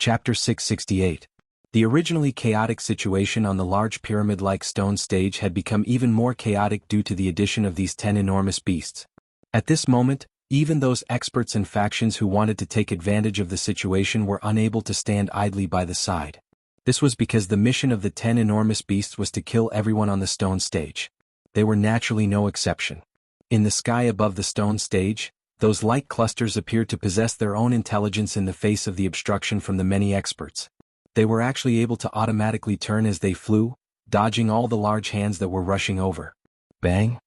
Chapter 668. The originally chaotic situation on the large pyramid-like stone stage had become even more chaotic due to the addition of these 10 enormous beasts. At this moment, even those experts and factions who wanted to take advantage of the situation were unable to stand idly by the side. This was because the mission of the 10 enormous beasts was to kill everyone on the stone stage. They were naturally no exception. In the sky above the stone stage, those light clusters appeared to possess their own intelligence in the face of the obstruction from the many experts. They were actually able to automatically turn as they flew, dodging all the large hands that were rushing over. Bang!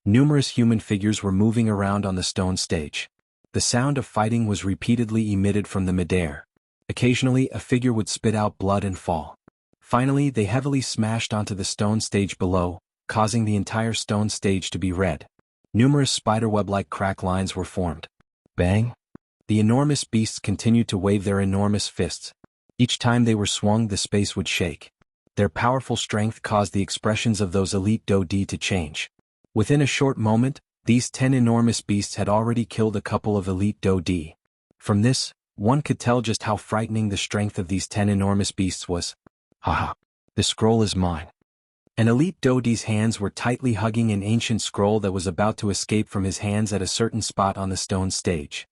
Numerous human figures were moving around on the stone stage. The sound of fighting was repeatedly emitted from the midair. Occasionally, a figure would spit out blood and fall. Finally, they heavily smashed onto the stone stage below, causing the entire stone stage to be red. Numerous spiderweb-like crack lines were formed. Bang! The enormous beasts continued to wave their enormous fists. Each time they were swung, the space would shake. Their powerful strength caused the expressions of those elite Dodi to change. Within a short moment, these 10 enormous beasts had already killed a couple of elite Dodi. From this, one could tell just how frightening the strength of these 10 enormous beasts was. Haha! The scroll is mine. An elite Dodi's hands were tightly hugging an ancient scroll that was about to escape from his hands at a certain spot on the stone stage.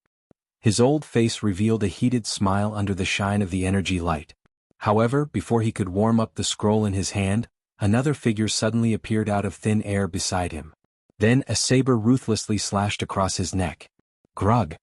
His old face revealed a heated smile under the shine of the energy light. However, before he could warm up the scroll in his hand, another figure suddenly appeared out of thin air beside him. Then a saber ruthlessly slashed across his neck. Grug!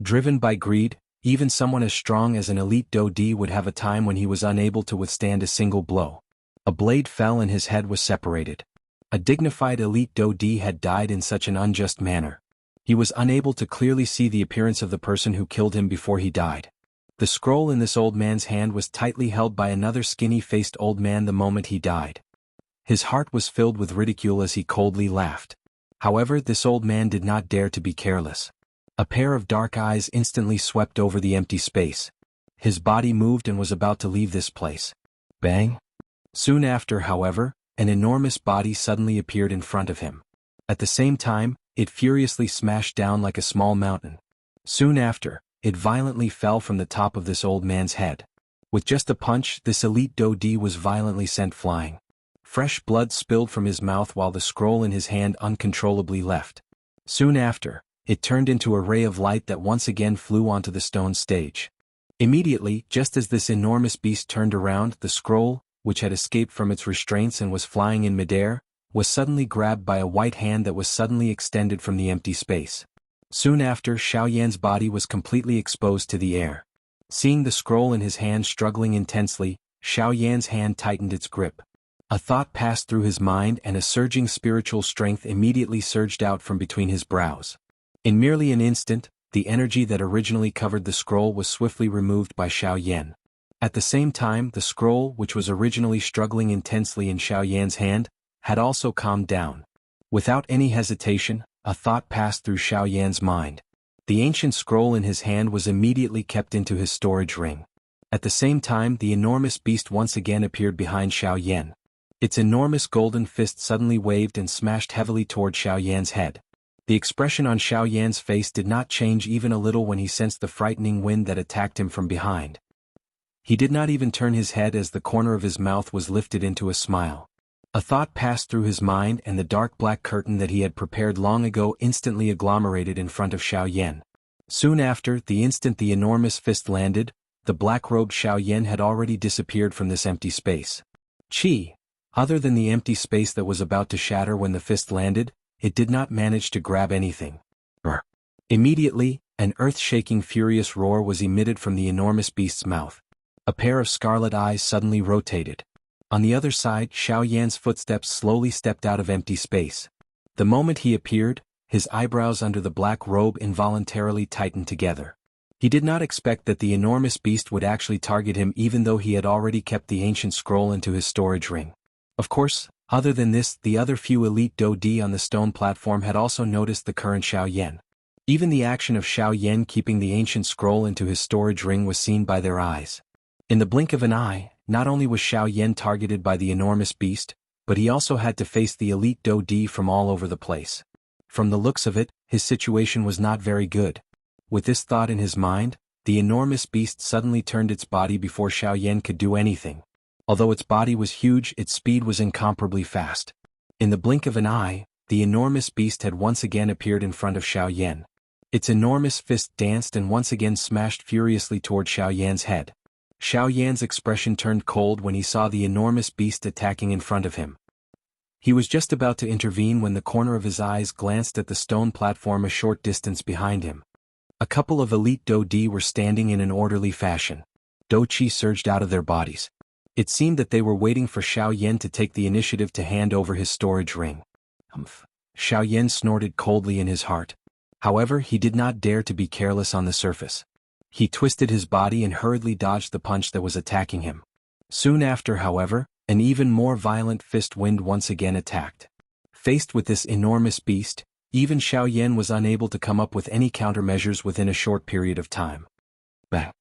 Driven by greed, even someone as strong as an elite Dodi would have a time when he was unable to withstand a single blow. A blade fell and his head was separated. A dignified elite Dodi had died in such an unjust manner. He was unable to clearly see the appearance of the person who killed him before he died. The scroll in this old man's hand was tightly held by another skinny-faced old man the moment he died. His heart was filled with ridicule as he coldly laughed. However, this old man did not dare to be careless. A pair of dark eyes instantly swept over the empty space. His body moved and was about to leave this place. Bang! Soon after, however, an enormous body suddenly appeared in front of him. At the same time, it furiously smashed down like a small mountain. Soon after, it violently fell from the top of this old man's head. With just a punch, this elite Dodi was violently sent flying. Fresh blood spilled from his mouth while the scroll in his hand uncontrollably left. Soon after, it turned into a ray of light that once again flew onto the stone stage. Immediately, just as this enormous beast turned around, the scroll, which had escaped from its restraints and was flying in midair, was suddenly grabbed by a white hand that was suddenly extended from the empty space. Soon after, Xiao Yan's body was completely exposed to the air. Seeing the scroll in his hand struggling intensely, Xiao Yan's hand tightened its grip. A thought passed through his mind and a surging spiritual strength immediately surged out from between his brows. In merely an instant, the energy that originally covered the scroll was swiftly removed by Xiao Yan. At the same time, the scroll, which was originally struggling intensely in Xiao Yan's hand, had also calmed down. Without any hesitation, a thought passed through Xiao Yan's mind. The ancient scroll in his hand was immediately kept into his storage ring. At the same time, the enormous beast once again appeared behind Xiao Yan. Its enormous golden fist suddenly waved and smashed heavily toward Xiao Yan's head. The expression on Xiao Yan's face did not change even a little when he sensed the frightening wind that attacked him from behind. He did not even turn his head as the corner of his mouth was lifted into a smile. A thought passed through his mind and the dark black curtain that he had prepared long ago instantly agglomerated in front of Xiao Yan. Soon after, the instant the enormous fist landed, the black-robed Xiao Yan had already disappeared from this empty space. Chi! Other than the empty space that was about to shatter when the fist landed, it did not manage to grab anything. Immediately, an earth-shaking furious roar was emitted from the enormous beast's mouth. A pair of scarlet eyes suddenly rotated. On the other side, Xiao Yan's footsteps slowly stepped out of empty space. The moment he appeared, his eyebrows under the black robe involuntarily tightened together. He did not expect that the enormous beast would actually target him even though he had already kept the ancient scroll into his storage ring. Of course, other than this, the other few elite Dodi on the stone platform had also noticed the current Xiao Yan. Even the action of Xiao Yan keeping the ancient scroll into his storage ring was seen by their eyes. In the blink of an eye, not only was Xiao Yan targeted by the enormous beast, but he also had to face the elite Dodi from all over the place. From the looks of it, his situation was not very good. With this thought in his mind, the enormous beast suddenly turned its body before Xiaoyan could do anything. Although its body was huge, its speed was incomparably fast. In the blink of an eye, the enormous beast had once again appeared in front of Xiaoyan. Its enormous fist danced and once again smashed furiously toward Xiaoyan's head. Xiaoyan's expression turned cold when he saw the enormous beast attacking in front of him. He was just about to intervene when the corner of his eyes glanced at the stone platform a short distance behind him. A couple of elite Do-Di were standing in an orderly fashion. Do-Chi surged out of their bodies. It seemed that they were waiting for Xiaoyan to take the initiative to hand over his storage ring. Humph. Xiaoyan snorted coldly in his heart. However, he did not dare to be careless on the surface. He twisted his body and hurriedly dodged the punch that was attacking him. Soon after, however, an even more violent fist wind once again attacked. Faced with this enormous beast, even Xiaoyan was unable to come up with any countermeasures within a short period of time. Bang!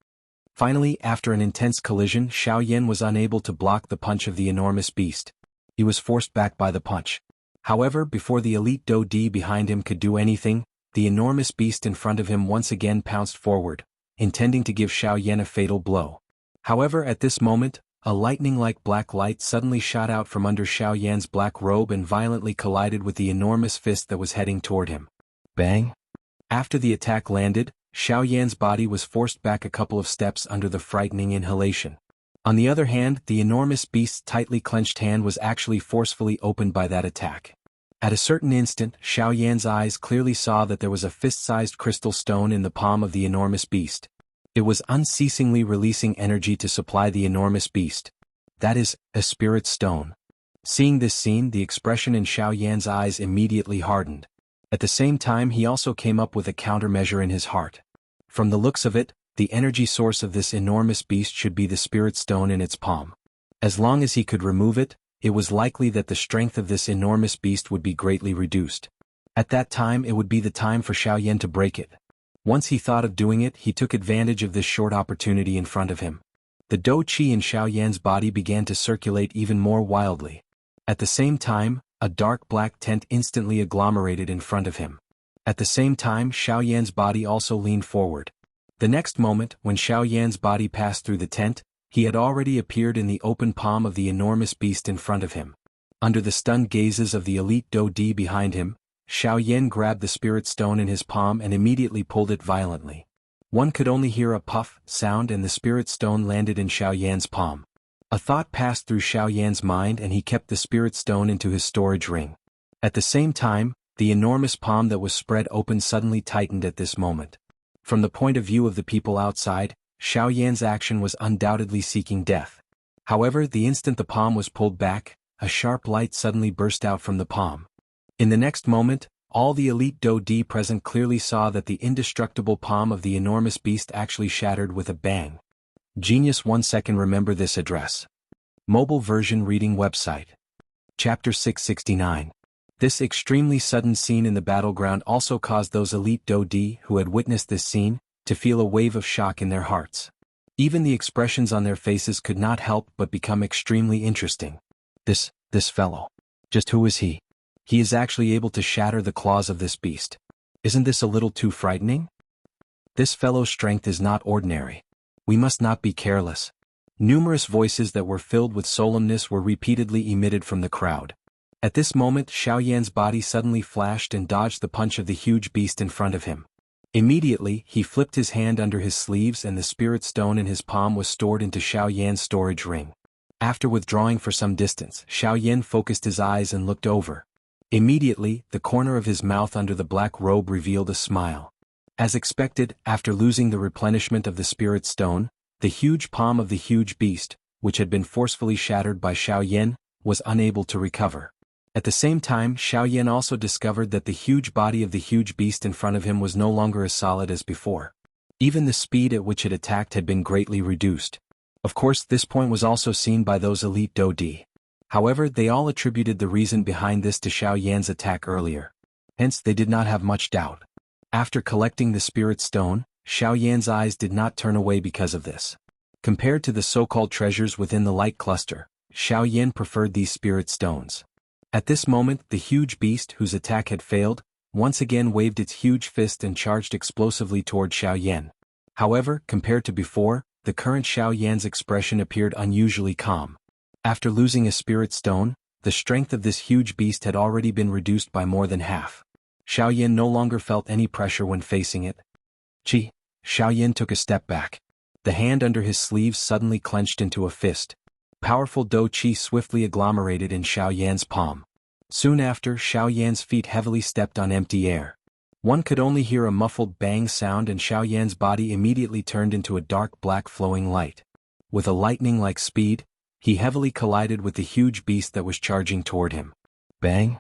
Finally, after an intense collision, Xiaoyan was unable to block the punch of the enormous beast. He was forced back by the punch. However, before the elite Do-Di behind him could do anything, the enormous beast in front of him once again pounced forward, intending to give Xiaoyan a fatal blow. However, at this moment, a lightning-like black light suddenly shot out from under Xiaoyan's black robe and violently collided with the enormous fist that was heading toward him. Bang! After the attack landed, Xiaoyan's body was forced back a couple of steps under the frightening inhalation. On the other hand, the enormous beast's tightly clenched hand was actually forcefully opened by that attack. At a certain instant, Xiaoyan's eyes clearly saw that there was a fist-sized crystal stone in the palm of the enormous beast. It was unceasingly releasing energy to supply the enormous beast. That is, a spirit stone. Seeing this scene, the expression in Xiaoyan's eyes immediately hardened. At the same time, he also came up with a countermeasure in his heart. From the looks of it, the energy source of this enormous beast should be the spirit stone in its palm. As long as he could remove it, it was likely that the strength of this enormous beast would be greatly reduced. At that time, it would be the time for Xiaoyan to break it. Once he thought of doing it, he took advantage of this short opportunity in front of him. The Do-Chi in Xiaoyan's body began to circulate even more wildly. At the same time, a dark black tent instantly agglomerated in front of him. At the same time, Xiaoyan's body also leaned forward. The next moment, when Xiaoyan's body passed through the tent, he had already appeared in the open palm of the enormous beast in front of him. Under the stunned gazes of the elite Do-Di behind him, Xiaoyan grabbed the spirit stone in his palm and immediately pulled it violently. One could only hear a puff sound and the spirit stone landed in Xiaoyan's palm. A thought passed through Xiaoyan's mind and he kept the spirit stone into his storage ring. At the same time, the enormous palm that was spread open suddenly tightened at this moment. From the point of view of the people outside, Xiaoyan's action was undoubtedly seeking death. However, the instant the palm was pulled back, a sharp light suddenly burst out from the palm. In the next moment, all the elite Do-Di present clearly saw that the indestructible palm of the enormous beast actually shattered with a bang. Genius 1 second. Remember this address. Mobile version reading website. Chapter 669. This extremely sudden scene in the battleground also caused those elite Do-Di who had witnessed this scene to feel a wave of shock in their hearts. Even the expressions on their faces could not help but become extremely interesting. This fellow. Just who is he? He is actually able to shatter the claws of this beast. Isn't this a little too frightening? This fellow's strength is not ordinary. We must not be careless. Numerous voices that were filled with solemnness were repeatedly emitted from the crowd. At this moment, Xiaoyan's body suddenly flashed and dodged the punch of the huge beast in front of him. Immediately, he flipped his hand under his sleeves and the spirit stone in his palm was stored into Xiaoyan's storage ring. After withdrawing for some distance, Xiaoyan focused his eyes and looked over. Immediately, the corner of his mouth under the black robe revealed a smile. As expected, after losing the replenishment of the spirit stone, the huge palm of the huge beast, which had been forcefully shattered by Xiaoyan, was unable to recover. At the same time, Xiaoyan also discovered that the huge body of the huge beast in front of him was no longer as solid as before. Even the speed at which it attacked had been greatly reduced. Of course, this point was also seen by those elite Do-Di. However, they all attributed the reason behind this to Xiaoyan's attack earlier. Hence, they did not have much doubt. After collecting the spirit stone, Xiaoyan's eyes did not turn away because of this. Compared to the so-called treasures within the light cluster, Xiaoyan preferred these spirit stones. At this moment, the huge beast whose attack had failed, once again waved its huge fist and charged explosively toward Xiaoyan. However, compared to before, the current Xiao Yan's expression appeared unusually calm. After losing a spirit stone, the strength of this huge beast had already been reduced by more than half. Xiao Yan no longer felt any pressure when facing it. Chi. Xiao Yan took a step back. The hand under his sleeves suddenly clenched into a fist. Powerful Do Qi swiftly agglomerated in Xiao Yan's palm. Soon after, Xiao Yan's feet heavily stepped on empty air. One could only hear a muffled bang sound and Xiao Yan's body immediately turned into a dark black flowing light. With a lightning-like speed, he heavily collided with the huge beast that was charging toward him. Bang!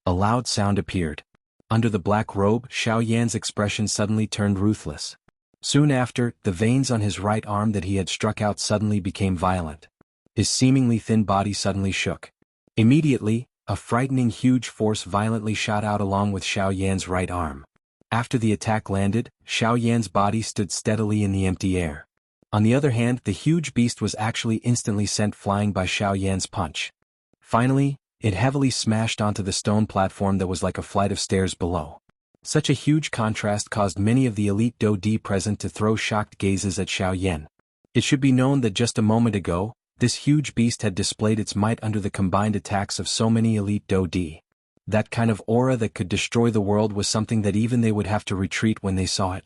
A loud sound appeared. Under the black robe, Xiao Yan's expression suddenly turned ruthless. Soon after, the veins on his right arm that he had struck out suddenly became violent. His seemingly thin body suddenly shook. Immediately, a frightening huge force violently shot out along with Xiao Yan's right arm. After the attack landed, Xiao Yan's body stood steadily in the empty air. On the other hand, the huge beast was actually instantly sent flying by Xiao Yan's punch. Finally, it heavily smashed onto the stone platform that was like a flight of stairs below. Such a huge contrast caused many of the elite Do Di present to throw shocked gazes at Xiao Yan. It should be known that just a moment ago, this huge beast had displayed its might under the combined attacks of so many elite Do Di. That kind of aura that could destroy the world was something that even they would have to retreat when they saw it.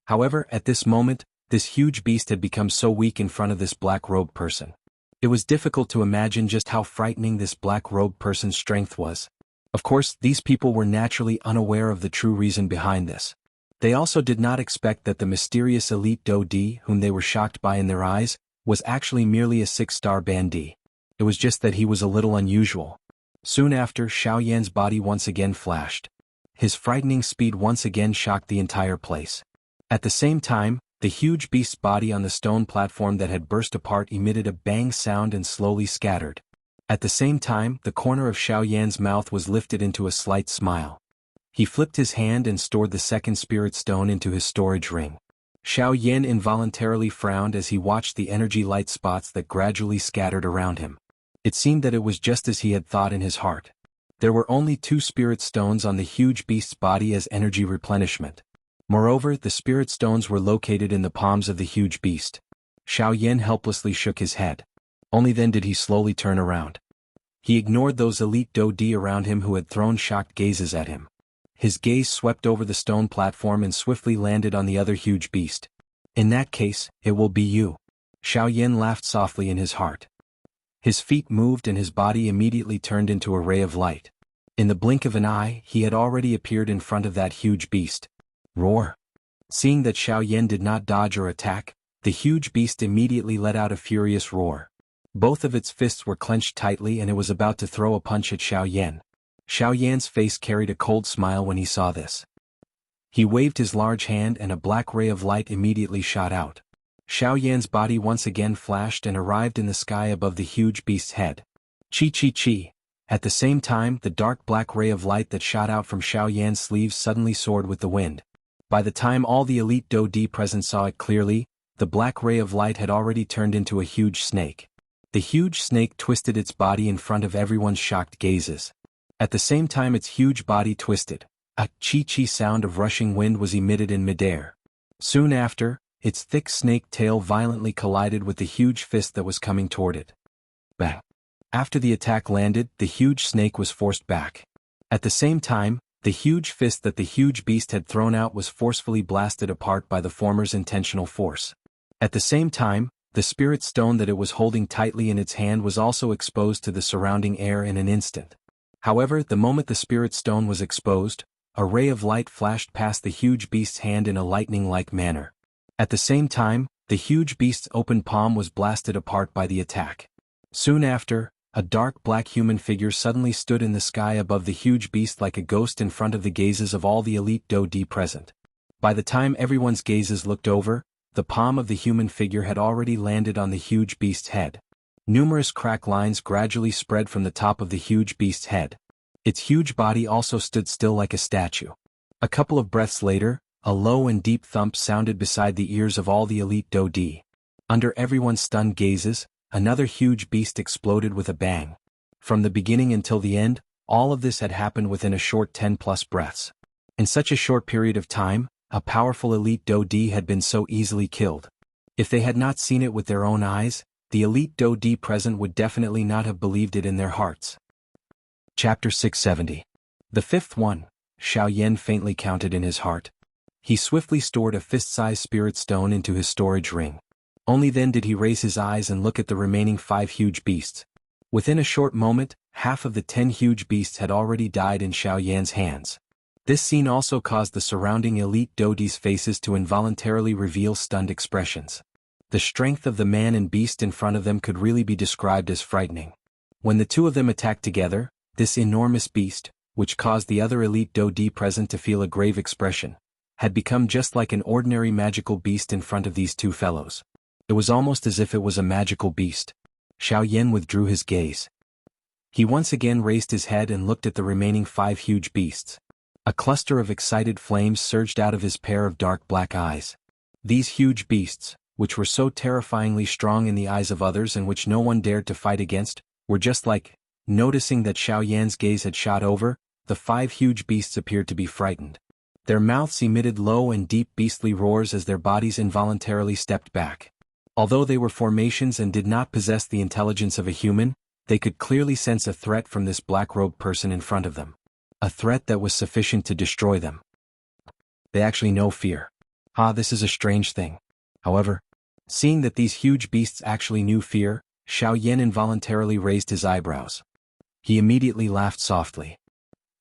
However, at this moment, this huge beast had become so weak in front of this black-robed person. It was difficult to imagine just how frightening this black-robed person's strength was. Of course, these people were naturally unaware of the true reason behind this. They also did not expect that the mysterious elite Do Di, whom they were shocked by in their eyes, was actually merely a 6-star bandit. It was just that he was a little unusual. Soon after, Xiao Yan's body once again flashed. His frightening speed once again shocked the entire place. At the same time, the huge beast's body on the stone platform that had burst apart emitted a bang sound and slowly scattered. At the same time, the corner of Xiao Yan's mouth was lifted into a slight smile. He flipped his hand and stored the second spirit stone into his storage ring. Xiao Yan involuntarily frowned as he watched the energy light spots that gradually scattered around him. It seemed that it was just as he had thought in his heart. There were only 2 spirit stones on the huge beast's body as energy replenishment. Moreover, the spirit stones were located in the palms of the huge beast. Xiao Yan helplessly shook his head. Only then did he slowly turn around. He ignored those elite Do Di around him who had thrown shocked gazes at him. His gaze swept over the stone platform and swiftly landed on the other huge beast. In that case, it will be you. Xiao Yan laughed softly in his heart. His feet moved and his body immediately turned into a ray of light. In the blink of an eye, he had already appeared in front of that huge beast. Roar! Seeing that Xiao Yan did not dodge or attack, the huge beast immediately let out a furious roar. Both of its fists were clenched tightly and it was about to throw a punch at Xiao Yan. Xiao Yan's face carried a cold smile when he saw this. He waved his large hand and a black ray of light immediately shot out. Xiao Yan's body once again flashed and arrived in the sky above the huge beast's head. Chi chi chi. At the same time, the dark black ray of light that shot out from Xiao Yan's sleeves suddenly soared with the wind. By the time all the elite Do Di present saw it clearly, the black ray of light had already turned into a huge snake. The huge snake twisted its body in front of everyone's shocked gazes. At the same time its huge body twisted, a chi-chi sound of rushing wind was emitted in midair. Soon after, its thick snake tail violently collided with the huge fist that was coming toward it. Bang! After the attack landed, the huge snake was forced back. At the same time, the huge fist that the huge beast had thrown out was forcefully blasted apart by the former's intentional force. At the same time, the spirit stone that it was holding tightly in its hand was also exposed to the surrounding air in an instant. However, the moment the spirit stone was exposed, a ray of light flashed past the huge beast's hand in a lightning-like manner. At the same time, the huge beast's open palm was blasted apart by the attack. Soon after, a dark black human figure suddenly stood in the sky above the huge beast like a ghost in front of the gazes of all the elite Do Di present. By the time everyone's gazes looked over, the palm of the human figure had already landed on the huge beast's head. Numerous crack lines gradually spread from the top of the huge beast's head. Its huge body also stood still like a statue. A couple of breaths later, a low and deep thump sounded beside the ears of all the elite Do Di. Under everyone's stunned gazes, another huge beast exploded with a bang. From the beginning until the end, all of this had happened within a short 10+ breaths. In such a short period of time, a powerful elite Do-D had been so easily killed. If they had not seen it with their own eyes, the elite Do-D present would definitely not have believed it in their hearts. Chapter 670. The fifth one, Xiao Yan faintly counted in his heart. He swiftly stored a fist-sized spirit stone into his storage ring. Only then did he raise his eyes and look at the remaining 5 huge beasts. Within a short moment, half of the 10 huge beasts had already died in Xiao Yan's hands. This scene also caused the surrounding elite Do-D's faces to involuntarily reveal stunned expressions. The strength of the man and beast in front of them could really be described as frightening. When the two of them attacked together, this enormous beast, which caused the other elite Do-D present to feel a grave expression, had become just like an ordinary magical beast in front of these two fellows. It was almost as if it was a magical beast. Xiao Yan withdrew his gaze. He once again raised his head and looked at the remaining 5 huge beasts. A cluster of excited flames surged out of his pair of dark black eyes. These huge beasts, which were so terrifyingly strong in the eyes of others and which no one dared to fight against, were just like, noticing that Xiao Yan's gaze had shot over, the 5 huge beasts appeared to be frightened. Their mouths emitted low and deep beastly roars as their bodies involuntarily stepped back. Although they were formations and did not possess the intelligence of a human, they could clearly sense a threat from this black-robed person in front of them. A threat that was sufficient to destroy them. They actually know fear. This is a strange thing. However, seeing that these huge beasts actually knew fear, Xiao Yan involuntarily raised his eyebrows. He immediately laughed softly.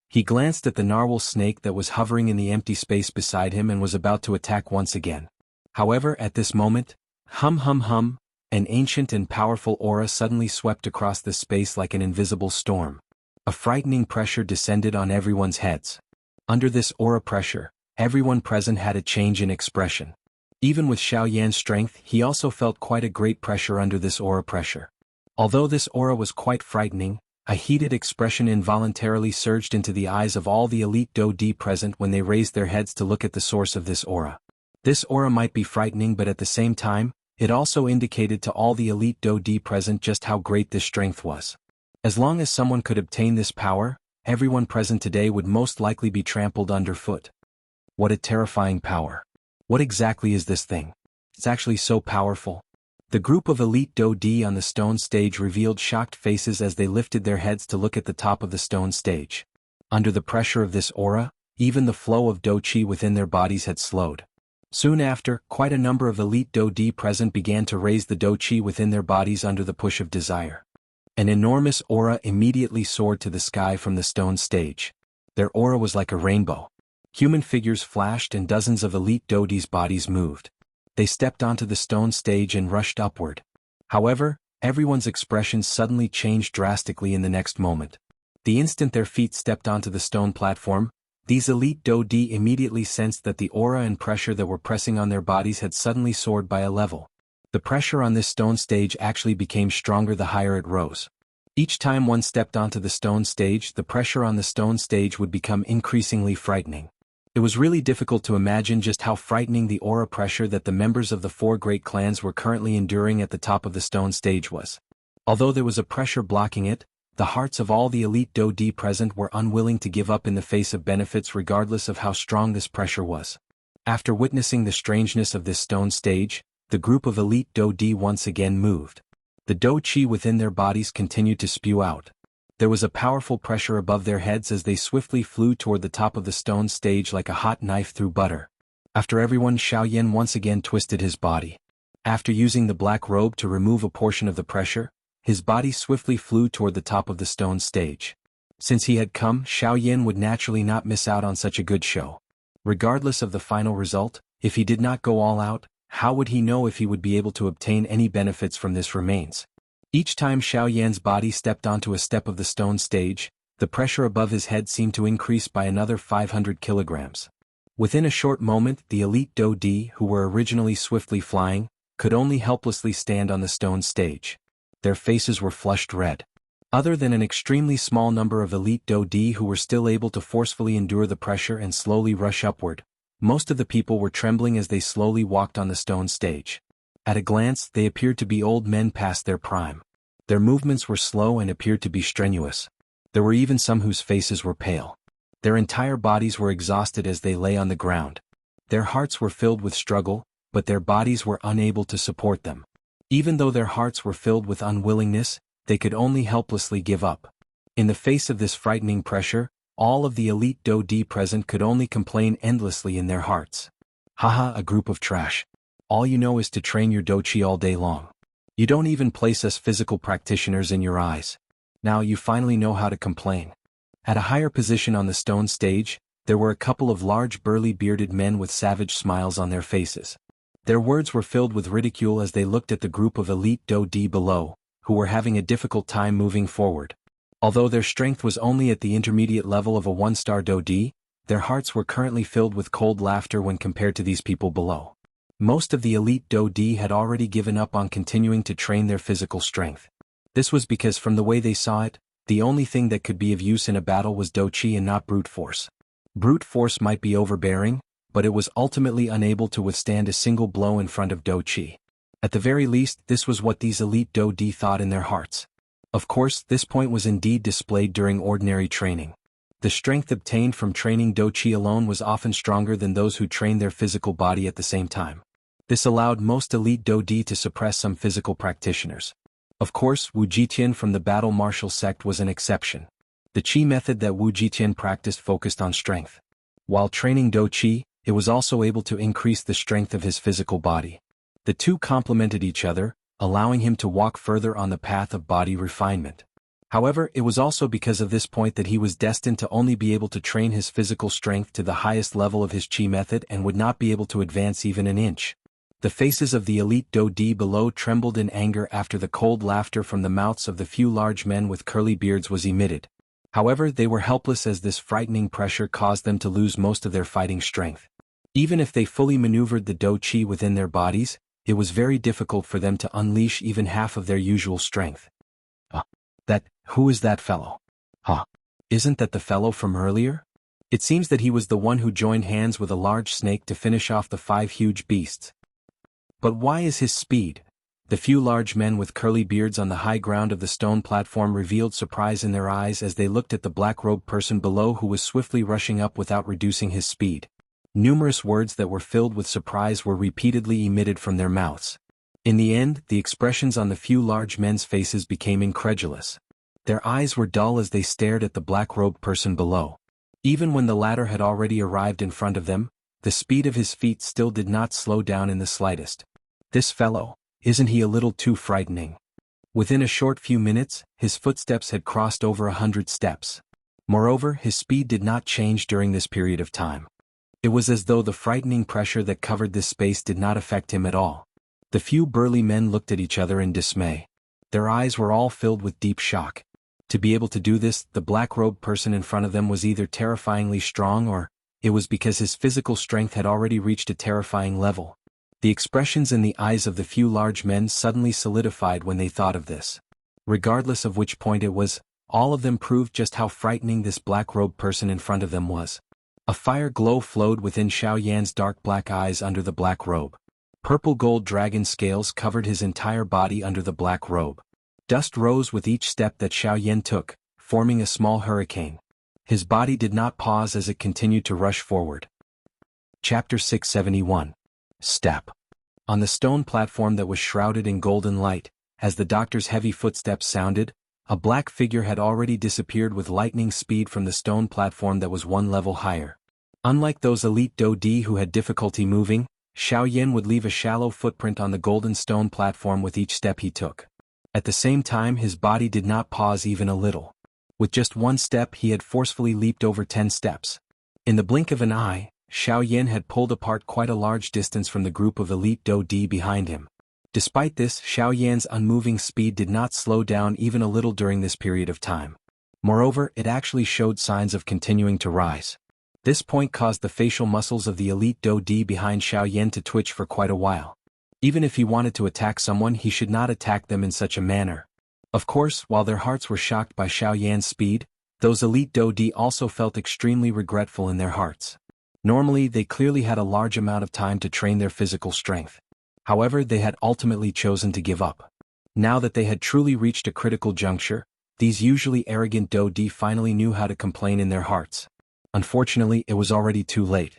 He glanced at the narwhal snake that was hovering in the empty space beside him and was about to attack once again. However, at this moment, an ancient and powerful aura suddenly swept across the space like an invisible storm. A frightening pressure descended on everyone's heads. Under this aura pressure, everyone present had a change in expression. Even with Xiao Yan's strength, he also felt quite a great pressure under this aura pressure. Although this aura was quite frightening, a heated expression involuntarily surged into the eyes of all the elite Do-D present when they raised their heads to look at the source of this aura. This aura might be frightening, but at the same time, it also indicated to all the elite Do-D present just how great this strength was. As long as someone could obtain this power, everyone present today would most likely be trampled underfoot. What a terrifying power. What exactly is this thing? It's actually so powerful. The group of elite Do-D on the stone stage revealed shocked faces as they lifted their heads to look at the top of the stone stage. Under the pressure of this aura, even the flow of Do-Chi within their bodies had slowed. Soon after, quite a number of elite Do-D present began to raise the Do-Chi within their bodies under the push of desire. An enormous aura immediately soared to the sky from the stone stage. Their aura was like a rainbow. Human figures flashed and dozens of elite Do-D's bodies moved. They stepped onto the stone stage and rushed upward. However, everyone's expressions suddenly changed drastically in the next moment. The instant their feet stepped onto the stone platform, these elite Do-D immediately sensed that the aura and pressure that were pressing on their bodies had suddenly soared by a level. The pressure on this stone stage actually became stronger the higher it rose. Each time one stepped onto the stone stage, the pressure on the stone stage would become increasingly frightening. It was really difficult to imagine just how frightening the aura pressure that the members of the 4 great clans were currently enduring at the top of the stone stage was. Although there was a pressure blocking it, the hearts of all the elite Do-D present were unwilling to give up in the face of benefits regardless of how strong this pressure was. After witnessing the strangeness of this stone stage, the group of elite Do-D once again moved. The Do-Chi within their bodies continued to spew out. There was a powerful pressure above their heads as they swiftly flew toward the top of the stone stage like a hot knife through butter. After everyone, Xiao Yan once again twisted his body. After using the black robe to remove a portion of the pressure, his body swiftly flew toward the top of the stone stage. Since he had come, Xiao Yan would naturally not miss out on such a good show. Regardless of the final result, if he did not go all out, how would he know if he would be able to obtain any benefits from this remains? Each time Xiao Yan's body stepped onto a step of the stone stage, the pressure above his head seemed to increase by another 500 kilograms. Within a short moment, the elite Do-D, who were originally swiftly flying, could only helplessly stand on the stone stage. Their faces were flushed red. Other than an extremely small number of elite Do-D who were still able to forcefully endure the pressure and slowly rush upward, most of the people were trembling as they slowly walked on the stone stage. At a glance, they appeared to be old men past their prime. Their movements were slow and appeared to be strenuous. There were even some whose faces were pale. Their entire bodies were exhausted as they lay on the ground. Their hearts were filled with struggle, but their bodies were unable to support them. Even though their hearts were filled with unwillingness, they could only helplessly give up. In the face of this frightening pressure, all of the elite Do-di present could only complain endlessly in their hearts. Haha, a group of trash. All you know is to train your Do-chi all day long. You don't even place us physical practitioners in your eyes. Now you finally know how to complain. At a higher position on the stone stage, there were a couple of large burly bearded men with savage smiles on their faces. Their words were filled with ridicule as they looked at the group of elite Do-di below, who were having a difficult time moving forward. Although their strength was only at the intermediate level of a 1-star Do-di, their hearts were currently filled with cold laughter when compared to these people below. Most of the elite Do-di had already given up on continuing to train their physical strength. This was because from the way they saw it, the only thing that could be of use in a battle was Do-chi and not brute force. Brute force might be overbearing, but it was ultimately unable to withstand a single blow in front of Do-chi. At the very least, this was what these elite Do-di thought in their hearts. Of course, this point was indeed displayed during ordinary training. The strength obtained from training Do-chi alone was often stronger than those who trained their physical body at the same time. This allowed most elite Do-di to suppress some physical practitioners. Of course, Wu Jitian from the battle martial sect was an exception. The chi method that Wu Jitian practiced focused on strength. While training Do-chi, it was also able to increase the strength of his physical body. The two complemented each other, allowing him to walk further on the path of body refinement. However, it was also because of this point that he was destined to only be able to train his physical strength to the highest level of his chi method and would not be able to advance even an inch. The faces of the elite Do-di below trembled in anger after the cold laughter from the mouths of the few large men with curly beards was emitted. However, they were helpless as this frightening pressure caused them to lose most of their fighting strength. Even if they fully maneuvered the Do-chi within their bodies, it was very difficult for them to unleash even half of their usual strength. Who is that fellow? Isn't that the fellow from earlier? It seems that he was the one who joined hands with a large snake to finish off the 5 huge beasts. But why is his speed? The few large men with curly beards on the high ground of the stone platform revealed surprise in their eyes as they looked at the black-robed person below who was swiftly rushing up without reducing his speed. Numerous words that were filled with surprise were repeatedly emitted from their mouths. In the end, the expressions on the few large men's faces became incredulous. Their eyes were dull as they stared at the black-robed person below. Even when the latter had already arrived in front of them, the speed of his feet still did not slow down in the slightest. This fellow, isn't he a little too frightening? Within a short few minutes, his footsteps had crossed over 100 steps. Moreover, his speed did not change during this period of time. It was as though the frightening pressure that covered this space did not affect him at all. The few burly men looked at each other in dismay. Their eyes were all filled with deep shock. To be able to do this, the black-robed person in front of them was either terrifyingly strong or it was because his physical strength had already reached a terrifying level. The expressions in the eyes of the few large men suddenly solidified when they thought of this. Regardless of which point it was, all of them proved just how frightening this black-robed person in front of them was. A fire glow flowed within Xiao Yan's dark black eyes under the black robe. Purple gold dragon scales covered his entire body under the black robe. Dust rose with each step that Xiao Yan took, forming a small hurricane. His body did not pause as it continued to rush forward. Chapter 671. Step. On the stone platform that was shrouded in golden light, as the doctor's heavy footsteps sounded, a black figure had already disappeared with lightning speed from the stone platform that was 1 level higher. Unlike those elite Do-di who had difficulty moving, Xiao Yan would leave a shallow footprint on the golden stone platform with each step he took. At the same time, his body did not pause even a little. With just 1 step, he had forcefully leaped over 10 steps. In the blink of an eye, Xiao Yan had pulled apart quite a large distance from the group of elite Do-di behind him. Despite this, Xiao Yan's unmoving speed did not slow down even a little during this period of time. Moreover, it actually showed signs of continuing to rise. This point caused the facial muscles of the elite Do-di behind Xiao Yan to twitch for quite a while. Even if he wanted to attack someone, he should not attack them in such a manner. Of course, while their hearts were shocked by Xiao Yan's speed, those elite Do-di also felt extremely regretful in their hearts. Normally, they clearly had a large amount of time to train their physical strength. However, they had ultimately chosen to give up. Now that they had truly reached a critical juncture, these usually arrogant Do-di finally knew how to complain in their hearts. Unfortunately, it was already too late.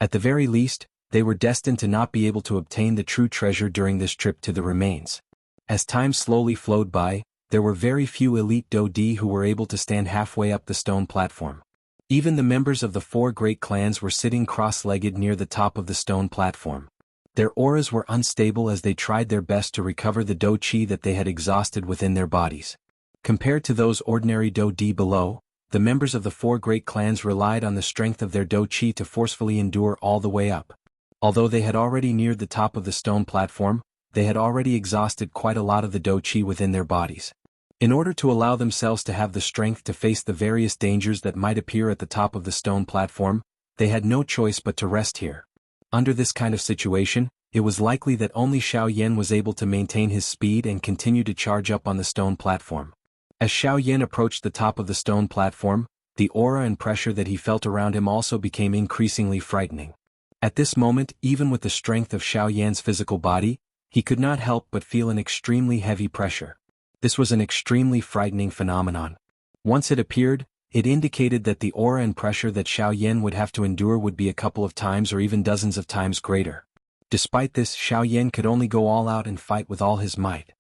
At the very least, they were destined to not be able to obtain the true treasure during this trip to the remains. As time slowly flowed by, there were very few elite Dodi who were able to stand halfway up the stone platform. Even the members of the 4 great clans were sitting cross-legged near the top of the stone platform. Their auras were unstable as they tried their best to recover the Do Chi that they had exhausted within their bodies. Compared to those ordinary Dodi below, the members of the 4 great clans relied on the strength of their Do Chi to forcefully endure all the way up. Although they had already neared the top of the stone platform, they had already exhausted quite a lot of the Do Chi within their bodies. In order to allow themselves to have the strength to face the various dangers that might appear at the top of the stone platform, they had no choice but to rest here. Under this kind of situation, it was likely that only Xiao Yan was able to maintain his speed and continue to charge up on the stone platform. As Xiao Yan approached the top of the stone platform, the aura and pressure that he felt around him also became increasingly frightening. At this moment, even with the strength of Xiao Yan's physical body, he could not help but feel an extremely heavy pressure. This was an extremely frightening phenomenon. Once it appeared, it indicated that the aura and pressure that Xiao Yan would have to endure would be a couple of times or even dozens of times greater. Despite this, Xiao Yan could only go all out and fight with all his might.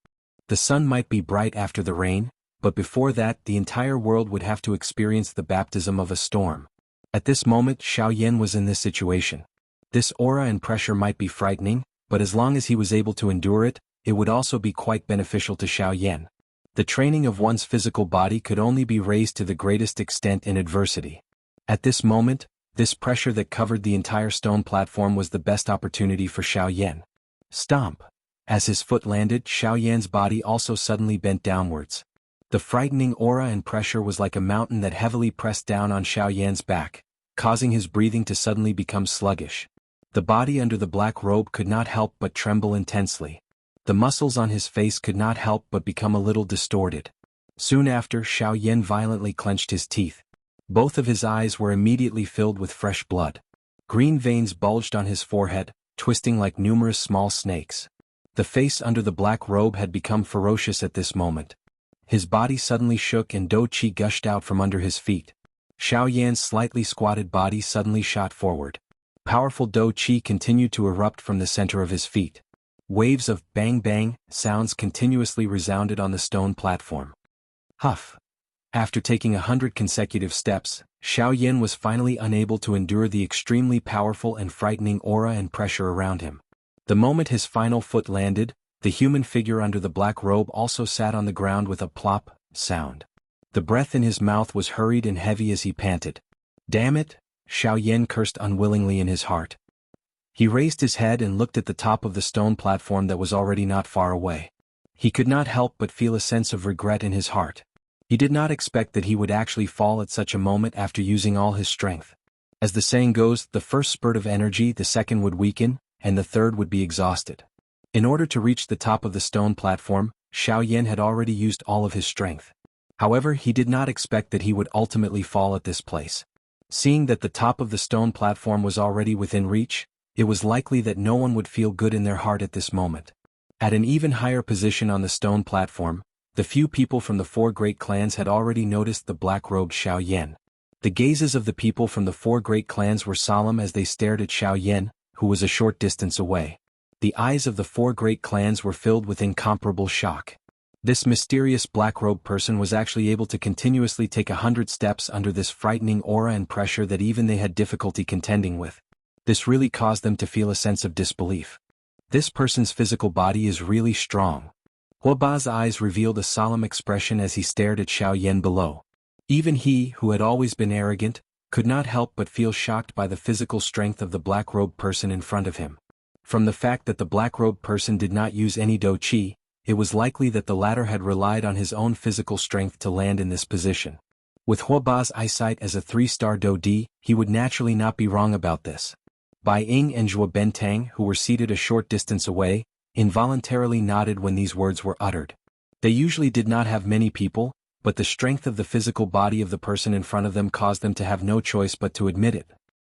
The sun might be bright after the rain, but before that the entire world would have to experience the baptism of a storm. At this moment Xiao Yan was in this situation. This aura and pressure might be frightening, but as long as he was able to endure it, it would also be quite beneficial to Xiao Yan. The training of one's physical body could only be raised to the greatest extent in adversity. At this moment, this pressure that covered the entire stone platform was the best opportunity for Xiao Yan. Stomp! As his foot landed, Xiao Yan's body also suddenly bent downwards. The frightening aura and pressure was like a mountain that heavily pressed down on Xiao Yan's back, causing his breathing to suddenly become sluggish. The body under the black robe could not help but tremble intensely. The muscles on his face could not help but become a little distorted. Soon after, Xiao Yan violently clenched his teeth. Both of his eyes were immediately filled with fresh blood. Green veins bulged on his forehead, twisting like numerous small snakes. The face under the black robe had become ferocious at this moment. His body suddenly shook and Do Chi gushed out from under his feet. Xiao Yan's slightly squatted body suddenly shot forward. Powerful Do Chi continued to erupt from the center of his feet. Waves of bang-bang sounds continuously resounded on the stone platform. Huff! After taking 100 consecutive steps, Xiao Yan was finally unable to endure the extremely powerful and frightening aura and pressure around him. The moment his final foot landed, the human figure under the black robe also sat on the ground with a plop sound. The breath in his mouth was hurried and heavy as he panted. Damn it! Xiao Yan cursed unwillingly in his heart. He raised his head and looked at the top of the stone platform that was already not far away. He could not help but feel a sense of regret in his heart. He did not expect that he would actually fall at such a moment after using all his strength. As the saying goes, the first spurt of energy, the second would weaken, and the third would be exhausted. In order to reach the top of the stone platform, Xiao Yan had already used all of his strength. However, he did not expect that he would ultimately fall at this place. Seeing that the top of the stone platform was already within reach, it was likely that no one would feel good in their heart at this moment. At an even higher position on the stone platform, the few people from the 4 great clans had already noticed the black-robed Xiao Yan. The gazes of the people from the 4 great clans were solemn as they stared at Xiao Yan, who was a short distance away. The eyes of the 4 great clans were filled with incomparable shock. This mysterious black-robed person was actually able to continuously take 100 steps under this frightening aura and pressure that even they had difficulty contending with. This really caused them to feel a sense of disbelief. This person's physical body is really strong. Huoba's eyes revealed a solemn expression as he stared at Xiao Yan below. Even he, who had always been arrogant, could not help but feel shocked by the physical strength of the black-robed person in front of him. From the fact that the black-robed person did not use any Do Chi, it was likely that the latter had relied on his own physical strength to land in this position. With Huoba's eyesight as a 3-star Do Di, he would naturally not be wrong about this. Bai Ying and Zhuo Bentang, who were seated a short distance away, involuntarily nodded when these words were uttered. They usually did not have many people, but the strength of the physical body of the person in front of them caused them to have no choice but to admit it.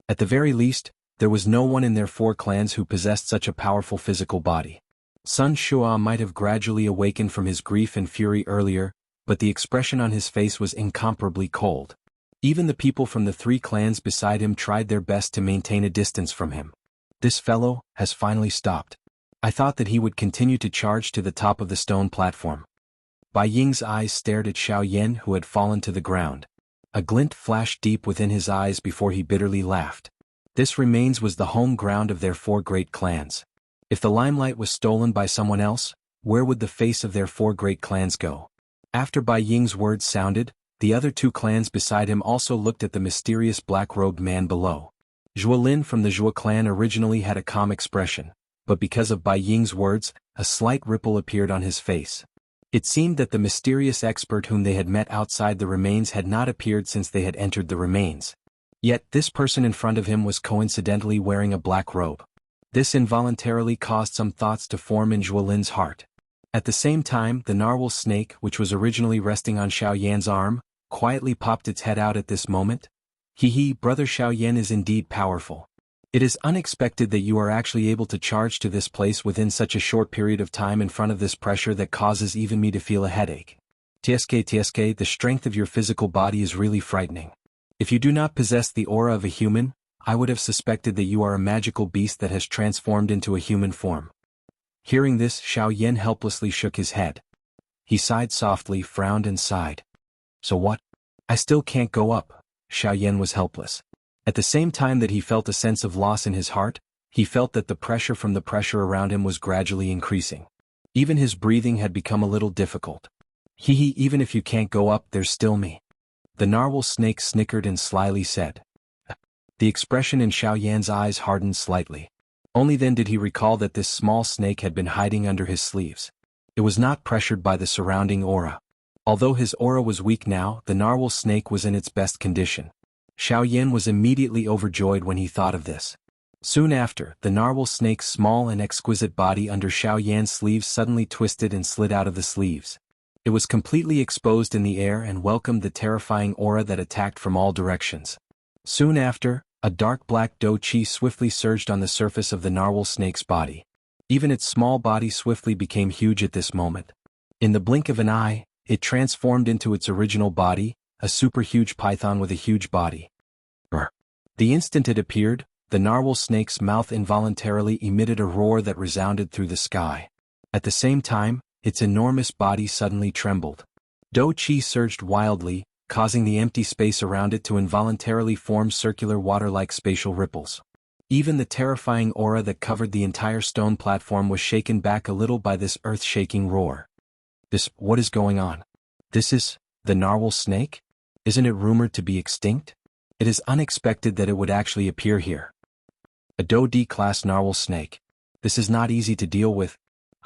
At the very least, there was no one in their 4 clans who possessed such a powerful physical body. Sun Shua might have gradually awakened from his grief and fury earlier, but the expression on his face was incomparably cold. Even the people from the 3 clans beside him tried their best to maintain a distance from him. This fellow has finally stopped. I thought that he would continue to charge to the top of the stone platform. Bai Ying's eyes stared at Xiao Yan, who had fallen to the ground. A glint flashed deep within his eyes before he bitterly laughed. This remains was the home ground of their 4 great clans. If the limelight was stolen by someone else, where would the face of their 4 great clans go? After Bai Ying's words sounded, the other 2 clans beside him also looked at the mysterious black-robed man below. Zhuo Lin from the Zhuo clan originally had a calm expression, but because of Bai Ying's words, a slight ripple appeared on his face. It seemed that the mysterious expert whom they had met outside the remains had not appeared since they had entered the remains. Yet this person in front of him was coincidentally wearing a black robe. This involuntarily caused some thoughts to form in Zhuo Lin's heart. At the same time, the narwhal snake, which was originally resting on Xiao Yan's arm, quietly popped its head out at this moment. Hee, brother Xiao Yan is indeed powerful. It is unexpected that you are actually able to charge to this place within such a short period of time in front of this pressure that causes even me to feel a headache. TSK, the strength of your physical body is really frightening. If you do not possess the aura of a human, I would have suspected that you are a magical beast that has transformed into a human form. Hearing this, Xiao Yan helplessly shook his head. He sighed softly, frowned and sighed. So what? I still can't go up. Xiao Yan was helpless. At the same time that he felt a sense of loss in his heart, he felt that the pressure from the pressure around him was gradually increasing. Even his breathing had become a little difficult. Even if you can't go up, there's still me. The narwhal snake snickered and slyly said. The expression in Xiao Yan's eyes hardened slightly. Only then did he recall that this small snake had been hiding under his sleeves. It was not pressured by the surrounding aura. Although his aura was weak now, the narwhal snake was in its best condition. Xiao Yan was immediately overjoyed when he thought of this. Soon after, the narwhal snake's small and exquisite body under Xiao Yan's sleeves suddenly twisted and slid out of the sleeves. It was completely exposed in the air and welcomed the terrifying aura that attacked from all directions. Soon after, a dark black dough chi swiftly surged on the surface of the narwhal snake's body. Even its small body swiftly became huge at this moment. In the blink of an eye, it transformed into its original body, a super-huge python with a huge body. The instant it appeared, the narwhal snake's mouth involuntarily emitted a roar that resounded through the sky. At the same time, its enormous body suddenly trembled. Dough chi surged wildly, causing the empty space around it to involuntarily form circular water-like spatial ripples. Even the terrifying aura that covered the entire stone platform was shaken back a little by this earth-shaking roar. What is going on? This is the narwhal snake? Isn't it rumored to be extinct? It is unexpected that it would actually appear here. A Dough D-class narwhal snake. This is not easy to deal with.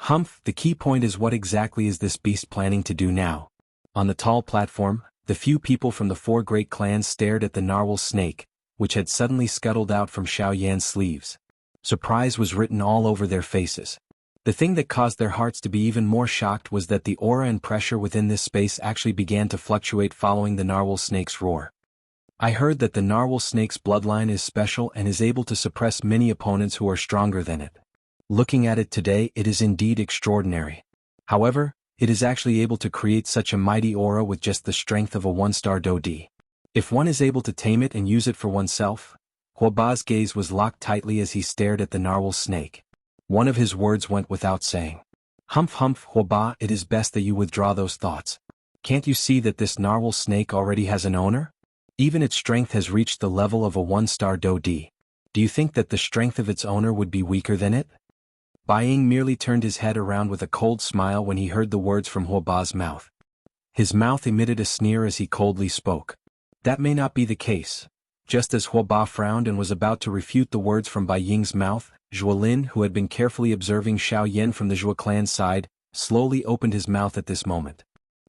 The key point is what exactly is this beast planning to do now? On the tall platform, the few people from the 4 great clans stared at the narwhal snake, which had suddenly scuttled out from Xiao Yan's sleeves. Surprise was written all over their faces. The thing that caused their hearts to be even more shocked was that the aura and pressure within this space actually began to fluctuate following the narwhal snake's roar. I heard that the narwhal snake's bloodline is special and is able to suppress many opponents who are stronger than it. Looking at it today, it is indeed extraordinary. However, it is actually able to create such a mighty aura with just the strength of a 1-star Dough D. If one is able to tame it and use it for oneself. Huoba's gaze was locked tightly as he stared at the narwhal snake. One of his words went without saying. Huoba, it is best that you withdraw those thoughts. Can't you see that this narwhal snake already has an owner? Even its strength has reached the level of a 1-star Dough D. Do you think that the strength of its owner would be weaker than it? Bai Ying merely turned his head around with a cold smile when he heard the words from Huoba's mouth. His mouth emitted a sneer as he coldly spoke. That may not be the case. Just as Huoba frowned and was about to refute the words from Bai Ying's mouth, Zhuo Lin, who had been carefully observing Xiao Yan from the Zhuo clan's side, slowly opened his mouth at this moment.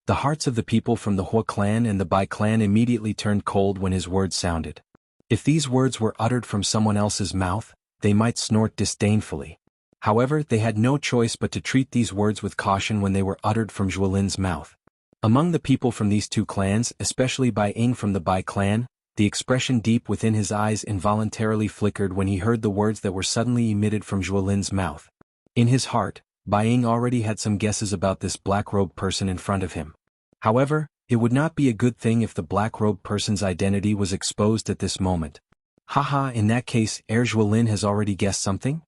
The hearts of the people from the Huo clan and the Bai clan immediately turned cold when his words sounded. If these words were uttered from someone else's mouth, they might snort disdainfully. However, they had no choice but to treat these words with caution when they were uttered from Zhuo Lin's mouth. Among the people from these 2 clans, especially Bai Ying from the Bai clan, the expression deep within his eyes involuntarily flickered when he heard the words that were suddenly emitted from Zhuo Lin's mouth. In his heart, Bai Ying already had some guesses about this black-robed person in front of him. However, it would not be a good thing if the black-robed person's identity was exposed at this moment. Haha, in that case, Zhuolin has already guessed something?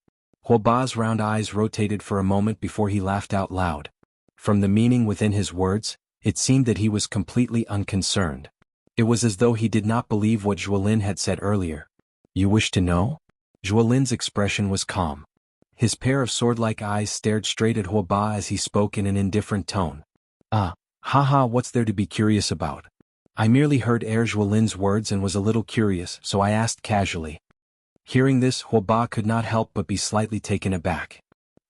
Huoba's round eyes rotated for a moment before he laughed out loud. From the meaning within his words, it seemed that he was completely unconcerned. It was as though he did not believe what Zhuolin had said earlier. You wish to know? Zhuolin's expression was calm. His pair of sword-like eyes stared straight at Huoba as he spoke in an indifferent tone. Haha, what's there to be curious about? I merely heard Zhuolin's words and was a little curious, so I asked casually. Hearing this, Huoba could not help but be slightly taken aback.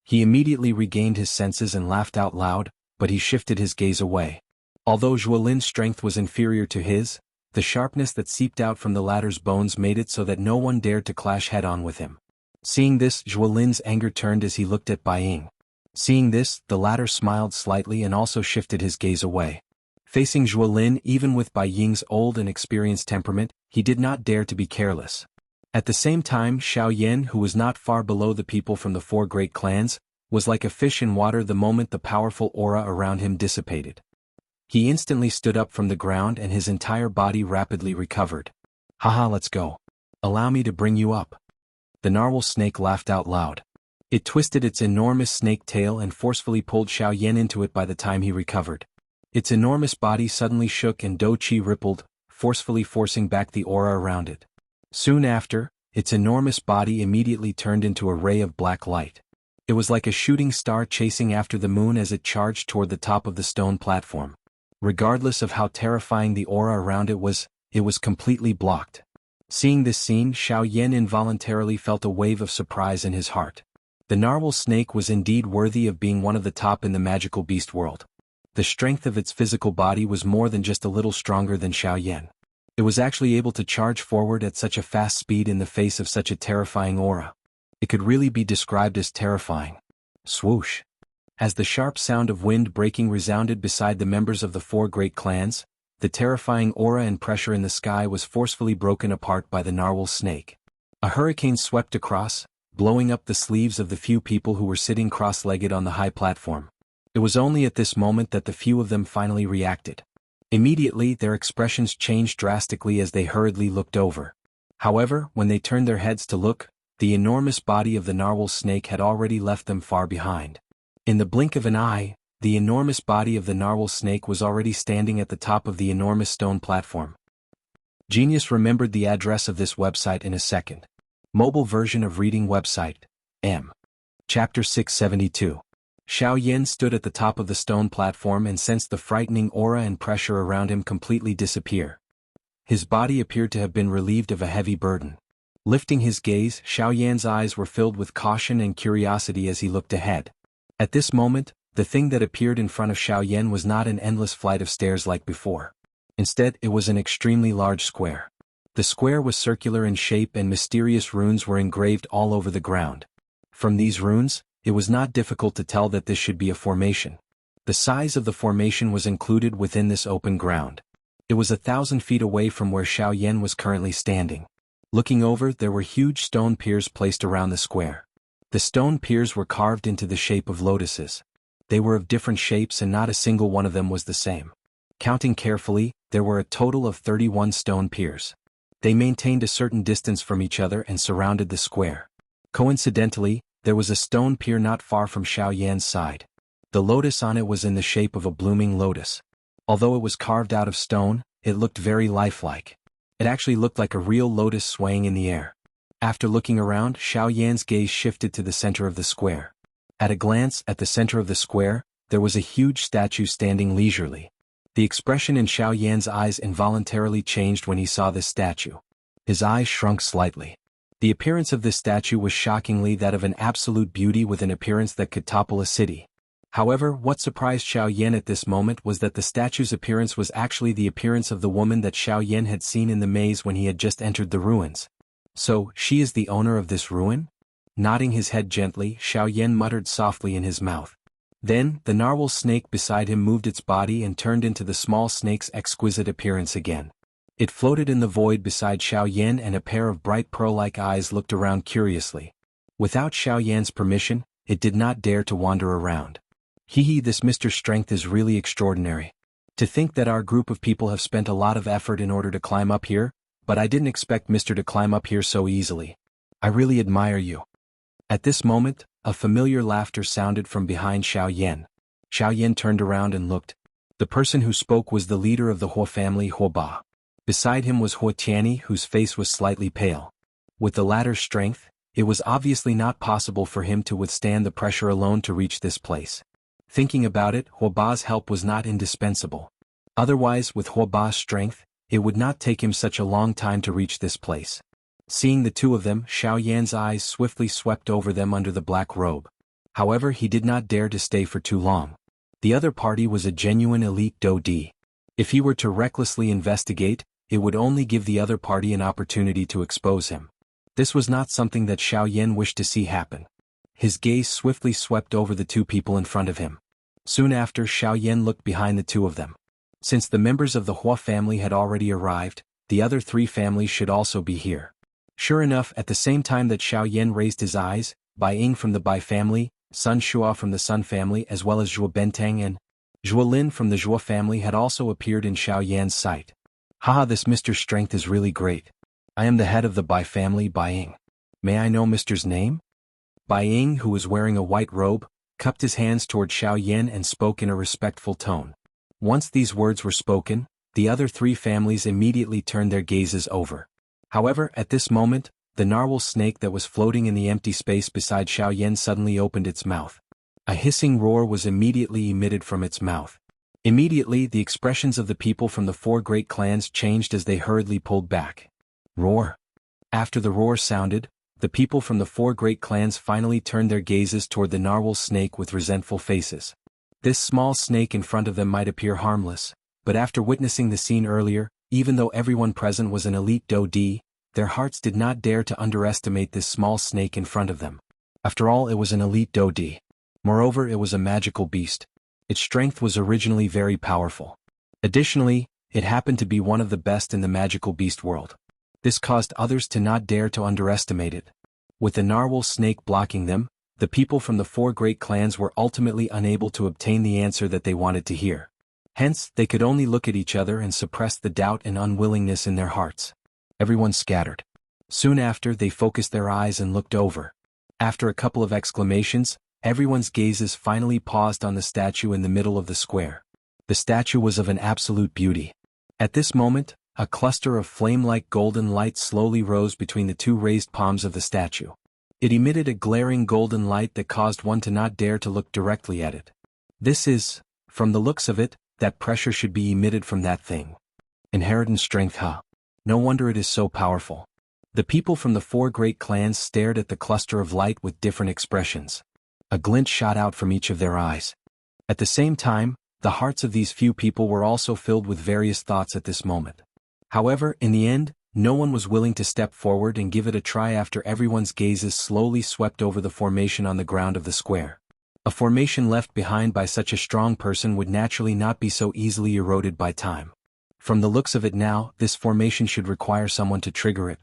He immediately regained his senses and laughed out loud, but he shifted his gaze away. Although Zhuolin's strength was inferior to his, the sharpness that seeped out from the latter's bones made it so that no one dared to clash head-on with him. Seeing this, Zhuolin's anger turned as he looked at Bai Ying. Seeing this, the latter smiled slightly and also shifted his gaze away. Facing Zhuolin, even with Bai Ying's old and experienced temperament, he did not dare to be careless. At the same time, Xiaoyan, who was not far below the people from the four great clans, was like a fish in water the moment the powerful aura around him dissipated. He instantly stood up from the ground and his entire body rapidly recovered. Haha, let's go. Allow me to bring you up. The narwhal snake laughed out loud. It twisted its enormous snake tail and forcefully pulled Xiaoyan into it by the time he recovered. Its enormous body suddenly shook and Do Qi rippled, forcefully forcing back the aura around it. Soon after, its enormous body immediately turned into a ray of black light. It was like a shooting star chasing after the moon as it charged toward the top of the stone platform. Regardless of how terrifying the aura around it was completely blocked. Seeing this scene, Xiaoyan involuntarily felt a wave of surprise in his heart. The narwhal snake was indeed worthy of being one of the top in the magical beast world. The strength of its physical body was more than just a little stronger than Xiaoyan. It was actually able to charge forward at such a fast speed in the face of such a terrifying aura. It could really be described as terrifying. Swoosh! As the sharp sound of wind breaking resounded beside the members of the four great clans, the terrifying aura and pressure in the sky was forcefully broken apart by the narwhal snake. A hurricane swept across, blowing up the sleeves of the few people who were sitting cross-legged on the high platform. It was only at this moment that the few of them finally reacted. Immediately, their expressions changed drastically as they hurriedly looked over. However, when they turned their heads to look, the enormous body of the narwhal snake had already left them far behind. In the blink of an eye, the enormous body of the narwhal snake was already standing at the top of the enormous stone platform. Genius remembered the address of this website in a second. Mobile version of reading website, M. Chapter 672. Xiaoyan stood at the top of the stone platform and sensed the frightening aura and pressure around him completely disappear. His body appeared to have been relieved of a heavy burden. Lifting his gaze, Xiaoyan's eyes were filled with caution and curiosity as he looked ahead. At this moment, the thing that appeared in front of Xiaoyan was not an endless flight of stairs like before. Instead, it was an extremely large square. The square was circular in shape and mysterious runes were engraved all over the ground. From these runes, it was not difficult to tell that this should be a formation. The size of the formation was included within this open ground. It was 1,000 feet away from where Xiaoyan was currently standing. Looking over, there were huge stone piers placed around the square. The stone piers were carved into the shape of lotuses. They were of different shapes and not a single one of them was the same. Counting carefully, there were a total of 31 stone piers. They maintained a certain distance from each other and surrounded the square. Coincidentally, there was a stone pier not far from Xiaoyan's side. The lotus on it was in the shape of a blooming lotus. Although it was carved out of stone, it looked very lifelike. It actually looked like a real lotus swaying in the air. After looking around, Xiaoyan's gaze shifted to the center of the square. At a glance, at the center of the square, there was a huge statue standing leisurely. The expression in Xiaoyan's eyes involuntarily changed when he saw this statue. His eyes shrunk slightly. The appearance of this statue was shockingly that of an absolute beauty with an appearance that could topple a city. However, what surprised Xiaoyan at this moment was that the statue's appearance was actually the appearance of the woman that Xiaoyan had seen in the maze when he had just entered the ruins. So, she is the owner of this ruin? Nodding his head gently, Xiaoyan muttered softly in his mouth. Then, the narwhal snake beside him moved its body and turned into the small snake's exquisite appearance again. It floated in the void beside Xiaoyan and a pair of bright pearl-like eyes looked around curiously. Without Xiaoyan's permission, it did not dare to wander around. This Mr. Strength is really extraordinary. To think that our group of people have spent a lot of effort in order to climb up here, but I didn't expect Mr. to climb up here so easily. I really admire you. At this moment, a familiar laughter sounded from behind Xiao Yan. Xiao Yan turned around and looked. The person who spoke was the leader of the Huo family, Huo Ba. Beside him was Huo Tianyi, whose face was slightly pale. With the latter's strength, it was obviously not possible for him to withstand the pressure alone to reach this place. Thinking about it, Huo Ba's help was not indispensable. Otherwise, with Huo Ba's strength, it would not take him such a long time to reach this place. Seeing the two of them, Xiao Yan's eyes swiftly swept over them under the black robe. However, he did not dare to stay for too long. The other party was a genuine elite Do-Di. If he were to recklessly investigate, it would only give the other party an opportunity to expose him. This was not something that Xiao Yan wished to see happen. His gaze swiftly swept over the two people in front of him. Soon after, Xiao Yan looked behind the two of them. Since the members of the Huo family had already arrived, the other three families should also be here. Sure enough, at the same time that Xiao Yan raised his eyes, Bai Ying from the Bai family, Sun Shua from the Sun family, as well as Zhuo Bentang and Zhuo Lin from the Zhuo family had also appeared in Xiao Yan's sight. Haha, this Mr.'s strength is really great. I am the head of the Bai family, Bai Ying. May I know Mr.'s name? Bai Ying, who was wearing a white robe, cupped his hands toward Xiao Yan and spoke in a respectful tone. Once these words were spoken, the other three families immediately turned their gazes over. However, at this moment, the narwhal snake that was floating in the empty space beside Xiao Yan suddenly opened its mouth. A hissing roar was immediately emitted from its mouth. Immediately, the expressions of the people from the four great clans changed as they hurriedly pulled back. Roar. After the roar sounded, the people from the four great clans finally turned their gazes toward the narwhal snake with resentful faces. This small snake in front of them might appear harmless, but after witnessing the scene earlier, even though everyone present was an elite Do-Di, their hearts did not dare to underestimate this small snake in front of them. After all, it was an elite Do-Di. Moreover, it was a magical beast. Its strength was originally very powerful. Additionally, it happened to be one of the best in the magical beast world. This caused others to not dare to underestimate it. With the narwhal snake blocking them, the people from the four great clans were ultimately unable to obtain the answer that they wanted to hear. Hence, they could only look at each other and suppress the doubt and unwillingness in their hearts. Everyone scattered. Soon after, they focused their eyes and looked over. After a couple of exclamations, everyone's gazes finally paused on the statue in the middle of the square. The statue was of an absolute beauty. At this moment, a cluster of flame-like golden light slowly rose between the two raised palms of the statue. It emitted a glaring golden light that caused one to not dare to look directly at it. This is, from the looks of it, that pressure should be emitted from that thing. Inherent strength, huh? No wonder it is so powerful. The people from the four great clans stared at the cluster of light with different expressions. A glint shot out from each of their eyes. At the same time, the hearts of these few people were also filled with various thoughts at this moment. However, in the end, no one was willing to step forward and give it a try after everyone's gazes slowly swept over the formation on the ground of the square. A formation left behind by such a strong person would naturally not be so easily eroded by time. From the looks of it now, this formation should require someone to trigger it,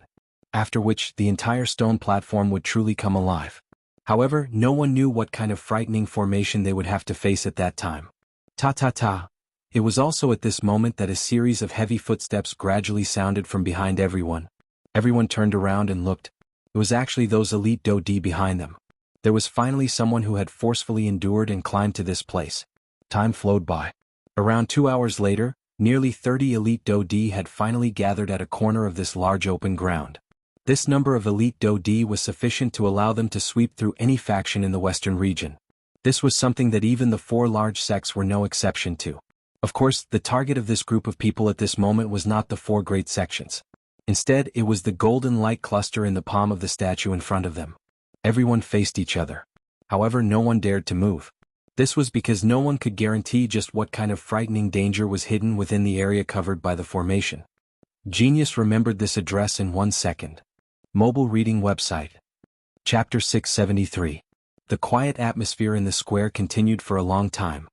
after which the entire stone platform would truly come alive. However, no one knew what kind of frightening formation they would have to face at that time. Ta-ta-ta. It was also at this moment that a series of heavy footsteps gradually sounded from behind everyone. Everyone turned around and looked. It was actually those elite Do-Di behind them. There was finally someone who had forcefully endured and climbed to this place. Time flowed by. Around 2 hours later, nearly 30 elite Do-Di had finally gathered at a corner of this large open ground. This number of elite Do-Di was sufficient to allow them to sweep through any faction in the western region. This was something that even the four large sects were no exception to. Of course, the target of this group of people at this moment was not the four great sections. Instead, it was the golden light cluster in the palm of the statue in front of them. Everyone faced each other. However, no one dared to move. This was because no one could guarantee just what kind of frightening danger was hidden within the area covered by the formation. Genius remembered this address in 1 second. Mobile reading website. Chapter 673. The quiet atmosphere in the square continued for a long time.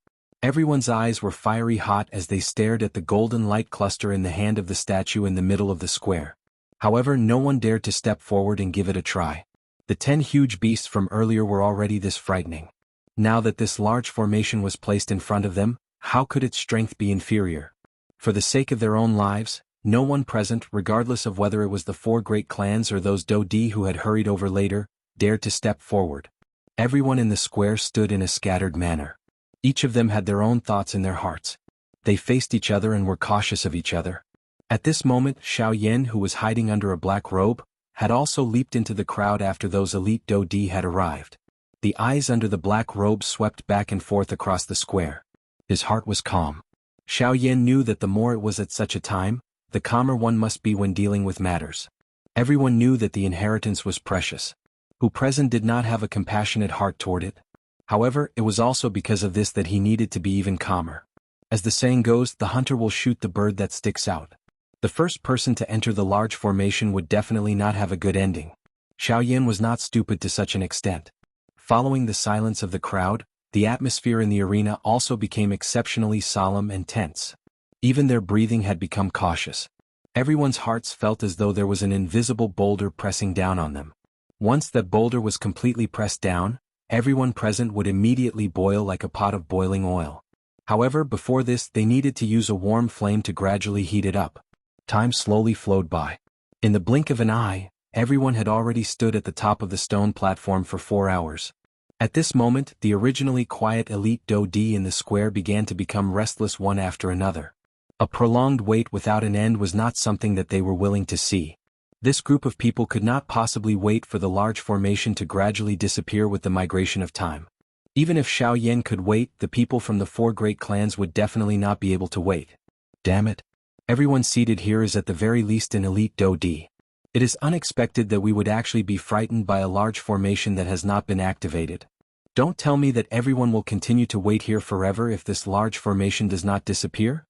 Everyone's eyes were fiery hot as they stared at the golden light cluster in the hand of the statue in the middle of the square. However, no one dared to step forward and give it a try. The 10 huge beasts from earlier were already this frightening. Now that this large formation was placed in front of them, how could its strength be inferior? For the sake of their own lives, no one present, regardless of whether it was the four great clans or those Dodi who had hurried over later, dared to step forward. Everyone in the square stood in a scattered manner. Each of them had their own thoughts in their hearts. They faced each other and were cautious of each other. At this moment, Xiao Yan, who was hiding under a black robe, had also leaped into the crowd after those elite Dodi had arrived. The eyes under the black robe swept back and forth across the square. His heart was calm. Xiao Yan knew that the more it was at such a time, the calmer one must be when dealing with matters. Everyone knew that the inheritance was precious. Who present did not have a compassionate heart toward it. However, it was also because of this that he needed to be even calmer. As the saying goes, the hunter will shoot the bird that sticks out. The first person to enter the large formation would definitely not have a good ending. Xiao Yan was not stupid to such an extent. Following the silence of the crowd, the atmosphere in the arena also became exceptionally solemn and tense. Even their breathing had become cautious. Everyone's hearts felt as though there was an invisible boulder pressing down on them. Once that boulder was completely pressed down, everyone present would immediately boil like a pot of boiling oil. However, before this they needed to use a warm flame to gradually heat it up. Time slowly flowed by. In the blink of an eye, everyone had already stood at the top of the stone platform for 4 hours. At this moment, the originally quiet elite Dodi in the square began to become restless one after another. A prolonged wait without an end was not something that they were willing to see. This group of people could not possibly wait for the large formation to gradually disappear with the migration of time. Even if Xiao Yan could wait, the people from the four great clans would definitely not be able to wait. Damn it. Everyone seated here is at the very least an elite Dodi. It is unexpected that we would actually be frightened by a large formation that has not been activated. Don't tell me that everyone will continue to wait here forever if this large formation does not disappear?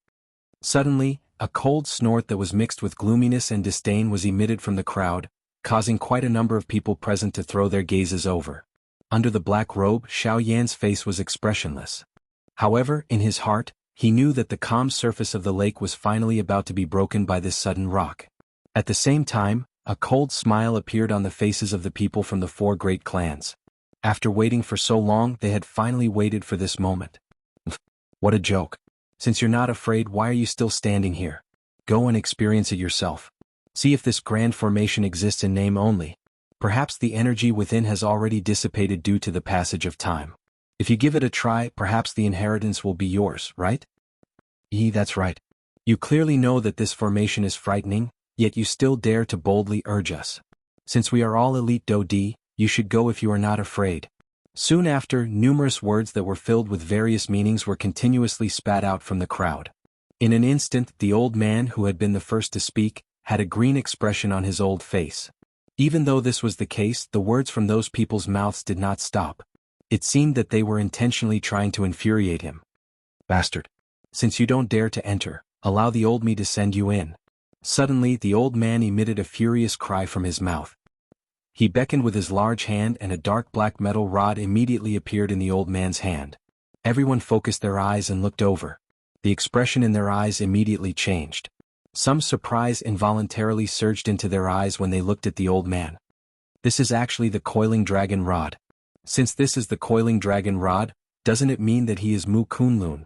Suddenly, a cold snort that was mixed with gloominess and disdain was emitted from the crowd, causing quite a number of people present to throw their gazes over. Under the black robe, Xiao Yan's face was expressionless. However, in his heart, he knew that the calm surface of the lake was finally about to be broken by this sudden rock. At the same time, a cold smile appeared on the faces of the people from the four great clans. After waiting for so long, they had finally waited for this moment. What a joke. Since you're not afraid, why are you still standing here? Go and experience it yourself. See if this grand formation exists in name only. Perhaps the energy within has already dissipated due to the passage of time. If you give it a try, perhaps the inheritance will be yours, right? That's right. You clearly know that this formation is frightening, yet you still dare to boldly urge us. Since we are all elite Dodi, you should go if you are not afraid. Soon after, numerous words that were filled with various meanings were continuously spat out from the crowd. In an instant, the old man who had been the first to speak, had a green expression on his old face. Even though this was the case, the words from those people's mouths did not stop. It seemed that they were intentionally trying to infuriate him. Bastard. Since you don't dare to enter, allow the old me to send you in. Suddenly, the old man emitted a furious cry from his mouth. He beckoned with his large hand and a dark black metal rod immediately appeared in the old man's hand. Everyone focused their eyes and looked over. The expression in their eyes immediately changed. Some surprise involuntarily surged into their eyes when they looked at the old man. This is actually the coiling dragon rod. Since this is the coiling dragon rod, doesn't it mean that he is Mu Kunlun?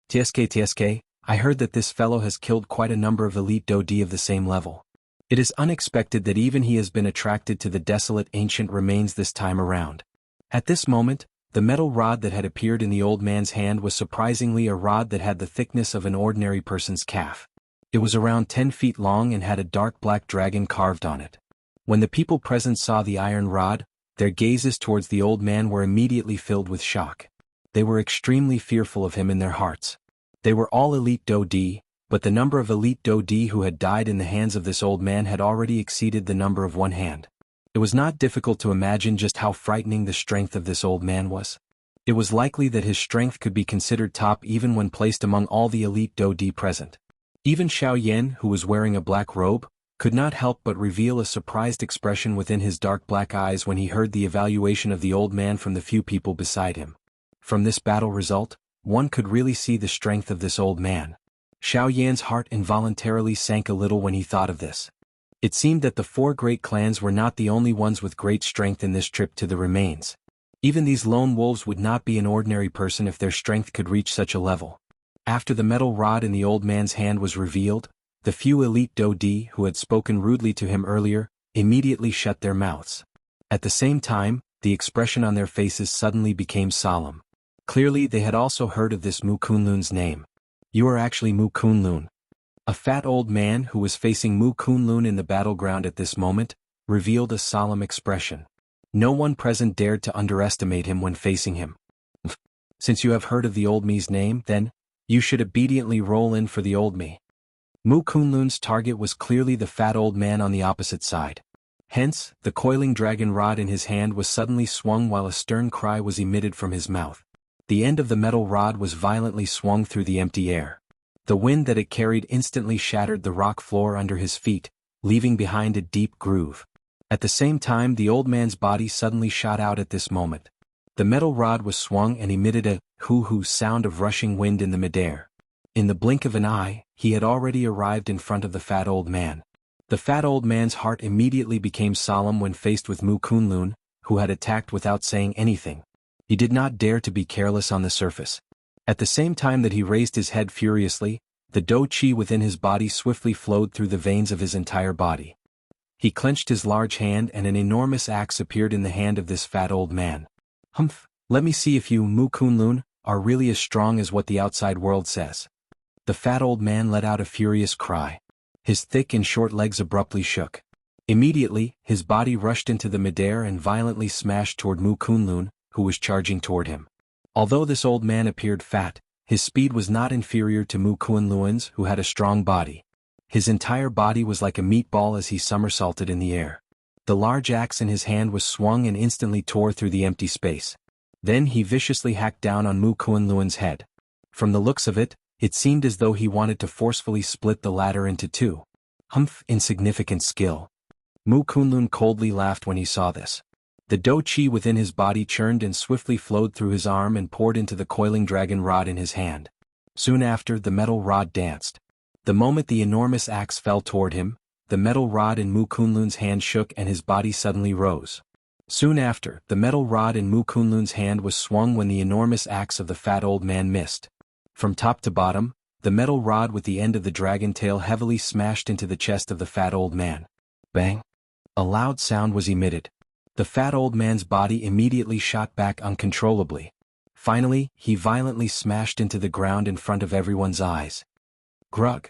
TSK, I heard that this fellow has killed quite a number of elite Dodi of the same level. It is unexpected that even he has been attracted to the desolate ancient remains this time around. At this moment, the metal rod that had appeared in the old man's hand was surprisingly a rod that had the thickness of an ordinary person's calf. It was around 10 feet long and had a dark black dragon carved on it. When the people present saw the iron rod, their gazes towards the old man were immediately filled with shock. They were extremely fearful of him in their hearts. They were all elite Dodi, but the number of elite Dodi who had died in the hands of this old man had already exceeded the number of one hand. It was not difficult to imagine just how frightening the strength of this old man was. It was likely that his strength could be considered top even when placed among all the elite Dodi present. Even Xiao Yan, who was wearing a black robe, could not help but reveal a surprised expression within his dark black eyes when he heard the evaluation of the old man from the few people beside him. From this battle result, one could really see the strength of this old man. Xiao Yan's heart involuntarily sank a little when he thought of this. It seemed that the four great clans were not the only ones with great strength in this trip to the remains. Even these lone wolves would not be an ordinary person if their strength could reach such a level. After the metal rod in the old man's hand was revealed, The few elite Dodi who had spoken rudely to him earlier, immediately shut their mouths. At the same time, the expression on their faces suddenly became solemn. Clearly they had also heard of this Mu Kunlun's name. You are actually Mu Kunlun. A fat old man who was facing Mu Kunlun in the battleground at this moment, revealed a solemn expression. No one present dared to underestimate him when facing him. Since you have heard of the old me's name, then, you should obediently roll in for the old me. Mu Kunlun's target was clearly the fat old man on the opposite side. Hence, the coiling dragon rod in his hand was suddenly swung while a stern cry was emitted from his mouth. The end of the metal rod was violently swung through the empty air. The wind that it carried instantly shattered the rock floor under his feet, leaving behind a deep groove. At the same time, the old man's body suddenly shot out at this moment. The metal rod was swung and emitted a hoo-hoo sound of rushing wind in the midair. In the blink of an eye, he had already arrived in front of the fat old man. The fat old man's heart immediately became solemn when faced with Mu Kunlun, who had attacked without saying anything. He did not dare to be careless on the surface. At the same time that he raised his head furiously, the Do Chi within his body swiftly flowed through the veins of his entire body. He clenched his large hand and an enormous axe appeared in the hand of this fat old man. Humph, let me see if you, Mu Kunlun, are really as strong as what the outside world says. The fat old man let out a furious cry. His thick and short legs abruptly shook. Immediately, his body rushed into the midair and violently smashed toward Mu Kunlun, who was charging toward him. Although this old man appeared fat, his speed was not inferior to Mu Kunlun's, who had a strong body. His entire body was like a meatball as he somersaulted in the air. The large axe in his hand was swung and instantly tore through the empty space. Then he viciously hacked down on Mu Kunlun's head. From the looks of it, it seemed as though he wanted to forcefully split the latter into two. Humph, insignificant skill. Mu Kunlun coldly laughed when he saw this. The Do Chi within his body churned and swiftly flowed through his arm and poured into the coiling dragon rod in his hand. Soon after, the metal rod danced. The moment the enormous axe fell toward him, the metal rod in Mu Kunlun's hand shook and his body suddenly rose. Soon after, the metal rod in Mu Kunlun's hand was swung when the enormous axe of the fat old man missed. From top to bottom, the metal rod with the end of the dragon tail heavily smashed into the chest of the fat old man. Bang! A loud sound was emitted. The fat old man's body immediately shot back uncontrollably. Finally, he violently smashed into the ground in front of everyone's eyes. Grug!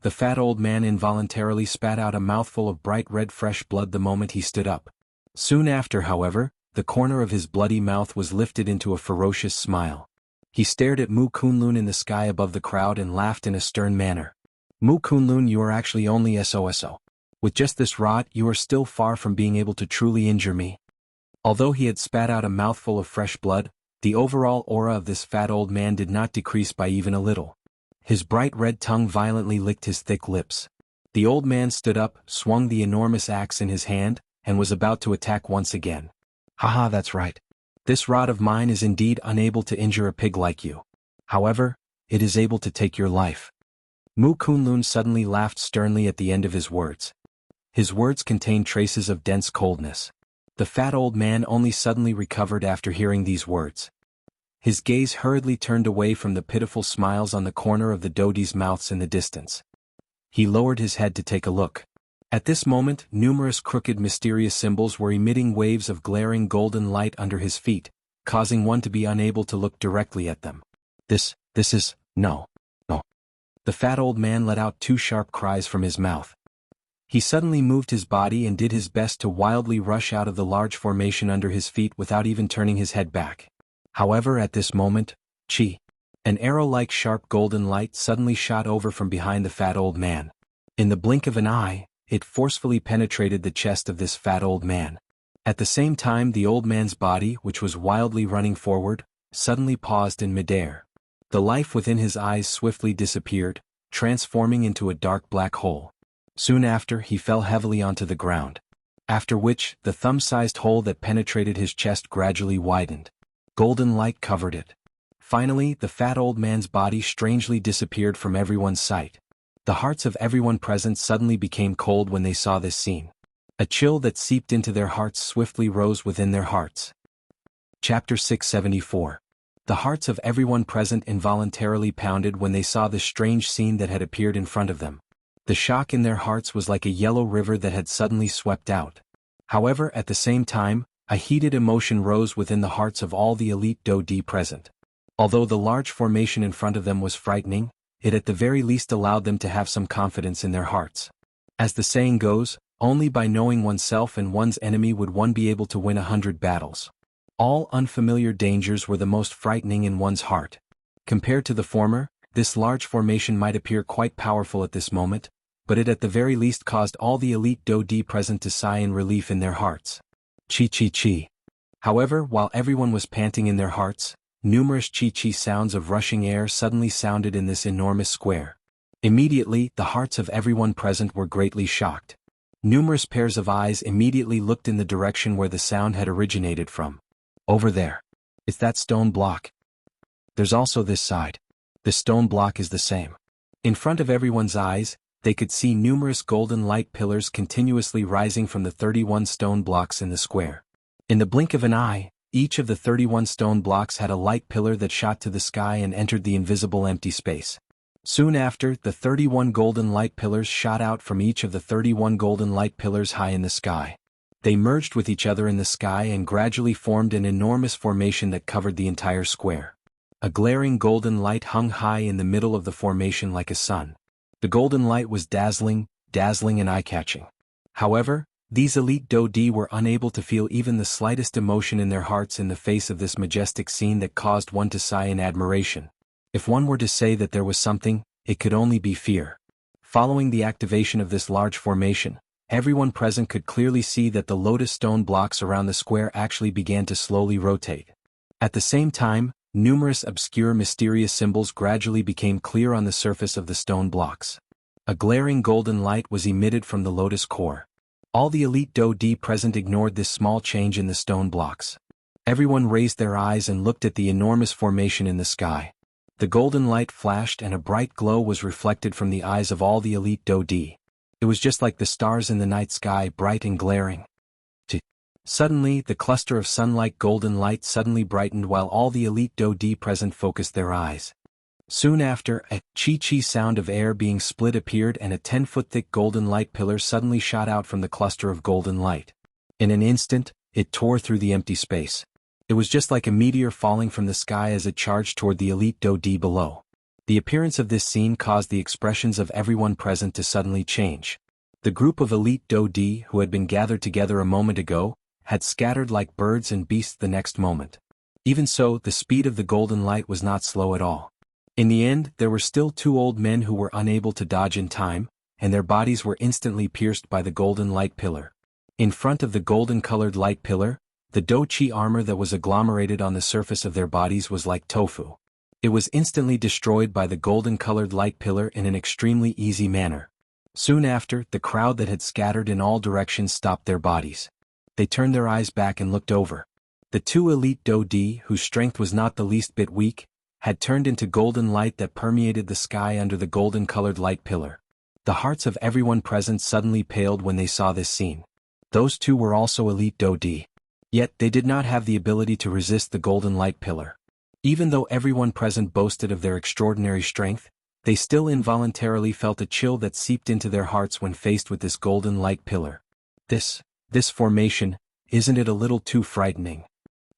The fat old man involuntarily spat out a mouthful of bright red fresh blood the moment he stood up. Soon after, however, the corner of his bloody mouth was lifted into a ferocious smile. He stared at Mu Kunlun in the sky above the crowd and laughed in a stern manner. Mu Kunlun, you are actually only SOSO. With just this rod, you are still far from being able to truly injure me. Although he had spat out a mouthful of fresh blood, the overall aura of this fat old man did not decrease by even a little. His bright red tongue violently licked his thick lips. The old man stood up, swung the enormous axe in his hand, and was about to attack once again. Haha, that's right. This rod of mine is indeed unable to injure a pig like you. However, it is able to take your life. Mu Kunlun suddenly laughed sternly at the end of his words. His words contained traces of dense coldness. The fat old man only suddenly recovered after hearing these words. His gaze hurriedly turned away from the pitiful smiles on the corner of the Dodi's mouths in the distance. He lowered his head to take a look. At this moment, numerous crooked mysterious symbols were emitting waves of glaring golden light under his feet, causing one to be unable to look directly at them. This is, no. The fat old man let out two sharp cries from his mouth. He suddenly moved his body and did his best to wildly rush out of the large formation under his feet without even turning his head back. However, at this moment, an arrow-like sharp golden light suddenly shot over from behind the fat old man. In the blink of an eye, it forcefully penetrated the chest of this fat old man. At the same time, the old man's body, which was wildly running forward, suddenly paused in midair. The life within his eyes swiftly disappeared, transforming into a dark black hole. Soon after, he fell heavily onto the ground. After which, the thumb-sized hole that penetrated his chest gradually widened. Golden light covered it. Finally, the fat old man's body strangely disappeared from everyone's sight. The hearts of everyone present suddenly became cold when they saw this scene. A chill that seeped into their hearts swiftly rose within their hearts. Chapter 674. The hearts of everyone present involuntarily pounded when they saw the strange scene that had appeared in front of them. The shock in their hearts was like a yellow river that had suddenly swept out. However, at the same time, a heated emotion rose within the hearts of all the elite Do-di present. Although the large formation in front of them was frightening, it at the very least allowed them to have some confidence in their hearts. As the saying goes, only by knowing oneself and one's enemy would one be able to win 100 battles. All unfamiliar dangers were the most frightening in one's heart. Compared to the former, this large formation might appear quite powerful at this moment, but it at the very least caused all the elite Do-di present to sigh in relief in their hearts. Chi-chi-chi. However, while everyone was panting in their hearts, numerous chi-chi sounds of rushing air suddenly sounded in this enormous square. Immediately, the hearts of everyone present were greatly shocked. Numerous pairs of eyes immediately looked in the direction where the sound had originated from. Over there. It's that stone block. There's also this side. The stone block is the same. In front of everyone's eyes, they could see numerous golden light pillars continuously rising from the 31 stone blocks in the square. In the blink of an eye, each of the 31 stone blocks had a light pillar that shot to the sky and entered the invisible empty space. Soon after, the 31 golden light pillars shot out from each of the 31 golden light pillars high in the sky. They merged with each other in the sky and gradually formed an enormous formation that covered the entire square. A glaring golden light hung high in the middle of the formation like a sun. The golden light was dazzling and eye-catching. However, these elite Do-di were unable to feel even the slightest emotion in their hearts in the face of this majestic scene that caused one to sigh in admiration. If one were to say that there was something, it could only be fear. Following the activation of this large formation, everyone present could clearly see that the lotus stone blocks around the square actually began to slowly rotate. At the same time, numerous obscure mysterious symbols gradually became clear on the surface of the stone blocks. A glaring golden light was emitted from the lotus core. All the elite Do-di present ignored this small change in the stone blocks. Everyone raised their eyes and looked at the enormous formation in the sky. The golden light flashed and a bright glow was reflected from the eyes of all the elite Do-di. It was just like the stars in the night sky, bright and glaring. Suddenly, the cluster of sun-like golden light suddenly brightened while all the elite Do-di present focused their eyes. Soon after, a chi-chi sound of air being split appeared and a 10-foot thick golden light pillar suddenly shot out from the cluster of golden light. In an instant, it tore through the empty space. It was just like a meteor falling from the sky as it charged toward the elite Do-di below. The appearance of this scene caused the expressions of everyone present to suddenly change. The group of elite Do-di who had been gathered together a moment ago had scattered like birds and beasts the next moment. Even so, the speed of the golden light was not slow at all. In the end, there were still 2 old men who were unable to dodge in time, and their bodies were instantly pierced by the golden light pillar. In front of the golden-colored light pillar, the Do-chi armor that was agglomerated on the surface of their bodies was like tofu. It was instantly destroyed by the golden-colored light pillar in an extremely easy manner. Soon after, the crowd that had scattered in all directions stopped their bodies. They turned their eyes back and looked over. The 2 elite Do-di, whose strength was not the least bit weak, had turned into golden light that permeated the sky under the golden-colored light pillar. The hearts of everyone present suddenly paled when they saw this scene. Those 2 were also elite Do-di. Yet, they did not have the ability to resist the golden light pillar. Even though everyone present boasted of their extraordinary strength, they still involuntarily felt a chill that seeped into their hearts when faced with this golden light pillar. This formation, isn't it a little too frightening?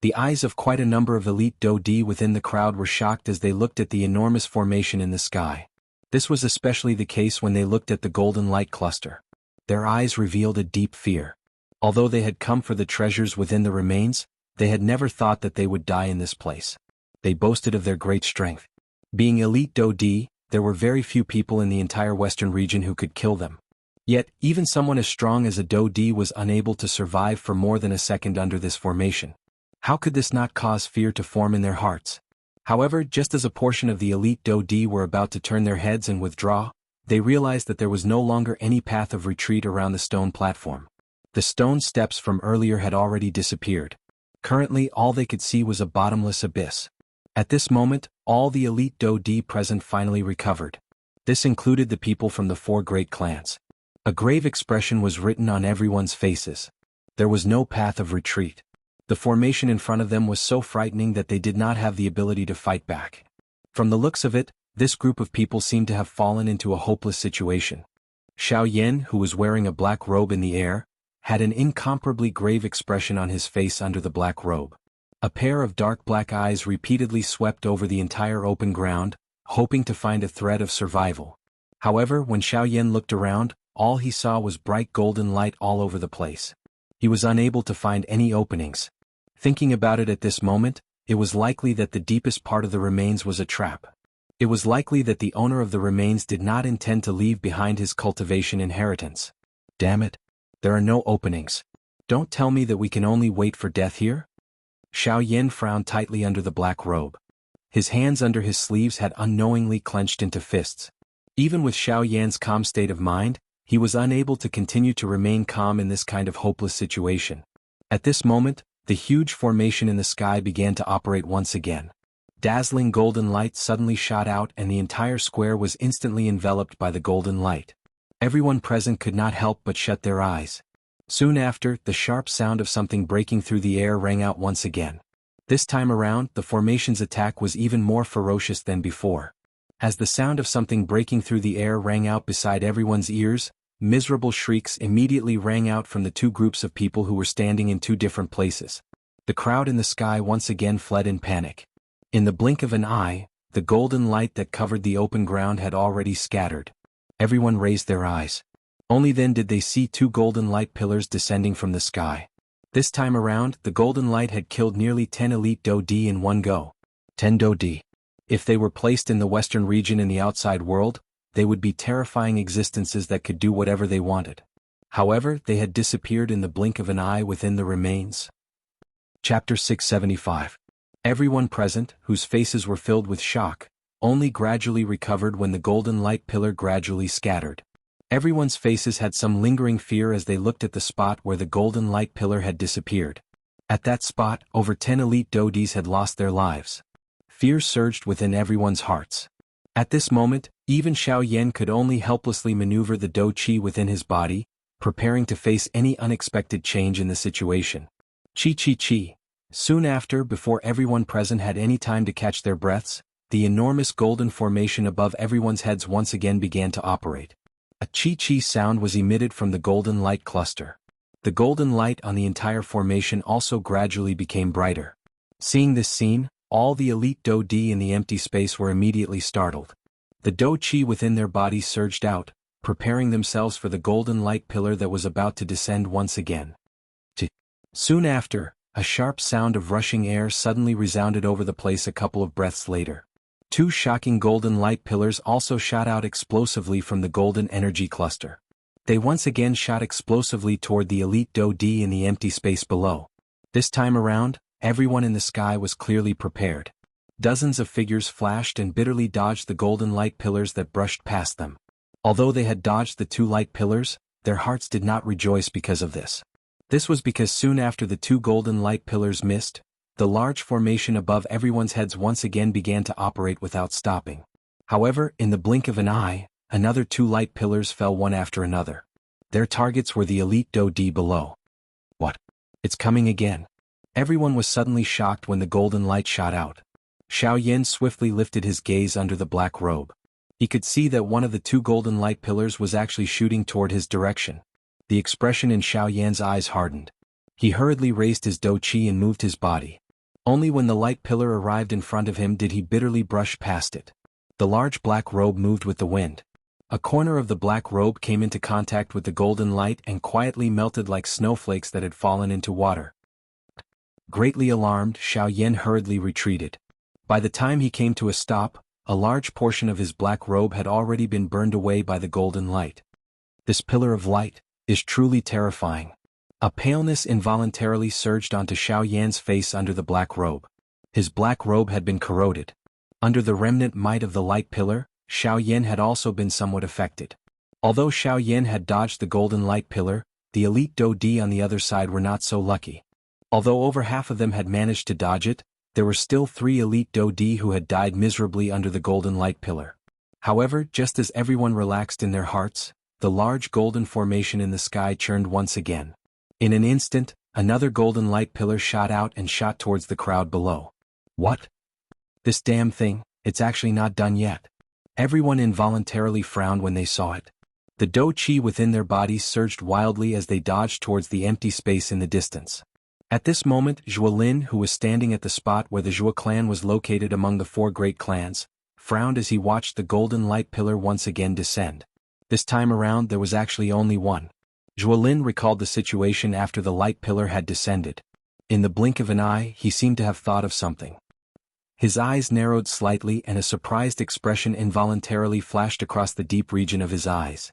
The eyes of quite a number of elite Do-di within the crowd were shocked as they looked at the enormous formation in the sky. This was especially the case when they looked at the golden light cluster. Their eyes revealed a deep fear. Although they had come for the treasures within the remains, they had never thought that they would die in this place. They boasted of their great strength. Being elite Do-di, there were very few people in the entire western region who could kill them. Yet, even someone as strong as a Do-di was unable to survive for more than a second under this formation. How could this not cause fear to form in their hearts? However, just as a portion of the elite Do-di were about to turn their heads and withdraw, they realized that there was no longer any path of retreat around the stone platform. The stone steps from earlier had already disappeared. Currently, all they could see was a bottomless abyss. At this moment, all the elite Do-di present finally recovered. This included the people from the 4 great clans. A grave expression was written on everyone's faces. There was no path of retreat. The formation in front of them was so frightening that they did not have the ability to fight back. From the looks of it, this group of people seemed to have fallen into a hopeless situation. Xiao Yan, who was wearing a black robe in the air, had an incomparably grave expression on his face under the black robe. A pair of dark black eyes repeatedly swept over the entire open ground, hoping to find a thread of survival. However, when Xiao Yan looked around, all he saw was bright golden light all over the place. He was unable to find any openings. Thinking about it at this moment, it was likely that the deepest part of the remains was a trap. It was likely that the owner of the remains did not intend to leave behind his cultivation inheritance. Damn it. There are no openings. Don't tell me that we can only wait for death here? Xiao Yan frowned tightly under the black robe. His hands under his sleeves had unknowingly clenched into fists. Even with Xiao Yan's calm state of mind, he was unable to continue to remain calm in this kind of hopeless situation. At this moment, the huge formation in the sky began to operate once again. Dazzling golden light suddenly shot out and the entire square was instantly enveloped by the golden light. Everyone present could not help but shut their eyes. Soon after, the sharp sound of something breaking through the air rang out once again. This time around, the formation's attack was even more ferocious than before. As the sound of something breaking through the air rang out beside everyone's ears, miserable shrieks immediately rang out from the two groups of people who were standing in two different places. The crowd in the sky once again fled in panic. In the blink of an eye, the golden light that covered the open ground had already scattered. Everyone raised their eyes. Only then did they see two golden light pillars descending from the sky. This time around, the golden light had killed nearly 10 elite Do-Di in one go. 10 Do-Di. If they were placed in the western region in the outside world, they would be terrifying existences that could do whatever they wanted. However, they had disappeared in the blink of an eye within the remains. Chapter 675. Everyone present, whose faces were filled with shock, only gradually recovered when the golden light pillar gradually scattered. Everyone's faces had some lingering fear as they looked at the spot where the golden light pillar had disappeared. At that spot, over 10 elite Do-Dis had lost their lives. Fear surged within everyone's hearts. At this moment, even Xiao Yan could only helplessly maneuver the Do-Chi within his body, preparing to face any unexpected change in the situation. Chi. Soon after, before everyone present had any time to catch their breaths, the enormous golden formation above everyone's heads once again began to operate. A chi-chi sound was emitted from the golden light cluster. The golden light on the entire formation also gradually became brighter. Seeing this scene, all the elite Do-Di in the empty space were immediately startled. The Do-Chi within their bodies surged out, preparing themselves for the golden light pillar that was about to descend once again. Soon after, a sharp sound of rushing air suddenly resounded over the place a couple of breaths later. Two shocking golden light pillars also shot out explosively from the golden energy cluster. They once again shot explosively toward the elite Do-Di in the empty space below. This time around, everyone in the sky was clearly prepared. Dozens of figures flashed and bitterly dodged the golden light pillars that brushed past them. Although they had dodged the two light pillars, their hearts did not rejoice because of this. This was because soon after the two golden light pillars missed, the large formation above everyone's heads once again began to operate without stopping. However, in the blink of an eye, another two light pillars fell one after another. Their targets were the elite Do-Di below. What? It's coming again. Everyone was suddenly shocked when the golden light shot out. Xiao Yan swiftly lifted his gaze under the black robe. He could see that one of the two golden light pillars was actually shooting toward his direction. The expression in Xiao Yan's eyes hardened. He hurriedly raised his Do-Chi and moved his body. Only when the light pillar arrived in front of him did he bitterly brush past it. The large black robe moved with the wind. A corner of the black robe came into contact with the golden light and quietly melted like snowflakes that had fallen into water. Greatly alarmed, Xiao Yan hurriedly retreated. By the time he came to a stop, a large portion of his black robe had already been burned away by the golden light. This pillar of light is truly terrifying. A paleness involuntarily surged onto Xiao Yan's face under the black robe. His black robe had been corroded. Under the remnant might of the light pillar, Xiao Yan had also been somewhat affected. Although Xiao Yan had dodged the golden light pillar, the elite Do-Di on the other side were not so lucky. Although over half of them had managed to dodge it, there were still 3 elite Do-Di who had died miserably under the golden light pillar. However, just as everyone relaxed in their hearts, the large golden formation in the sky churned once again. In an instant, another golden light pillar shot out and shot towards the crowd below. What? This damn thing, it's actually not done yet. Everyone involuntarily frowned when they saw it. The dou qi within their bodies surged wildly as they dodged towards the empty space in the distance. At this moment, Zhuolin, who was standing at the spot where the Zhuo clan was located among the four great clans, frowned as he watched the golden light pillar once again descend. This time around there was actually only one. Zhuolin recalled the situation after the light pillar had descended. In the blink of an eye, he seemed to have thought of something. His eyes narrowed slightly and a surprised expression involuntarily flashed across the deep region of his eyes.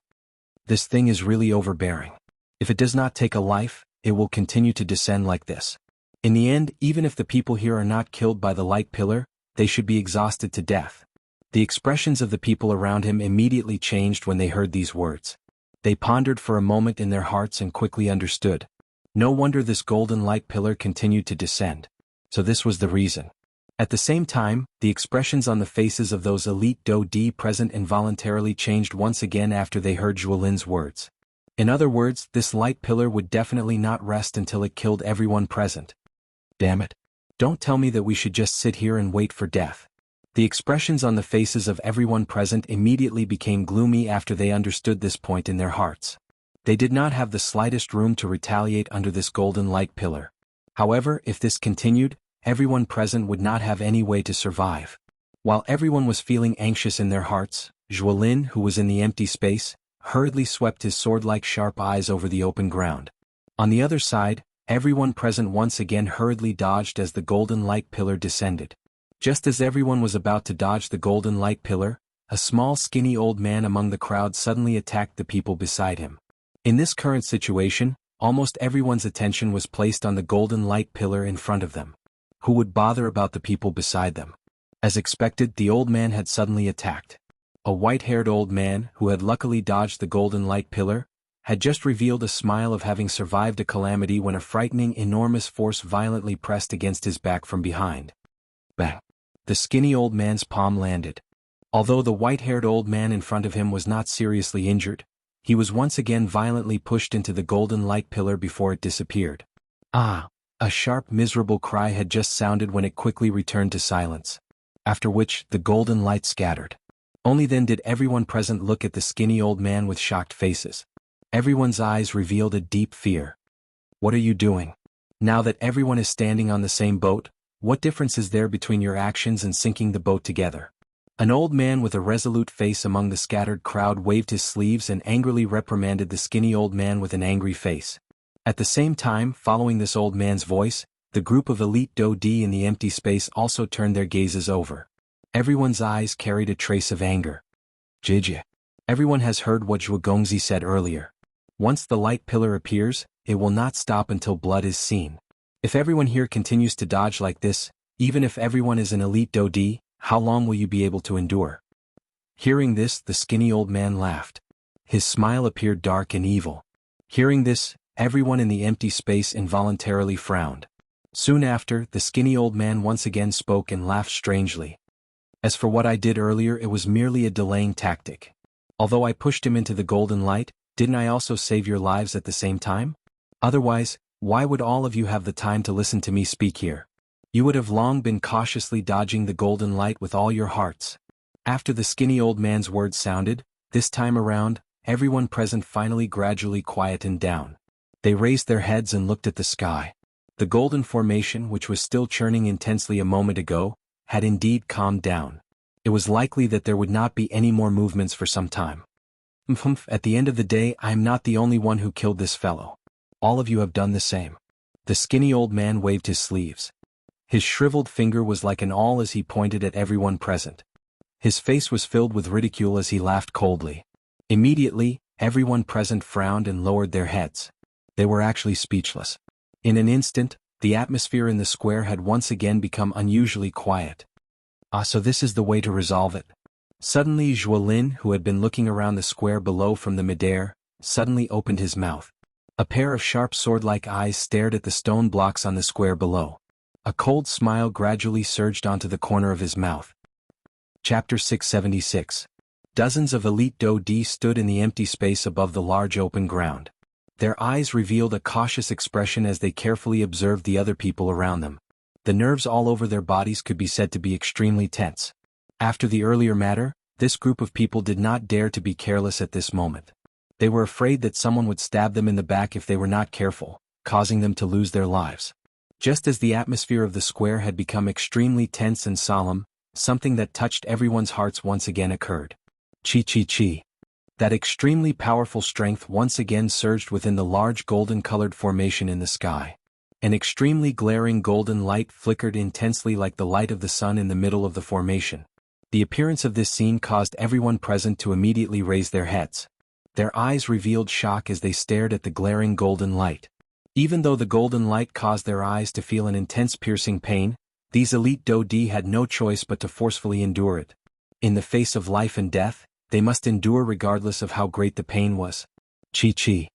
This thing is really overbearing. If it does not take a life, it will continue to descend like this. In the end, even if the people here are not killed by the light pillar, they should be exhausted to death. The expressions of the people around him immediately changed when they heard these words. They pondered for a moment in their hearts and quickly understood. No wonder this golden light pillar continued to descend. So this was the reason. At the same time, the expressions on the faces of those elite dou di present involuntarily changed once again after they heard Zhuolin's words. In other words, this light pillar would definitely not rest until it killed everyone present. Damn it. Don't tell me that we should just sit here and wait for death. The expressions on the faces of everyone present immediately became gloomy after they understood this point in their hearts. They did not have the slightest room to retaliate under this golden light pillar. However, if this continued, everyone present would not have any way to survive. While everyone was feeling anxious in their hearts, Zhuolin, who was in the empty space, hurriedly swept his sword-like sharp eyes over the open ground. On the other side, everyone present once again hurriedly dodged as the golden light pillar descended. Just as everyone was about to dodge the golden light pillar, a small skinny old man among the crowd suddenly attacked the people beside him. In this current situation, almost everyone's attention was placed on the golden light pillar in front of them. Who would bother about the people beside them? As expected, the old man had suddenly attacked. A white-haired old man, who had luckily dodged the golden light pillar, had just revealed a smile of having survived a calamity when a frightening enormous force violently pressed against his back from behind. Bang! The skinny old man's palm landed. Although the white-haired old man in front of him was not seriously injured, he was once again violently pushed into the golden light pillar before it disappeared. Ah! A sharp miserable cry had just sounded when it quickly returned to silence. After which, the golden light scattered. Only then did everyone present look at the skinny old man with shocked faces. Everyone's eyes revealed a deep fear. What are you doing? Now that everyone is standing on the same boat, what difference is there between your actions and sinking the boat together? An old man with a resolute face among the scattered crowd waved his sleeves and angrily reprimanded the skinny old man with an angry face. At the same time, following this old man's voice, the group of elite dou di in the empty space also turned their gazes over. Everyone's eyes carried a trace of anger. Jijie. Everyone has heard what Zhuo Gongzi said earlier. Once the light pillar appears, it will not stop until blood is seen. If everyone here continues to dodge like this, even if everyone is an elite dou di, how long will you be able to endure? Hearing this, the skinny old man laughed. His smile appeared dark and evil. Hearing this, everyone in the empty space involuntarily frowned. Soon after, the skinny old man once again spoke and laughed strangely. As for what I did earlier, it was merely a delaying tactic. Although I pushed him into the golden light, didn't I also save your lives at the same time? Otherwise, why would all of you have the time to listen to me speak here? You would have long been cautiously dodging the golden light with all your hearts. After the skinny old man's words sounded, this time around, everyone present finally gradually quietened down. They raised their heads and looked at the sky. The golden formation, which was still churning intensely a moment ago, had indeed calmed down. It was likely that there would not be any more movements for some time. At the end of the day, I am not the only one who killed this fellow. All of you have done the same. The skinny old man waved his sleeves. His shriveled finger was like an awl as he pointed at everyone present. His face was filled with ridicule as he laughed coldly. Immediately, everyone present frowned and lowered their heads. They were actually speechless. In an instant, the atmosphere in the square had once again become unusually quiet. So this is the way to resolve it. Suddenly Zhuolin, who had been looking around the square below from the midair, suddenly opened his mouth. A pair of sharp sword-like eyes stared at the stone blocks on the square below. A cold smile gradually surged onto the corner of his mouth. Chapter 676. Dozens of elite dou di stood in the empty space above the large open ground. Their eyes revealed a cautious expression as they carefully observed the other people around them. The nerves all over their bodies could be said to be extremely tense. After the earlier matter, this group of people did not dare to be careless at this moment. They were afraid that someone would stab them in the back if they were not careful, causing them to lose their lives. Just as the atmosphere of the square had become extremely tense and solemn, something that touched everyone's hearts once again occurred. Chi. That extremely powerful strength once again surged within the large golden-colored formation in the sky. An extremely glaring golden light flickered intensely like the light of the sun in the middle of the formation. The appearance of this scene caused everyone present to immediately raise their heads. Their eyes revealed shock as they stared at the glaring golden light. Even though the golden light caused their eyes to feel an intense piercing pain, these elite Dodi had no choice but to forcefully endure it. In the face of life and death, they must endure regardless of how great the pain was. Chi.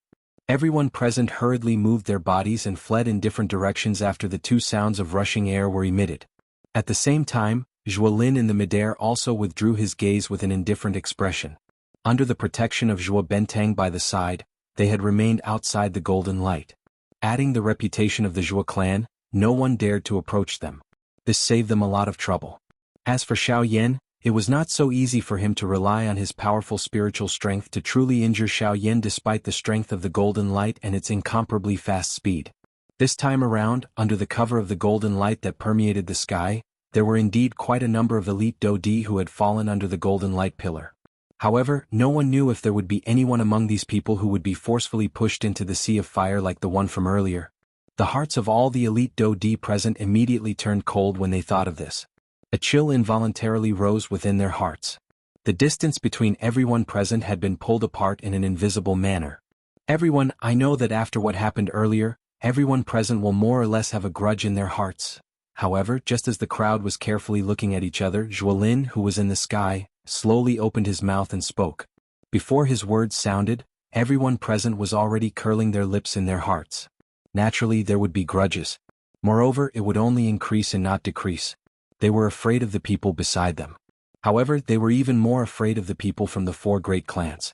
Everyone present hurriedly moved their bodies and fled in different directions after the two sounds of rushing air were emitted. At the same time, Zhuolin in the midair also withdrew his gaze with an indifferent expression. Under the protection of Zhuo Bentang by the side, they had remained outside the golden light. Adding the reputation of the Zhuo clan, no one dared to approach them. This saved them a lot of trouble. As for Xiao Yan, it was not so easy for him to rely on his powerful spiritual strength to truly injure Xiao Yan despite the strength of the golden light and its incomparably fast speed. This time around, under the cover of the golden light that permeated the sky, there were indeed quite a number of elite Dodi who had fallen under the golden light pillar. However, no one knew if there would be anyone among these people who would be forcefully pushed into the sea of fire like the one from earlier. The hearts of all the elite Dodi present immediately turned cold when they thought of this. A chill involuntarily rose within their hearts. The distance between everyone present had been pulled apart in an invisible manner. Everyone, I know that after what happened earlier, everyone present will more or less have a grudge in their hearts. However, just as the crowd was carefully looking at each other, Zhuolin, who was in the sky, slowly opened his mouth and spoke. Before his words sounded, everyone present was already curling their lips in their hearts. Naturally, there would be grudges. Moreover, it would only increase and not decrease. They were afraid of the people beside them. However, they were even more afraid of the people from the four great clans.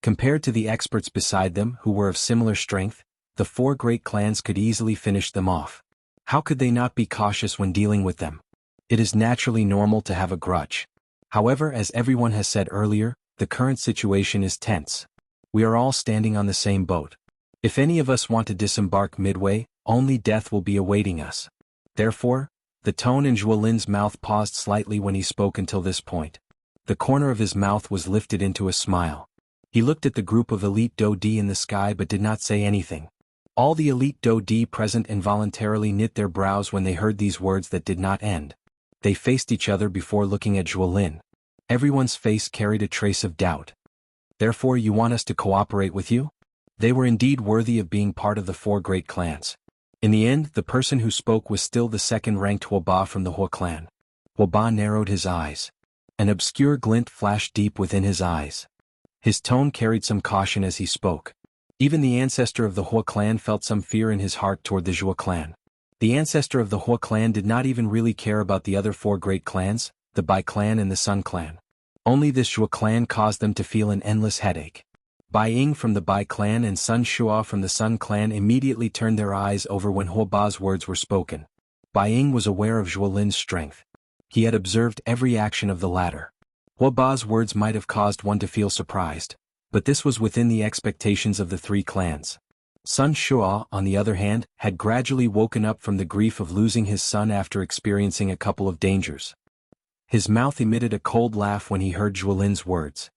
Compared to the experts beside them who were of similar strength, the four great clans could easily finish them off. How could they not be cautious when dealing with them? It is naturally normal to have a grudge. However, as everyone has said earlier, the current situation is tense. We are all standing on the same boat. If any of us want to disembark midway, only death will be awaiting us. Therefore, the tone in Zhuolin's mouth paused slightly when he spoke until this point. The corner of his mouth was lifted into a smile. He looked at the group of elite Dodi in the sky but did not say anything. All the elite Dodi present involuntarily knit their brows when they heard these words that did not end. They faced each other before looking at Zhuolin. Everyone's face carried a trace of doubt. Therefore you want us to cooperate with you? They were indeed worthy of being part of the four great clans. In the end, the person who spoke was still the second-ranked Huoba from the Huo clan. Huoba narrowed his eyes. An obscure glint flashed deep within his eyes. His tone carried some caution as he spoke. Even the ancestor of the Huo clan felt some fear in his heart toward the Zhuo clan. The ancestor of the Huo clan did not even really care about the other four great clans, the Bai clan and the Sun clan. Only this Zhuo clan caused them to feel an endless headache. Bai Ying from the Bai clan and Sun Shua from the Sun clan immediately turned their eyes over when Huoba's words were spoken. Bai Ying was aware of Zhuolin's strength. He had observed every action of the latter. Huoba's words might have caused one to feel surprised, but this was within the expectations of the three clans. Sun Shua, on the other hand, had gradually woken up from the grief of losing his son after experiencing a couple of dangers. His mouth emitted a cold laugh when he heard Zhuolin's words.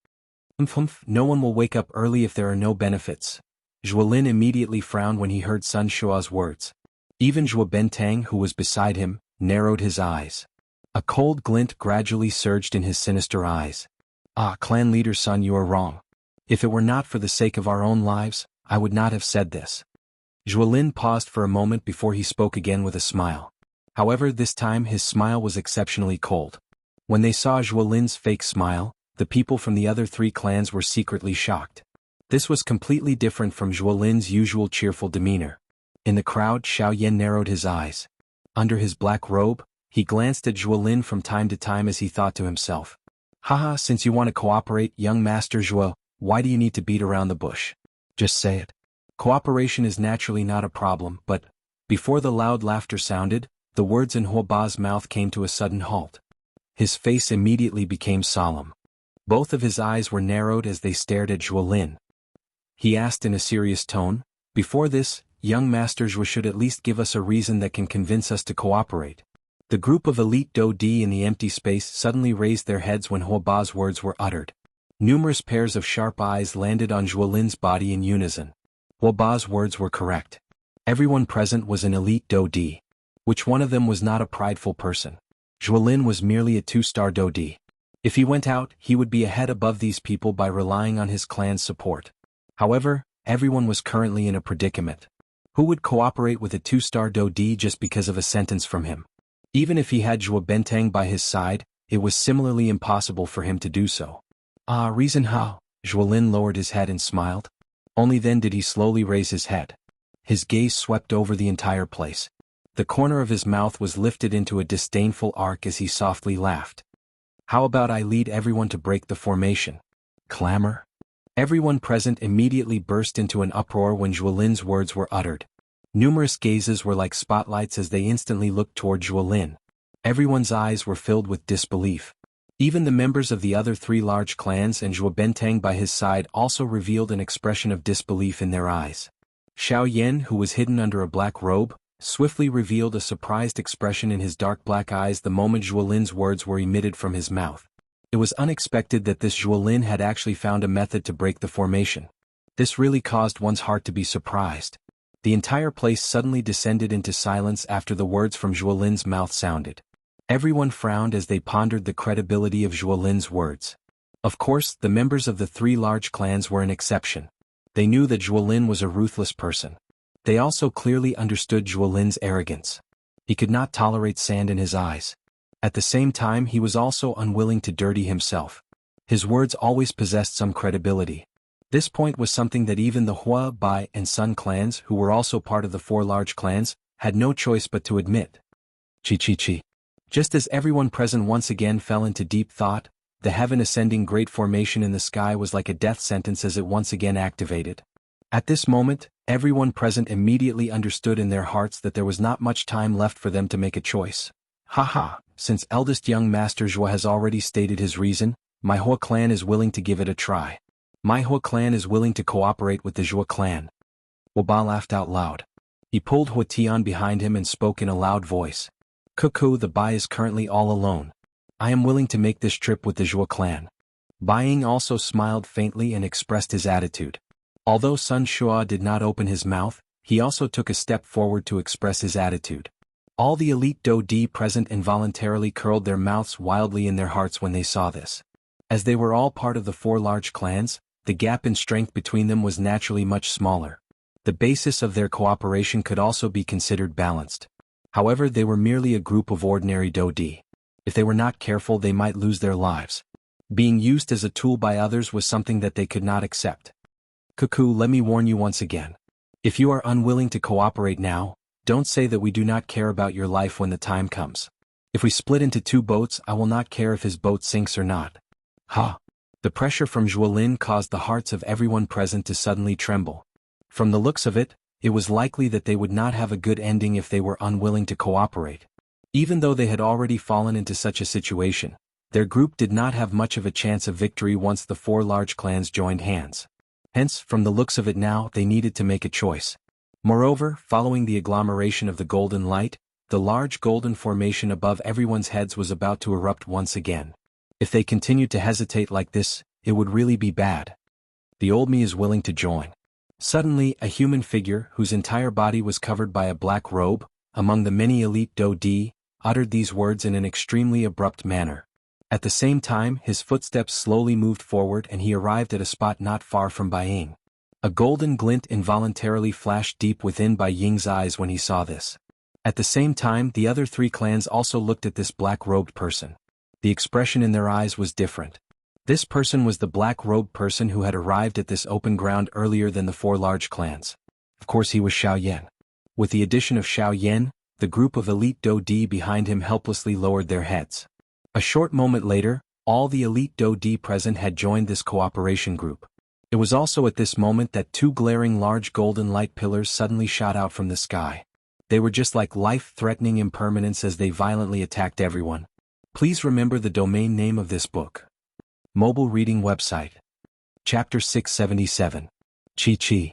No one will wake up early if there are no benefits. Zhuolin immediately frowned when he heard Sun Shua's words. Even Zhuo Bentang, who was beside him, narrowed his eyes. A cold glint gradually surged in his sinister eyes. Ah, clan leader son, you are wrong. If it were not for the sake of our own lives, I would not have said this. Zhuolin paused for a moment before he spoke again with a smile. However, this time his smile was exceptionally cold. When they saw Zhuolin's fake smile, the people from the other three clans were secretly shocked. This was completely different from Zhuolin's usual cheerful demeanor. In the crowd, Xiao Yan narrowed his eyes. Under his black robe, he glanced at Zhuolin from time to time as he thought to himself. Haha, since you want to cooperate, young Master Zhuo, why do you need to beat around the bush? Just say it. Cooperation is naturally not a problem, but, before the loud laughter sounded, the words in Huoba's mouth came to a sudden halt. His face immediately became solemn. Both of his eyes were narrowed as they stared at Zhuolin. he asked in a serious tone. Before this, young Master Zhuo should at least give us a reason that can convince us to cooperate. The group of elite Do Di in the empty space suddenly raised their heads when Hua Ba's words were uttered. Numerous pairs of sharp eyes landed on Zhuo Lin's body in unison. Hua Ba's words were correct. Everyone present was an elite Do Di. Which one of them was not a prideful person? Zhuo Lin was merely a 2-star Do Di. If he went out, he would be a head above these people by relying on his clan's support. However, everyone was currently in a predicament. Who would cooperate with a 2-star Do Di just because of a sentence from him? Even if he had Zhuo Bentang by his side, it was similarly impossible for him to do so. Reason how? Zhuo Lin lowered his head and smiled. Only then did he slowly raise his head. His gaze swept over the entire place. The corner of his mouth was lifted into a disdainful arc as he softly laughed. How about I lead everyone to break the formation? Clamor? Everyone present immediately burst into an uproar when Zhuo Lin's words were uttered. Numerous gazes were like spotlights as they instantly looked toward Zhuo Lin. Everyone's eyes were filled with disbelief. Even the members of the other 3 large clans and Zhuo Bentang by his side also revealed an expression of disbelief in their eyes. Xiao Yan, who was hidden under a black robe, swiftly revealed a surprised expression in his dark black eyes the moment Zhuo Lin's words were emitted from his mouth. It was unexpected that this Zhuo Lin had actually found a method to break the formation. This really caused one's heart to be surprised. The entire place suddenly descended into silence after the words from Zhuo Lin's mouth sounded. Everyone frowned as they pondered the credibility of Zhuo Lin's words. Of course, the members of the 3 large clans were an exception. They knew that Zhuo Lin was a ruthless person. They also clearly understood Zhuo Lin's arrogance. He could not tolerate sand in his eyes. At the same time, he was also unwilling to dirty himself. His words always possessed some credibility. This point was something that even the Hua, Bai, and Sun clans, who were also part of the 4 large clans, had no choice but to admit. Chi. Just as everyone present once again fell into deep thought, the heaven-ascending great formation in the sky was like a death sentence as it once again activated. At this moment, everyone present immediately understood in their hearts that there was not much time left for them to make a choice. Since eldest young Master Zhuo has already stated his reason, my Hua clan is willing to give it a try. My Hua clan is willing to cooperate with the Zhuo clan. Hua Ba laughed out loud. He pulled Hua Tian behind him and spoke in a loud voice. Cuckoo, the Bai is currently all alone. I am willing to make this trip with the Zhuo clan. Bai Ying also smiled faintly and expressed his attitude. Although Sun Shua did not open his mouth, he also took a step forward to express his attitude. All the elite Do Di present involuntarily curled their mouths wildly in their hearts when they saw this. As they were all part of the 4 large clans, the gap in strength between them was naturally much smaller. The basis of their cooperation could also be considered balanced. However, they were merely a group of ordinary Do Di. If they were not careful, they might lose their lives. Being used as a tool by others was something that they could not accept. Cuckoo, let me warn you once again. If you are unwilling to cooperate now, don't say that we do not care about your life when the time comes. If we split into 2 boats, I will not care if his boat sinks or not. The pressure from Zhuo Lin caused the hearts of everyone present to suddenly tremble. From the looks of it, it was likely that they would not have a good ending if they were unwilling to cooperate. Even though they had already fallen into such a situation, their group did not have much of a chance of victory once the 4 large clans joined hands. Hence, from the looks of it now, they needed to make a choice. Moreover, following the agglomeration of the golden light, the large golden formation above everyone's heads was about to erupt once again. If they continued to hesitate like this, it would really be bad. The old me is willing to join. Suddenly, a human figure, whose entire body was covered by a black robe, among the many elite Do Di, uttered these words in an extremely abrupt manner. At the same time, his footsteps slowly moved forward and he arrived at a spot not far from Bai Ying. A golden glint involuntarily flashed deep within Bai Ying's eyes when he saw this. At the same time, the other 3 clans also looked at this black-robed person. The expression in their eyes was different. This person was the black-robed person who had arrived at this open ground earlier than the 4 large clans. Of course, he was Xiao Yan. With the addition of Xiao Yan, the group of elite Do Di behind him helplessly lowered their heads. A short moment later, all the elite Do Di present had joined this cooperation group. It was also at this moment that 2 glaring large golden light pillars suddenly shot out from the sky. They were just like life-threatening impermanence as they violently attacked everyone. Please remember the domain name of this book. Mobile reading website. Chapter 677. Chi-chi.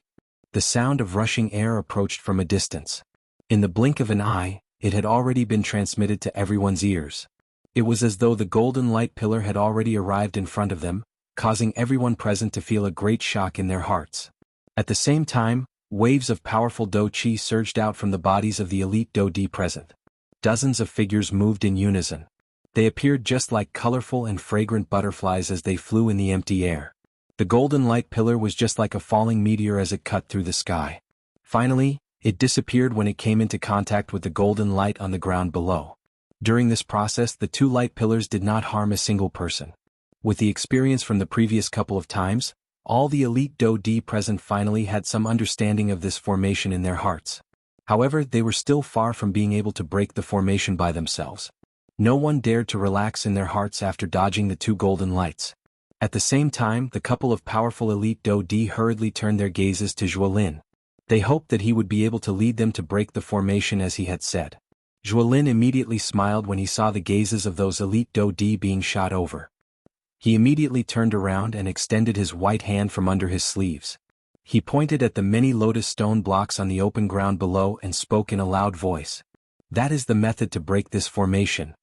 The sound of rushing air approached from a distance. In the blink of an eye, it had already been transmitted to everyone's ears. It was as though the golden light pillar had already arrived in front of them, causing everyone present to feel a great shock in their hearts. At the same time, waves of powerful Do-Chi surged out from the bodies of the elite Do-Di present. Dozens of figures moved in unison. They appeared just like colorful and fragrant butterflies as they flew in the empty air. The golden light pillar was just like a falling meteor as it cut through the sky. Finally, it disappeared when it came into contact with the golden light on the ground below. During this process, the two light pillars did not harm a single person. With the experience from the previous couple of times, all the elite Do-Di present finally had some understanding of this formation in their hearts. However, they were still far from being able to break the formation by themselves. No one dared to relax in their hearts after dodging the two golden lights. At the same time, the couple of powerful elite Do-Di hurriedly turned their gazes to Zhuolin. They hoped that he would be able to lead them to break the formation as he had said. Zhuolin immediately smiled when he saw the gazes of those elite Do-Di being shot over. He immediately turned around and extended his white hand from under his sleeves. He pointed at the many lotus stone blocks on the open ground below and spoke in a loud voice. That is the method to break this formation.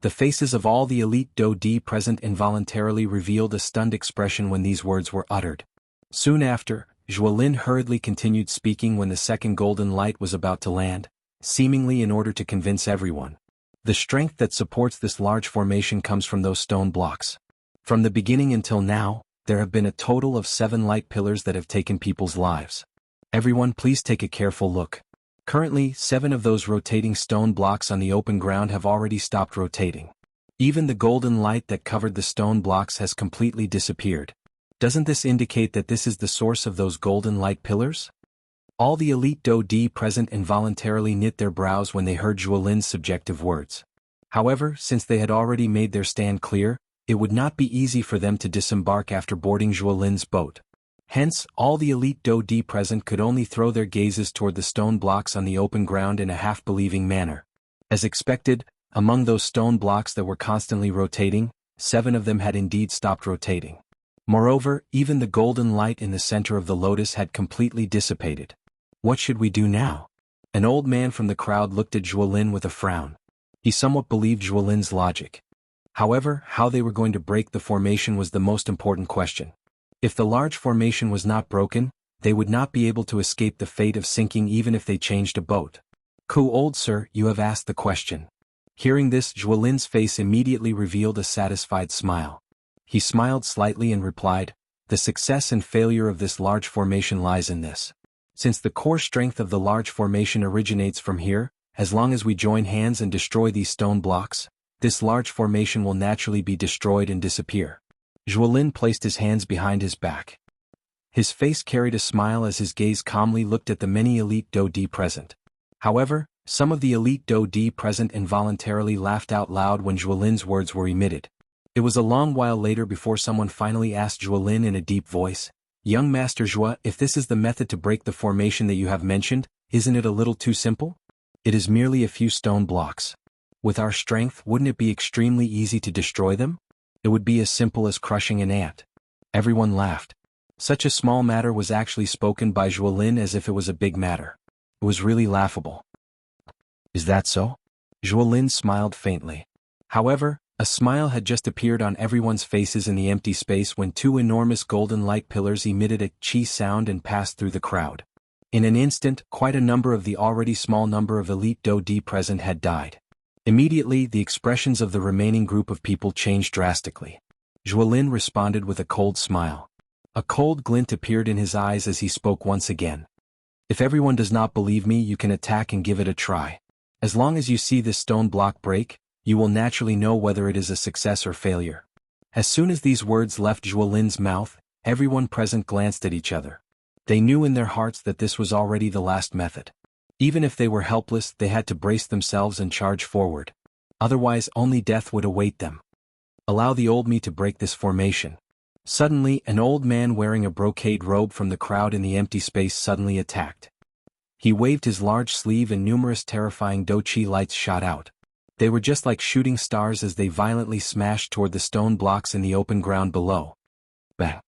The faces of all the elite Do-Di present involuntarily revealed a stunned expression when these words were uttered. Soon after, Zhuolin hurriedly continued speaking when the second golden light was about to land, seemingly in order to convince everyone. The strength that supports this large formation comes from those stone blocks. From the beginning until now, there have been a total of 7 light pillars that have taken people's lives. Everyone please take a careful look. Currently, 7 of those rotating stone blocks on the open ground have already stopped rotating. Even the golden light that covered the stone blocks has completely disappeared. Doesn't this indicate that this is the source of those golden light pillars? All the elite Do-Di present involuntarily knit their brows when they heard Zhuolin's subjective words. However, since they had already made their stand clear, it would not be easy for them to disembark after boarding Zhuolin's boat. Hence, all the elite Do-Di present could only throw their gazes toward the stone blocks on the open ground in a half-believing manner. As expected, among those stone blocks that were constantly rotating, 7 of them had indeed stopped rotating. Moreover, even the golden light in the center of the lotus had completely dissipated. What should we do now? An old man from the crowd looked at Zhuolin with a frown. He somewhat believed Zhuolin's logic. However, how they were going to break the formation was the most important question. If the large formation was not broken, they would not be able to escape the fate of sinking even if they changed a boat. Old sir, you have asked the question. Hearing this, Zhuolin's face immediately revealed a satisfied smile. He smiled slightly and replied, the success and failure of this large formation lies in this. Since the core strength of the large formation originates from here, as long as we join hands and destroy these stone blocks, this large formation will naturally be destroyed and disappear. Zhuolin placed his hands behind his back. His face carried a smile as his gaze calmly looked at the many elite Do-Di present. However, some of the elite Do-Di present involuntarily laughed out loud when Zhuolin's words were emitted. It was a long while later before someone finally asked Zhuolin in a deep voice, Young Master Zhuo, if this is the method to break the formation that you have mentioned, isn't it a little too simple? It is merely a few stone blocks. With our strength, wouldn't it be extremely easy to destroy them? It would be as simple as crushing an ant. Everyone laughed. Such a small matter was actually spoken by Zhuolin as if it was a big matter. It was really laughable. Is that so? Zhuolin smiled faintly. However, a smile had just appeared on everyone's faces in the empty space when 2 enormous golden light pillars emitted a chi sound and passed through the crowd. In an instant, quite a number of the already small number of elite Do-Di present had died. Immediately, the expressions of the remaining group of people changed drastically. Zhuolin responded with a cold smile. A cold glint appeared in his eyes as he spoke once again. If everyone does not believe me, you can attack and give it a try. As long as you see this stone block break, you will naturally know whether it is a success or failure. As soon as these words left Zhuolin's mouth, everyone present glanced at each other. They knew in their hearts that this was already the last method. Even if they were helpless, they had to brace themselves and charge forward. Otherwise, only death would await them. Allow the old me to break this formation. Suddenly, an old man wearing a brocade robe from the crowd in the empty space suddenly attacked. He waved his large sleeve and numerous terrifying Do-Chi lights shot out. They were just like shooting stars as they violently smashed toward the stone blocks in the open ground below. Bang!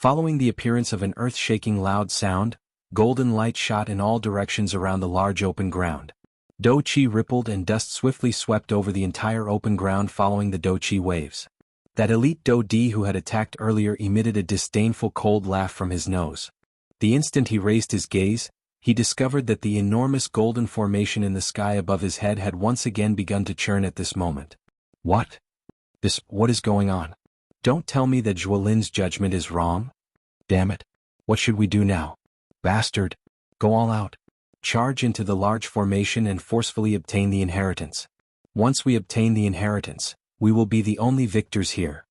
Following the appearance of an earth-shaking loud sound, golden light shot in all directions around the large open ground. Do-chi rippled and dust swiftly swept over the entire open ground following the Do-chi waves. That elite Do-di who had attacked earlier emitted a disdainful cold laugh from his nose. The instant he raised his gaze, he discovered that the enormous golden formation in the sky above his head had once again begun to churn at this moment. What is going on? Don't tell me that Zhuolin's judgment is wrong? Damn it. What should we do now? Bastard. Go all out. Charge into the large formation and forcefully obtain the inheritance. Once we obtain the inheritance, we will be the only victors here.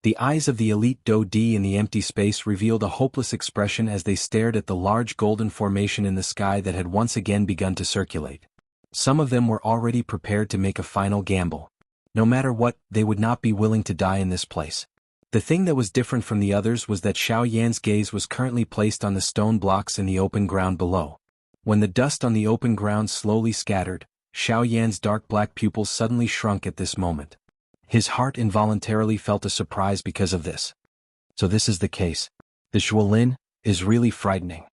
The eyes of the elite Do-di in the empty space revealed a hopeless expression as they stared at the large golden formation in the sky that had once again begun to circulate. Some of them were already prepared to make a final gamble. No matter what, they would not be willing to die in this place. The thing that was different from the others was that Xiao Yan's gaze was currently placed on the stone blocks in the open ground below. When the dust on the open ground slowly scattered, Xiao Yan's dark black pupils suddenly shrunk at this moment. His heart involuntarily felt a surprise because of this. So this is the case. The Zhuolin is really frightening.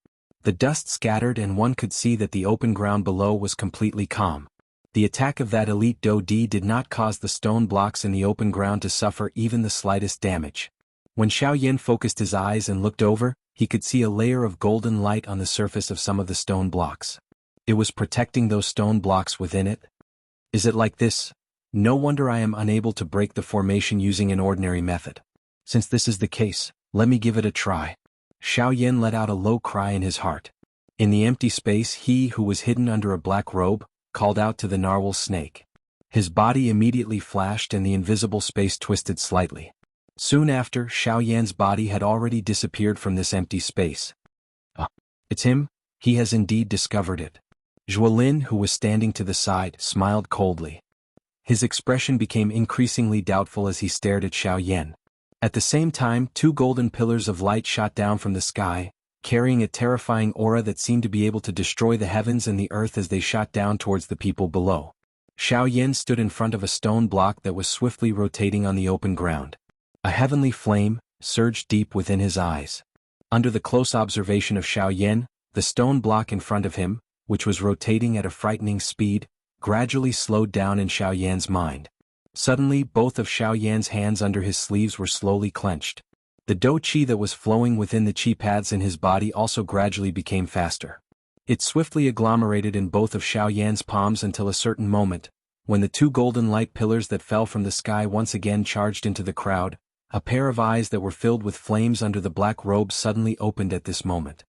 The dust scattered and one could see that the open ground below was completely calm. The attack of that elite Do-di did not cause the stone blocks in the open ground to suffer even the slightest damage. When Xiao Yan focused his eyes and looked over, he could see a layer of golden light on the surface of some of the stone blocks. It was protecting those stone blocks within it. Is it like this? No wonder I am unable to break the formation using an ordinary method. Since this is the case, let me give it a try. Xiao Yan let out a low cry in his heart. In the empty space, he who was hidden under a black robe called out to the narwhal snake. His body immediately flashed and the invisible space twisted slightly. Soon after, Xiao Yan's body had already disappeared from this empty space. It's him, he has indeed discovered it. Zhuolin, who was standing to the side, smiled coldly. His expression became increasingly doubtful as he stared at Xiao Yan. At the same time, two golden pillars of light shot down from the sky, carrying a terrifying aura that seemed to be able to destroy the heavens and the earth as they shot down towards the people below. Xiao Yan stood in front of a stone block that was swiftly rotating on the open ground. A heavenly flame surged deep within his eyes. Under the close observation of Xiao Yan, the stone block in front of him, which was rotating at a frightening speed, gradually slowed down in Xiao Yan's mind. Suddenly, both of Xiao Yan's hands under his sleeves were slowly clenched. The do-chi that was flowing within the chi paths in his body also gradually became faster. It swiftly agglomerated in both of Xiao Yan's palms until a certain moment, when the two golden light pillars that fell from the sky once again charged into the crowd. A pair of eyes that were filled with flames under the black robe suddenly opened at this moment.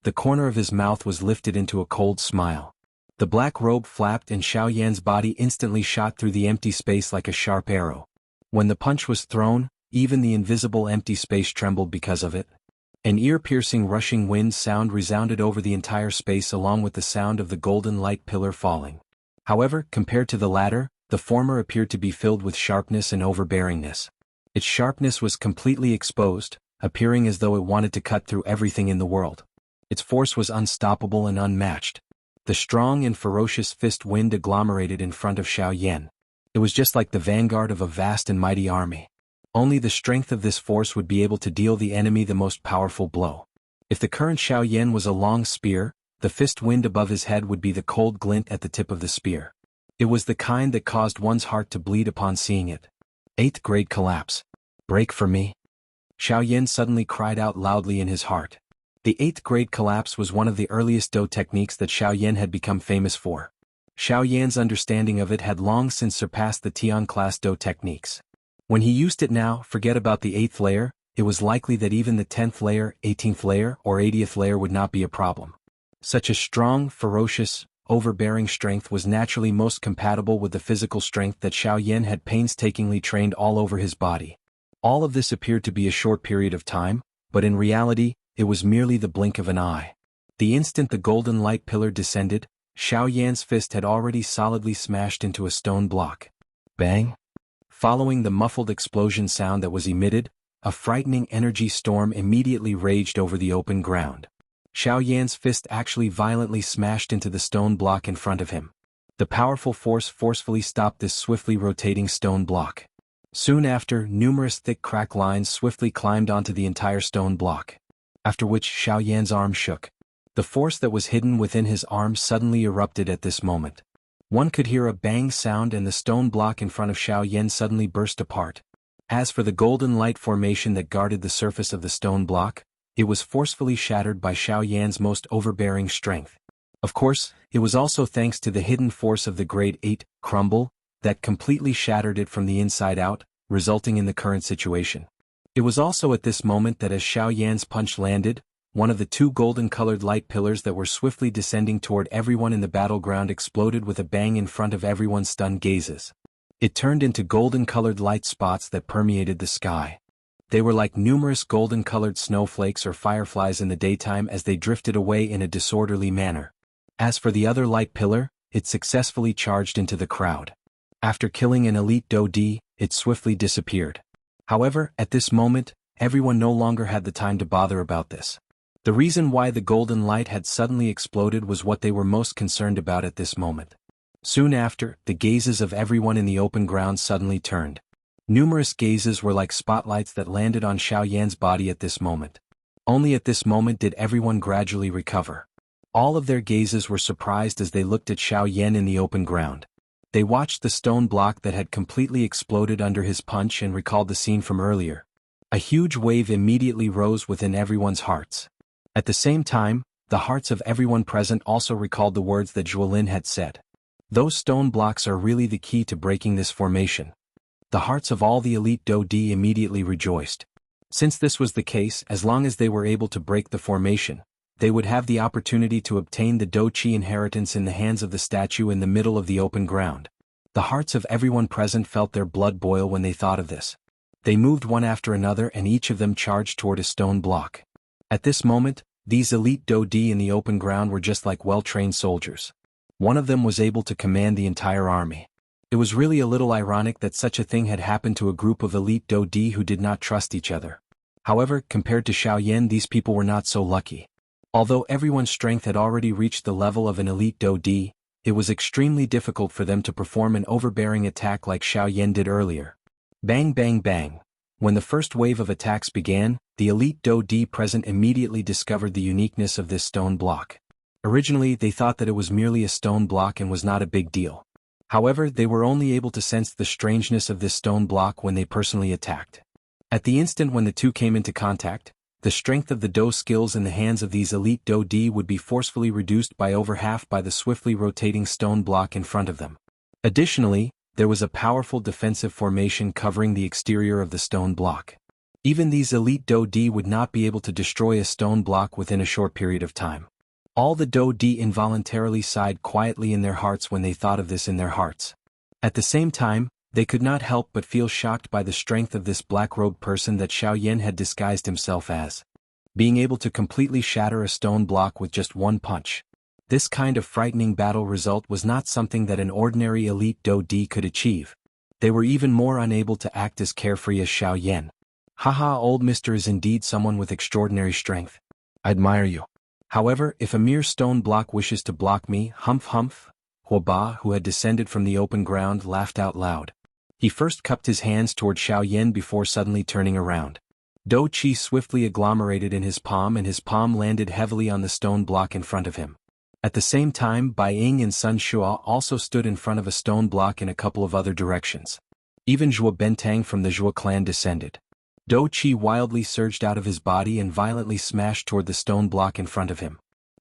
The corner of his mouth was lifted into a cold smile. The black robe flapped and Xiao Yan's body instantly shot through the empty space like a sharp arrow. When the punch was thrown, even the invisible empty space trembled because of it. An ear-piercing rushing wind sound resounded over the entire space along with the sound of the golden light pillar falling. However, compared to the latter, the former appeared to be filled with sharpness and overbearingness. Its sharpness was completely exposed, appearing as though it wanted to cut through everything in the world. Its force was unstoppable and unmatched. The strong and ferocious fist wind agglomerated in front of Xiao Yan. It was just like the vanguard of a vast and mighty army. Only the strength of this force would be able to deal the enemy the most powerful blow. If the current Xiao Yan was a long spear, the fist wind above his head would be the cold glint at the tip of the spear. It was the kind that caused one's heart to bleed upon seeing it. 8th grade collapse. Break for me. Xiao Yan suddenly cried out loudly in his heart. The 8th grade collapse was one of the earliest Do techniques that Xiao Yan had become famous for. Xiao Yan's understanding of it had long since surpassed the Tian class Do techniques. When he used it now, forget about the 8th layer, it was likely that even the 10th layer, 18th layer, or 80th layer would not be a problem. Such a strong, ferocious, overbearing strength was naturally most compatible with the physical strength that Xiao Yan had painstakingly trained all over his body. All of this appeared to be a short period of time, but in reality, it was merely the blink of an eye. The instant the golden light pillar descended, Xiao Yan's fist had already solidly smashed into a stone block. Bang! Following the muffled explosion sound that was emitted, a frightening energy storm immediately raged over the open ground. Xiao Yan's fist actually violently smashed into the stone block in front of him. The powerful force forcefully stopped this swiftly rotating stone block. Soon after, numerous thick crack lines swiftly climbed onto the entire stone block. After which Xiao Yan's arm shook. The force that was hidden within his arm suddenly erupted at this moment. One could hear a bang sound and the stone block in front of Xiao Yan suddenly burst apart. As for the golden light formation that guarded the surface of the stone block, it was forcefully shattered by Xiao Yan's most overbearing strength. Of course, it was also thanks to the hidden force of the grade 8 crumble that completely shattered it from the inside out, resulting in the current situation. It was also at this moment that as Xiao Yan's punch landed, one of the two golden-colored light pillars that were swiftly descending toward everyone in the battleground exploded with a bang in front of everyone's stunned gazes. It turned into golden-colored light spots that permeated the sky. They were like numerous golden-colored snowflakes or fireflies in the daytime as they drifted away in a disorderly manner. As for the other light pillar, it successfully charged into the crowd. After killing an elite Do-Di, it swiftly disappeared. However, at this moment, everyone no longer had the time to bother about this. The reason why the golden light had suddenly exploded was what they were most concerned about at this moment. Soon after, the gazes of everyone in the open ground suddenly turned. Numerous gazes were like spotlights that landed on Xiao Yan's body at this moment. Only at this moment did everyone gradually recover. All of their gazes were surprised as they looked at Xiao Yan in the open ground. They watched the stone block that had completely exploded under his punch and recalled the scene from earlier. A huge wave immediately rose within everyone's hearts. At the same time, the hearts of everyone present also recalled the words that Zhuolin had said. Those stone blocks are really the key to breaking this formation. The hearts of all the elite Do-Di immediately rejoiced. Since this was the case, as long as they were able to break the formation, they would have the opportunity to obtain the Do-Chi inheritance in the hands of the statue in the middle of the open ground. The hearts of everyone present felt their blood boil when they thought of this. They moved one after another and each of them charged toward a stone block. At this moment, these elite Do-Di in the open ground were just like well-trained soldiers. One of them was able to command the entire army. It was really a little ironic that such a thing had happened to a group of elite Do-Di who did not trust each other. However, compared to Xiao Yan, these people were not so lucky. Although everyone's strength had already reached the level of an elite Do-Di, it was extremely difficult for them to perform an overbearing attack like Xiao Yan did earlier. Bang bang bang. When the first wave of attacks began, the elite Do-Di present immediately discovered the uniqueness of this stone block. Originally, they thought that it was merely a stone block and was not a big deal. However, they were only able to sense the strangeness of this stone block when they personally attacked. At the instant when the two came into contact, the strength of the Do skills in the hands of these elite Do-Di would be forcefully reduced by over half by the swiftly rotating stone block in front of them. Additionally, there was a powerful defensive formation covering the exterior of the stone block. Even these elite Do-Di would not be able to destroy a stone block within a short period of time. All the Do-Di involuntarily sighed quietly in their hearts when they thought of this in their hearts. At the same time, they could not help but feel shocked by the strength of this black-robed person that Xiao Yan had disguised himself as. Being able to completely shatter a stone block with just one punch. This kind of frightening battle result was not something that an ordinary elite Do-Di could achieve. They were even more unable to act as carefree as Xiao Yan. Haha, old mister is indeed someone with extraordinary strength. I admire you. However, if a mere stone block wishes to block me, humph humph, Huoba, who had descended from the open ground, laughed out loud. He first cupped his hands toward Xiao Yan before suddenly turning around. Do-Chi swiftly agglomerated in his palm and his palm landed heavily on the stone block in front of him. At the same time, Bai Ying and Sun Shua also stood in front of a stone block in a couple of other directions. Even Zhuo Bentang from the Zhuo clan descended. Do-Chi wildly surged out of his body and violently smashed toward the stone block in front of him.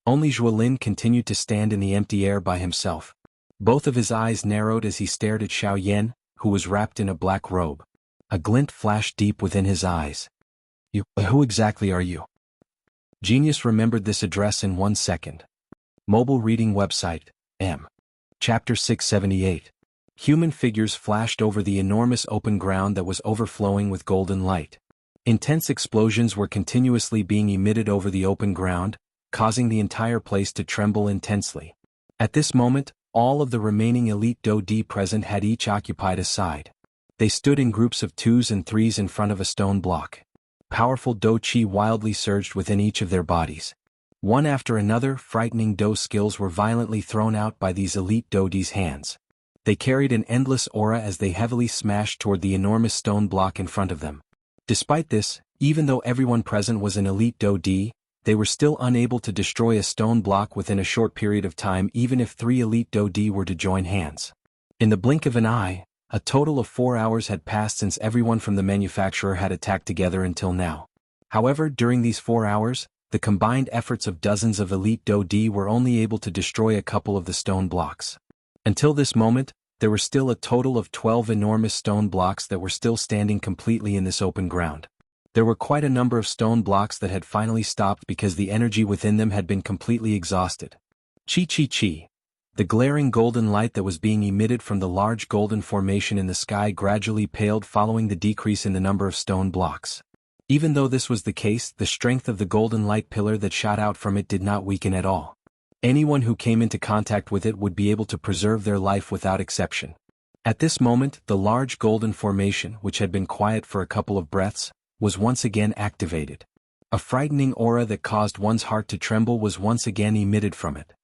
Only Zhuolin continued to stand in the empty air by himself. Both of his eyes narrowed as he stared at Xiao Yan, who was wrapped in a black robe. A glint flashed deep within his eyes. Who exactly are you? Genius remembered this address in 1 second. Mobile reading website, M. Chapter 678. Human figures flashed over the enormous open ground that was overflowing with golden light. Intense explosions were continuously being emitted over the open ground, causing the entire place to tremble intensely. At this moment, all of the remaining elite Do-Di present had each occupied a side. They stood in groups of 2s and 3s in front of a stone block. Powerful Do-Chi wildly surged within each of their bodies. One after another, frightening Do skills were violently thrown out by these elite Do-Di's hands. They carried an endless aura as they heavily smashed toward the enormous stone block in front of them. Despite this, even though everyone present was an elite Do-D, they were still unable to destroy a stone block within a short period of time even if 3 elite Do-D were to join hands. In the blink of an eye, a total of 4 hours had passed since everyone from the manufacturer had attacked together until now. However, during these 4 hours, the combined efforts of dozens of elite Do-D were only able to destroy a couple of the stone blocks. Until this moment, there were still a total of 12 enormous stone blocks that were still standing completely in this open ground. There were quite a number of stone blocks that had finally stopped because the energy within them had been completely exhausted. Chi. The glaring golden light that was being emitted from the large golden formation in the sky gradually paled following the decrease in the number of stone blocks. Even though this was the case, the strength of the golden light pillar that shot out from it did not weaken at all. Anyone who came into contact with it would be able to preserve their life without exception. At this moment, the large golden formation, which had been quiet for a couple of breaths, was once again activated. A frightening aura that caused one's heart to tremble was once again emitted from it.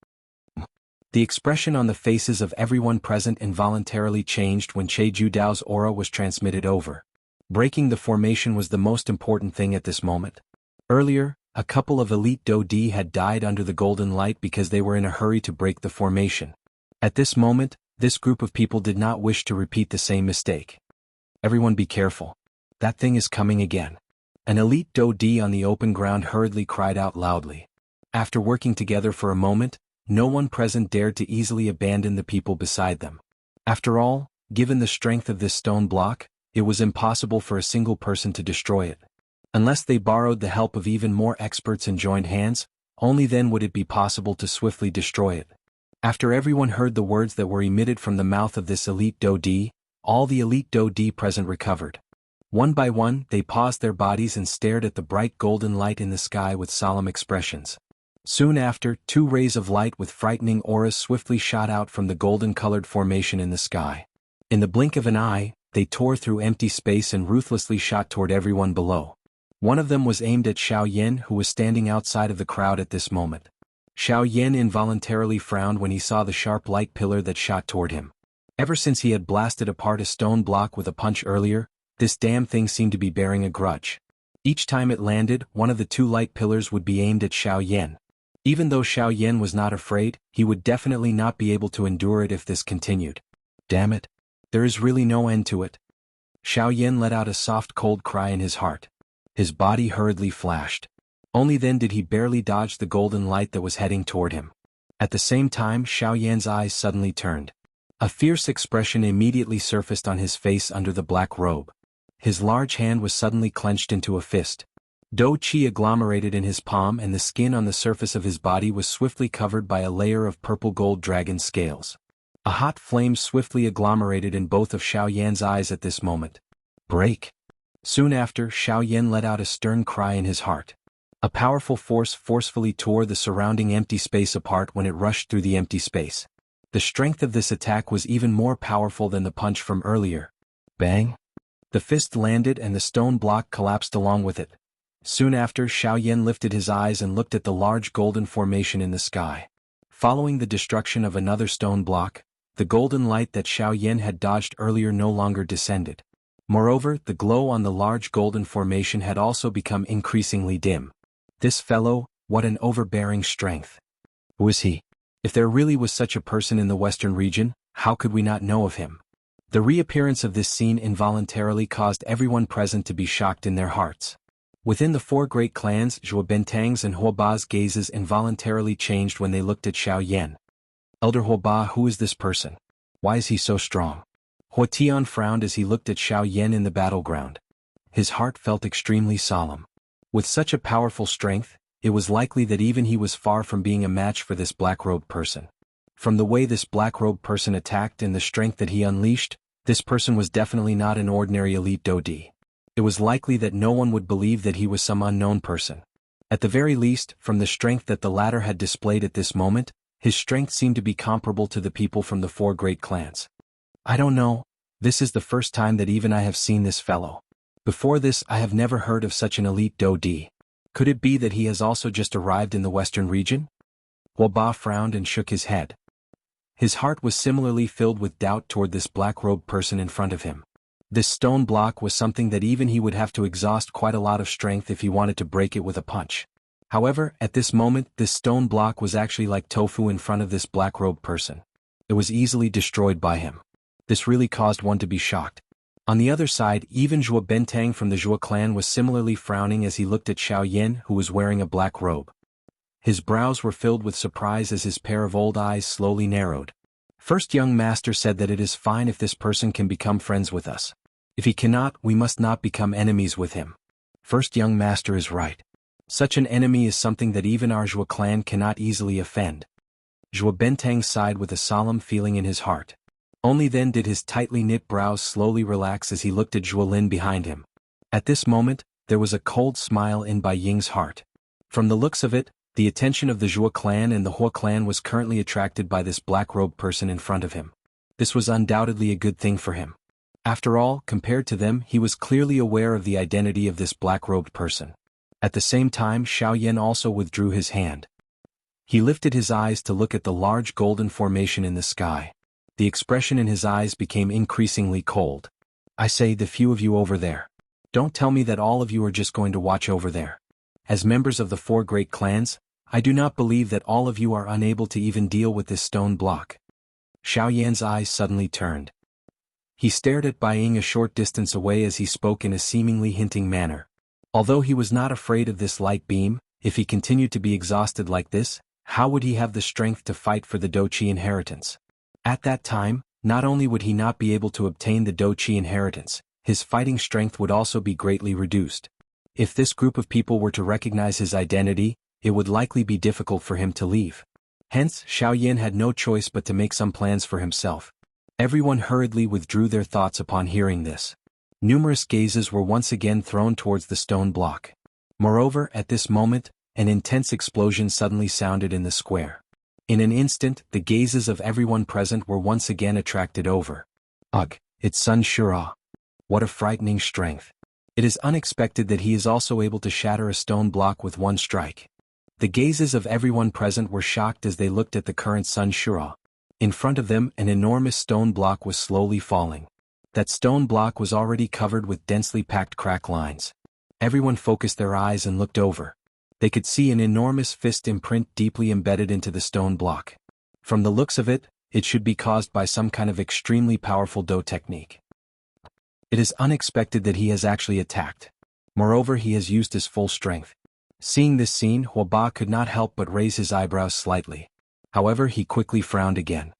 The expression on the faces of everyone present involuntarily changed when Cheju Dao's aura was transmitted over. Breaking the formation was the most important thing at this moment. Earlier, a couple of elite Do-D had died under the golden light because they were in a hurry to break the formation. At this moment, this group of people did not wish to repeat the same mistake. Everyone be careful. That thing is coming again. An elite Do-D on the open ground hurriedly cried out loudly. After working together for a moment, no one present dared to easily abandon the people beside them. After all, given the strength of this stone block, it was impossible for a single person to destroy it. Unless they borrowed the help of even more experts and joined hands, only then would it be possible to swiftly destroy it. After everyone heard the words that were emitted from the mouth of this elite Do-D, all the elite Do-D present recovered. One by one, they paused their bodies and stared at the bright golden light in the sky with solemn expressions. Soon after, 2 rays of light with frightening auras swiftly shot out from the golden-colored formation in the sky. In the blink of an eye, they tore through empty space and ruthlessly shot toward everyone below. One of them was aimed at Xiao Yan, who was standing outside of the crowd at this moment. Xiao Yan involuntarily frowned when he saw the sharp light pillar that shot toward him. Ever since he had blasted apart a stone block with a punch earlier, this damn thing seemed to be bearing a grudge. Each time it landed, one of the 2 light pillars would be aimed at Xiao Yan. Even though Xiao Yan was not afraid, he would definitely not be able to endure it if this continued. Damn it. There is really no end to it. Xiao Yan let out a soft cold cry in his heart. His body hurriedly flashed. Only then did he barely dodge the golden light that was heading toward him. At the same time, Xiao Yan's eyes suddenly turned. A fierce expression immediately surfaced on his face under the black robe. His large hand was suddenly clenched into a fist. Do-Chi agglomerated in his palm and the skin on the surface of his body was swiftly covered by a layer of purple-gold dragon scales. A hot flame swiftly agglomerated in both of Xiao Yan's eyes at this moment. Break! Soon after, Xiao Yan let out a stern cry in his heart. A powerful force forcefully tore the surrounding empty space apart when it rushed through the empty space. The strength of this attack was even more powerful than the punch from earlier. Bang! The fist landed and the stone block collapsed along with it. Soon after, Xiao Yan lifted his eyes and looked at the large golden formation in the sky. Following the destruction of another stone block, the golden light that Xiao Yan had dodged earlier no longer descended. Moreover, the glow on the large golden formation had also become increasingly dim. This fellow, what an overbearing strength. Who is he? If there really was such a person in the western region, how could we not know of him? The reappearance of this scene involuntarily caused everyone present to be shocked in their hearts. Within the 4 great clans, Zhuo Bentang's and Huoba's gazes involuntarily changed when they looked at Xiao Yan. Elder Huoba, who is this person? Why is he so strong? Huo Tian frowned as he looked at Xiao Yan in the battleground. His heart felt extremely solemn. With such a powerful strength, it was likely that even he was far from being a match for this black-robed person. From the way this black-robed person attacked and the strength that he unleashed, this person was definitely not an ordinary elite Do-D. It was likely that no one would believe that he was some unknown person. At the very least, from the strength that the latter had displayed at this moment, his strength seemed to be comparable to the people from the 4 great clans. I don't know, this is the first time that even I have seen this fellow. Before this I have never heard of such an elite Do-D. Could it be that he has also just arrived in the western region? Huoba frowned and shook his head. His heart was similarly filled with doubt toward this black-robed person in front of him. This stone block was something that even he would have to exhaust quite a lot of strength if he wanted to break it with a punch. However, at this moment, this stone block was actually like tofu in front of this black-robed person. It was easily destroyed by him. This really caused one to be shocked. On the other side, even Zhuo Bentang from the Zhuo clan was similarly frowning as he looked at Xiao Yan, who was wearing a black robe. His brows were filled with surprise as his pair of old eyes slowly narrowed. First young master said that it is fine if this person can become friends with us. If he cannot, we must not become enemies with him. First young master is right. Such an enemy is something that even our Zhuo clan cannot easily offend. Zhuo Bentang sighed with a solemn feeling in his heart. Only then did his tightly knit brows slowly relax as he looked at Zhuo Lin behind him. At this moment, there was a cold smile in Bai Ying's heart. From the looks of it, the attention of the Zhuo clan and the Huo clan was currently attracted by this black-robed person in front of him. This was undoubtedly a good thing for him. After all, compared to them, he was clearly aware of the identity of this black-robed person. At the same time, Xiao Yan also withdrew his hand. He lifted his eyes to look at the large golden formation in the sky. The expression in his eyes became increasingly cold. I say, the few of you over there. Don't tell me that all of you are just going to watch over there. As members of the 4 great clans, I do not believe that all of you are unable to even deal with this stone block. Xiao Yan's eyes suddenly turned. He stared at Bai Ying a short distance away as he spoke in a seemingly hinting manner. Although he was not afraid of this light beam, if he continued to be exhausted like this, how would he have the strength to fight for the Doqi inheritance? At that time, not only would he not be able to obtain the Doqi inheritance, his fighting strength would also be greatly reduced. If this group of people were to recognize his identity, it would likely be difficult for him to leave. Hence, Xiao Yan had no choice but to make some plans for himself. Everyone hurriedly withdrew their thoughts upon hearing this. Numerous gazes were once again thrown towards the stone block. Moreover, at this moment, an intense explosion suddenly sounded in the square. In an instant, the gazes of everyone present were once again attracted over. Ugh, it's Sun Shura. What a frightening strength. It is unexpected that he is also able to shatter a stone block with one strike. The gazes of everyone present were shocked as they looked at the current Sun Shura. In front of them, an enormous stone block was slowly falling. That stone block was already covered with densely packed crack lines. Everyone focused their eyes and looked over. They could see an enormous fist imprint deeply embedded into the stone block. From the looks of it, it should be caused by some kind of extremely powerful Do technique. It is unexpected that he has actually attacked. Moreover, he has used his full strength. Seeing this scene, Huo Ba could not help but raise his eyebrows slightly. However, he quickly frowned again.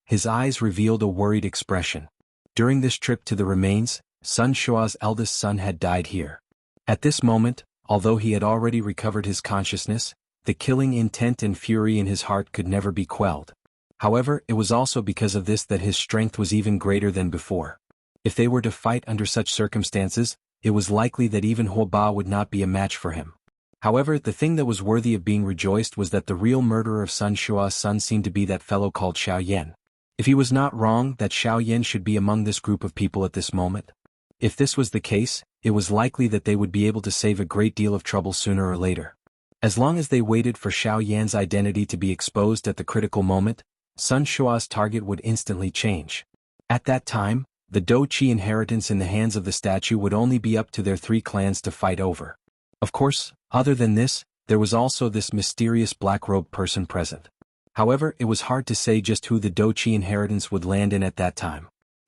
His eyes revealed a worried expression. During this trip to the remains, Sun Shua's eldest son had died here. At this moment, although he had already recovered his consciousness, the killing intent and fury in his heart could never be quelled. However, it was also because of this that his strength was even greater than before. If they were to fight under such circumstances, it was likely that even Huo Ba would not be a match for him. However, the thing that was worthy of being rejoiced was that the real murderer of Sun Shua's son seemed to be that fellow called Xiao Yan. If he was not wrong that Xiao Yan should be among this group of people at this moment. If this was the case, it was likely that they would be able to save a great deal of trouble sooner or later. As long as they waited for Xiao Yan's identity to be exposed at the critical moment, Sun Shua's target would instantly change. At that time, the Doqi inheritance in the hands of the statue would only be up to their 3 clans to fight over. Of course, other than this, there was also this mysterious black-robed person present. However, it was hard to say just who the Doqi inheritance would land in at that time.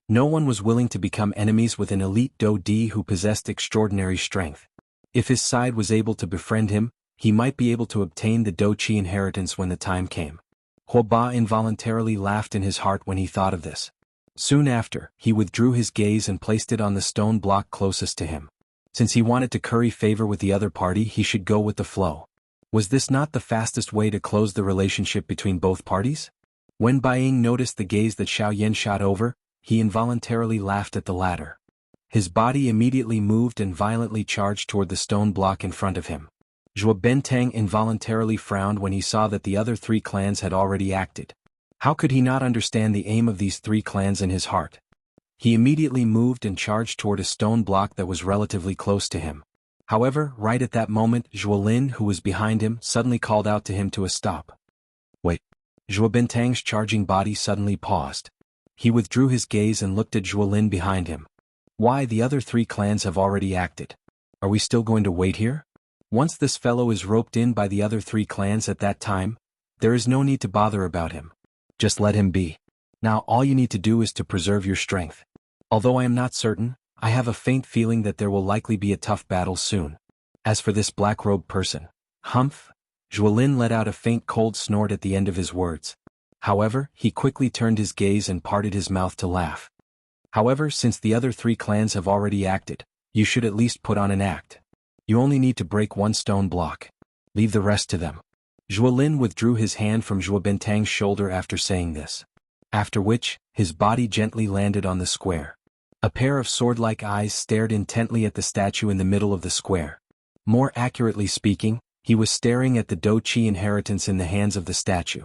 No one was willing to become enemies with an elite Do-Di who possessed extraordinary strength. If his side was able to befriend him, he might be able to obtain the Doqi inheritance when the time came. Huo Ba involuntarily laughed in his heart when he thought of this. Soon after, he withdrew his gaze and placed it on the stone block closest to him. Since he wanted to curry favor with the other party, he should go with the flow. Was this not the fastest way to close the relationship between both parties? When Bai Ying noticed the gaze that Xiao Yan shot over, he involuntarily laughed at the latter. His body immediately moved and violently charged toward the stone block in front of him. Zhuo Bentang involuntarily frowned when he saw that the other 3 clans had already acted. How could he not understand the aim of these 3 clans in his heart? He immediately moved and charged toward a stone block that was relatively close to him. However, right at that moment, Zhuo Lin, who was behind him, suddenly called out to him to a stop. Wait. Zhuo Bintang's charging body suddenly paused. He withdrew his gaze and looked at Zhuo Lin behind him. Why, the other 3 clans have already acted. Are we still going to wait here? Once this fellow is roped in by the other 3 clans at that time, there is no need to bother about him. Just let him be. Now all you need to do is to preserve your strength. Although I am not certain, I have a faint feeling that there will likely be a tough battle soon. As for this black-robed person, humph, Zhuo Lin let out a faint cold snort at the end of his words. However, he quickly turned his gaze and parted his mouth to laugh. However, since the other 3 clans have already acted, you should at least put on an act. You only need to break 1 stone block. Leave the rest to them. Zhuo Lin withdrew his hand from Zhuo Bintang's shoulder after saying this. After which, his body gently landed on the square. A pair of sword-like eyes stared intently at the statue in the middle of the square. More accurately speaking, he was staring at the Do Chi inheritance in the hands of the statue.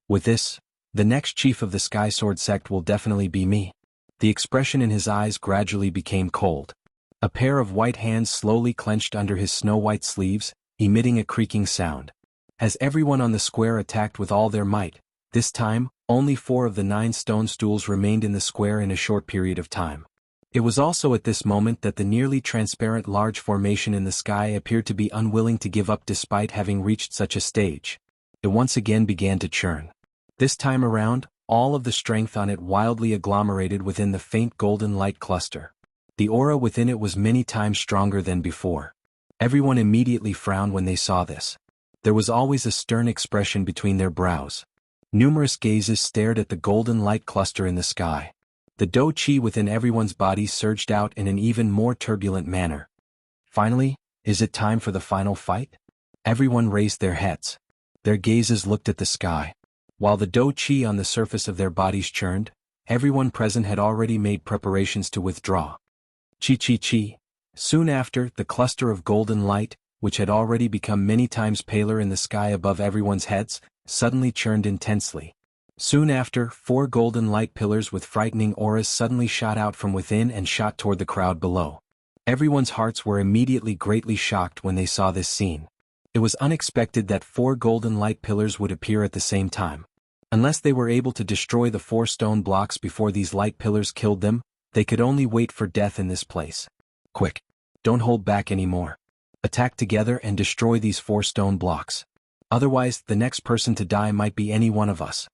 With this, the next chief of the Sky Sword sect will definitely be me. The expression in his eyes gradually became cold. A pair of white hands slowly clenched under his snow-white sleeves, emitting a creaking sound. As everyone on the square attacked with all their might, this time, only 4 of the 9 stone stools remained in the square in a short period of time. It was also at this moment that the nearly transparent large formation in the sky appeared to be unwilling to give up despite having reached such a stage. It once again began to churn. This time around, all of the strength on it wildly agglomerated within the faint golden light cluster. The aura within it was many times stronger than before. Everyone immediately frowned when they saw this. There was always a stern expression between their brows. Numerous gazes stared at the golden light cluster in the sky. The Do Chi within everyone's body surged out in an even more turbulent manner. Finally, is it time for the final fight? Everyone raised their heads. Their gazes looked at the sky. While the Do Chi on the surface of their bodies churned, everyone present had already made preparations to withdraw. Chi. Soon after, the cluster of golden light, which had already become many times paler in the sky above everyone's heads, suddenly churned intensely. Soon after, 4 golden light pillars with frightening auras suddenly shot out from within and shot toward the crowd below. Everyone's hearts were immediately greatly shocked when they saw this scene. It was unexpected that 4 golden light pillars would appear at the same time. Unless they were able to destroy the 4 stone blocks before these light pillars killed them, they could only wait for death in this place. Quick! Don't hold back anymore. Attack together and destroy these 4 stone blocks. Otherwise, the next person to die might be any one of us.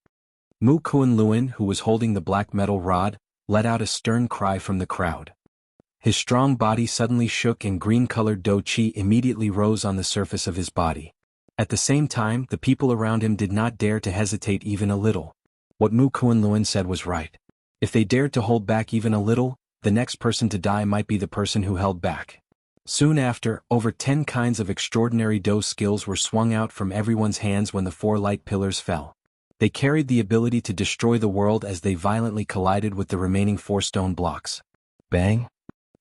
Mu Kunlun, who was holding the black metal rod, let out a stern cry from the crowd. His strong body suddenly shook and green-colored Do Chi immediately rose on the surface of his body. At the same time, the people around him did not dare to hesitate even a little. What Mu Kunlun said was right. If they dared to hold back even a little, the next person to die might be the person who held back. Soon after, over 10 kinds of extraordinary Do skills were swung out from everyone's hands when the 4 light pillars fell. They carried the ability to destroy the world as they violently collided with the remaining 4 stone blocks. Bang!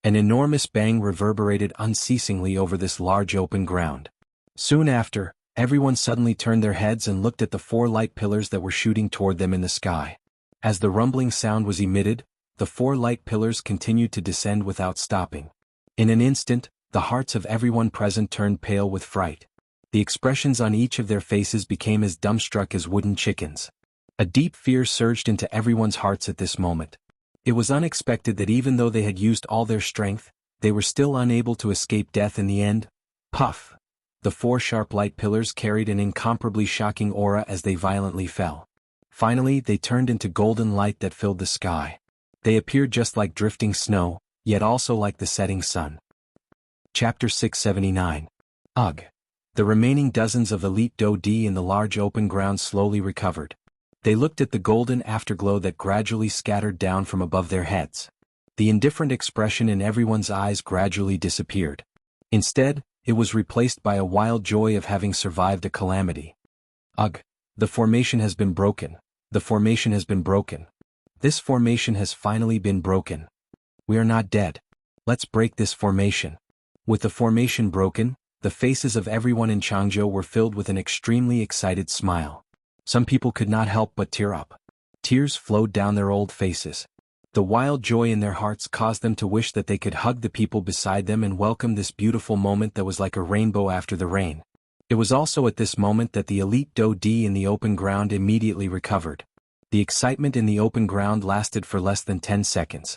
An enormous bang reverberated unceasingly over this large open ground. Soon after, everyone suddenly turned their heads and looked at the 4 light pillars that were shooting toward them in the sky. As the rumbling sound was emitted, the 4 light pillars continued to descend without stopping. In an instant, the hearts of everyone present turned pale with fright. The expressions on each of their faces became as dumbstruck as wooden chickens. A deep fear surged into everyone's hearts at this moment. It was unexpected that even though they had used all their strength, they were still unable to escape death in the end. Puff! The 4 sharp light pillars carried an incomparably shocking aura as they violently fell. Finally, they turned into golden light that filled the sky. They appeared just like drifting snow, yet also like the setting sun. Chapter 679. Ugh. The remaining dozens of elite Do D in the large open ground slowly recovered. They looked at the golden afterglow that gradually scattered down from above their heads. The indifferent expression in everyone's eyes gradually disappeared. Instead, it was replaced by a wild joy of having survived a calamity. Ugh! The formation has been broken. The formation has been broken. This formation has finally been broken. We are not dead. Let's break this formation. With the formation broken, the faces of everyone in Jianghu were filled with an extremely excited smile. Some people could not help but tear up. Tears flowed down their old faces. The wild joy in their hearts caused them to wish that they could hug the people beside them and welcome this beautiful moment that was like a rainbow after the rain. It was also at this moment that the elite Do Di in the open ground immediately recovered. The excitement in the open ground lasted for less than 10 seconds.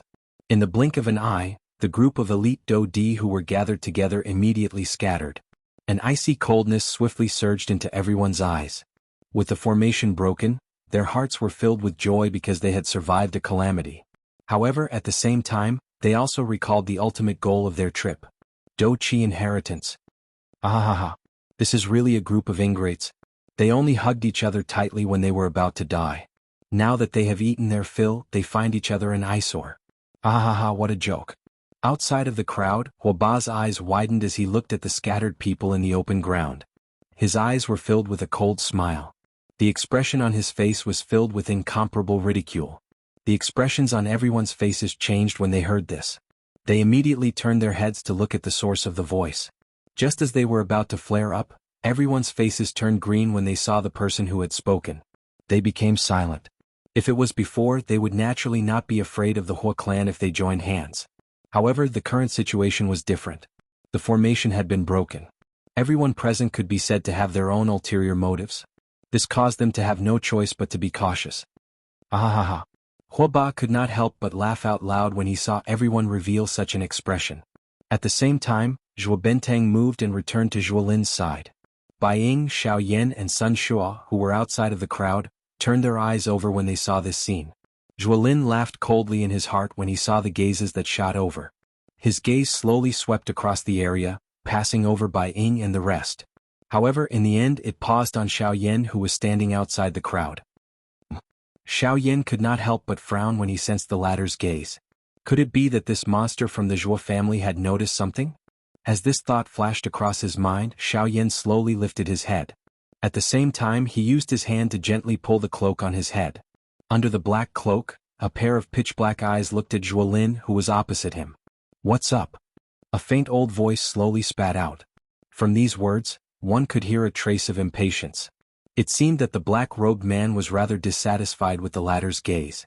In the blink of an eye, the group of elite Do Di who were gathered together immediately scattered. An icy coldness swiftly surged into everyone's eyes. With the formation broken, their hearts were filled with joy because they had survived a calamity. However, at the same time, they also recalled the ultimate goal of their trip. Do Chi inheritance. Ahaha. This is really a group of ingrates. They only hugged each other tightly when they were about to die. Now that they have eaten their fill, they find each other an eyesore. Ahaha, what a joke. Outside of the crowd, Huoba's eyes widened as he looked at the scattered people in the open ground. His eyes were filled with a cold smile. The expression on his face was filled with incomparable ridicule. The expressions on everyone's faces changed when they heard this. They immediately turned their heads to look at the source of the voice. Just as they were about to flare up, everyone's faces turned green when they saw the person who had spoken. They became silent. If it was before, they would naturally not be afraid of the Hua clan if they joined hands. However, the current situation was different. The formation had been broken. Everyone present could be said to have their own ulterior motives. This caused them to have no choice but to be cautious. Ahaha. Huoba could not help but laugh out loud when he saw everyone reveal such an expression. At the same time, Zhuo Bentang moved and returned to Zhuo Lin's side. Bai Ying, Xiao Yan and Sun Shua, who were outside of the crowd, turned their eyes over when they saw this scene. Zhuo Lin laughed coldly in his heart when he saw the gazes that shot over. His gaze slowly swept across the area, passing over Bai Ying and the rest. However, in the end it paused on Xiao Yan who was standing outside the crowd. Xiao Yan could not help but frown when he sensed the latter's gaze. Could it be that this monster from the Zhuo family had noticed something? As this thought flashed across his mind, Xiao Yan slowly lifted his head. At the same time he used his hand to gently pull the cloak on his head. Under the black cloak, a pair of pitch-black eyes looked at Zhuo Lin who was opposite him. "What's up?" A faint old voice slowly spat out. From these words, one could hear a trace of impatience. It seemed that the black-robed man was rather dissatisfied with the latter's gaze.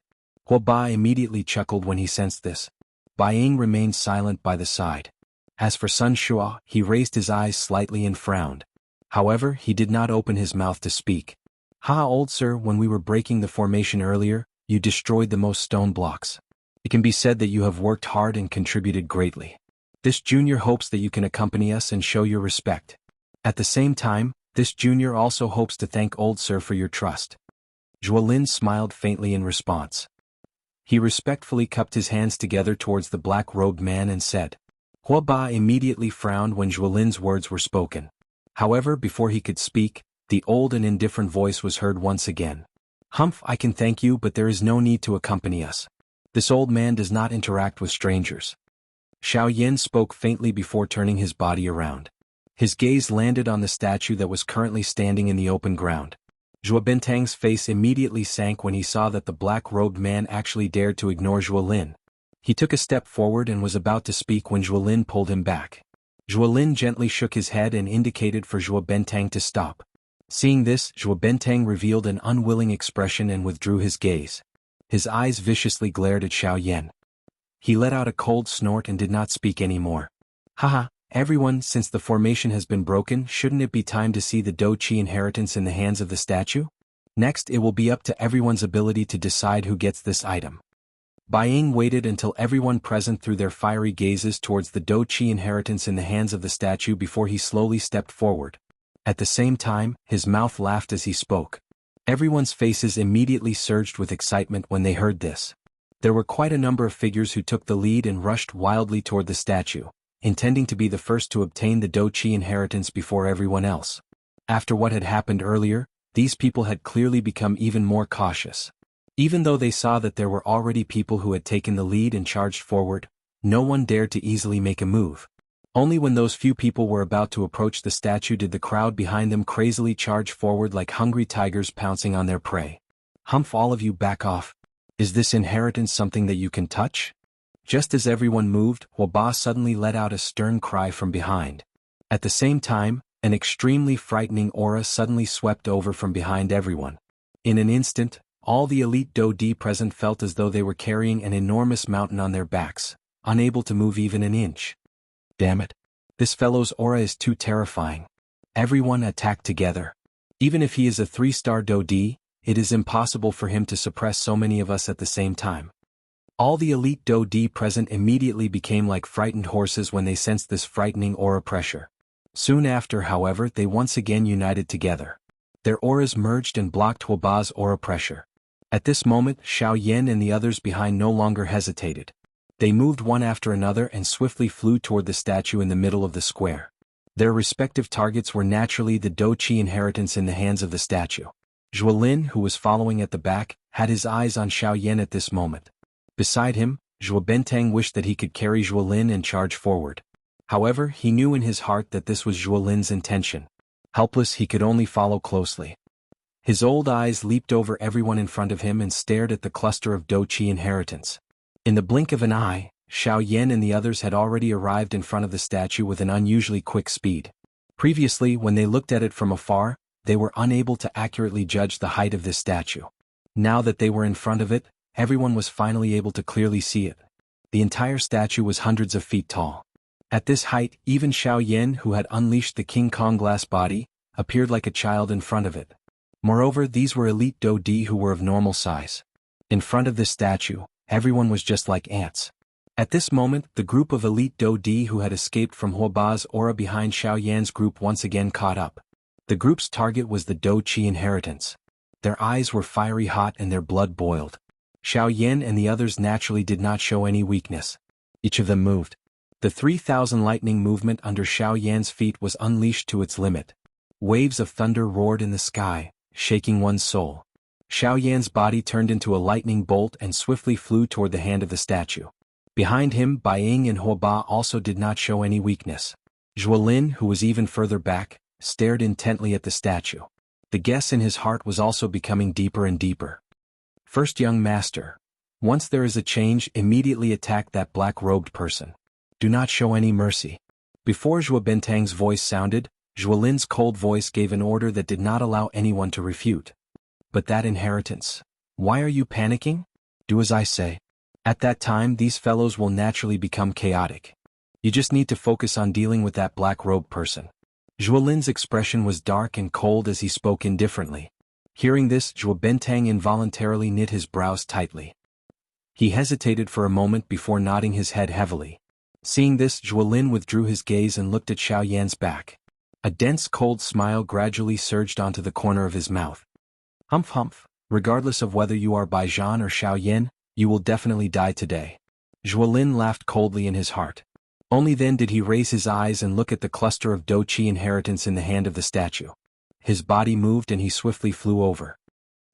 Huoba immediately chuckled when he sensed this. Bai Ying remained silent by the side. As for Sun Shua, he raised his eyes slightly and frowned. However, he did not open his mouth to speak. "Ha, old sir, when we were breaking the formation earlier, you destroyed the most stone blocks. It can be said that you have worked hard and contributed greatly. This junior hopes that you can accompany us and show your respect. At the same time, this junior also hopes to thank old sir for your trust." Zhuo Lin smiled faintly in response. He respectfully cupped his hands together towards the black-robed man and said. Huoba immediately frowned when Zhuo Lin's words were spoken. However, before he could speak, the old and indifferent voice was heard once again. "Humph, I can thank you, but there is no need to accompany us. This old man does not interact with strangers." Xiao Yan spoke faintly before turning his body around. His gaze landed on the statue that was currently standing in the open ground. Zhuo Bentang's face immediately sank when he saw that the black-robed man actually dared to ignore Zhuo Lin. He took a step forward and was about to speak when Zhuo Lin pulled him back. Zhuo Lin gently shook his head and indicated for Zhuo Bentang to stop. Seeing this, Zhuo Bentang revealed an unwilling expression and withdrew his gaze. His eyes viciously glared at Xiao Yan. He let out a cold snort and did not speak anymore. "Haha, everyone, since the formation has been broken, shouldn't it be time to see the Do Chi inheritance in the hands of the statue? Next, it will be up to everyone's ability to decide who gets this item." Bai Ying waited until everyone present threw their fiery gazes towards the Do Chi inheritance in the hands of the statue before he slowly stepped forward. At the same time, his mouth laughed as he spoke. Everyone's faces immediately surged with excitement when they heard this. There were quite a number of figures who took the lead and rushed wildly toward the statue, intending to be the first to obtain the Do Chi inheritance before everyone else. After what had happened earlier, these people had clearly become even more cautious. Even though they saw that there were already people who had taken the lead and charged forward, no one dared to easily make a move. Only when those few people were about to approach the statue did the crowd behind them crazily charge forward like hungry tigers pouncing on their prey. "Humph, all of you, back off. Is this inheritance something that you can touch?" Just as everyone moved, Huoba suddenly let out a stern cry from behind. At the same time, an extremely frightening aura suddenly swept over from behind everyone. In an instant, all the elite Do Di present felt as though they were carrying an enormous mountain on their backs, unable to move even an inch. "Damn it. This fellow's aura is too terrifying. Everyone attacked together. Even if he is a 3-star Do-D, it is impossible for him to suppress so many of us at the same time. All the elite Do-D present immediately became like frightened horses when they sensed this frightening aura pressure. Soon after, however, they once again united together. Their auras merged and blocked Huoba's aura pressure. At this moment, Xiao Yan and the others behind no longer hesitated. They moved one after another and swiftly flew toward the statue in the middle of the square. Their respective targets were naturally the Do-Chi inheritance in the hands of the statue. Zhuolin, who was following at the back, had his eyes on Xiao Yan at this moment. Beside him, Zhuo Bentang wished that he could carry Zhuolin and charge forward. However, he knew in his heart that this was Zhuolin's intention. Helpless, he could only follow closely. His old eyes leaped over everyone in front of him and stared at the cluster of Do-Chi inheritance. In the blink of an eye, Xiao Yan and the others had already arrived in front of the statue with an unusually quick speed. Previously, when they looked at it from afar, they were unable to accurately judge the height of this statue. Now that they were in front of it, everyone was finally able to clearly see it. The entire statue was hundreds of feet tall. At this height, even Xiao Yan, who had unleashed the King Kong glass body, appeared like a child in front of it. Moreover, these were elite Do-D who were of normal size. In front of this statue, everyone was just like ants. At this moment, the group of elite Do-D who had escaped from Huoba's aura behind Xiao Yan's group once again caught up. The group's target was the Do-Chi inheritance. Their eyes were fiery hot and their blood boiled. Xiao Yan and the others naturally did not show any weakness. Each of them moved. The 3,000 lightning movement under Xiao Yan's feet was unleashed to its limit. Waves of thunder roared in the sky, shaking one's soul. Xiao Yan's body turned into a lightning bolt and swiftly flew toward the hand of the statue. Behind him, Bai Ying and Huoba also did not show any weakness. Zhuolin, who was even further back, stared intently at the statue. The guess in his heart was also becoming deeper and deeper. First, young master. Once there is a change, immediately attack that black-robed person. Do not show any mercy. Before Zhuo Bentang's voice sounded, Zhuolin's cold voice gave an order that did not allow anyone to refute. But that inheritance. Why are you panicking? Do as I say. At that time, these fellows will naturally become chaotic. You just need to focus on dealing with that black-robed person. Zhuolin's expression was dark and cold as he spoke indifferently. Hearing this, Zhuo Bentang involuntarily knit his brows tightly. He hesitated for a moment before nodding his head heavily. Seeing this, Zhuolin withdrew his gaze and looked at Xiao Yan's back. A dense cold smile gradually surged onto the corner of his mouth. Humph humph, regardless of whether you are Bai Zhan or Xiao Yan, you will definitely die today. Zhuolin laughed coldly in his heart. Only then did he raise his eyes and look at the cluster of Do-Chi inheritance in the hand of the statue. His body moved and he swiftly flew over.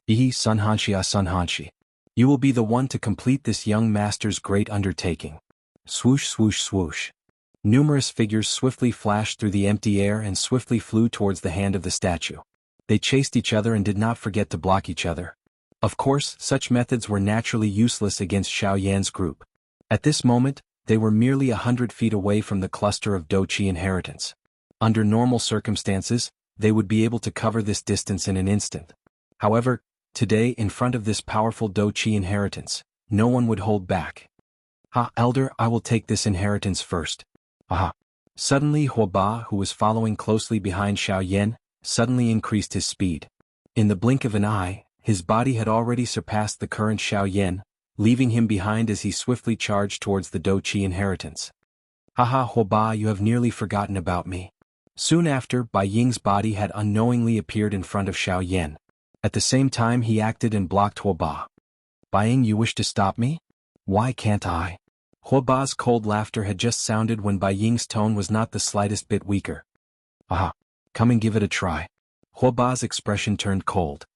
Ihi Sunhanshi Sunhanshi. You will be the one to complete this young master's great undertaking. Swoosh swoosh swoosh. Numerous figures swiftly flashed through the empty air and swiftly flew towards the hand of the statue. They chased each other and did not forget to block each other. Of course, such methods were naturally useless against Xiao Yan's group. At this moment, they were merely 100 feet away from the cluster of Do-Chi inheritance. Under normal circumstances, they would be able to cover this distance in an instant. However, today in front of this powerful Do-Chi inheritance, no one would hold back. Ha, elder, I will take this inheritance first. Aha. Suddenly Huoba, who was following closely behind Xiao Yan, suddenly increased his speed. In the blink of an eye, his body had already surpassed the current Xiao Yan, leaving him behind as he swiftly charged towards the Do-Chi inheritance. Haha, Huoba, you have nearly forgotten about me. Soon after, Bai Ying's body had unknowingly appeared in front of Xiao Yan. At the same time, he acted and blocked Huoba. Bai Ying, you wish to stop me? Why can't I? Huoba's cold laughter had just sounded when Bai Ying's tone was not the slightest bit weaker. Aha, come and give it a try. Huoba's expression turned cold.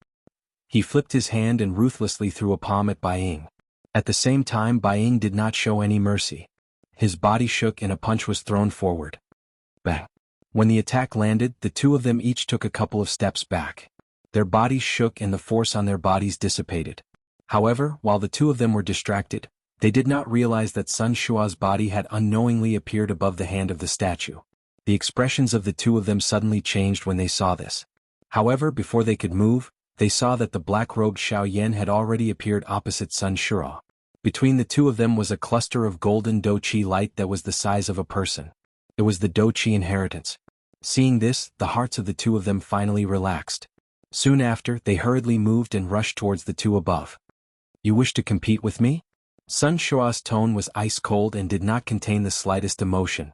He flipped his hand and ruthlessly threw a palm at Bai Ying. At the same time, Bai Ying did not show any mercy. His body shook and a punch was thrown forward. Bang! When the attack landed, the two of them each took a couple of steps back. Their bodies shook and the force on their bodies dissipated. However, while the two of them were distracted, they did not realize that Sun Shua's body had unknowingly appeared above the hand of the statue. The expressions of the two of them suddenly changed when they saw this. However, before they could move, they saw that the black-robed Xiao Yan had already appeared opposite Sun Shura. Between the two of them was a cluster of golden Do-Chi light that was the size of a person. It was the Do-Chi inheritance. Seeing this, the hearts of the two of them finally relaxed. Soon after, they hurriedly moved and rushed towards the two above. You wish to compete with me? Sun Shua's tone was ice-cold and did not contain the slightest emotion.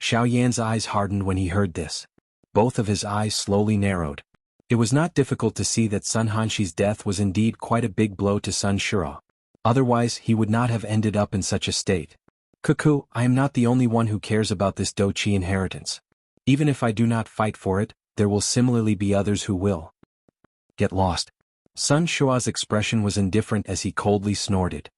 Xiao Yan's eyes hardened when he heard this. Both of his eyes slowly narrowed. It was not difficult to see that Sun Hanshi's death was indeed quite a big blow to Sun Shura. Otherwise, he would not have ended up in such a state. Cuckoo, I am not the only one who cares about this Do Qi inheritance. Even if I do not fight for it, there will similarly be others who will. Get lost. Sun Shua's expression was indifferent as he coldly snorted.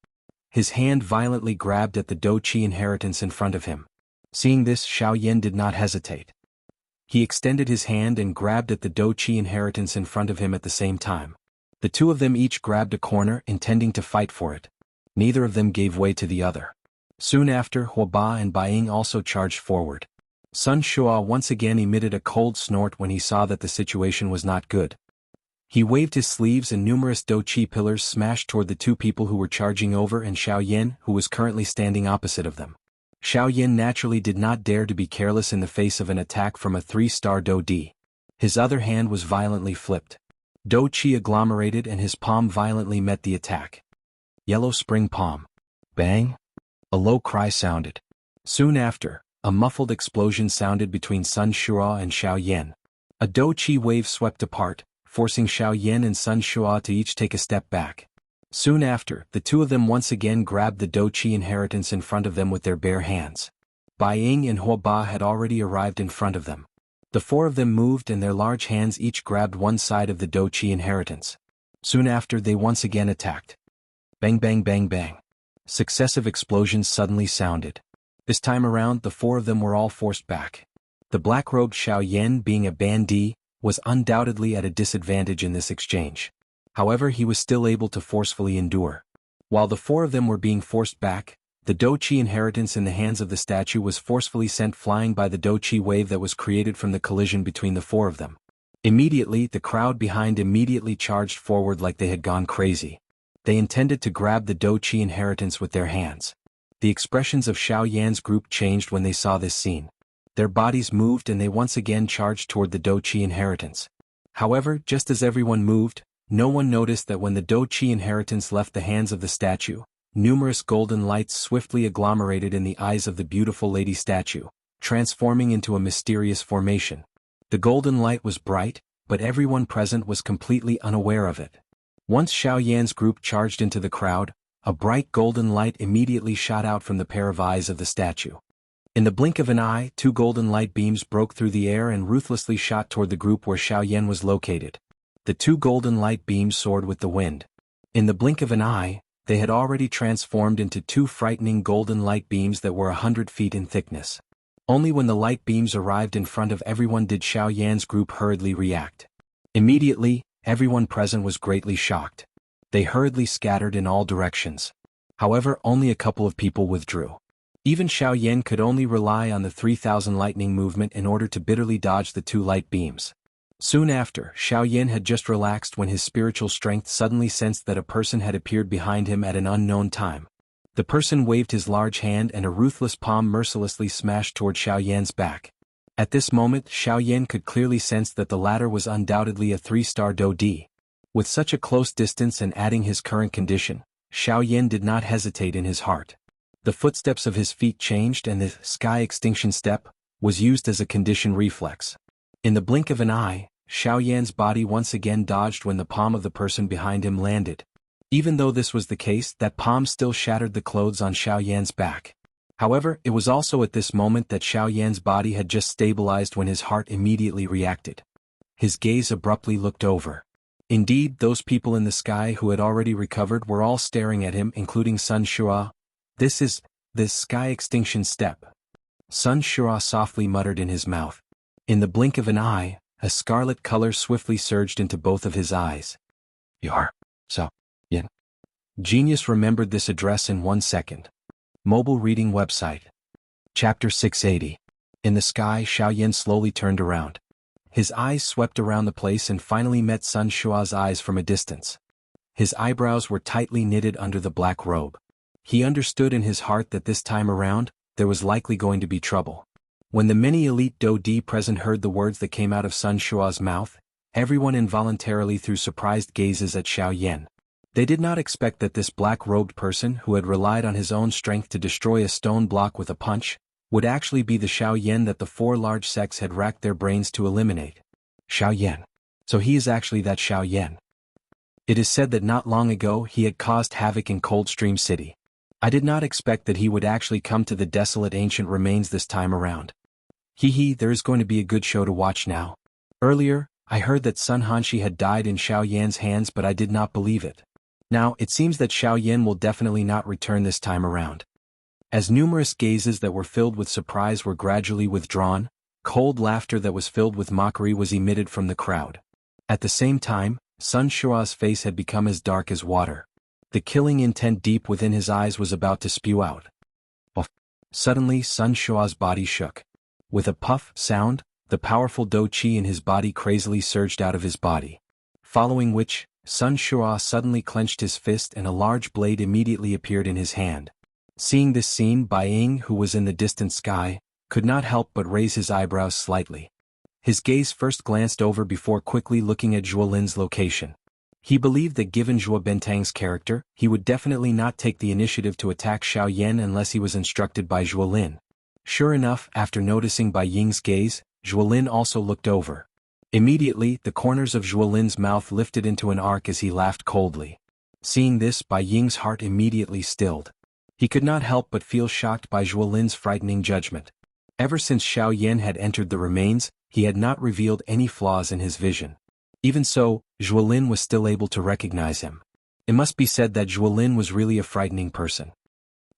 His hand violently grabbed at the Do Qi inheritance in front of him. Seeing this, Xiao Yan did not hesitate. He extended his hand and grabbed at the Do Qi inheritance in front of him at the same time. The two of them each grabbed a corner, intending to fight for it. Neither of them gave way to the other. Soon after, Hua Ba and Bai Ying also charged forward. Sun Shua once again emitted a cold snort when he saw that the situation was not good. He waved his sleeves and numerous Do Qi pillars smashed toward the two people who were charging over and Xiao Yan, who was currently standing opposite of them. Xiao Yan naturally did not dare to be careless in the face of an attack from a 3-star Do Di. His other hand was violently flipped. Do Qi agglomerated and his palm violently met the attack. Yellow Spring Palm. Bang! A low cry sounded. Soon after, a muffled explosion sounded between Sun Shua and Xiao Yan. A Do Qi wave swept apart, forcing Xiao Yan and Sun Shua to each take a step back. Soon after, the two of them once again grabbed the Do Qi inheritance in front of them with their bare hands. Bai Ying and Hua Ba had already arrived in front of them. The four of them moved and their large hands each grabbed one side of the Do Qi inheritance. Soon after, they once again attacked. Bang bang bang bang. Successive explosions suddenly sounded. This time around, the four of them were all forced back. The black-robed Xiao Yan, being a bandit, was undoubtedly at a disadvantage in this exchange. However, he was still able to forcefully endure. While the four of them were being forced back, the Do Qi inheritance in the hands of the statue was forcefully sent flying by the Do Qi wave that was created from the collision between the four of them. Immediately, the crowd behind immediately charged forward like they had gone crazy. They intended to grab the Do Qi inheritance with their hands. The expressions of Xiao Yan's group changed when they saw this scene. Their bodies moved and they once again charged toward the Do Qi inheritance. However, just as everyone moved, no one noticed that when the Do Qi inheritance left the hands of the statue, numerous golden lights swiftly agglomerated in the eyes of the beautiful lady statue, transforming into a mysterious formation. The golden light was bright, but everyone present was completely unaware of it. Once Xiao Yan's group charged into the crowd, a bright golden light immediately shot out from the pair of eyes of the statue. In the blink of an eye, two golden light beams broke through the air and ruthlessly shot toward the group where Xiao Yan was located. The two golden light beams soared with the wind. In the blink of an eye, they had already transformed into two frightening golden light beams that were 100 feet in thickness. Only when the light beams arrived in front of everyone did Xiao Yan's group hurriedly react. Immediately, everyone present was greatly shocked. They hurriedly scattered in all directions. However, only a couple of people withdrew. Even Xiao Yan could only rely on the 3,000 lightning movement in order to bitterly dodge the two light beams. Soon after, Xiao Yan had just relaxed when his spiritual strength suddenly sensed that a person had appeared behind him at an unknown time. The person waved his large hand and a ruthless palm mercilessly smashed toward Xiao Yan's back. At this moment, Xiao Yan could clearly sense that the latter was undoubtedly a 3-star Do Di. With such a close distance and adding his current condition, Xiao Yan did not hesitate in his heart. The footsteps of his feet changed and the sky extinction step was used as a condition reflex. In the blink of an eye, Xiao Yan's body once again dodged when the palm of the person behind him landed. Even though this was the case, that palm still shattered the clothes on Xiao Yan's back. However, it was also at this moment that Xiao Yan's body had just stabilized when his heart immediately reacted. His gaze abruptly looked over. Indeed, those people in the sky who had already recovered were all staring at him, including Sun Shua. This is the sky extinction step. Sun Shua softly muttered in his mouth. In the blink of an eye, a scarlet color swiftly surged into both of his eyes. You're so Yin. Genius remembered this address in 1 second. Mobile reading website. Chapter 680. In the sky, Xiao Yan slowly turned around. His eyes swept around the place and finally met Sun Shua's eyes from a distance. His eyebrows were tightly knitted under the black robe. He understood in his heart that this time around, there was likely going to be trouble. When the many elite Do Di present heard the words that came out of Sun Shua's mouth, everyone involuntarily threw surprised gazes at Xiao Yan. They did not expect that this black-robed person who had relied on his own strength to destroy a stone block with a punch, would actually be the Xiao Yan that the four large sects had racked their brains to eliminate. Xiao Yan. So he is actually that Xiao Yan. It is said that not long ago he had caused havoc in Coldstream City. I did not expect that he would actually come to the desolate ancient remains this time around. There is going to be a good show to watch now. Earlier, I heard that Sun Hanshi had died in Xiao Yan's hands, but I did not believe it. Now, it seems that Xiao Yan will definitely not return this time around. As numerous gazes that were filled with surprise were gradually withdrawn, cold laughter that was filled with mockery was emitted from the crowd. At the same time, Sun Shua's face had become as dark as water. The killing intent deep within his eyes was about to spew out. Suddenly Sun Shua's body shook. With a puff sound, the powerful Do Qi in his body crazily surged out of his body. Following which, Sun Shua suddenly clenched his fist and a large blade immediately appeared in his hand. Seeing this scene, Bai Ying, who was in the distant sky, could not help but raise his eyebrows slightly. His gaze first glanced over before quickly looking at Zhuo Lin's location. He believed that given Zhuo Bentang's character, he would definitely not take the initiative to attack Xiao Yan unless he was instructed by Zhuo Lin. Sure enough, after noticing Bai Ying's gaze, Zhuo Lin also looked over. Immediately, the corners of Zhuo Lin's mouth lifted into an arc as he laughed coldly. Seeing this, Bai Ying's heart immediately stilled. He could not help but feel shocked by Zhuo Lin's frightening judgment. Ever since Xiao Yan had entered the remains, he had not revealed any flaws in his vision. Even so, Zhuo Lin was still able to recognize him. It must be said that Zhuo Lin was really a frightening person.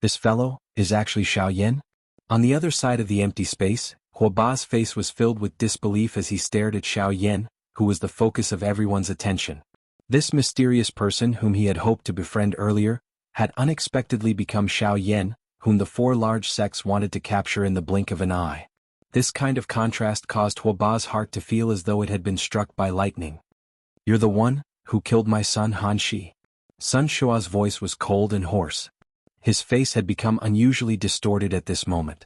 This fellow is actually Xiao Yan? On the other side of the empty space, Huo Ba's face was filled with disbelief as he stared at Xiao Yan, who was the focus of everyone's attention. This mysterious person whom he had hoped to befriend earlier, had unexpectedly become Xiao Yan, whom the four large sects wanted to capture in the blink of an eye. This kind of contrast caused Huo Ba's heart to feel as though it had been struck by lightning. "You're the one who killed my son Hanshi." Sun Shua's voice was cold and hoarse. His face had become unusually distorted at this moment.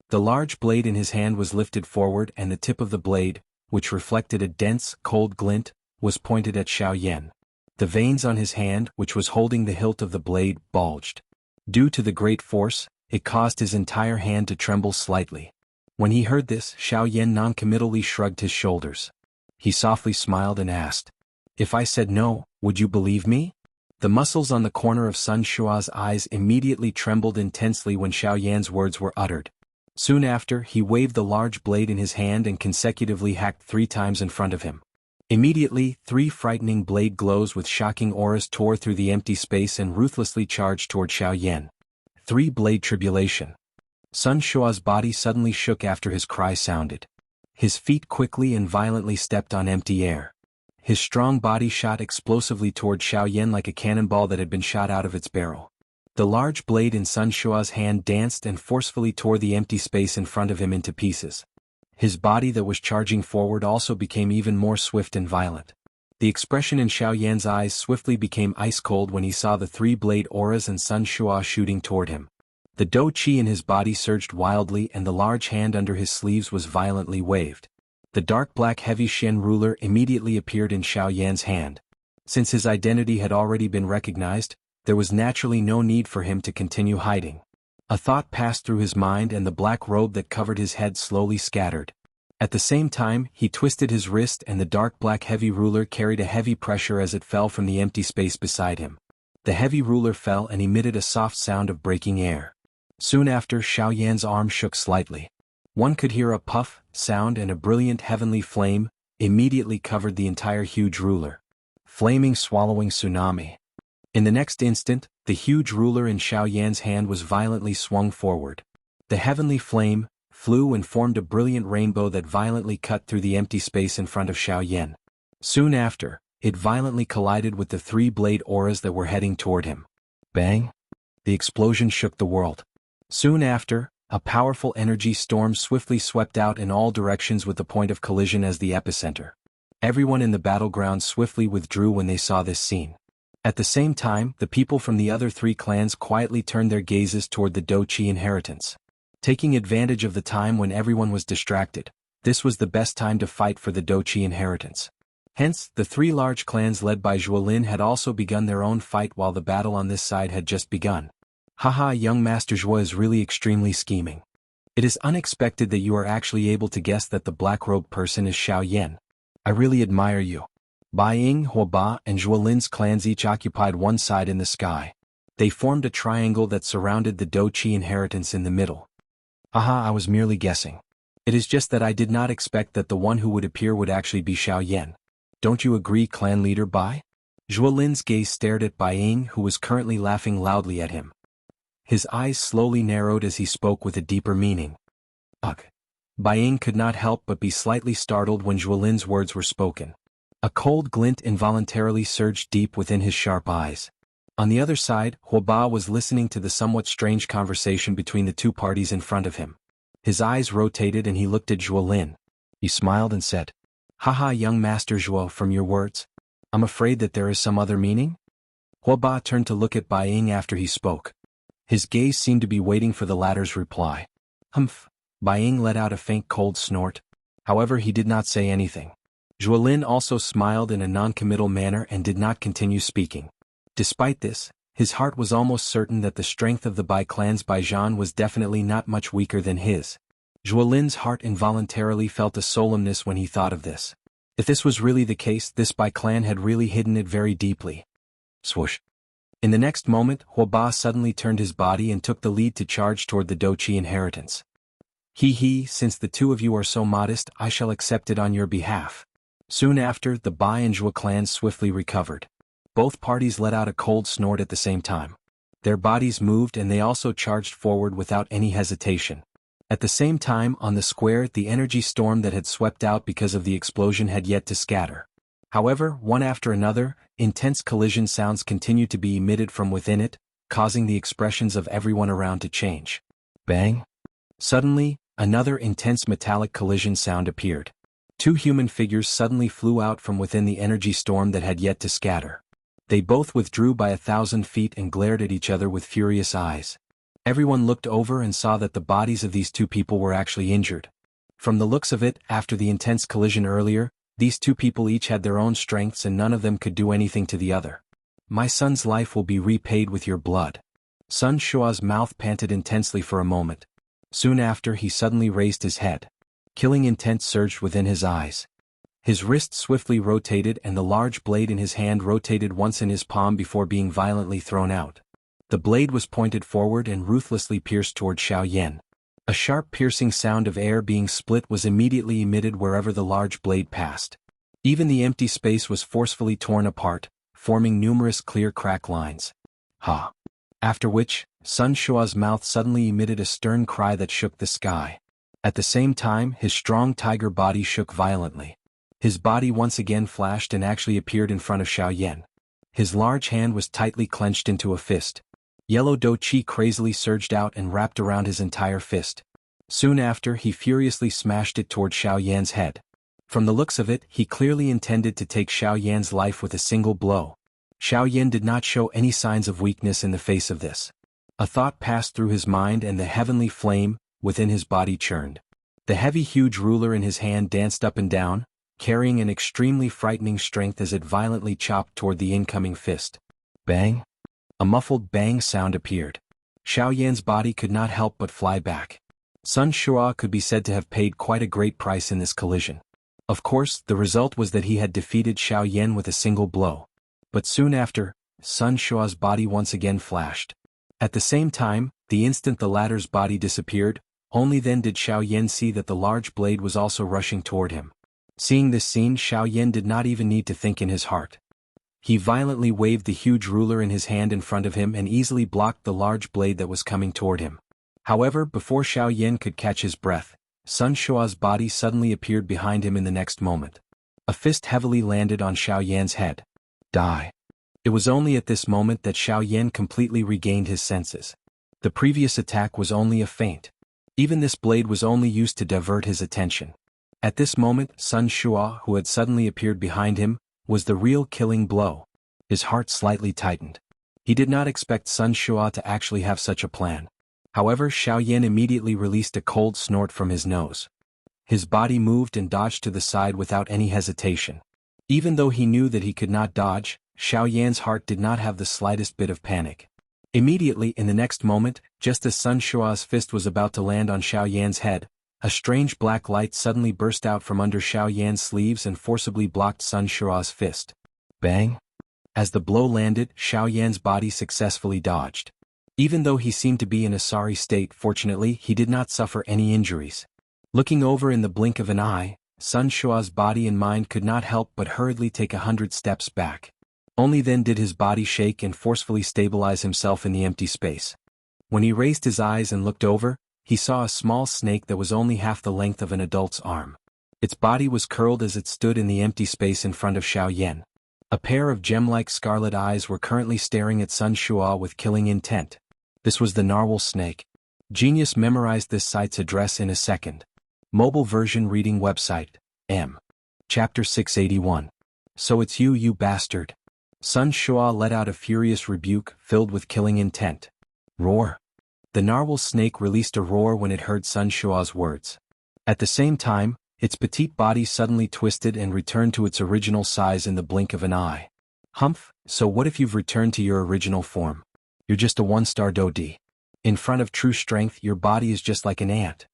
The large blade in his hand was lifted forward and the tip of the blade, which reflected a dense, cold glint, was pointed at Xiao Yan. The veins on his hand, which was holding the hilt of the blade, bulged. Due to the great force, it caused his entire hand to tremble slightly. When he heard this, Xiao Yan noncommittally shrugged his shoulders. He softly smiled and asked, "If I said no, would you believe me?" The muscles on the corner of Sun Shua's eyes immediately trembled intensely when Xiao Yan's words were uttered. Soon after, he waved the large blade in his hand and consecutively hacked 3 times in front of him. Immediately, 3 frightening blade glows with shocking auras tore through the empty space and ruthlessly charged toward Xiao Yan. 3-blade tribulation. Sun Shua's body suddenly shook after his cry sounded. His feet quickly and violently stepped on empty air. His strong body shot explosively toward Xiao Yan like a cannonball that had been shot out of its barrel. The large blade in Sun Shua's hand danced and forcefully tore the empty space in front of him into pieces. His body that was charging forward also became even more swift and violent. The expression in Xiao Yan's eyes swiftly became ice-cold when he saw the 3-blade auras and Sun Shua shooting toward him. The Do Qi in his body surged wildly and the large hand under his sleeves was violently waved. The dark black heavy Shen ruler immediately appeared in Xiao Yan's hand. Since his identity had already been recognized, there was naturally no need for him to continue hiding. A thought passed through his mind and the black robe that covered his head slowly scattered. At the same time, he twisted his wrist and the dark black heavy ruler carried a heavy pressure as it fell from the empty space beside him. The heavy ruler fell and emitted a soft sound of breaking air. Soon after, Xiao Yan's arm shook slightly. One could hear a puff, sound and a brilliant heavenly flame immediately covered the entire huge ruler. Flaming swallowing tsunami. In the next instant, the huge ruler in Xiao Yan's hand was violently swung forward. The heavenly flame flew and formed a brilliant rainbow that violently cut through the empty space in front of Xiao Yan. Soon after, it violently collided with the 3-blade auras that were heading toward him. Bang! The explosion shook the world. Soon after, a powerful energy storm swiftly swept out in all directions with the point of collision as the epicenter. Everyone in the battleground swiftly withdrew when they saw this scene. At the same time, the people from the other 3 clans quietly turned their gazes toward the Do Qi inheritance. Taking advantage of the time when everyone was distracted, this was the best time to fight for the Doqi inheritance. Hence, the three large clans led by Zhuolin had also begun their own fight while the battle on this side had just begun. Haha, young Master Zhuo is really extremely scheming. It is unexpected that you are actually able to guess that the black-robed person is Xiao Yan. I really admire you. Bai Ying, Huoba, and Zhuolin's clans each occupied one side in the sky. They formed a triangle that surrounded the Doqi inheritance in the middle. Haha, I was merely guessing. It is just that I did not expect that the one who would appear would actually be Xiao Yan. Don't you agree, clan leader Bai? Zhuolin's gaze stared at Bai Ying, who was currently laughing loudly at him. His eyes slowly narrowed as he spoke with a deeper meaning. Ugh. Bai Ying could not help but be slightly startled when Zhuolin's words were spoken. A cold glint involuntarily surged deep within his sharp eyes. On the other side, Huoba was listening to the somewhat strange conversation between the two parties in front of him. His eyes rotated and he looked at Zhuolin. He smiled and said, Haha, young Master Zhuo, from your words, I'm afraid that there is some other meaning? Huoba turned to look at Bai Ying after he spoke. His gaze seemed to be waiting for the latter's reply. Humph. Bai Ying let out a faint cold snort. However, he did not say anything. Zhuolin also smiled in a non-committal manner and did not continue speaking. Despite this, his heart was almost certain that the strength of the Bai clan's Baijian was definitely not much weaker than his. Zhuolin's heart involuntarily felt a solemnness when he thought of this. If this was really the case, this Bai clan had really hidden it very deeply. Swoosh. In the next moment, Huoba suddenly turned his body and took the lead to charge toward the Doqi inheritance. He, since the two of you are so modest, I shall accept it on your behalf. Soon after, the Bai and Zhuo clans swiftly recovered. Both parties let out a cold snort at the same time. Their bodies moved and they also charged forward without any hesitation. At the same time, on the square, the energy storm that had swept out because of the explosion had yet to scatter. However, one after another, intense collision sounds continued to be emitted from within it, causing the expressions of everyone around to change. Bang! Suddenly, another intense metallic collision sound appeared. Two human figures suddenly flew out from within the energy storm that had yet to scatter. They both withdrew by 1,000 feet and glared at each other with furious eyes. Everyone looked over and saw that the bodies of these two people were actually injured. From the looks of it, after the intense collision earlier, these two people each had their own strengths and none of them could do anything to the other. My son's life will be repaid with your blood. Sun Shua's mouth panted intensely for a moment. Soon after, he suddenly raised his head. Killing intent surged within his eyes. His wrist swiftly rotated and the large blade in his hand rotated once in his palm before being violently thrown out. The blade was pointed forward and ruthlessly pierced toward Xiao Yan. A sharp piercing sound of air being split was immediately emitted wherever the large blade passed. Even the empty space was forcefully torn apart, forming numerous clear crack lines. Ha! After which, Sun Shua's mouth suddenly emitted a stern cry that shook the sky. At the same time, his strong tiger body shook violently. His body once again flashed and actually appeared in front of Xiao Yan. His large hand was tightly clenched into a fist. Yellow Do Chi crazily surged out and wrapped around his entire fist. Soon after, he furiously smashed it toward Xiao Yan's head. From the looks of it, he clearly intended to take Xiao Yan's life with a single blow. Xiao Yan did not show any signs of weakness in the face of this. A thought passed through his mind and the heavenly flame within his body churned. The heavy huge ruler in his hand danced up and down, carrying an extremely frightening strength as it violently chopped toward the incoming fist. Bang! A muffled bang sound appeared. Xiao Yan's body could not help but fly back. Sun Shua could be said to have paid quite a great price in this collision. Of course, the result was that he had defeated Xiao Yan with a single blow. But soon after, Sun Shua's body once again flashed. At the same time, the instant the latter's body disappeared, only then did Xiao Yan see that the large blade was also rushing toward him. Seeing this scene, Xiao Yan did not even need to think in his heart. He violently waved the huge ruler in his hand in front of him and easily blocked the large blade that was coming toward him. However, before Xiao Yan could catch his breath, Sun Shua's body suddenly appeared behind him in the next moment. A fist heavily landed on Xiao Yan's head. Die. It was only at this moment that Xiao Yan completely regained his senses. The previous attack was only a feint. Even this blade was only used to divert his attention. At this moment, Sun Shua, who had suddenly appeared behind him, was the real killing blow. His heart slightly tightened. He did not expect Sun Shua to actually have such a plan. However, Xiao Yan immediately released a cold snort from his nose. His body moved and dodged to the side without any hesitation. Even though he knew that he could not dodge, Xiao Yan's heart did not have the slightest bit of panic. Immediately in the next moment, just as Sun Shua's fist was about to land on Xiao Yan's head, a strange black light suddenly burst out from under Xiao Yan's sleeves and forcibly blocked Sun Shua's fist. Bang! As the blow landed, Xiao Yan's body successfully dodged. Even though he seemed to be in a sorry state, fortunately he did not suffer any injuries. Looking over in the blink of an eye, Sun Shua's body and mind could not help but hurriedly take 100 steps back. Only then did his body shake and forcefully stabilize himself in the empty space. When he raised his eyes and looked over, he saw a small snake that was only half the length of an adult's arm. Its body was curled as it stood in the empty space in front of Xiao Yan. A pair of gem-like scarlet eyes were currently staring at Sun Shua with killing intent. This was the narwhal snake. Genius memorized this site's address in a second. Mobile version reading website, M. Chapter 681. So it's you, you bastard. Sun Shua let out a furious rebuke filled with killing intent. Roar. The narwhal snake released a roar when it heard Sun Shua's words. At the same time, its petite body suddenly twisted and returned to its original size in the blink of an eye. Humph, so what if you've returned to your original form? You're just a one-star Dodi. In front of true strength, your body is just like an ant.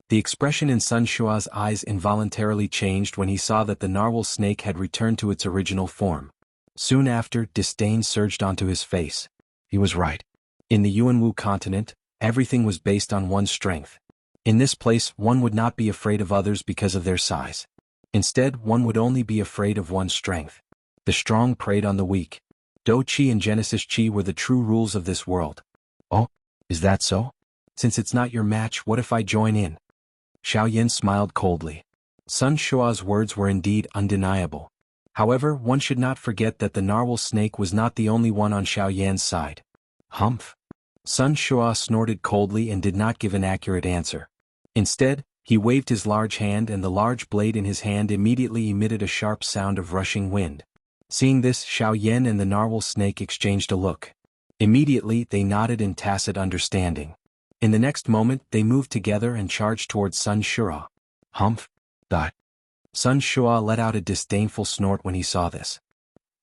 The expression in Sun Shua's eyes involuntarily changed when he saw that the narwhal snake had returned to its original form. Soon after, disdain surged onto his face. He was right. In the Yuanwu continent, everything was based on one's strength. In this place, one would not be afraid of others because of their size. Instead, one would only be afraid of one's strength. The strong preyed on the weak. Do Qi and Genesis Qi were the true rules of this world. Oh, is that so? Since it's not your match, what if I join in? Xiao Yan smiled coldly. Sun Shua's words were indeed undeniable. However, one should not forget that the narwhal snake was not the only one on Xiao Yan's side. Humph. Sun Shua snorted coldly and did not give an accurate answer. Instead, he waved his large hand and the large blade in his hand immediately emitted a sharp sound of rushing wind. Seeing this, Xiao Yan and the narwhal snake exchanged a look. Immediately, they nodded in tacit understanding. In the next moment, they moved together and charged towards Sun Shua. Humph. Dot. Sun Shua let out a disdainful snort when he saw this.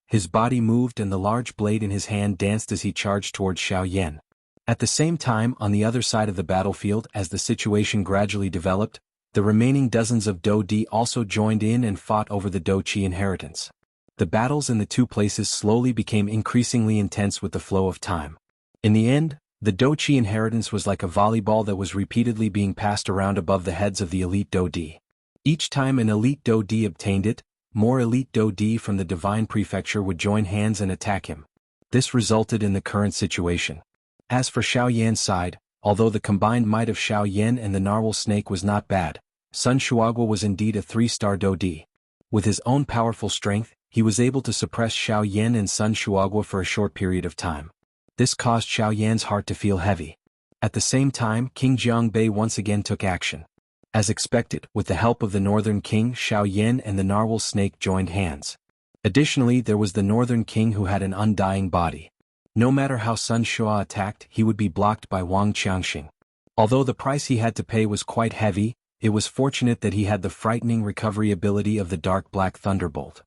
His body moved and the large blade in his hand danced as he charged towards Xiao Yan. At the same time, on the other side of the battlefield, as the situation gradually developed, the remaining dozens of Do Di also joined in and fought over the Do Qi inheritance. The battles in the two places slowly became increasingly intense with the flow of time. In the end, the Do Qi inheritance was like a volleyball that was repeatedly being passed around above the heads of the elite Do Di. Each time an elite Do Di obtained it, more elite Do Di from the divine prefecture would join hands and attack him. This resulted in the current situation. As for Xiao Yan's side, although the combined might of Xiao Yan and the narwhal snake was not bad, Sun Shuagua was indeed a 3-star Do Di. With his own powerful strength, he was able to suppress Xiao Yan and Sun Shuagua for a short period of time. This caused Xiao Yan's heart to feel heavy. At the same time, King Jianghu once again took action. As expected, with the help of the Northern King, Xiao Yan and the narwhal snake joined hands. Additionally, there was the Northern King who had an undying body. No matter how Sun Shua attacked, he would be blocked by Wang Qiangxing. Although the price he had to pay was quite heavy, it was fortunate that he had the frightening recovery ability of the Dark Black Thunderbolt.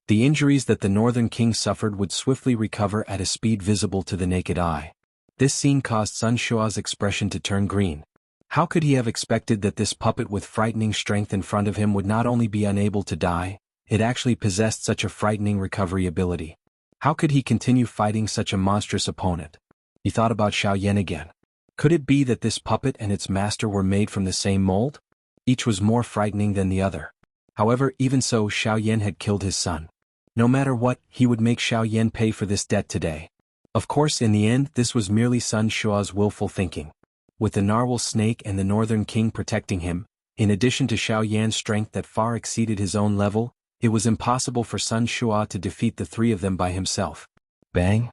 The injuries that the Northern King suffered would swiftly recover at a speed visible to the naked eye. This scene caused Sun Shua's expression to turn green. How could he have expected that this puppet with frightening strength in front of him would not only be unable to die, it actually possessed such a frightening recovery ability? How could he continue fighting such a monstrous opponent? He thought about Xiao Yan again. Could it be that this puppet and its master were made from the same mold? Each was more frightening than the other. However, even so, Xiao Yan had killed his son. No matter what, he would make Xiao Yan pay for this debt today. Of course, in the end, this was merely Sun Shua's willful thinking. With the narwhal snake and the Northern King protecting him, in addition to Xiao Yan's strength that far exceeded his own level, it was impossible for Sun Shua to defeat the three of them by himself. Bang!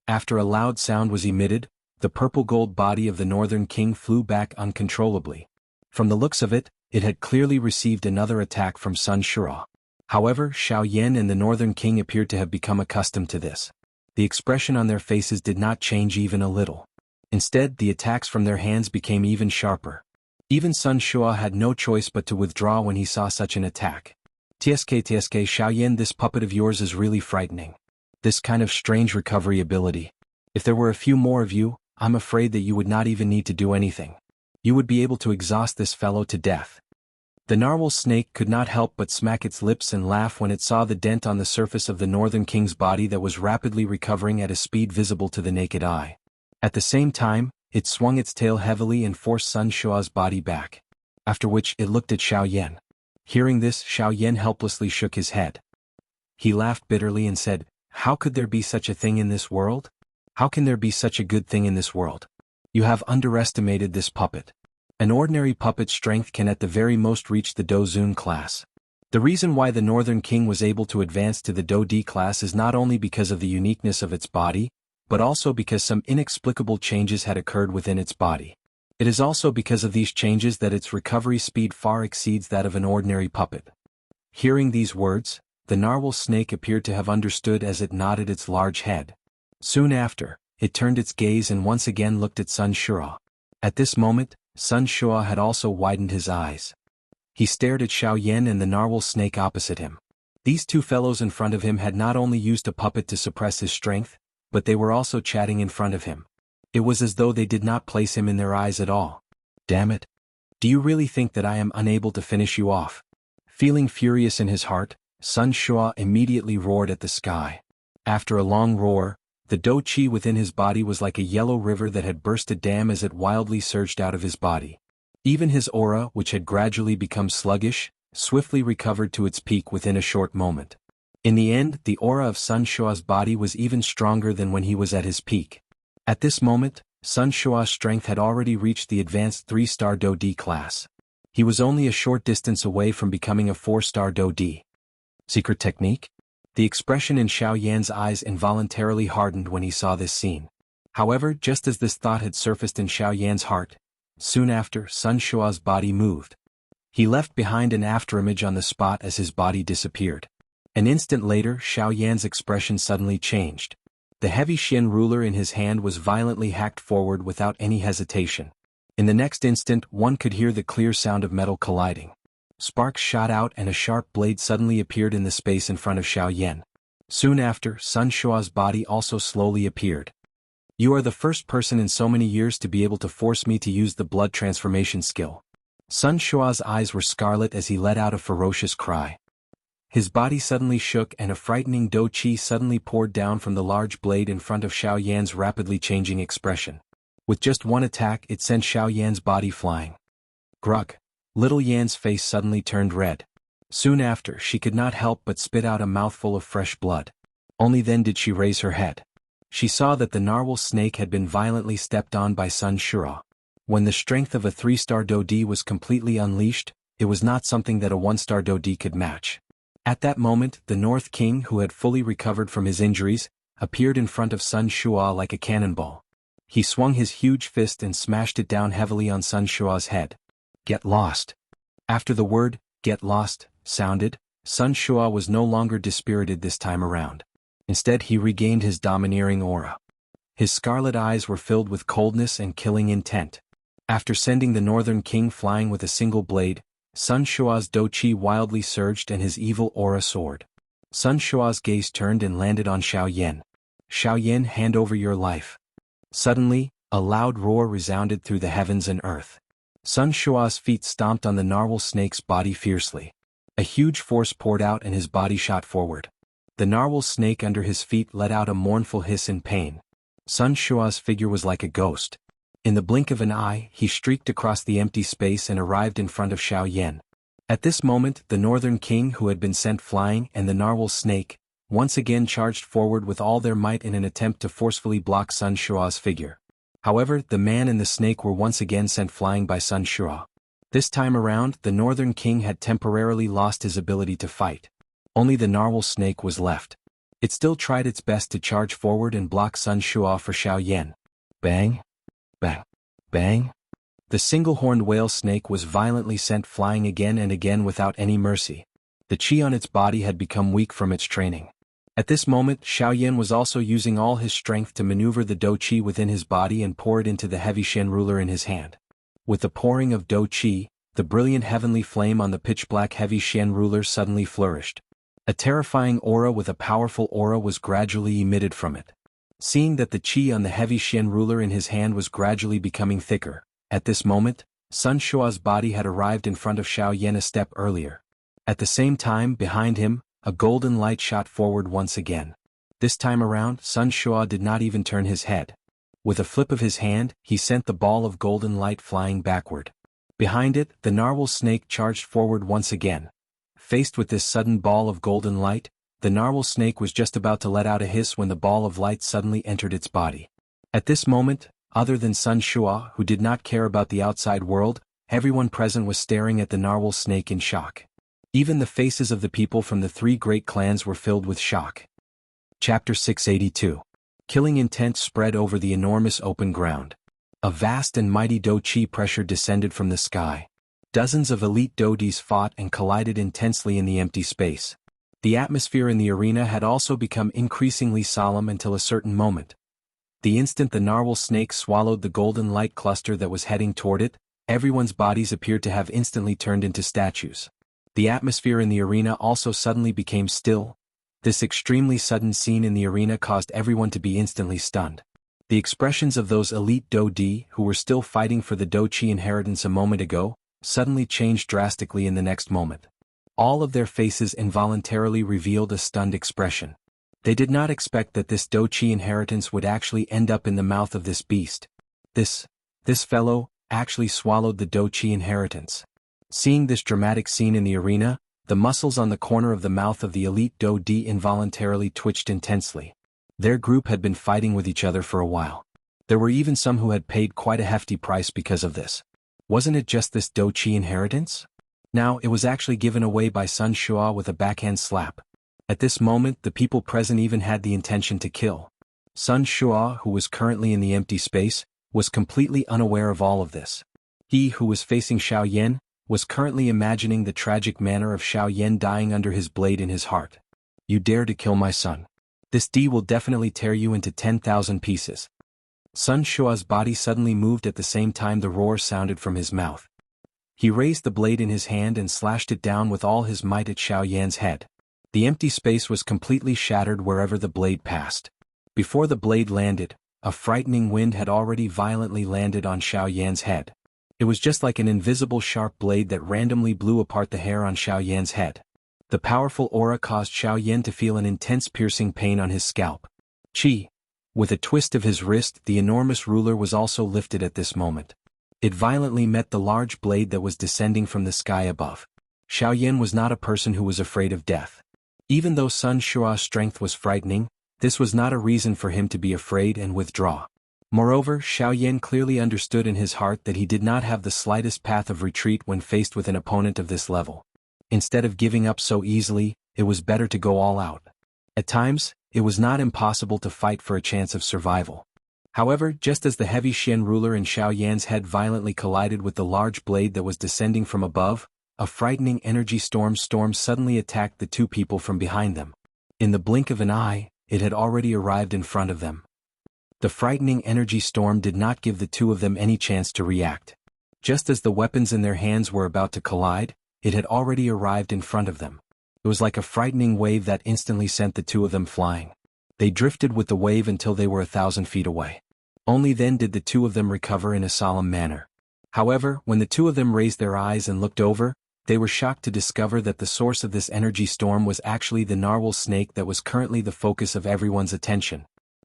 After a loud sound was emitted, the purple-gold body of the Northern King flew back uncontrollably. From the looks of it, it had clearly received another attack from Sun Shua. However, Xiao Yan and the Northern King appeared to have become accustomed to this. The expression on their faces did not change even a little. Instead, the attacks from their hands became even sharper. Even Sun Shua had no choice but to withdraw when he saw such an attack. "Tsk Xiaoyan, this puppet of yours is really frightening. This kind of strange recovery ability. If there were a few more of you, I'm afraid that you would not even need to do anything. You would be able to exhaust this fellow to death." The narwhal snake could not help but smack its lips and laugh when it saw the dent on the surface of the Northern King's body that was rapidly recovering at a speed visible to the naked eye. At the same time, it swung its tail heavily and forced Sun Shua's body back. After which it looked at Xiaoyan. Hearing this, Xiaoyan helplessly shook his head. He laughed bitterly and said, "How could there be such a thing in this world? How can there be such a good thing in this world? You have underestimated this puppet. An ordinary puppet's strength can at the very most reach the Dozun class. The reason why the Northern King was able to advance to the Do D class is not only because of the uniqueness of its body, but also because some inexplicable changes had occurred within its body. It is also because of these changes that its recovery speed far exceeds that of an ordinary puppet." Hearing these words, the narwhal snake appeared to have understood as it nodded its large head. Soon after, it turned its gaze and once again looked at Sun Shua. At this moment, Sun Shua had also widened his eyes. He stared at Xiaoyan and the narwhal snake opposite him. These two fellows in front of him had not only used a puppet to suppress his strength, but they were also chatting in front of him. It was as though they did not place him in their eyes at all. "Damn it. Do you really think that I am unable to finish you off?" Feeling furious in his heart, Sun Shua immediately roared at the sky. After a long roar, the Do Chi within his body was like a yellow river that had burst a dam as it wildly surged out of his body. Even his aura, which had gradually become sluggish, swiftly recovered to its peak within a short moment. In the end, the aura of Sun Shua's body was even stronger than when he was at his peak. At this moment, Sun Shua's strength had already reached the advanced 3-star Do D class. He was only a short distance away from becoming a 4-star Do D. Secret technique? The expression in Xiaoyan's eyes involuntarily hardened when he saw this scene. However, just as this thought had surfaced in Xiaoyan's heart, soon after, Sun Shua's body moved. He left behind an afterimage on the spot as his body disappeared. An instant later, Xiaoyan's expression suddenly changed. The heavy Xian ruler in his hand was violently hacked forward without any hesitation. In the next instant, one could hear the clear sound of metal colliding. Sparks shot out and a sharp blade suddenly appeared in the space in front of Xiaoyan. Soon after, Sun Shua's body also slowly appeared. "You are the first person in so many years to be able to force me to use the blood transformation skill." Sun Shua's eyes were scarlet as he let out a ferocious cry. His body suddenly shook and a frightening Do Chi suddenly poured down from the large blade in front of Xiaoyan's rapidly changing expression. With just one attack, it sent Xiaoyan's body flying. Grug. Little Yan's face suddenly turned red. Soon after, she could not help but spit out a mouthful of fresh blood. Only then did she raise her head. She saw that the narwhal snake had been violently stepped on by Sun Shua. When the strength of a 3-star Do D was completely unleashed, it was not something that a 1-star Do D could match. At that moment, the North King, who had fully recovered from his injuries, appeared in front of Sun Shua like a cannonball. He swung his huge fist and smashed it down heavily on Sun Shua's head. "Get lost." After the word, "get lost," sounded, Sun Shua was no longer dispirited this time around. Instead, he regained his domineering aura. His scarlet eyes were filled with coldness and killing intent. After sending the Northern King flying with a single blade, Sun Shua's Do Chi wildly surged and his evil aura soared. Sun Shua's gaze turned and landed on Xiaoyan. "Xiaoyan, hand over your life." Suddenly, a loud roar resounded through the heavens and earth. Sun Shua's feet stomped on the narwhal snake's body fiercely. A huge force poured out and his body shot forward. The narwhal snake under his feet let out a mournful hiss in pain. Sun Shua's figure was like a ghost. In the blink of an eye, he streaked across the empty space and arrived in front of Xiaoyan. At this moment, the Northern King who had been sent flying and the narwhal snake, once again charged forward with all their might in an attempt to forcefully block Sun Shua's figure. However, the man and the snake were once again sent flying by Sun Shua. This time around, the Northern King had temporarily lost his ability to fight. Only the narwhal snake was left. It still tried its best to charge forward and block Sun Shua for Xiaoyan. Bang! Bang! Bang! The single-horned whale snake was violently sent flying again and again without any mercy. The chi on its body had become weak from its training. At this moment, Xiaoyan was also using all his strength to maneuver the dou qi within his body and pour it into the heavy Shen ruler in his hand. With the pouring of dou qi, the brilliant heavenly flame on the pitch-black heavy Shen ruler suddenly flourished. A terrifying aura with a powerful aura was gradually emitted from it. Seeing that the qi on the heavy Shen ruler in his hand was gradually becoming thicker, at this moment, Sun Shua's body had arrived in front of Xiaoyan a step earlier. At the same time, behind him, a golden light shot forward once again. This time around, Sun Shua did not even turn his head. With a flip of his hand, he sent the ball of golden light flying backward. Behind it, the narwhal snake charged forward once again. Faced with this sudden ball of golden light, the narwhal snake was just about to let out a hiss when the ball of light suddenly entered its body. At this moment, other than Sun Shua, who did not care about the outside world, everyone present was staring at the narwhal snake in shock. Even the faces of the people from the three great clans were filled with shock. Chapter 682. Killing intent spread over the enormous open ground. A vast and mighty dou qi pressure descended from the sky. Dozens of elite doudis fought and collided intensely in the empty space. The atmosphere in the arena had also become increasingly solemn until a certain moment. The instant the narwhal snake swallowed the golden light cluster that was heading toward it, everyone's bodies appeared to have instantly turned into statues. The atmosphere in the arena also suddenly became still. This extremely sudden scene in the arena caused everyone to be instantly stunned. The expressions of those elite doudi who were still fighting for the dou qi inheritance a moment ago, suddenly changed drastically in the next moment. All of their faces involuntarily revealed a stunned expression. They did not expect that this dou qi inheritance would actually end up in the mouth of this beast. This fellow actually swallowed the dou qi inheritance. Seeing this dramatic scene in the arena, the muscles on the corner of the mouth of the elite doudi involuntarily twitched intensely. Their group had been fighting with each other for a while. There were even some who had paid quite a hefty price because of this. Wasn't it just this dou qi inheritance? Now it was actually given away by Sun Shua with a backhand slap. At this moment, the people present even had the intention to kill. Sun Shua, who was currently in the empty space, was completely unaware of all of this. He who was facing Xiaoyan was currently imagining the tragic manner of Xiaoyan dying under his blade in his heart. You dare to kill my son. This D will definitely tear you into 10,000 pieces. Sun Shua's body suddenly moved at the same time the roar sounded from his mouth. He raised the blade in his hand and slashed it down with all his might at Xiaoyan's head. The empty space was completely shattered wherever the blade passed. Before the blade landed, a frightening wind had already violently landed on Xiaoyan's head. It was just like an invisible sharp blade that randomly blew apart the hair on Xiaoyan's head. The powerful aura caused Xiaoyan to feel an intense piercing pain on his scalp. Qi. With a twist of his wrist, the enormous ruler was also lifted at this moment. It violently met the large blade that was descending from the sky above. Xiaoyan was not a person who was afraid of death. Even though Sun Shua's strength was frightening, this was not a reason for him to be afraid and withdraw. Moreover, Xiaoyan clearly understood in his heart that he did not have the slightest path of retreat when faced with an opponent of this level. Instead of giving up so easily, it was better to go all out. At times, it was not impossible to fight for a chance of survival. However, just as the heavy Shen ruler in Xiaoyan's head violently collided with the large blade that was descending from above, a frightening energy storm suddenly attacked the two people from behind them. In the blink of an eye, it had already arrived in front of them. The frightening energy storm did not give the two of them any chance to react. Just as the weapons in their hands were about to collide, it had already arrived in front of them. It was like a frightening wave that instantly sent the two of them flying. They drifted with the wave until they were 1,000 feet away. Only then did the two of them recover in a solemn manner. However, when the two of them raised their eyes and looked over, they were shocked to discover that the source of this energy storm was actually the narwhal snake that was currently the focus of everyone's attention.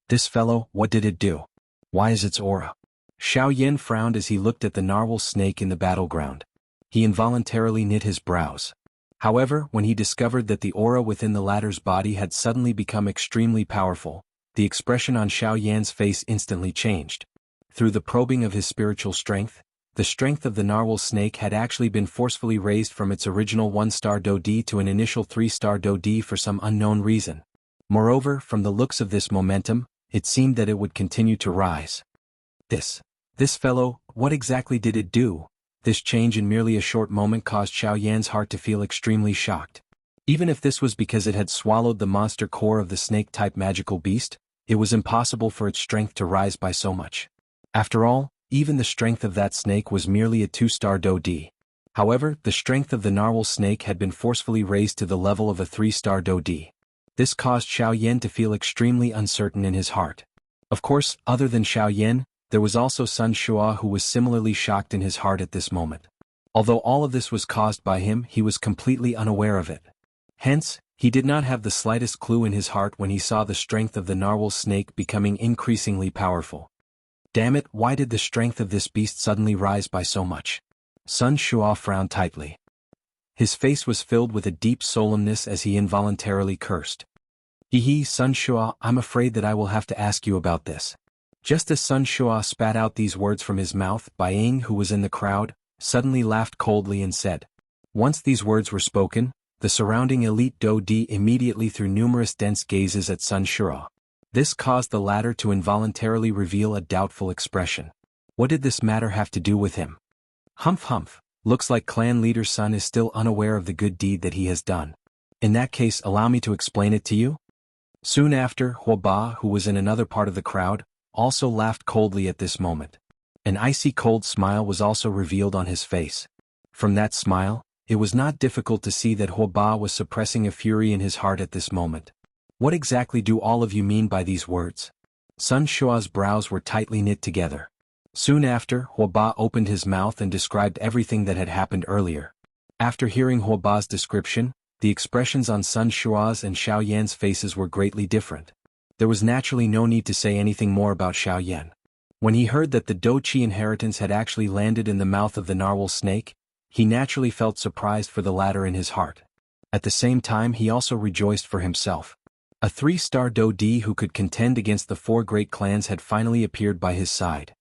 This fellow, what did it do? Why is its aura? Xiaoyan frowned as he looked at the narwhal snake in the battleground. He involuntarily knit his brows. However, when he discovered that the aura within the latter's body had suddenly become extremely powerful, the expression on Xiaoyan's face instantly changed. Through the probing of his spiritual strength, the strength of the narwhal snake had actually been forcefully raised from its original 1-star Dodi to an initial 3-star Dodi for some unknown reason. Moreover, from the looks of this momentum, it seemed that it would continue to rise. This fellow, what exactly did it do? This change in merely a short moment caused Xiaoyan's heart to feel extremely shocked. Even if this was because it had swallowed the monster core of the snake-type magical beast, it was impossible for its strength to rise by so much. After all, even the strength of that snake was merely a 2-star Do-D. However, the strength of the narwhal snake had been forcefully raised to the level of a 3-star Do-D. This caused Xiao Yan to feel extremely uncertain in his heart. Of course, other than Xiao Yan, there was also Sun Shua, who was similarly shocked in his heart at this moment. Although all of this was caused by him, he was completely unaware of it. Hence, he did not have the slightest clue in his heart when he saw the strength of the narwhal snake becoming increasingly powerful. Damn it, why did the strength of this beast suddenly rise by so much? Sun Shua frowned tightly. His face was filled with a deep solemnness as he involuntarily cursed. Hehe, Sun Shua, I'm afraid that I will have to ask you about this. Just as Sun Shua spat out these words from his mouth, Baiying, who was in the crowd, suddenly laughed coldly and said. Once these words were spoken, the surrounding elite Do-D immediately threw numerous dense gazes at Sun Shua. This caused the latter to involuntarily reveal a doubtful expression. What did this matter have to do with him? Humph humph, looks like clan leader Sun is still unaware of the good deed that he has done. In that case, allow me to explain it to you? Soon after, Huoba, who was in another part of the crowd, also laughed coldly at this moment. An icy cold smile was also revealed on his face. From that smile, it was not difficult to see that Huoba was suppressing a fury in his heart at this moment. What exactly do all of you mean by these words? Sun Shua's brows were tightly knit together. Soon after, Huoba opened his mouth and described everything that had happened earlier. After hearing Huoba's description, the expressions on Sun Shua's and Xiao Yan's faces were greatly different. There was naturally no need to say anything more about Xiao Yan. When he heard that the Do-Chi inheritance had actually landed in the mouth of the narwhal snake, he naturally felt surprised for the latter in his heart. At the same time, he also rejoiced for himself. A 3-star Do-D who could contend against the 4 great clans had finally appeared by his side.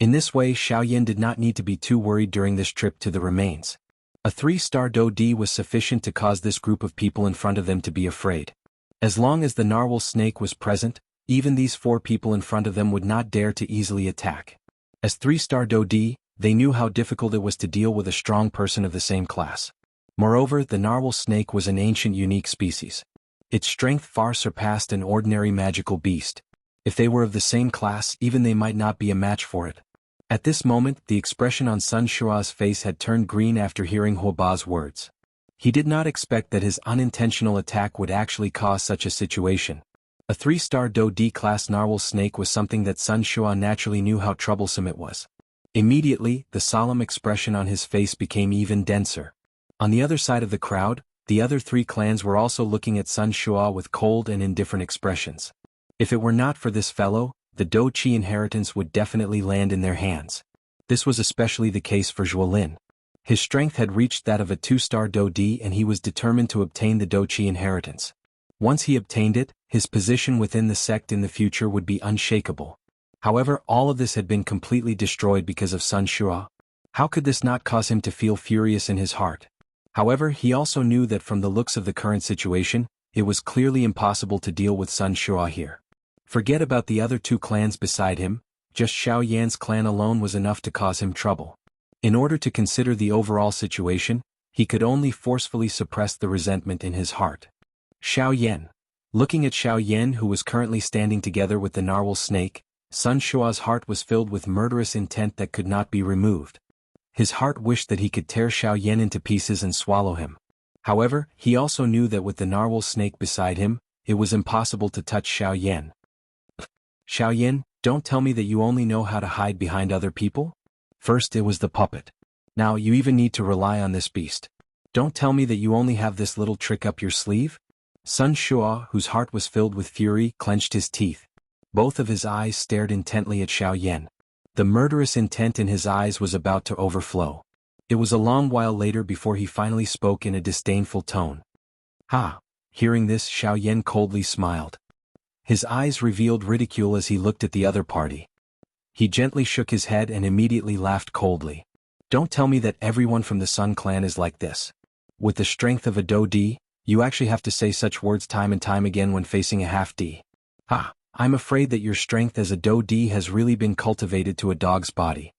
In this way, Xiao Yan did not need to be too worried during this trip to the remains. A 3-star Do-D was sufficient to cause this group of people in front of them to be afraid. As long as the narwhal snake was present, even these 4 people in front of them would not dare to easily attack. As 3-star Do-D, they knew how difficult it was to deal with a strong person of the same class. Moreover, the narwhal snake was an ancient unique species. Its strength far surpassed an ordinary magical beast. If they were of the same class, even they might not be a match for it. At this moment, the expression on Sun Shua's face had turned green after hearing Huoba's words. He did not expect that his unintentional attack would actually cause such a situation. A 3-star Do-D class narwhal snake was something that Sun Shua naturally knew how troublesome it was. Immediately, the solemn expression on his face became even denser. On the other side of the crowd, the other 3 clans were also looking at Sun Shua with cold and indifferent expressions. If it were not for this fellow, the Do-Chi inheritance would definitely land in their hands. This was especially the case for Zhuolin. His strength had reached that of a 2-star Do-D and he was determined to obtain the Do-Chi inheritance. Once he obtained it, his position within the sect in the future would be unshakable. However, all of this had been completely destroyed because of Sun Shua. How could this not cause him to feel furious in his heart? However, he also knew that from the looks of the current situation, it was clearly impossible to deal with Sun Shua here. Forget about the other 2 clans beside him, just Xiao Yan's clan alone was enough to cause him trouble. In order to consider the overall situation, he could only forcefully suppress the resentment in his heart. Xiao Yan. Looking at Xiao Yan, who was currently standing together with the narwhal snake, Sun Shua's heart was filled with murderous intent that could not be removed. His heart wished that he could tear Xiao Yan into pieces and swallow him. However, he also knew that with the narwhal snake beside him, it was impossible to touch Xiao Yan. Xiao Yan, don't tell me that you only know how to hide behind other people? First it was the puppet. Now you even need to rely on this beast. Don't tell me that you only have this little trick up your sleeve? Sun Shua, whose heart was filled with fury, clenched his teeth. Both of his eyes stared intently at Xiao Yan. The murderous intent in his eyes was about to overflow. It was a long while later before he finally spoke in a disdainful tone. Ha! Hearing this, Xiao Yan coldly smiled. His eyes revealed ridicule as he looked at the other party. He gently shook his head and immediately laughed coldly. Don't tell me that everyone from the Sun clan is like this. With the strength of a Do-D, you actually have to say such words time and time again when facing a half-D. Ha! I'm afraid that your strength as a Do-D has really been cultivated to a dog's body.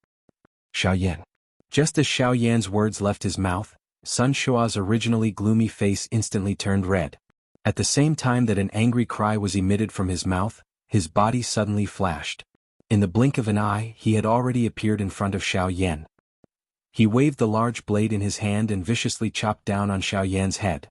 Xiao Yan. Just as Xiao Yan's words left his mouth, Sun Shua's originally gloomy face instantly turned red. At the same time that an angry cry was emitted from his mouth, his body suddenly flashed. In the blink of an eye, he had already appeared in front of Xiao Yan. He waved the large blade in his hand and viciously chopped down on Xiao Yan's head.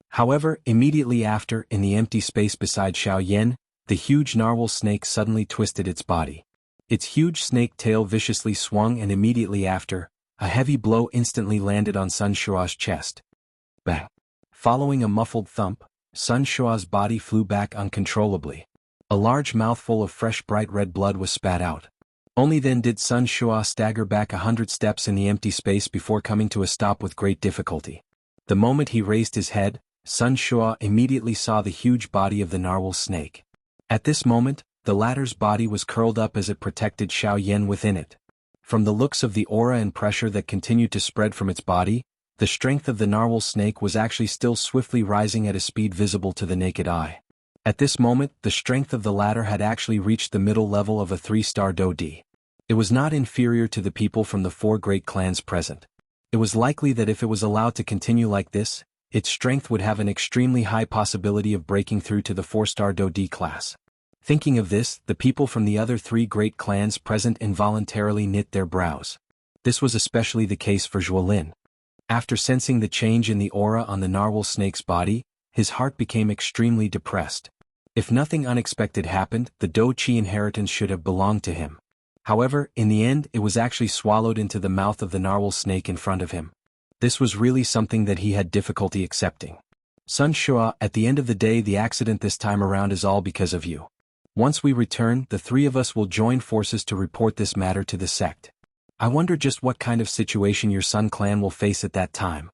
However, immediately after, in the empty space beside Xiao Yan, the huge narwhal snake suddenly twisted its body. Its huge snake tail viciously swung, and immediately after, a heavy blow instantly landed on Sun Shua's chest. Bang! Following a muffled thump, Sun Shua's body flew back uncontrollably. A large mouthful of fresh bright red blood was spat out. Only then did Sun Shua stagger back 100 steps in the empty space before coming to a stop with great difficulty. The moment he raised his head, Sun Shua immediately saw the huge body of the narwhal snake. At this moment, the latter's body was curled up as it protected Xiao Yan within it. From the looks of the aura and pressure that continued to spread from its body, the strength of the narwhal snake was actually still swiftly rising at a speed visible to the naked eye. At this moment, the strength of the latter had actually reached the middle level of a 3-star Do-D. It was not inferior to the people from the 4 great clans present. It was likely that if it was allowed to continue like this, its strength would have an extremely high possibility of breaking through to the 4-star Do-D class. Thinking of this, the people from the other 3 great clans present involuntarily knit their brows. This was especially the case for Zhuolin. After sensing the change in the aura on the narwhal snake's body, his heart became extremely depressed. If nothing unexpected happened, the Do-Chi inheritance should have belonged to him. However, in the end, it was actually swallowed into the mouth of the narwhal snake in front of him. This was really something that he had difficulty accepting. Sun Shua, at the end of the day, the accident this time around is all because of you. Once we return, the 3 of us will join forces to report this matter to the sect. I wonder just what kind of situation your Sun clan will face at that time.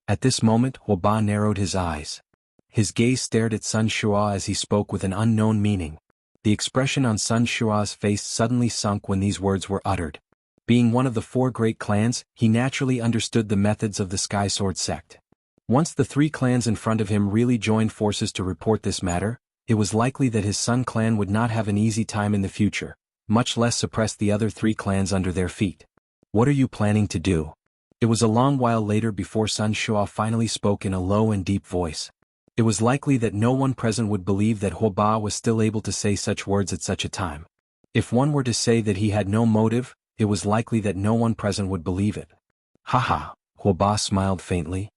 At this moment, Huoba narrowed his eyes. His gaze stared at Sun Shua as he spoke with an unknown meaning. The expression on Sun Shua's face suddenly sunk when these words were uttered. Being one of the 4 great clans, he naturally understood the methods of the Sky Sword sect. Once the 3 clans in front of him really joined forces to report this matter, it was likely that his Sun clan would not have an easy time in the future, much less suppress the other 3 clans under their feet. What are you planning to do? It was a long while later before Sun Shua finally spoke in a low and deep voice. It was likely that no one present would believe that Huoba was still able to say such words at such a time. If one were to say that he had no motive, it was likely that no one present would believe it. Haha, Huoba smiled faintly.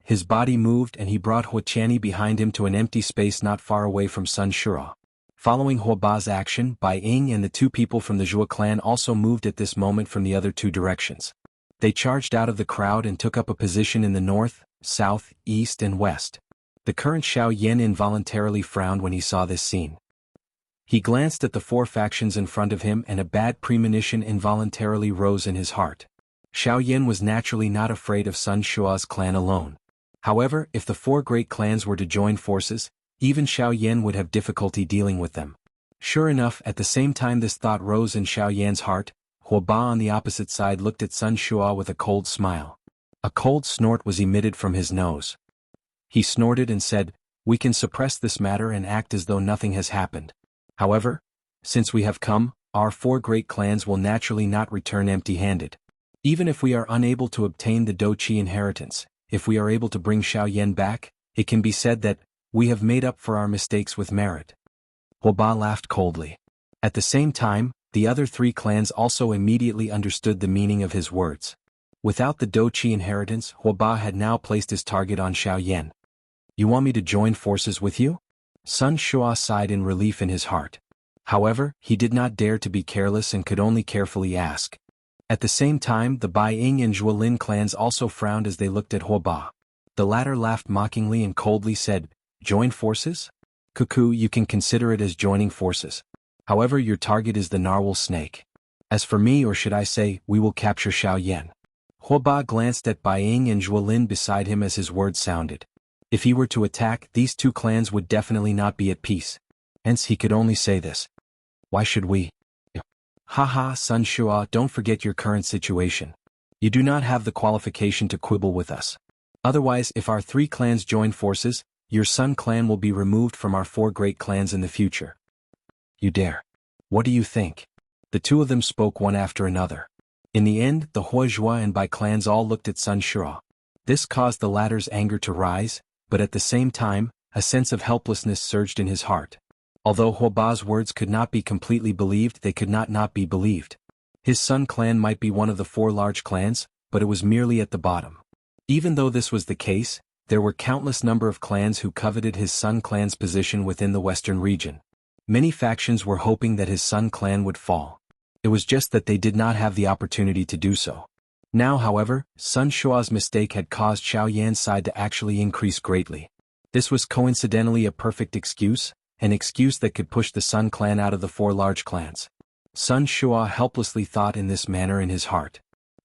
His body moved and he brought Huoqiani behind him to an empty space not far away from Sun Shua. Following Huoba's action, Bai Ying and the 2 people from the Zhuo clan also moved at this moment from the other 2 directions. They charged out of the crowd and took up a position in the north, south, east and west. The current Xiao Yan involuntarily frowned when he saw this scene. He glanced at the 4 factions in front of him and a bad premonition involuntarily rose in his heart. Xiao Yan was naturally not afraid of Sun Shua's clan alone. However, if the 4 great clans were to join forces, even Xiao Yan would have difficulty dealing with them. Sure enough, at the same time this thought rose in Xiao Yan's heart, Huoba on the opposite side looked at Sun Shua with a cold smile. A cold snort was emitted from his nose. He snorted and said, "We can suppress this matter and act as though nothing has happened. However, since we have come, our 4 great clans will naturally not return empty-handed. Even if we are unable to obtain the Do-Chi inheritance, if we are able to bring Xiao Yan back, it can be said that we have made up for our mistakes with merit." Huoba laughed coldly. At the same time, the other 3 clans also immediately understood the meaning of his words. Without the Do-Chi inheritance, Huoba had now placed his target on Xiao Yan. "You want me to join forces with you?" Sun Shua sighed in relief in his heart. However, he did not dare to be careless and could only carefully ask. At the same time, the Bai Ying and Zhuolin clans also frowned as they looked at Huoba. The latter laughed mockingly and coldly said, "Join forces? Cuckoo, you can consider it as joining forces. However, your target is the narwhal snake. As for me, or should I say, we will capture Xiao Yan." Huoba glanced at Bai Ying and Zhuolin beside him as his words sounded. If he were to attack, these 2 clans would definitely not be at peace. Hence he could only say this. "Why should we?" "Haha, Sun Shua, don't forget your current situation. You do not have the qualification to quibble with us. Otherwise, if our 3 clans join forces, your Sun clan will be removed from our 4 great clans in the future." "You dare. What do you think?" The 2 of them spoke one after another. In the end, the Huozhua and Bai clans all looked at Sun Shua. This caused the latter's anger to rise, but at the same time, a sense of helplessness surged in his heart. Although Huoba's words could not be completely believed, they could not be believed. His Sun clan might be one of the 4 large clans, but it was merely at the bottom. Even though this was the case, there were countless number of clans who coveted his Sun clan's position within the western region. Many factions were hoping that his Sun clan would fall. It was just that they did not have the opportunity to do so. Now, however, Sun Shua's mistake had caused Xiao Yan's side to actually increase greatly. This was coincidentally a perfect excuse, an excuse that could push the Sun clan out of the 4 large clans. Sun Shua helplessly thought in this manner in his heart.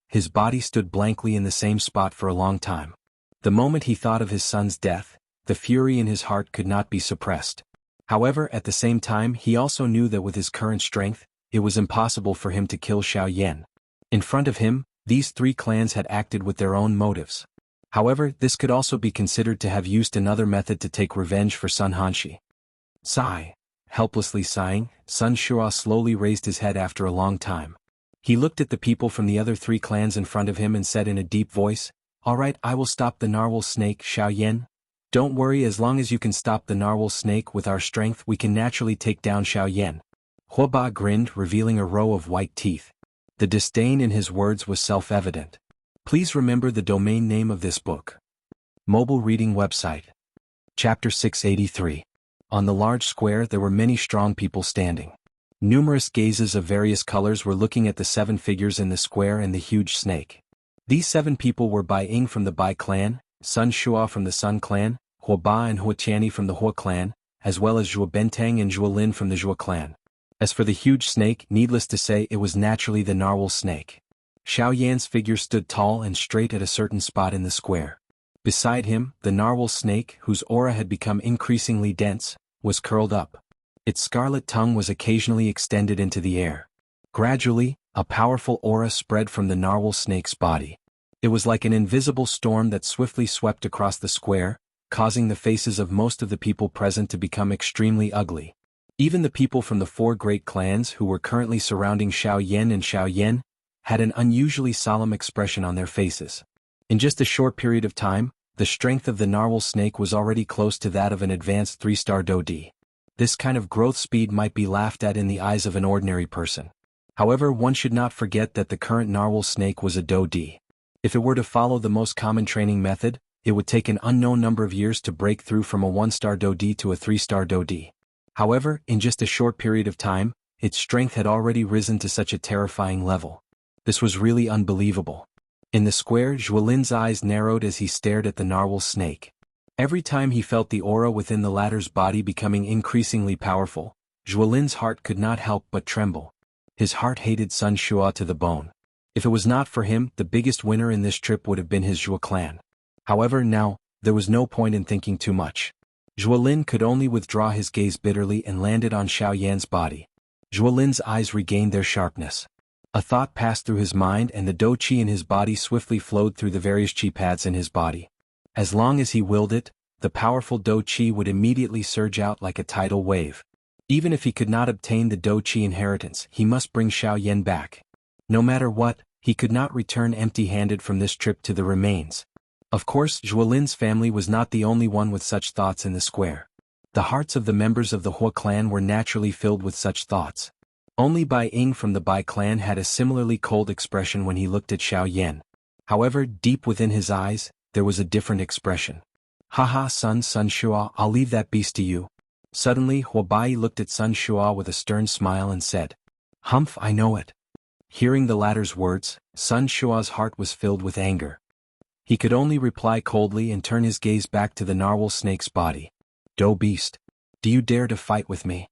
His body stood blankly in the same spot for a long time. The moment he thought of his son's death, the fury in his heart could not be suppressed. However, at the same time, he also knew that with his current strength, it was impossible for him to kill Xiao Yan. In front of him, these 3 clans had acted with their own motives. However, this could also be considered to have used another method to take revenge for Sun Hanshi. Sigh. Helplessly sighing, Sun Shua slowly raised his head after a long time. He looked at the people from the other 3 clans in front of him and said in a deep voice, "All right, I will stop the narwhal snake, Xiao Yan. Don't worry, as long as you can stop the narwhal snake with our strength, we can naturally take down Xiao Yan." Huoba grinned, revealing a row of white teeth. The disdain in his words was self-evident. Please remember the domain name of this book. Mobile reading website. Chapter 683. On the large square there were many strong people standing. Numerous gazes of various colors were looking at the 7 figures in the square and the huge snake. These 7 people were Bai Ying from the Bai clan, Sun Shua from the Sun clan, Huoba and Huotiani from the Huo clan, as well as Zhuo Bentang and Zhuo Lin from the Zhuo clan. As for the huge snake, needless to say, it was naturally the narwhal snake. Xiao Yan's figure stood tall and straight at a certain spot in the square. Beside him, the narwhal snake, whose aura had become increasingly dense, was curled up. Its scarlet tongue was occasionally extended into the air. Gradually, a powerful aura spread from the narwhal snake's body. It was like an invisible storm that swiftly swept across the square, causing the faces of most of the people present to become extremely ugly. Even the people from the 4 great clans who were currently surrounding Xiao Yan had an unusually solemn expression on their faces. In just a short period of time, the strength of the narwhal snake was already close to that of an advanced 3-star Dodi. This kind of growth speed might be laughed at in the eyes of an ordinary person. However, one should not forget that the current narwhal snake was a Dodi. If it were to follow the most common training method, it would take an unknown number of years to break through from a 1-star Dodi to a 3-star Dodi. However, in just a short period of time, its strength had already risen to such a terrifying level. This was really unbelievable. In the square, Zhuo Lin's eyes narrowed as he stared at the narwhal snake. Every time he felt the aura within the latter's body becoming increasingly powerful, Zhuo Lin's heart could not help but tremble. His heart hated Sun Shua to the bone. If it was not for him, the biggest winner in this trip would have been his Zhuo clan. However, now, there was no point in thinking too much. Zhuo Lin could only withdraw his gaze bitterly and landed on Xiao Yan's body. Zhuo Lin's eyes regained their sharpness. A thought passed through his mind and the Do Qi in his body swiftly flowed through the various Qi pads in his body. As long as he willed it, the powerful Do Qi would immediately surge out like a tidal wave. Even if he could not obtain the Do Qi inheritance, he must bring Xiao Yan back. No matter what, he could not return empty-handed from this trip to the remains. Of course, Zhuo Lin's family was not the only one with such thoughts in the square. The hearts of the members of the Huo clan were naturally filled with such thoughts. Only Bai Ying from the Bai clan had a similarly cold expression when he looked at Xiao Yan. However, deep within his eyes, there was a different expression. "Haha, Sun Shua, I'll leave that beast to you." Suddenly, Huobai looked at Sun Shua with a stern smile and said, "Humph, I know it." Hearing the latter's words, Sun Shua's heart was filled with anger. He could only reply coldly and turn his gaze back to the narwhal snake's body. "Do beast. Do you dare to fight with me?"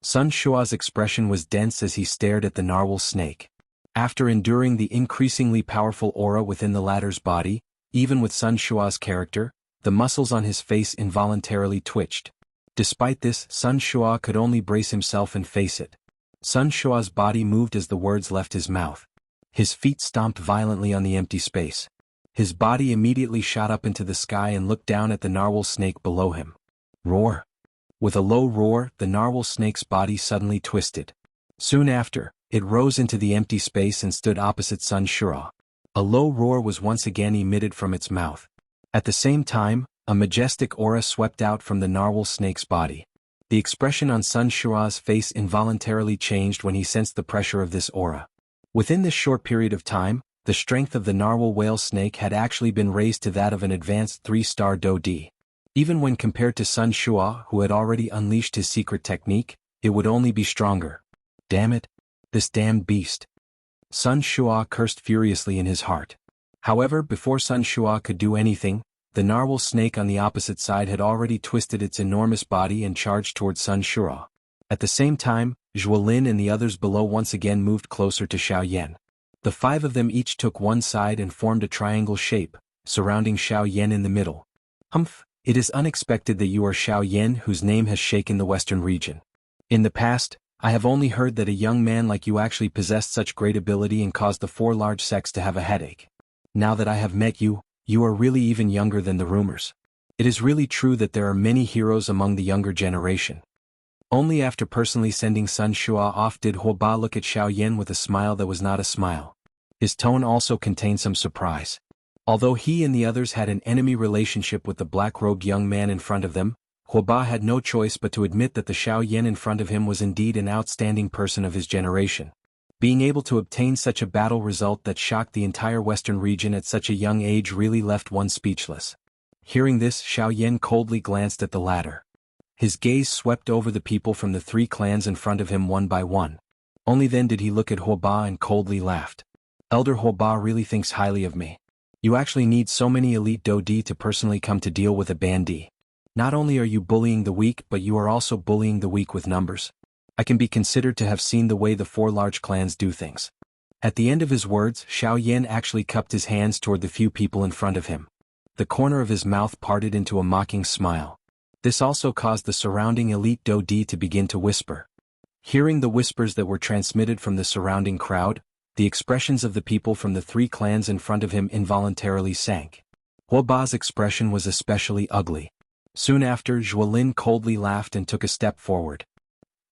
Sun Shua's expression was dense as he stared at the narwhal snake. After enduring the increasingly powerful aura within the latter's body, even with Sun Shua's character, the muscles on his face involuntarily twitched. Despite this, Sun Shua could only brace himself and face it. Sun Shua's body moved as the words left his mouth. His feet stomped violently on the empty space. His body immediately shot up into the sky and looked down at the narwhal snake below him. Roar! With a low roar, the narwhal snake's body suddenly twisted. Soon after, it rose into the empty space and stood opposite Sun Shura. A low roar was once again emitted from its mouth. At the same time, a majestic aura swept out from the narwhal snake's body. The expression on Sun Shura's face involuntarily changed when he sensed the pressure of this aura. Within this short period of time, the strength of the narwhal whale snake had actually been raised to that of an advanced 3-star Do-D. Even when compared to Sun Shua, who had already unleashed his secret technique, it would only be stronger. Damn it! This damned beast. Sun Shua cursed furiously in his heart. However, before Sun Shua could do anything, the narwhal snake on the opposite side had already twisted its enormous body and charged towards Sun Shua. At the same time, Zhuolin and the others below once again moved closer to Xiao Yan. The 5 of them each took one side and formed a triangle shape, surrounding Xiao Yan in the middle. Humph, it is unexpected that you are Xiao Yan, whose name has shaken the western region. In the past, I have only heard that a young man like you actually possessed such great ability and caused the 4 large sects to have a headache. Now that I have met you, you are really even younger than the rumors. It is really true that there are many heroes among the younger generation. Only after personally sending Sun Shua off did Huoba look at Xiao Yan with a smile that was not a smile. His tone also contained some surprise. Although he and the others had an enemy relationship with the black-robed young man in front of them, Huoba had no choice but to admit that the Xiao Yan in front of him was indeed an outstanding person of his generation. Being able to obtain such a battle result that shocked the entire western region at such a young age really left one speechless. Hearing this, Xiao Yan coldly glanced at the latter. His gaze swept over the people from the 3 clans in front of him one by one. Only then did he look at Huoba and coldly laughed. Elder Huoba really thinks highly of me. You actually need so many elite Do-D to personally come to deal with a Bandi. Not only are you bullying the weak, but you are also bullying the weak with numbers. I can be considered to have seen the way the 4 large clans do things. At the end of his words, Xiao Yan actually cupped his hands toward the few people in front of him. The corner of his mouth parted into a mocking smile. This also caused the surrounding elite Do-D to begin to whisper. Hearing the whispers that were transmitted from the surrounding crowd, the expressions of the people from the 3 clans in front of him involuntarily sank. Huoba's expression was especially ugly. Soon after, Zhuolin coldly laughed and took a step forward.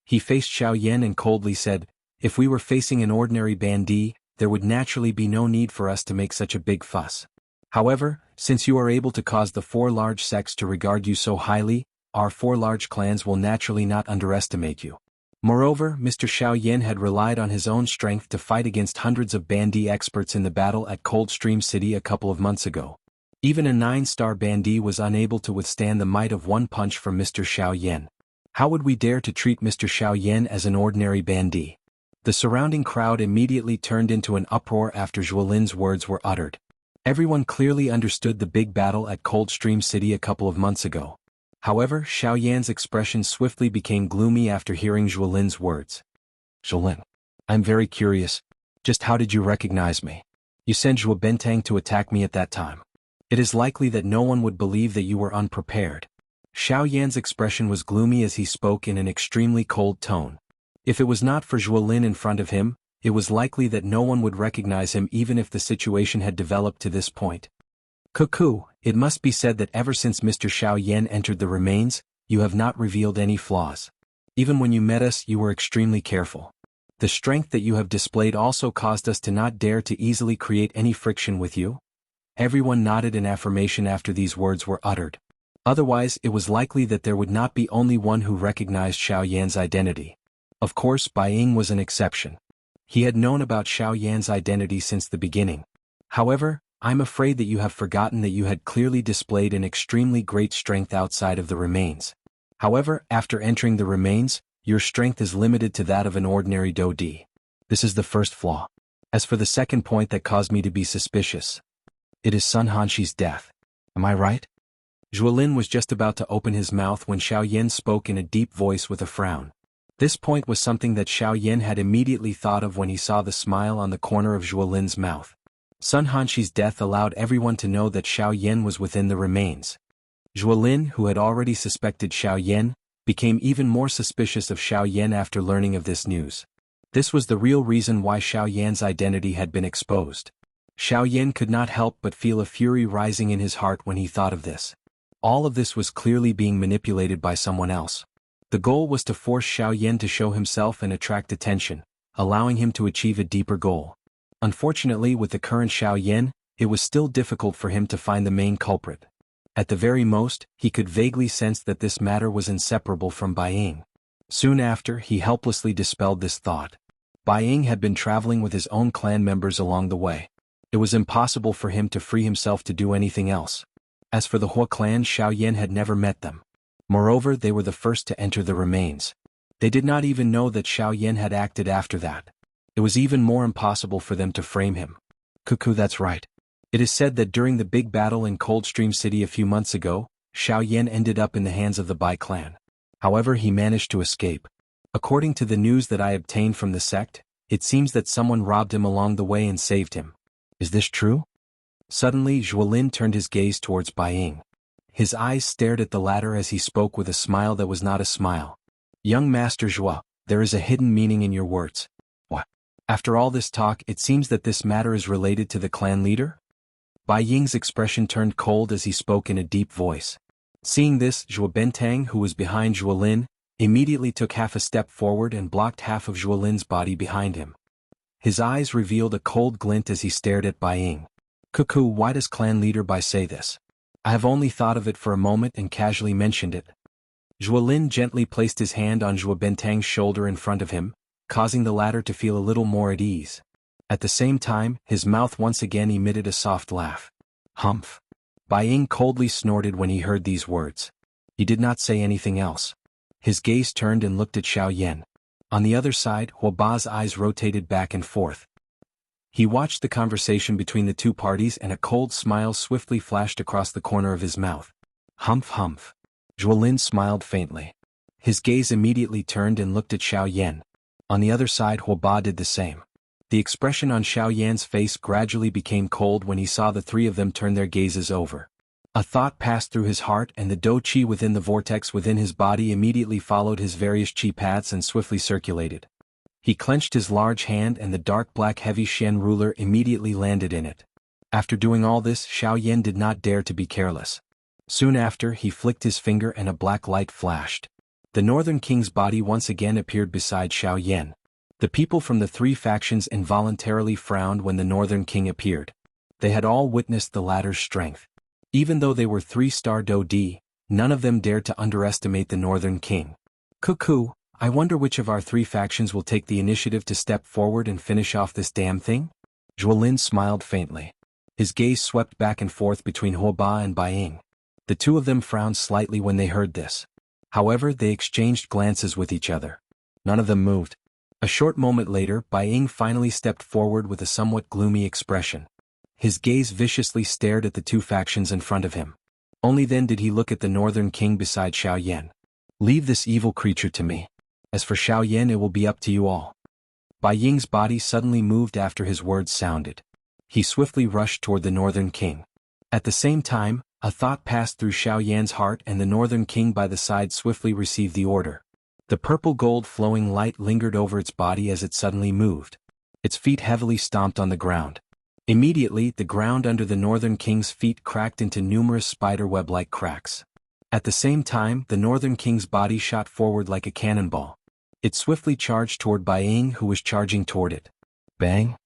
He faced Xiao Yan and coldly said, "If we were facing an ordinary Bandi, there would naturally be no need for us to make such a big fuss. However, since you are able to cause the 4 large sects to regard you so highly, our 4 large clans will naturally not underestimate you." Moreover, Mr. Xiao Yan had relied on his own strength to fight against hundreds of Bandi experts in the battle at Coldstream City a couple of months ago. Even a 9-star Bandi was unable to withstand the might of one punch from Mr. Xiao Yan. How would we dare to treat Mr. Xiao Yan as an ordinary Bandi? The surrounding crowd immediately turned into an uproar after Zhuolin's words were uttered. Everyone clearly understood the big battle at Coldstream City a couple of months ago. However, Xiao Yan's expression swiftly became gloomy after hearing Zhuolin's words. "Zhuolin, I'm very curious. Just how did you recognize me? You sent Zhuo Bentang to attack me at that time. It is likely that no one would believe that you were unprepared." Xiao Yan's expression was gloomy as he spoke in an extremely cold tone. If it was not for Zhuolin in front of him, it was likely that no one would recognize him even if the situation had developed to this point. "Cuckoo, it must be said that ever since Mr. Xiao Yan entered the remains, you have not revealed any flaws. Even when you met us, you were extremely careful. The strength that you have displayed also caused us to not dare to easily create any friction with you." Everyone nodded in affirmation after these words were uttered. Otherwise, it was likely that there would not be only one who recognized Xiao Yan's identity. Of course, Bai Ying was an exception. He had known about Xiao Yan's identity since the beginning. However, I'm afraid that you have forgotten that you had clearly displayed an extremely great strength outside of the remains. However, after entering the remains, your strength is limited to that of an ordinary Do-D. This is the first flaw. As for the second point that caused me to be suspicious, it is Sun Hanshi's death. Am I right? Zhuolin was just about to open his mouth when Xiao Yan spoke in a deep voice with a frown. This point was something that Xiao Yan had immediately thought of when he saw the smile on the corner of Zhuolin's mouth. Sun Hanshi's death allowed everyone to know that Xiao Yan was within the remains. Zhuolin, who had already suspected Xiao Yan, became even more suspicious of Xiao Yan after learning of this news. This was the real reason why Xiao Yan's identity had been exposed. Xiao Yan could not help but feel a fury rising in his heart when he thought of this. All of this was clearly being manipulated by someone else. The goal was to force Xiao Yan to show himself and attract attention, allowing him to achieve a deeper goal. Unfortunately, with the current Xiao Yan, it was still difficult for him to find the main culprit. At the very most, he could vaguely sense that this matter was inseparable from Bai Ying. Soon after, he helplessly dispelled this thought. Bai Ying had been traveling with his own clan members along the way. It was impossible for him to free himself to do anything else. As for the Hua clan, Xiao Yan had never met them. Moreover, they were the first to enter the remains. They did not even know that Xiao Yan had acted after that. It was even more impossible for them to frame him. Cuckoo, that's right. It is said that during the big battle in Coldstream City a few months ago, Xiao Yan ended up in the hands of the Bai clan. However, he managed to escape. According to the news that I obtained from the sect, it seems that someone robbed him along the way and saved him. Is this true? Suddenly, Zhuolin turned his gaze towards Bai Ying. His eyes stared at the latter as he spoke with a smile that was not a smile. Young Master Zhua, there is a hidden meaning in your words. What? After all this talk, it seems that this matter is related to the clan leader? Bai Ying's expression turned cold as he spoke in a deep voice. Seeing this, Zhuo Bentang, who was behind Zhuolin, immediately took half a step forward and blocked half of Zhuolin's body behind him. His eyes revealed a cold glint as he stared at Bai Ying. Cuckoo, why does clan leader Bai say this? I have only thought of it for a moment and casually mentioned it. Zhuolin gently placed his hand on Zhuo Bentang's shoulder in front of him, causing the latter to feel a little more at ease. At the same time, his mouth once again emitted a soft laugh. Humph. Bai Ying coldly snorted when he heard these words. He did not say anything else. His gaze turned and looked at Xiao Yan. On the other side, Hua Ba's eyes rotated back and forth. He watched the conversation between the two parties and a cold smile swiftly flashed across the corner of his mouth. Humph humph. Zhuolin smiled faintly. His gaze immediately turned and looked at Xiao Yan. On the other side, Hua Ba did the same. The expression on Xiao Yan's face gradually became cold when he saw the three of them turn their gazes over. A thought passed through his heart and the Do Qi within the vortex within his body immediately followed his various Qi paths and swiftly circulated. He clenched his large hand and the dark black heavy Shen ruler immediately landed in it. After doing all this, Xiao Yan did not dare to be careless. Soon after, he flicked his finger and a black light flashed. The Northern King's body once again appeared beside Xiao Yan. The people from the three factions involuntarily frowned when the Northern King appeared. They had all witnessed the latter's strength. Even though they were 3-star Do Di, none of them dared to underestimate the Northern King. Cuckoo, I wonder which of our three factions will take the initiative to step forward and finish off this damn thing? Zhuolin smiled faintly. His gaze swept back and forth between Hua Ba and Bai Ying. The two of them frowned slightly when they heard this. However, they exchanged glances with each other. None of them moved. A short moment later, Bai Ying finally stepped forward with a somewhat gloomy expression. His gaze viciously stared at the two factions in front of him. Only then did he look at the Northern King beside Xiao Yan. Leave this evil creature to me. As for Xiao Yan, it will be up to you all. Bai Ying's body suddenly moved after his words sounded. He swiftly rushed toward the Northern King. At the same time, a thought passed through Xiao Yan's heart and the Northern King by the side swiftly received the order. The purple-gold flowing light lingered over its body as it suddenly moved. Its feet heavily stomped on the ground. Immediately, the ground under the Northern King's feet cracked into numerous spider-web-like cracks. At the same time, the Northern King's body shot forward like a cannonball. It swiftly charged toward Bai Ying, who was charging toward it. Bang!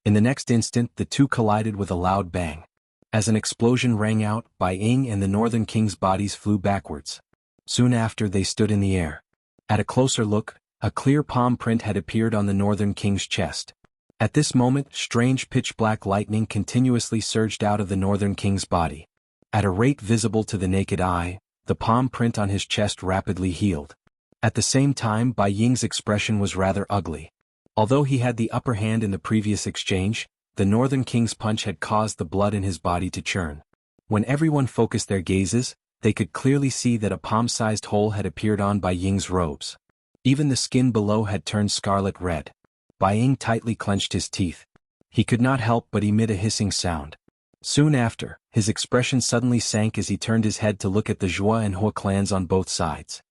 In the next instant, the two collided with a loud bang. As an explosion rang out, Bai Ying and the Northern King's bodies flew backwards. Soon after, they stood in the air. At a closer look, a clear palm print had appeared on the Northern King's chest. At this moment, strange pitch-black lightning continuously surged out of the Northern King's body. At a rate visible to the naked eye, the palm print on his chest rapidly healed. At the same time, Bai Ying's expression was rather ugly. Although he had the upper hand in the previous exchange, the Northern King's punch had caused the blood in his body to churn. When everyone focused their gazes, they could clearly see that a palm-sized hole had appeared on Bai Ying's robes. Even the skin below had turned scarlet red. Bai Ying tightly clenched his teeth. He could not help but emit a hissing sound. Soon after, his expression suddenly sank as he turned his head to look at the Zhua and Hua clans on both sides.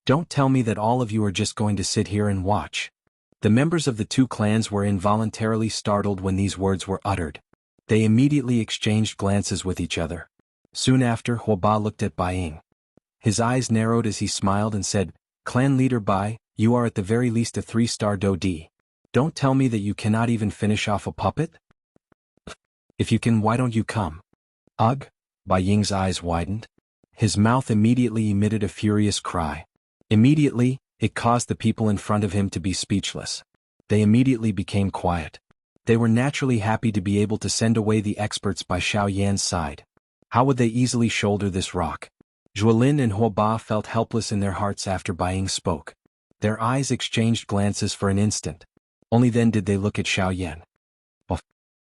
Don't tell me that all of you are just going to sit here and watch. The members of the two clans were involuntarily startled when these words were uttered. They immediately exchanged glances with each other. Soon after, Hua Ba looked at Bai Ying. His eyes narrowed as he smiled and said, Clan leader Bai, you are at the very least a 3-star Do Di. Don't tell me that you cannot even finish off a puppet? If you can, why don't you come? Ugh! Bai Ying's eyes widened. His mouth immediately emitted a furious cry. Immediately, it caused the people in front of him to be speechless. They immediately became quiet. They were naturally happy to be able to send away the experts by Xiao Yan's side. How would they easily shoulder this rock? Zhuolin and Huoba felt helpless in their hearts after Bai Ying spoke. Their eyes exchanged glances for an instant. Only then did they look at Xiao Yan. Puff.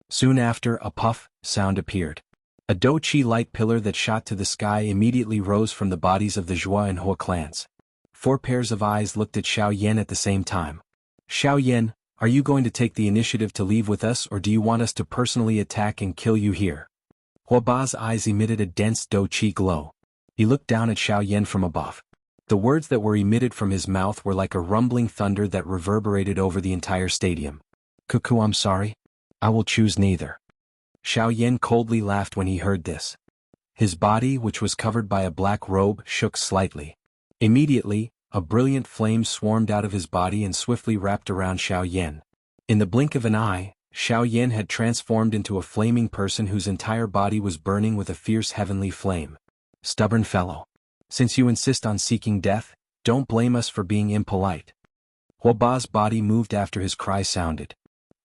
Soon after, a puff sound appeared. A Do-Chi light pillar that shot to the sky immediately rose from the bodies of the Zhua and Hua clans. 4 pairs of eyes looked at Xiao Yan at the same time. Xiao Yan, are you going to take the initiative to leave with us, or do you want us to personally attack and kill you here? Huoba's eyes emitted a dense Do-Chi glow. He looked down at Xiao Yan from above. The words that were emitted from his mouth were like a rumbling thunder that reverberated over the entire stadium. Cuckoo, I'm sorry. I will choose neither. Xiao Yan coldly laughed when he heard this. His body, which was covered by a black robe, shook slightly. Immediately, a brilliant flame swarmed out of his body and swiftly wrapped around Xiao Yan. In the blink of an eye, Xiao Yan had transformed into a flaming person whose entire body was burning with a fierce heavenly flame. Stubborn fellow. Since you insist on seeking death, don't blame us for being impolite. Huoba's body moved after his cry sounded.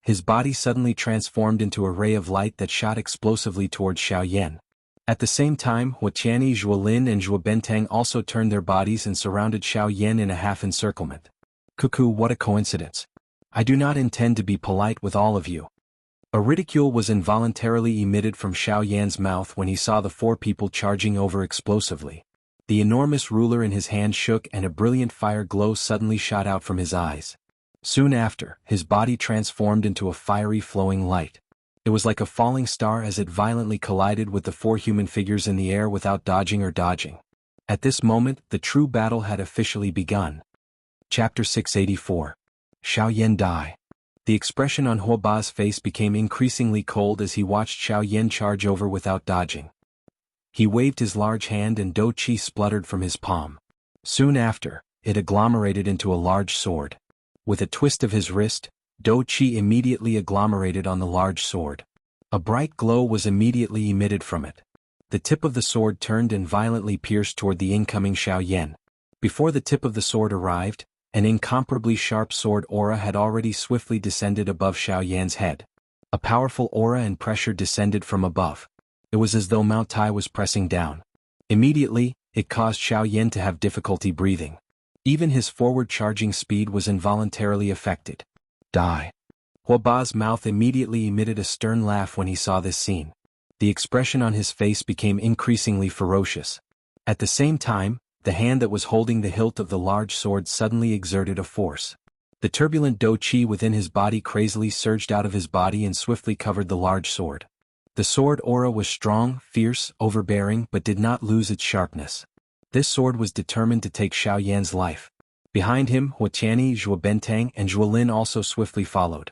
His body suddenly transformed into a ray of light that shot explosively towards Xiao Yan. At the same time, Huatiani, Zhuolin and Zhuobentang also turned their bodies and surrounded Xiao Yan in a half-encirclement. Cuckoo, what a coincidence. I do not intend to be polite with all of you. A ridicule was involuntarily emitted from Xiao Yan's mouth when he saw the 4 people charging over explosively. The enormous ruler in his hand shook and a brilliant fire glow suddenly shot out from his eyes. Soon after, his body transformed into a fiery flowing light. It was like a falling star as it violently collided with the 4 human figures in the air without dodging or dodging. At this moment, the true battle had officially begun. Chapter 684. Xiao Yan die. The expression on Huoba's face became increasingly cold as he watched Xiao Yan charge over without dodging. He waved his large hand and Do-Chi spluttered from his palm. Soon after, it agglomerated into a large sword. With a twist of his wrist, Do-Chi immediately agglomerated on the large sword. A bright glow was immediately emitted from it. The tip of the sword turned and violently pierced toward the incoming Xiao Yan. Before the tip of the sword arrived, an incomparably sharp sword aura had already swiftly descended above Xiao Yan's head. A powerful aura and pressure descended from above. It was as though Mount Tai was pressing down. Immediately, it caused Xiao Yan to have difficulty breathing. Even his forward charging speed was involuntarily affected. Die. Huoba's mouth immediately emitted a stern laugh when he saw this scene. The expression on his face became increasingly ferocious. At the same time, the hand that was holding the hilt of the large sword suddenly exerted a force. The turbulent Do-Chi within his body crazily surged out of his body and swiftly covered the large sword. The sword aura was strong, fierce, overbearing, but did not lose its sharpness. This sword was determined to take Xiao Yan's life. Behind him, Huatiani, Zhuobentang and Zhuolin also swiftly followed.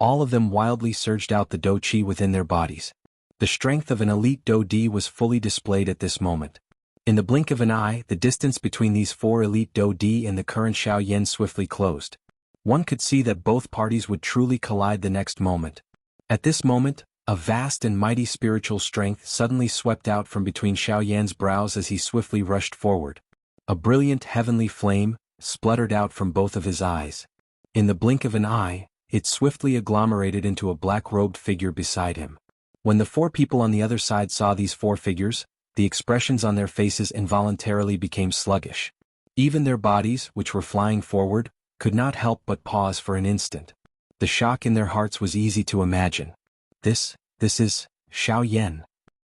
All of them wildly surged out the Do-Chi within their bodies. The strength of an elite Do-Di was fully displayed at this moment. In the blink of an eye, the distance between these 4 elite Do-Di and the current Xiao Yan swiftly closed. One could see that both parties would truly collide the next moment. At this moment, a vast and mighty spiritual strength suddenly swept out from between Xiao Yan's brows as he swiftly rushed forward. A brilliant heavenly flame spluttered out from both of his eyes. In the blink of an eye, it swiftly agglomerated into a black-robed figure beside him. When the 4 people on the other side saw these 4 figures, the expressions on their faces involuntarily became sluggish. Even their bodies, which were flying forward, could not help but pause for an instant. The shock in their hearts was easy to imagine. This is Xiao Yan.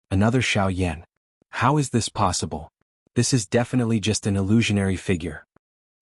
Another Xiao Yan. How is this possible? This is definitely just an illusionary figure.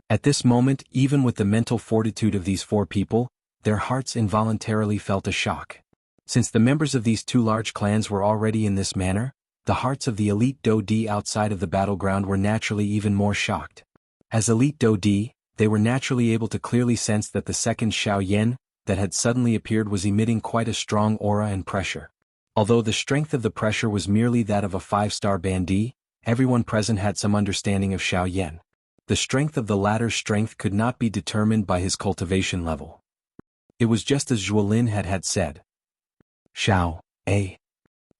At this moment, even with the mental fortitude of these 4 people, their hearts involuntarily felt a shock. Since the members of these 2 large clans were already in this manner, the hearts of the elite Do-Di outside of the battleground were naturally even more shocked. As elite Do-Di, they were naturally able to clearly sense that the second Xiao Yan that had suddenly appeared was emitting quite a strong aura and pressure. Although the strength of the pressure was merely that of a 5-star bandit, everyone present had some understanding of Xiao Yan. The strength of the latter's strength could not be determined by his cultivation level. It was just as Zhuolin had said. Xiao, eh?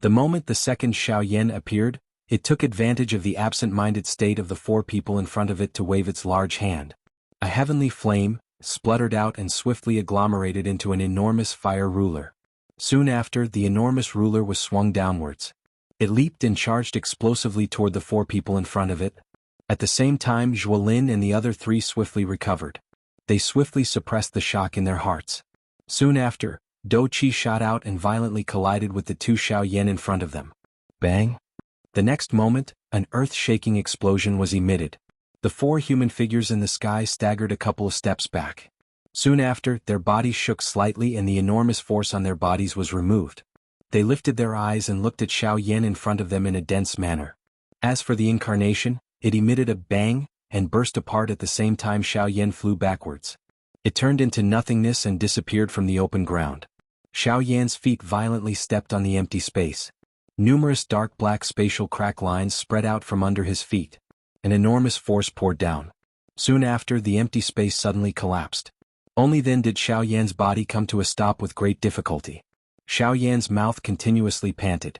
The moment the second Xiao Yan appeared, it took advantage of the absent-minded state of the four people in front of it to wave its large hand. A heavenly flame spluttered out and swiftly agglomerated into an enormous fire ruler. Soon after, the enormous ruler was swung downwards. It leaped and charged explosively toward the four people in front of it. At the same time, Zhuolin and the other three swiftly recovered. They swiftly suppressed the shock in their hearts. Soon after, Dou Qi shot out and violently collided with the two Xiao Yan in front of them. Bang! The next moment, an earth-shaking explosion was emitted. The four human figures in the sky staggered a couple of steps back. Soon after, their bodies shook slightly and the enormous force on their bodies was removed. They lifted their eyes and looked at Xiao Yan in front of them in a dense manner. As for the incarnation, it emitted a bang and burst apart at the same time Xiao Yan flew backwards. It turned into nothingness and disappeared from the open ground. Xiao Yan's feet violently stepped on the empty space. Numerous dark black spatial crack lines spread out from under his feet. An enormous force poured down. Soon after, the empty space suddenly collapsed. Only then did Xiao Yan's body come to a stop with great difficulty. Xiao Yan's mouth continuously panted.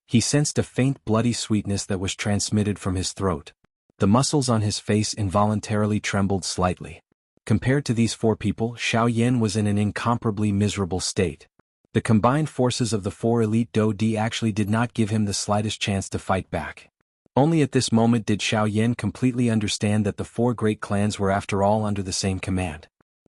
He sensed a faint bloody sweetness that was transmitted from his throat. The muscles on his face involuntarily trembled slightly. Compared to these four people, Xiao Yan was in an incomparably miserable state. The combined forces of the four elite Dou Di actually did not give him the slightest chance to fight back. Only at this moment did Xiao Yan completely understand that the four great clans were after all under the same command.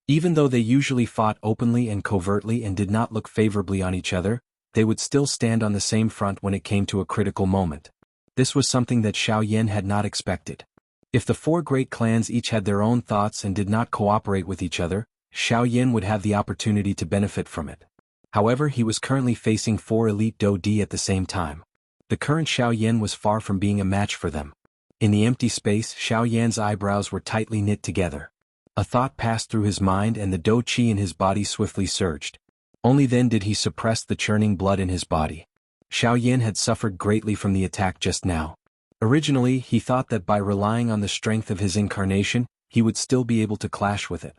Even though they usually fought openly and covertly and did not look favorably on each other, they would still stand on the same front when it came to a critical moment. This was something that Xiao Yan had not expected. If the four great clans each had their own thoughts and did not cooperate with each other, Xiao Yan would have the opportunity to benefit from it. However, he was currently facing four elite Dou Di at the same time. The current Xiao Yan was far from being a match for them. In the empty space, Xiao Yan's eyebrows were tightly knit together. A thought passed through his mind and the Dou Qi in his body swiftly surged. Only then did he suppress the churning blood in his body. Xiao Yan had suffered greatly from the attack just now. Originally, he thought that by relying on the strength of his incarnation, he would still be able to clash with it.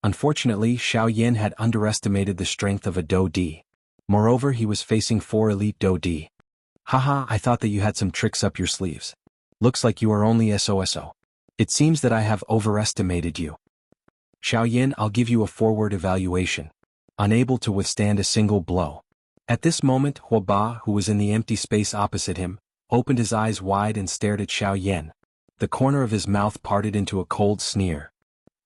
Unfortunately, Xiao Yan had underestimated the strength of a Dou Di. Moreover, he was facing four elite Dou Di. Haha, I thought that you had some tricks up your sleeves. Looks like you are only SOSO. It seems that I have overestimated you. Xiao Yan, I'll give you a forward evaluation. Unable to withstand a single blow. At this moment, Hua Ba, who was in the empty space opposite him, opened his eyes wide and stared at Xiao Yan. The corner of his mouth parted into a cold sneer.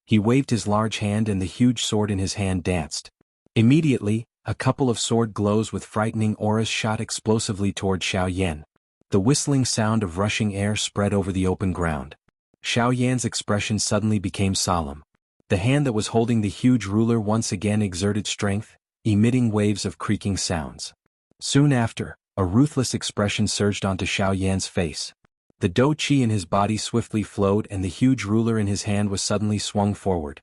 He waved his large hand and the huge sword in his hand danced. Immediately, a couple of sword glows with frightening auras shot explosively toward Xiao Yan. The whistling sound of rushing air spread over the open ground. Xiao Yan's expression suddenly became solemn. The hand that was holding the huge ruler once again exerted strength, emitting waves of creaking sounds. Soon after, a ruthless expression surged onto Xiao Yan's face. The Dou Qi in his body swiftly flowed and the huge ruler in his hand was suddenly swung forward.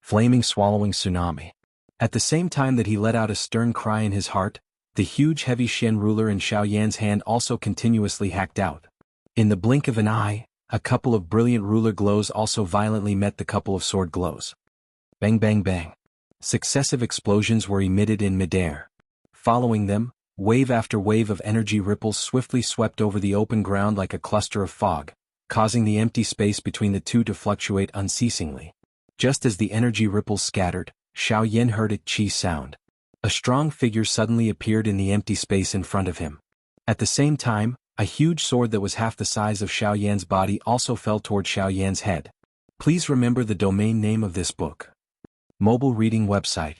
Flaming swallowing tsunami. At the same time that he let out a stern cry in his heart, the huge heavy Xian ruler in Xiao Yan's hand also continuously hacked out. In the blink of an eye, a couple of brilliant ruler glows also violently met the couple of sword glows. Bang bang bang. Successive explosions were emitted in midair. Following them, wave after wave of energy ripples swiftly swept over the open ground like a cluster of fog, causing the empty space between the two to fluctuate unceasingly. Just as the energy ripples scattered, Xiao Yan heard a qi sound. A strong figure suddenly appeared in the empty space in front of him. At the same time, a huge sword that was half the size of Xiao Yan's body also fell toward Xiao Yan's head. Please remember the domain name of this book. Mobile reading website.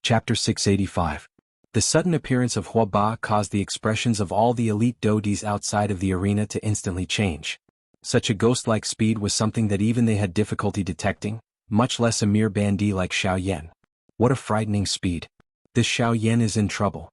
Chapter 685. The sudden appearance of Hua Ba caused the expressions of all the elite Dou Dis outside of the arena to instantly change. Such a ghost-like speed was something that even they had difficulty detecting, much less a mere bandit like Xiao Yan. What a frightening speed. This Xiao Yan is in trouble.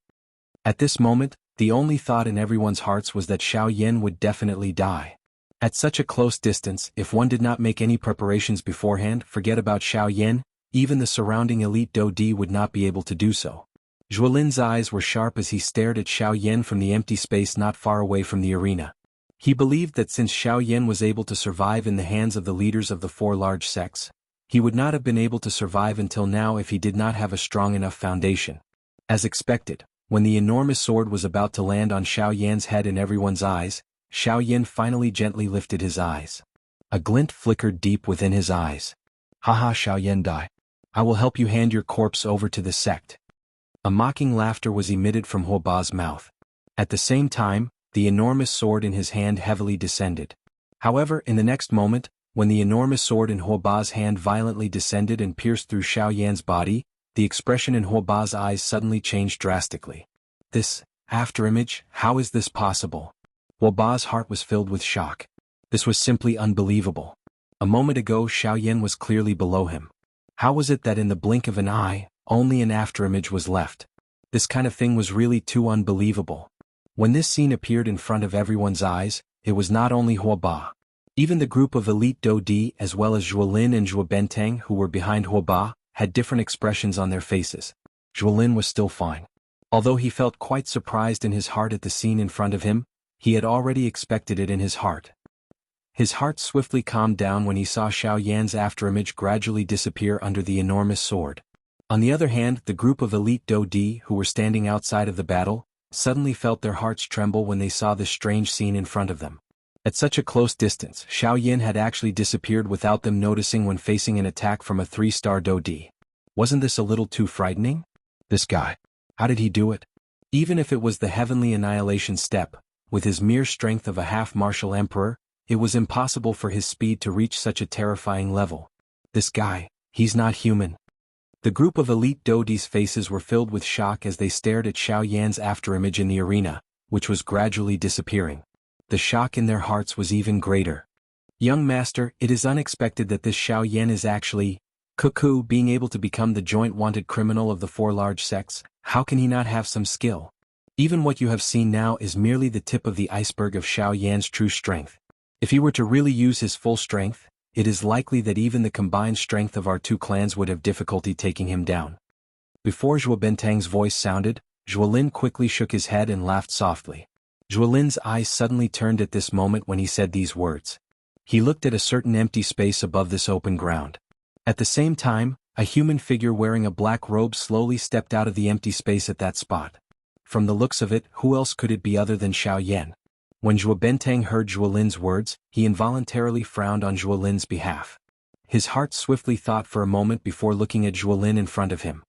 At this moment, the only thought in everyone's hearts was that Xiao Yan would definitely die. At such a close distance, if one did not make any preparations beforehand, forget about Xiao Yan, even the surrounding elite Dou Di would not be able to do so. Zhuolin's eyes were sharp as he stared at Xiao Yan from the empty space not far away from the arena. He believed that since Xiao Yan was able to survive in the hands of the leaders of the four large sects, He would not have been able to survive until now if he did not have a strong enough foundation. As expected, when the enormous sword was about to land on Xiao Yan's head in everyone's eyes, Xiao Yan finally gently lifted his eyes. A glint flickered deep within his eyes. Haha, Xiao Yan die. I will help you hand your corpse over to the sect. A mocking laughter was emitted from Huoba's mouth. At the same time, the enormous sword in his hand heavily descended. However, in the next moment, when the enormous sword in Huoba's hand violently descended and pierced through Xiao Yan's body, the expression in Huoba's eyes suddenly changed drastically. This afterimage, how is this possible? Huoba's heart was filled with shock. This was simply unbelievable. A moment ago Xiao Yan was clearly below him. How was it that in the blink of an eye, only an afterimage was left? This kind of thing was really too unbelievable. When this scene appeared in front of everyone's eyes, it was not only Huoba. Even the group of elite Dodi as well as Zhuolin and Zhuo Benteng who were behind Huoba, had different expressions on their faces. Zhuolin was still fine. Although he felt quite surprised in his heart at the scene in front of him, he had already expected it in his heart. His heart swiftly calmed down when he saw Xiao Yan's afterimage gradually disappear under the enormous sword. On the other hand, the group of elite Dodi who were standing outside of the battle, suddenly felt their hearts tremble when they saw this strange scene in front of them. At such a close distance, Xiao Yan had actually disappeared without them noticing when facing an attack from a 3-star Dodi. Wasn't this a little too frightening? This guy. How did he do it? Even if it was the heavenly annihilation step, with his mere strength of a half-martial emperor, it was impossible for his speed to reach such a terrifying level. This guy, he's not human. The group of elite Dodi's faces were filled with shock as they stared at Xiao Yan's afterimage in the arena, which was gradually disappearing. The shock in their hearts was even greater. Young master, it is unexpected that this Xiao Yan is actually, cuckoo, being able to become the joint wanted criminal of the 4 large sects. How can he not have some skill? Even what you have seen now is merely the tip of the iceberg of Xiao Yan's true strength. If he were to really use his full strength, it is likely that even the combined strength of our 2 clans would have difficulty taking him down. Before Zhuo Benteng's voice sounded, Zhuolin quickly shook his head and laughed softly. Zhuolin's eyes suddenly turned at this moment when he said these words. He looked at a certain empty space above this open ground. At the same time, a human figure wearing a black robe slowly stepped out of the empty space at that spot. From the looks of it, who else could it be other than Xiao Yan? When Zhuo Benteng heard Zhuolin's words, he involuntarily frowned on Zhuolin's behalf. His heart swiftly thought for a moment before looking at Zhuolin in front of him.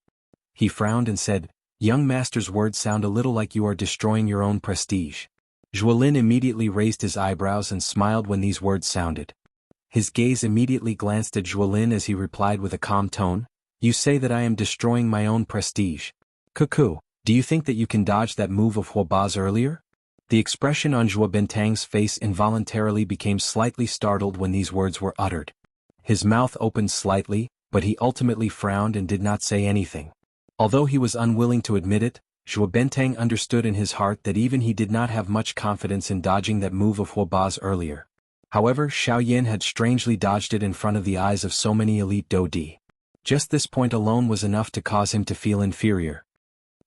He frowned and said, "Young master's words sound a little like you are destroying your own prestige." Zhuolin immediately raised his eyebrows and smiled when these words sounded. His gaze immediately glanced at Zhuolin as he replied with a calm tone, "You say that I am destroying my own prestige. Cuckoo, do you think that you can dodge that move of Huoba's earlier?" The expression on Zhuo Benteng's face involuntarily became slightly startled when these words were uttered. His mouth opened slightly, but he ultimately frowned and did not say anything. Although he was unwilling to admit it, Zhuo Benteng understood in his heart that even he did not have much confidence in dodging that move of Huoba's earlier. However, Xiao Yan had strangely dodged it in front of the eyes of so many elite Dodi. Just this point alone was enough to cause him to feel inferior.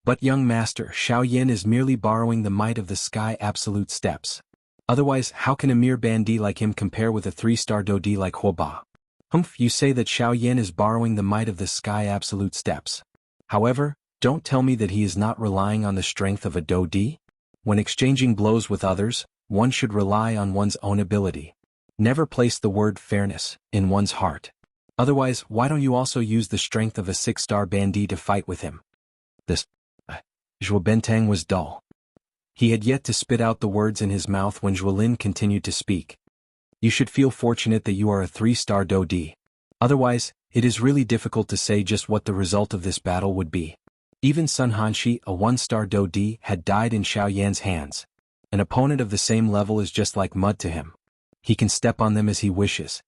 But young master, Xiao Yan is merely borrowing the might of the sky absolute steps. Otherwise, how can a mere bandit like him compare with a 3-star Dodi like Huoba? Humph, you say that Xiao Yan is borrowing the might of the sky absolute steps. However, don't tell me that he is not relying on the strength of a Dodi? When exchanging blows with others, one should rely on one's own ability. Never place the word fairness in one's heart. Otherwise, why don't you also use the strength of a 6-star bandit to fight with him? Zhuo Benteng was dull. He had yet to spit out the words in his mouth when Zhuolin continued to speak. You should feel fortunate that you are a 3-star Dodi. Otherwise, it is really difficult to say just what the result of this battle would be. Even Sun Hanshi, a 1-star Dodi, had died in Xiao Yan's hands. An opponent of the same level is just like mud to him. He can step on them as he wishes.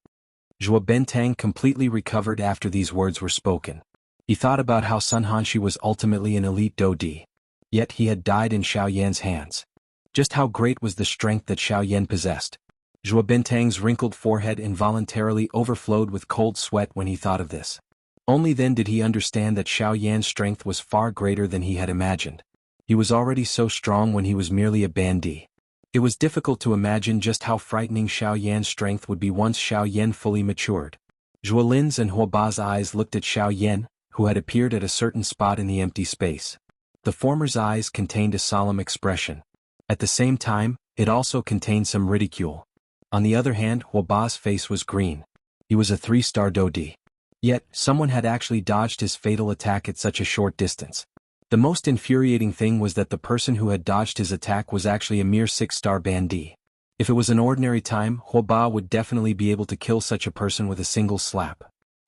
Zhuo Benteng completely recovered after these words were spoken. He thought about how Sun Hanshi was ultimately an elite Dodi. Yet he had died in Xiao Yan's hands. Just how great was the strength that Xiao Yan possessed? Zhuo Benteng's wrinkled forehead involuntarily overflowed with cold sweat when he thought of this. Only then did he understand that Xiao Yan's strength was far greater than he had imagined. He was already so strong when he was merely a bandit. It was difficult to imagine just how frightening Xiao Yan's strength would be once Xiao Yan fully matured. Zhuolin's and Huoba's eyes looked at Xiao Yan, who had appeared at a certain spot in the empty space. The former's eyes contained a solemn expression. At the same time, it also contained some ridicule. On the other hand, Huoba's face was green. He was a 3-star Dodi. Yet, someone had actually dodged his fatal attack at such a short distance. The most infuriating thing was that the person who had dodged his attack was actually a mere 6-star bandit. If it was an ordinary time, Huoba would definitely be able to kill such a person with a single slap.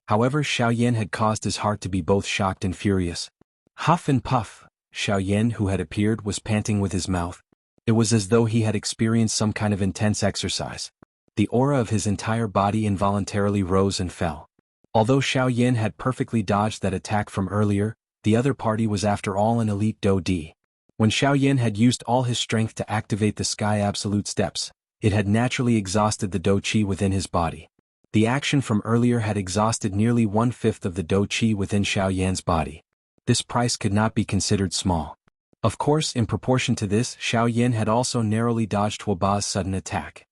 However, Xiao Yan had caused his heart to be both shocked and furious. Huff and puff, Xiao Yan, who had appeared, was panting with his mouth. It was as though he had experienced some kind of intense exercise. The aura of his entire body involuntarily rose and fell. Although Xiao Yan had perfectly dodged that attack from earlier, the other party was after all an elite Dodi. When Xiao Yan had used all his strength to activate the Sky Absolute Steps, it had naturally exhausted the Do Qi within his body. The action from earlier had exhausted nearly 1/5 of the Do Qi within Xiao Yan's body. This price could not be considered small. Of course, in proportion to this, Xiao Yan had also narrowly dodged Huoba's sudden attack.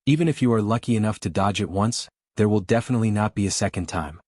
Even if you are lucky enough to dodge it once, there will definitely not be a second time.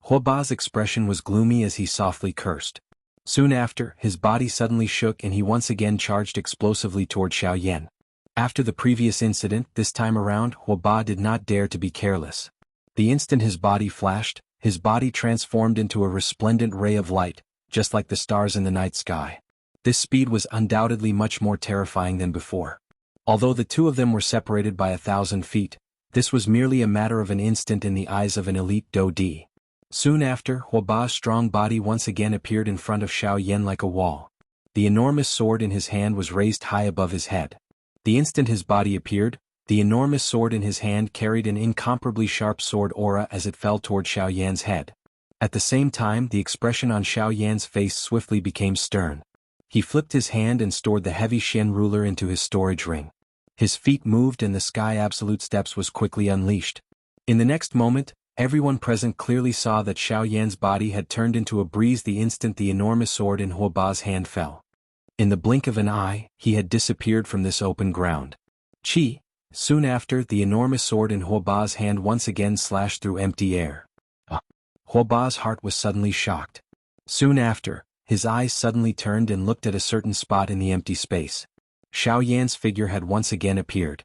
Huoba's expression was gloomy as he softly cursed. Soon after, his body suddenly shook and he once again charged explosively toward Xiao Yan. After the previous incident, this time around, Huoba did not dare to be careless. The instant his body flashed, his body transformed into a resplendent ray of light, just like the stars in the night sky. This speed was undoubtedly much more terrifying than before. Although the two of them were separated by 1,000 feet, this was merely a matter of an instant in the eyes of an elite Dodi. Soon after, Huoba's strong body once again appeared in front of Xiao Yan like a wall. The enormous sword in his hand was raised high above his head. The instant his body appeared, the enormous sword in his hand carried an incomparably sharp sword aura as it fell toward Xiao Yan's head. At the same time, the expression on Xiao Yan's face swiftly became stern. He flipped his hand and stored the heavy Shen ruler into his storage ring. His feet moved and the Sky Absolute Steps was quickly unleashed. In the next moment, everyone present clearly saw that Xiao Yan's body had turned into a breeze the instant the enormous sword in Huoba's hand fell. In the blink of an eye, he had disappeared from this open ground. Chi. Soon after, the enormous sword in Huoba's hand once again slashed through empty air. Huoba's heart was suddenly shocked. Soon after, his eyes suddenly turned and looked at a certain spot in the empty space. Xiao Yan's figure had once again appeared.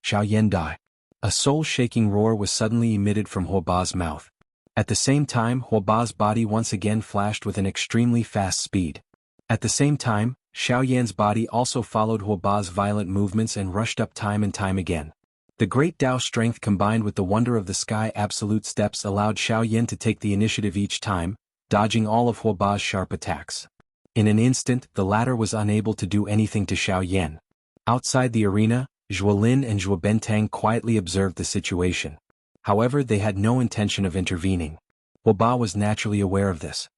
Xiao Yan die. A soul-shaking roar was suddenly emitted from Huoba's mouth. At the same time, Huoba's body once again flashed with an extremely fast speed. At the same time, Xiao Yan's body also followed Huoba's violent movements and rushed up time and time again. The great Dao strength combined with the wonder of the Sky Absolute Steps allowed Xiao Yan to take the initiative each time, dodging all of Huoba's sharp attacks. In an instant, the latter was unable to do anything to Xiao Yan. Outside the arena, Zhuolin and Zhuobentang quietly observed the situation. However, they had no intention of intervening. Huoba was naturally aware of this.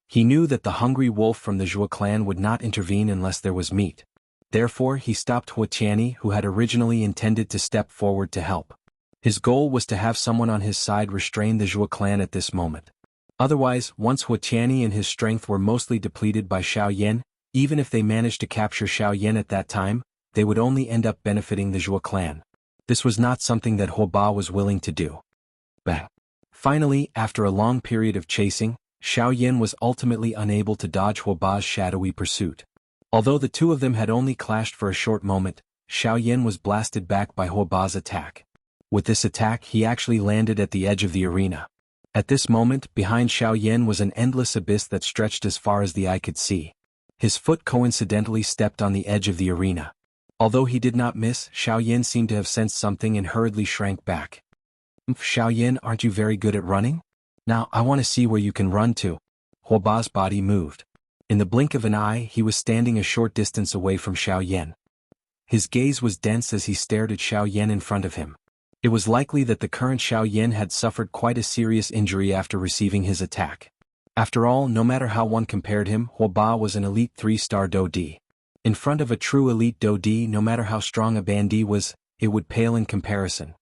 He knew that the hungry wolf from the Zhuo clan would not intervene unless there was meat. Therefore, he stopped Huotianyi, who had originally intended to step forward to help. His goal was to have someone on his side restrain the Zhuo clan at this moment. Otherwise, once Huotianyi and his strength were mostly depleted by Xiao Yan, even if they managed to capture Xiao Yan at that time, they would only end up benefiting the Zhuo clan. This was not something that Huoba was willing to do. Bang. Finally, after a long period of chasing, Xiao Yan was ultimately unable to dodge Huoba's shadowy pursuit. Although the two of them had only clashed for a short moment, Xiao Yan was blasted back by Huoba's attack. With this attack, he actually landed at the edge of the arena. At this moment, behind Xiao Yan was an endless abyss that stretched as far as the eye could see. His foot coincidentally stepped on the edge of the arena. Although he did not miss, Xiao Yan seemed to have sensed something and hurriedly shrank back. Xiao Yan, aren't you very good at running? Now, I want to see where you can run to. Huoba's body moved. In the blink of an eye, he was standing a short distance away from Xiao Yan. His gaze was dense as he stared at Xiao Yan in front of him. It was likely that the current Xiao Yan had suffered quite a serious injury after receiving his attack. After all, no matter how one compared him, Huoba was an elite 3-star Dodi. In front of a true elite Dodi, no matter how strong a bandit was, it would pale in comparison.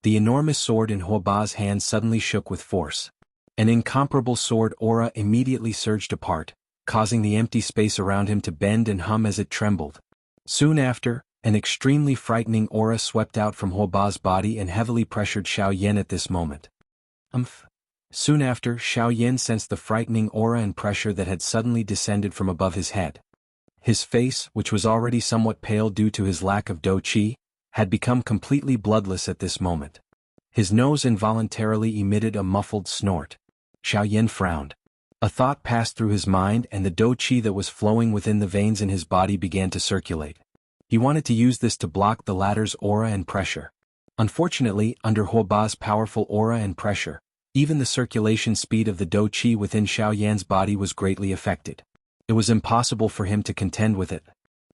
The enormous sword in Huoba's hand suddenly shook with force. An incomparable sword aura immediately surged apart, causing the empty space around him to bend and hum as it trembled. Soon after, An extremely frightening aura swept out from Huoba's body and heavily pressured Xiao Yan at this moment. Soon after, Xiao Yan sensed the frightening aura and pressure that had suddenly descended from above his head. His face, which was already somewhat pale due to his lack of dou qi, had become completely bloodless at this moment. His nose involuntarily emitted a muffled snort. Xiao Yan frowned. A thought passed through his mind and the dou qi that was flowing within the veins in his body began to circulate. He wanted to use this to block the latter's aura and pressure. Unfortunately, under Huoba's powerful aura and pressure, even the circulation speed of the dou qi within Xiao Yan's body was greatly affected. It was impossible for him to contend with it.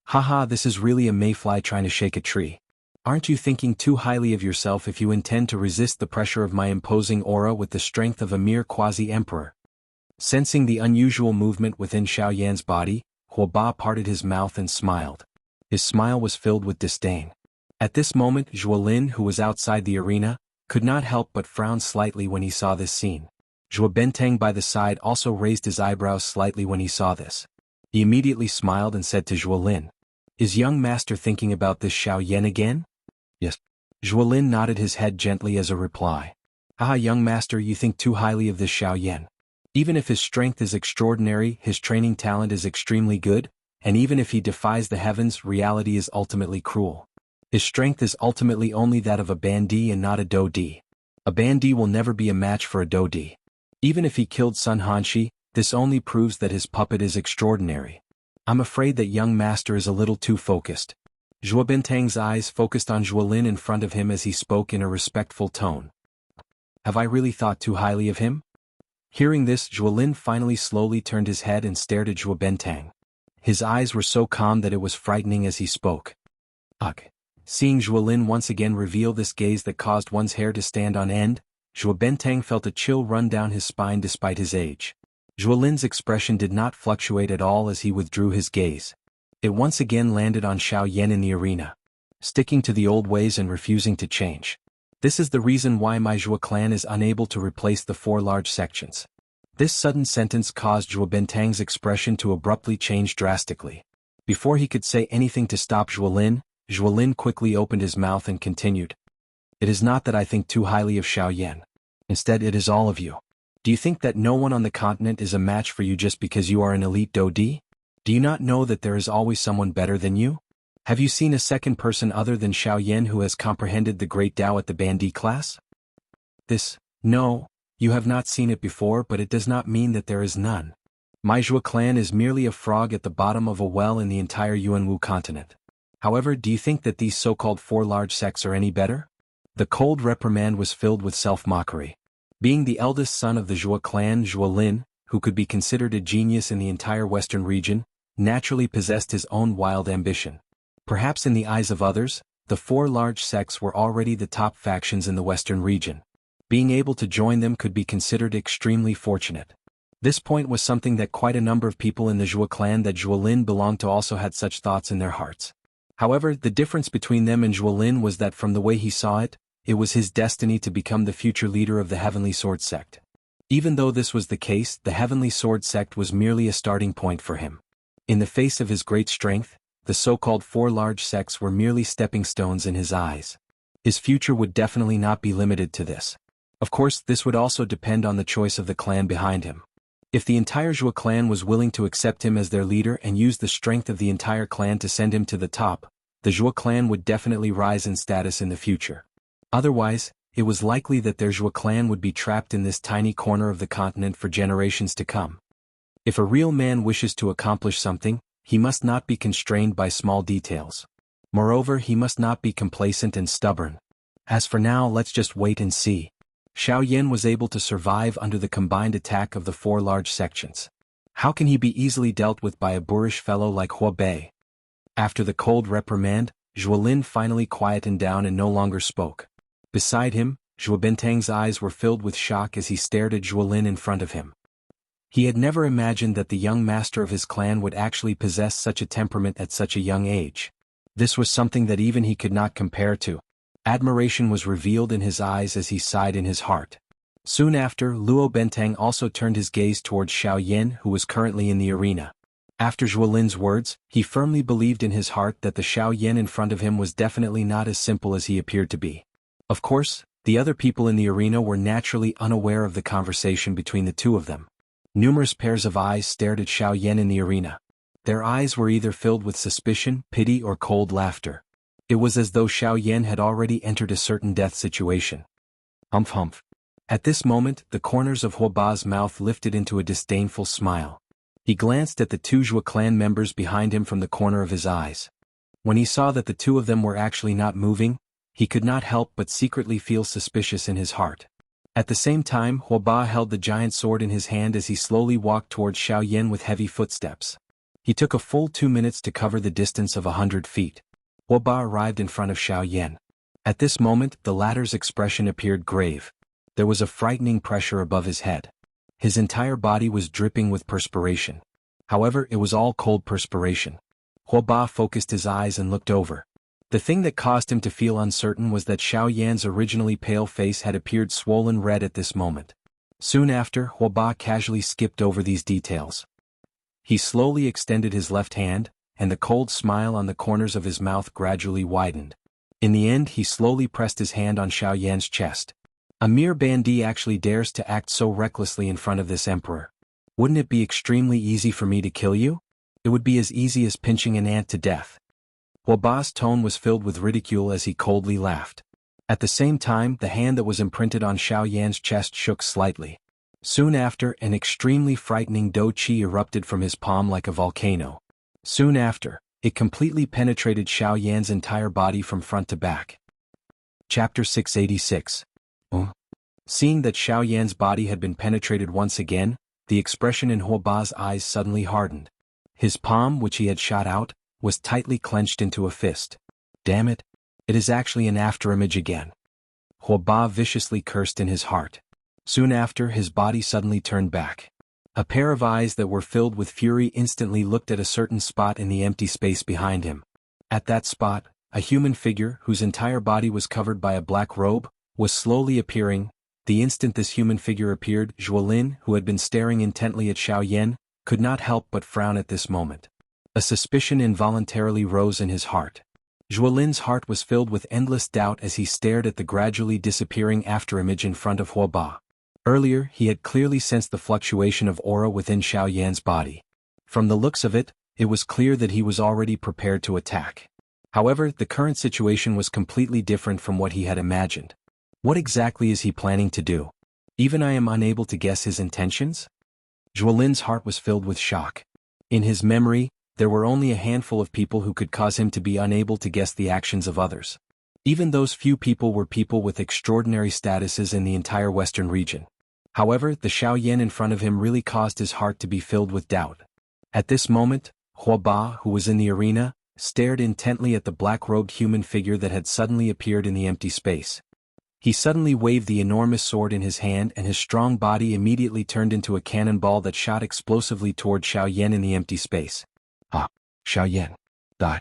Haha, this is really a mayfly trying to shake a tree. Aren't you thinking too highly of yourself if you intend to resist the pressure of my imposing aura with the strength of a mere quasi-emperor? Sensing the unusual movement within Xiao Yan's body, Huoba parted his mouth and smiled. His smile was filled with disdain. At this moment, Zhuolin, who was outside the arena, could not help but frown slightly when he saw this scene. Zhuo Benteng by the side also raised his eyebrows slightly when he saw this. He immediately smiled and said to Zhuolin, "Is young master thinking about this Xiao Yan again?" "Yes." Zhuolin nodded his head gently as a reply. "Ah, young master, you think too highly of this Xiao Yan. Even if his strength is extraordinary, his training talent is extremely good, and even if he defies the heavens, reality is ultimately cruel. His strength is ultimately only that of a Bandi and not a Dodi. A Bandi will never be a match for a Dodi. Even if he killed Sun Hanshi, this only proves that his puppet is extraordinary. I'm afraid that young master is a little too focused." Zhuo Benteng's eyes focused on Zhuolin in front of him as he spoke in a respectful tone. "Have I really thought too highly of him?" Hearing this, Zhuolin finally slowly turned his head and stared at Zhuo Benteng. His eyes were so calm that it was frightening as he spoke. Ugh. Seeing Zhuolin once again reveal this gaze that caused one's hair to stand on end, Zhuo Benteng felt a chill run down his spine despite his age. Zhuolin's expression did not fluctuate at all as he withdrew his gaze. It once again landed on Xiao Yan in the arena. Sticking to the old ways and refusing to change. This is the reason why my Zhuo clan is unable to replace the 4 large sections. This sudden sentence caused Zhuo Benteng's expression to abruptly change drastically. Before he could say anything to stop Zhuolin, Zhuolin quickly opened his mouth and continued. "It is not that I think too highly of Xiao Yan. Instead, it is all of you. Do you think that no one on the continent is a match for you just because you are an elite Dodi? Do you not know that there is always someone better than you? Have you seen a second person other than Xiao Yan who has comprehended the great Tao at the Bandi class? No, you have not seen it before, but it does not mean that there is none. My Zhuo clan is merely a frog at the bottom of a well in the entire Yuanwu continent. However, do you think that these so-called 4 large sects are any better?" The cold reprimand was filled with self-mockery. Being the eldest son of the Zhuo clan, Zhuolin, who could be considered a genius in the entire western region, naturally possessed his own wild ambition. Perhaps in the eyes of others, the 4 large sects were already the top factions in the western region. Being able to join them could be considered extremely fortunate. This point was something that quite a number of people in the Zhuo clan that Zhuolin belonged to also had such thoughts in their hearts. However, the difference between them and Zhuolin was that from the way he saw it, it was his destiny to become the future leader of the Heavenly Sword sect. Even though this was the case, the Heavenly Sword sect was merely a starting point for him. In the face of his great strength, the so-called 4 large sects were merely stepping stones in his eyes. His future would definitely not be limited to this. Of course, this would also depend on the choice of the clan behind him. If the entire Zhuo clan was willing to accept him as their leader and use the strength of the entire clan to send him to the top, the Zhuo clan would definitely rise in status in the future. Otherwise, it was likely that their Zhuo clan would be trapped in this tiny corner of the continent for generations to come. If a real man wishes to accomplish something, he must not be constrained by small details. Moreover, he must not be complacent and stubborn. As for now, let's just wait and see. Xiao Yan was able to survive under the combined attack of the 4 large sections. How can he be easily dealt with by a boorish fellow like Huo Bei? After the cold reprimand, Zhuolin finally quietened down and no longer spoke. Beside him, Zhuo Benteng's eyes were filled with shock as he stared at Zhuolin in front of him. He had never imagined that the young master of his clan would actually possess such a temperament at such a young age. This was something that even he could not compare to. Admiration was revealed in his eyes as he sighed in his heart. Soon after, Luo Benteng also turned his gaze towards Xiao Yan, who was currently in the arena. After Zhuolin's words, he firmly believed in his heart that the Xiao Yan in front of him was definitely not as simple as he appeared to be. Of course, the other people in the arena were naturally unaware of the conversation between the two of them. Numerous pairs of eyes stared at Xiao Yan in the arena. Their eyes were either filled with suspicion, pity, or cold laughter. It was as though Xiao Yan had already entered a certain death situation. Humph humph. At this moment, the corners of Huoba's mouth lifted into a disdainful smile. He glanced at the two Zhuo clan members behind him from the corner of his eyes. When he saw that the two of them were actually not moving, he could not help but secretly feel suspicious in his heart. At the same time, Huoba held the giant sword in his hand as he slowly walked towards Xiao Yan with heavy footsteps. He took a full 2 minutes to cover the distance of 100 feet. Huoba arrived in front of Xiao Yan. At this moment, the latter's expression appeared grave. There was a frightening pressure above his head. His entire body was dripping with perspiration. However, it was all cold perspiration. Huoba focused his eyes and looked over. The thing that caused him to feel uncertain was that Xiao Yan's originally pale face had appeared swollen red at this moment. Soon after, Huoba casually skipped over these details. He slowly extended his left hand, and the cold smile on the corners of his mouth gradually widened. In the end, he slowly pressed his hand on Xiao Yan's chest. A mere bandit actually dares to act so recklessly in front of this emperor. Wouldn't it be extremely easy for me to kill you? It would be as easy as pinching an ant to death. Huoba's tone was filled with ridicule as he coldly laughed. At the same time, the hand that was imprinted on Xiao Yan's chest shook slightly. Soon after, an extremely frightening dou qi erupted from his palm like a volcano. Soon after, it completely penetrated Xiao Yan's entire body from front to back. Chapter 686. Seeing that Xiao Yan's body had been penetrated once again, the expression in Huoba's eyes suddenly hardened. His palm, which he had shot out, was tightly clenched into a fist. Damn it! It is actually an afterimage again. Huoba viciously cursed in his heart. Soon after, his body suddenly turned back. A pair of eyes that were filled with fury instantly looked at a certain spot in the empty space behind him. At that spot, a human figure, whose entire body was covered by a black robe, was slowly appearing. The instant this human figure appeared, Zhuolin, who had been staring intently at Xiao Yan, could not help but frown at this moment. A suspicion involuntarily rose in his heart. Zhuolin's heart was filled with endless doubt as he stared at the gradually disappearing afterimage in front of Huoba. Earlier, he had clearly sensed the fluctuation of aura within Xiao Yan's body. From the looks of it, it was clear that he was already prepared to attack. However, the current situation was completely different from what he had imagined. What exactly is he planning to do? Even I am unable to guess his intentions? Zhuolin's heart was filled with shock. In his memory, there were only a handful of people who could cause him to be unable to guess the actions of others. Even those few people were people with extraordinary statuses in the entire western region. However, the Xiao Yan in front of him really caused his heart to be filled with doubt. At this moment, Huoba, who was in the arena, stared intently at the black-robed human figure that had suddenly appeared in the empty space. He suddenly waved the enormous sword in his hand and his strong body immediately turned into a cannonball that shot explosively toward Xiao Yan in the empty space. Ah, Xiao Yan, die.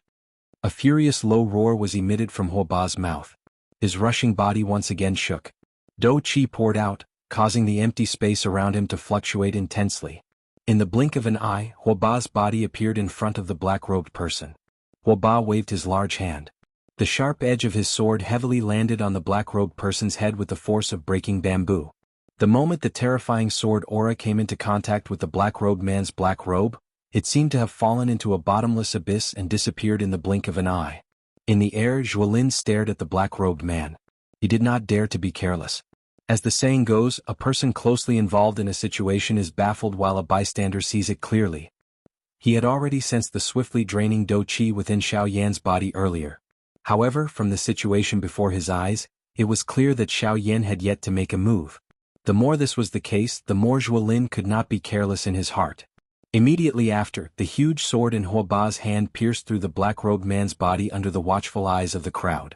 A furious low roar was emitted from Huoba's mouth. His rushing body once again shook. Dou qi poured out, causing the empty space around him to fluctuate intensely. In the blink of an eye, Huoba's body appeared in front of the black-robed person. Huoba waved his large hand. The sharp edge of his sword heavily landed on the black-robed person's head with the force of breaking bamboo. The moment the terrifying sword aura came into contact with the black-robed man's black robe, it seemed to have fallen into a bottomless abyss and disappeared in the blink of an eye. In the air, Zhuolin stared at the black-robed man. He did not dare to be careless. As the saying goes, a person closely involved in a situation is baffled while a bystander sees it clearly. He had already sensed the swiftly draining dou qi within Xiao Yan's body earlier. However, from the situation before his eyes, it was clear that Xiao Yan had yet to make a move. The more this was the case, the more Zhuolin could not be careless in his heart. Immediately after, the huge sword in Huoba's hand pierced through the black-robed man's body under the watchful eyes of the crowd.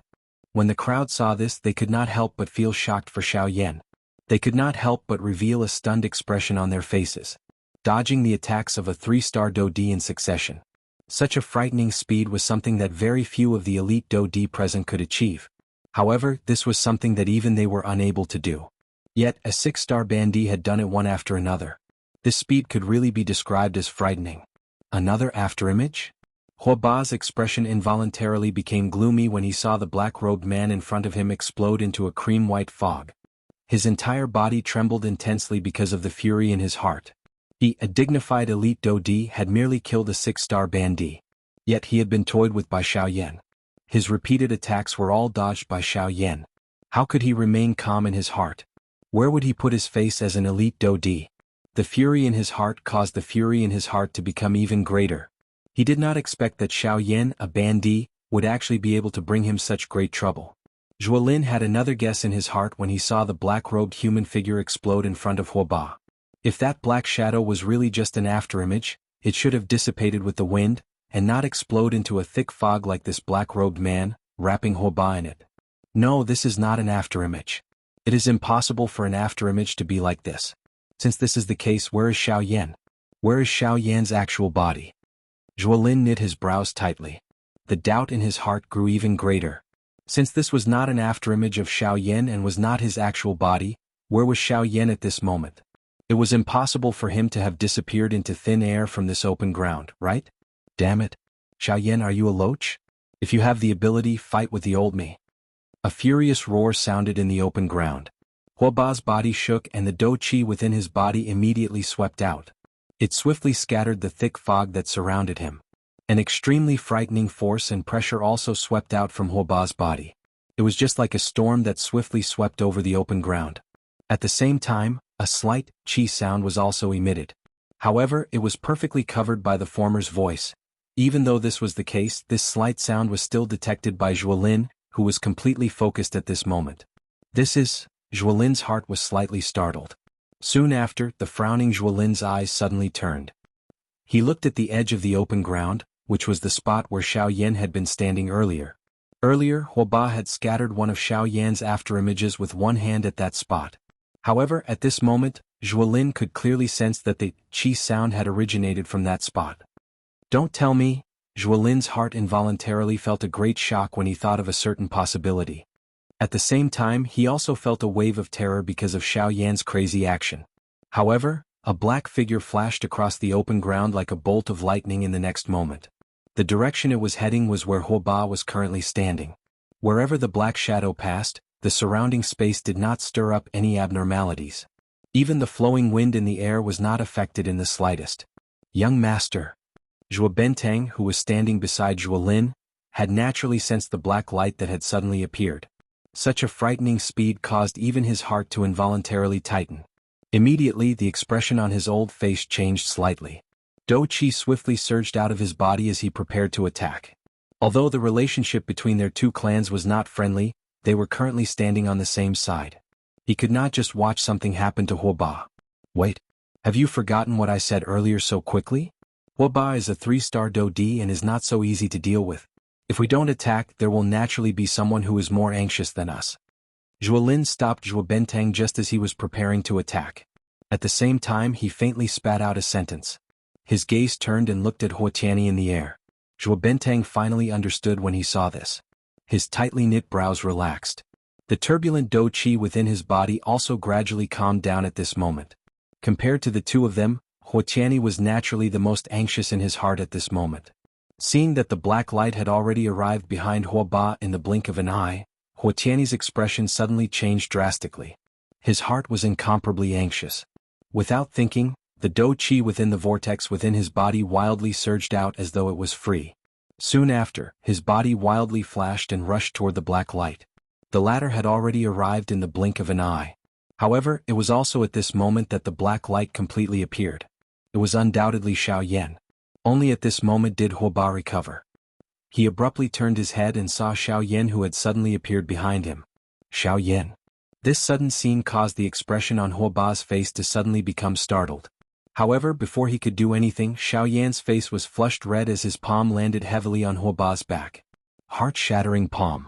When the crowd saw this, they could not help but feel shocked for Xiao Yan. They could not help but reveal a stunned expression on their faces. Dodging the attacks of a 3-star dou di in succession. Such a frightening speed was something that very few of the elite dou di present could achieve. However, this was something that even they were unable to do. Yet, a 6-star bandit had done it one after another. This speed could really be described as frightening. Another afterimage? Huoba's expression involuntarily became gloomy when he saw the black-robed man in front of him explode into a cream-white fog. His entire body trembled intensely because of the fury in his heart. He, a dignified elite Dodi, had merely killed a 6-star bandit. Yet he had been toyed with by Xiaoyan. His repeated attacks were all dodged by Xiaoyan. How could he remain calm in his heart? Where would he put his face as an elite Dodi? The fury in his heart caused the fury in his heart to become even greater. He did not expect that Xiaoyan, a bandit, would actually be able to bring him such great trouble. Zhuolin had another guess in his heart when he saw the black-robed human figure explode in front of Huoba. If that black shadow was really just an afterimage, it should have dissipated with the wind, and not explode into a thick fog like this black-robed man, wrapping Huoba in it. No, this is not an afterimage. It is impossible for an afterimage to be like this. Since this is the case, where is Xiaoyan? Where is Xiaoyan's actual body? Zhuolin knit his brows tightly. The doubt in his heart grew even greater. Since this was not an afterimage of Xiaoyan and was not his actual body, where was Xiaoyan at this moment? It was impossible for him to have disappeared into thin air from this open ground, right? Damn it. Xiaoyan, are you a loach? If you have the ability, fight with the old me. A furious roar sounded in the open ground. Huoba's body shook and the dou qi within his body immediately swept out. It swiftly scattered the thick fog that surrounded him. An extremely frightening force and pressure also swept out from Huoba's body. It was just like a storm that swiftly swept over the open ground. At the same time, a slight qi sound was also emitted. However, it was perfectly covered by the former's voice. Even though this was the case, this slight sound was still detected by Zhuolin, who was completely focused at this moment. Zhuolin's heart was slightly startled. Soon after, the frowning Zhuolin's eyes suddenly turned. He looked at the edge of the open ground, which was the spot where Xiaoyan had been standing earlier. Earlier, Huoba had scattered one of Xiaoyan's afterimages with one hand at that spot. However, at this moment, Zhuolin could clearly sense that the qi sound had originated from that spot. Don't tell me. Zhuolin's heart involuntarily felt a great shock when he thought of a certain possibility. At the same time, he also felt a wave of terror because of Xiaoyan's crazy action. However, a black figure flashed across the open ground like a bolt of lightning in the next moment. The direction it was heading was where Huoba was currently standing. Wherever the black shadow passed, the surrounding space did not stir up any abnormalities. Even the flowing wind in the air was not affected in the slightest. Young master. Zhuo Bentang, who was standing beside Zhuolin, had naturally sensed the black light that had suddenly appeared. Such a frightening speed caused even his heart to involuntarily tighten. Immediately, the expression on his old face changed slightly. Dou qi swiftly surged out of his body as he prepared to attack. Although the relationship between their two clans was not friendly, they were currently standing on the same side. He could not just watch something happen to Huoba. Wait, have you forgotten what I said earlier so quickly? Huoba is a 3-star Dodi and is not so easy to deal with. If we don't attack, there will naturally be someone who is more anxious than us. Zhuolin stopped Zhuo Bentang just as he was preparing to attack. At the same time, he faintly spat out a sentence. His gaze turned and looked at Huotiani in the air. Zhuo Bentang finally understood when he saw this. His tightly knit brows relaxed. The turbulent dou qi within his body also gradually calmed down at this moment. Compared to the two of them, Huotiani was naturally the most anxious in his heart at this moment. Seeing that the black light had already arrived behind Huoba in the blink of an eye, Huotiani's expression suddenly changed drastically. His heart was incomparably anxious. Without thinking, the dou qi within the vortex within his body wildly surged out as though it was free. Soon after, his body wildly flashed and rushed toward the black light. The latter had already arrived in the blink of an eye. However, it was also at this moment that the black light completely appeared. It was undoubtedly Xiaoyan. Only at this moment did Huoba recover. He abruptly turned his head and saw Xiaoyan, who had suddenly appeared behind him. Xiaoyan. This sudden scene caused the expression on Huoba's face to suddenly become startled. However, before he could do anything, Xiaoyan's face was flushed red as his palm landed heavily on Huoba's back. Heart-shattering palm.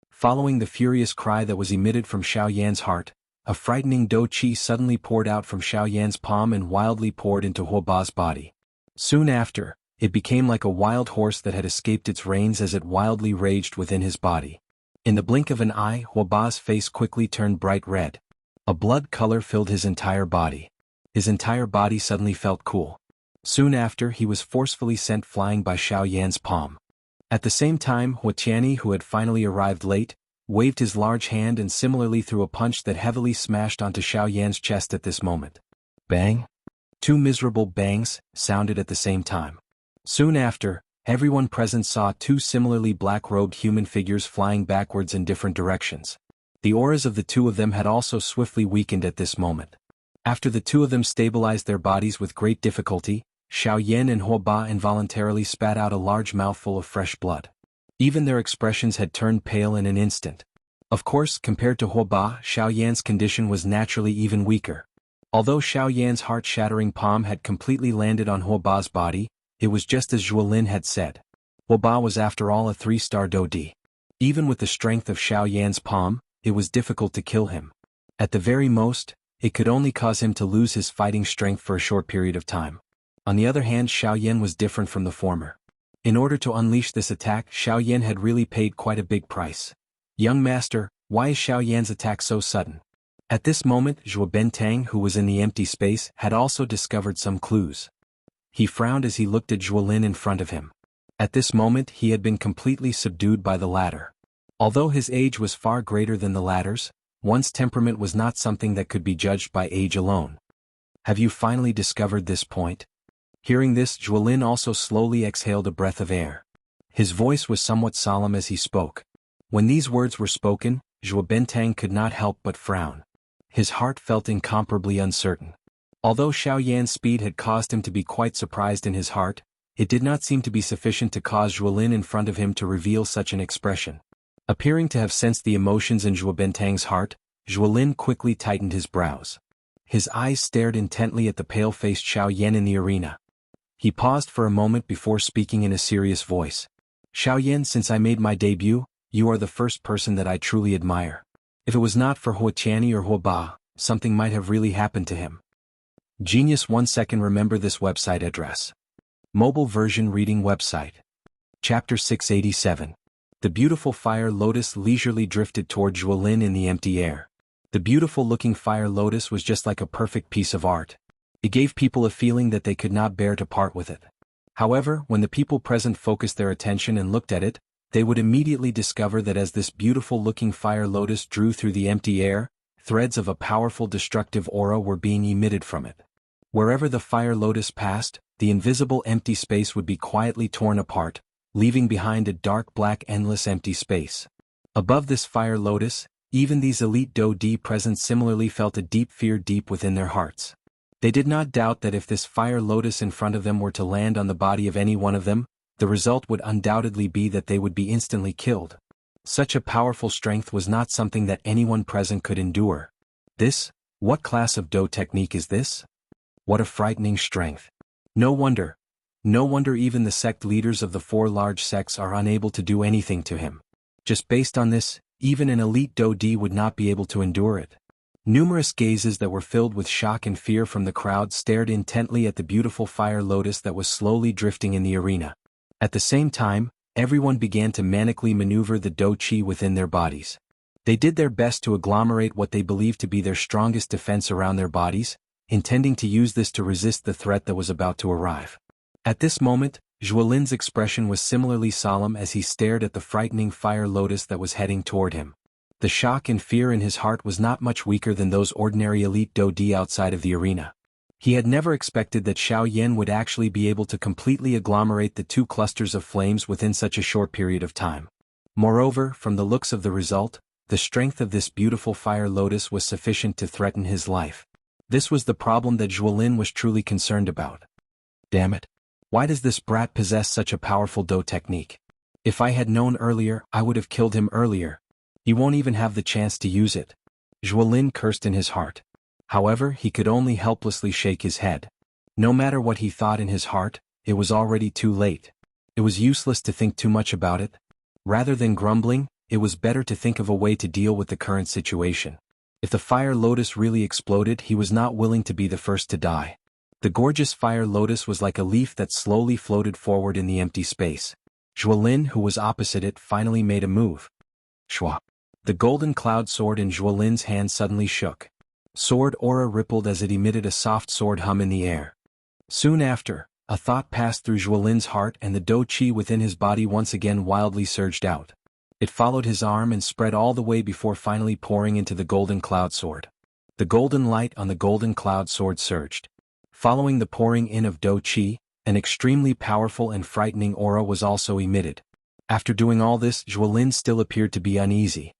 Following the furious cry that was emitted from Xiaoyan's heart, a frightening dou qi suddenly poured out from Xiaoyan's palm and wildly poured into Huoba's body. Soon after, it became like a wild horse that had escaped its reins as it wildly raged within his body. In the blink of an eye, Huoba's face quickly turned bright red. A blood color filled his entire body. His entire body suddenly felt cool. Soon after, he was forcefully sent flying by Xiao Yan's palm. At the same time, Wuxia, who had finally arrived late, waved his large hand and similarly threw a punch that heavily smashed onto Xiao Yan's chest at this moment. Bang! Two miserable bangs sounded at the same time. Soon after, everyone present saw two similarly black-robed human figures flying backwards in different directions. The auras of the two of them had also swiftly weakened at this moment. After the two of them stabilized their bodies with great difficulty, Xiao Yan and Huo Ba involuntarily spat out a large mouthful of fresh blood. Even their expressions had turned pale in an instant. Of course, compared to Huo Ba, Xiao Yan's condition was naturally even weaker. Although Xiao Yan's heart-shattering palm had completely landed on Huo Ba's body, it was just as Zhuolin had said. Huo Ba was after all a 3-star Dodi. Even with the strength of Xiao Yan's palm, it was difficult to kill him. At the very most, it could only cause him to lose his fighting strength for a short period of time. On the other hand, Xiao Yan was different from the former. In order to unleash this attack, Xiao Yan had really paid quite a big price. Young master, why is Xiao Yan's attack so sudden? At this moment, Zhuo Bentang, who was in the empty space, had also discovered some clues. He frowned as he looked at Zhuolin in front of him. At this moment, he had been completely subdued by the latter. Although his age was far greater than the latter's, one's temperament was not something that could be judged by age alone. Have you finally discovered this point? Hearing this, Zhuolin also slowly exhaled a breath of air. His voice was somewhat solemn as he spoke. When these words were spoken, Zhuo Bentang could not help but frown. His heart felt incomparably uncertain. Although Xiao Yan's speed had caused him to be quite surprised in his heart, it did not seem to be sufficient to cause Zhuolin in front of him to reveal such an expression. Appearing to have sensed the emotions in Zhuo Bentang's heart, Zhuolin quickly tightened his brows. His eyes stared intently at the pale-faced Xiao Yan in the arena. He paused for a moment before speaking in a serious voice. Xiao Yan, since I made my debut, you are the first person that I truly admire. If it was not for Huoqiani or Huo Ba, something might have really happened to him. Genius. 1 second. Remember this website address. Mobile version reading website. Chapter 687. The beautiful fire lotus leisurely drifted toward Zhuolin in the empty air. The beautiful-looking fire lotus was just like a perfect piece of art. It gave people a feeling that they could not bear to part with it. However, when the people present focused their attention and looked at it, they would immediately discover that as this beautiful-looking fire lotus drew through the empty air, threads of a powerful destructive aura were being emitted from it. Wherever the fire lotus passed, the invisible empty space would be quietly torn apart, leaving behind a dark black endless empty space. Above this fire lotus, even these elite Do-Di present similarly felt a deep fear deep within their hearts. They did not doubt that if this fire lotus in front of them were to land on the body of any one of them, the result would undoubtedly be that they would be instantly killed. Such a powerful strength was not something that anyone present could endure. What class of Do technique is this? What a frightening strength. No wonder even the sect leaders of the 4 large sects are unable to do anything to him. Just based on this, even an elite Do-Di would not be able to endure it. Numerous gazes that were filled with shock and fear from the crowd stared intently at the beautiful fire lotus that was slowly drifting in the arena. At the same time, everyone began to manically maneuver the Do-Chi within their bodies. They did their best to agglomerate what they believed to be their strongest defense around their bodies, intending to use this to resist the threat that was about to arrive. At this moment, Zhuolin's expression was similarly solemn as he stared at the frightening fire lotus that was heading toward him. The shock and fear in his heart was not much weaker than those ordinary elite Do-Di outside of the arena. He had never expected that Xiao Yan would actually be able to completely agglomerate the 2 clusters of flames within such a short period of time. Moreover, from the looks of the result, the strength of this beautiful fire lotus was sufficient to threaten his life. This was the problem that Zhuolin was truly concerned about. Damn it. Why does this brat possess such a powerful Do technique? If I had known earlier, I would have killed him earlier. He won't even have the chance to use it. Zhuolin cursed in his heart. However, he could only helplessly shake his head. No matter what he thought in his heart, it was already too late. It was useless to think too much about it. Rather than grumbling, it was better to think of a way to deal with the current situation. If the fire lotus really exploded, he was not willing to be the first to die. The gorgeous fire lotus was like a leaf that slowly floated forward in the empty space. Zhuolin, who was opposite it, finally made a move. Shwa. The golden cloud sword in Zhuolin's hand suddenly shook. Sword aura rippled as it emitted a soft sword hum in the air. Soon after, A thought passed through Zhuolin's heart and the Do Qi within his body once again wildly surged out. It followed his arm and spread all the way before finally pouring into the golden cloud sword. The golden light on the golden cloud sword surged. Following the pouring in of Do Qi, an extremely powerful and frightening aura was also emitted. After doing all this, Zhuolin still appeared to be uneasy.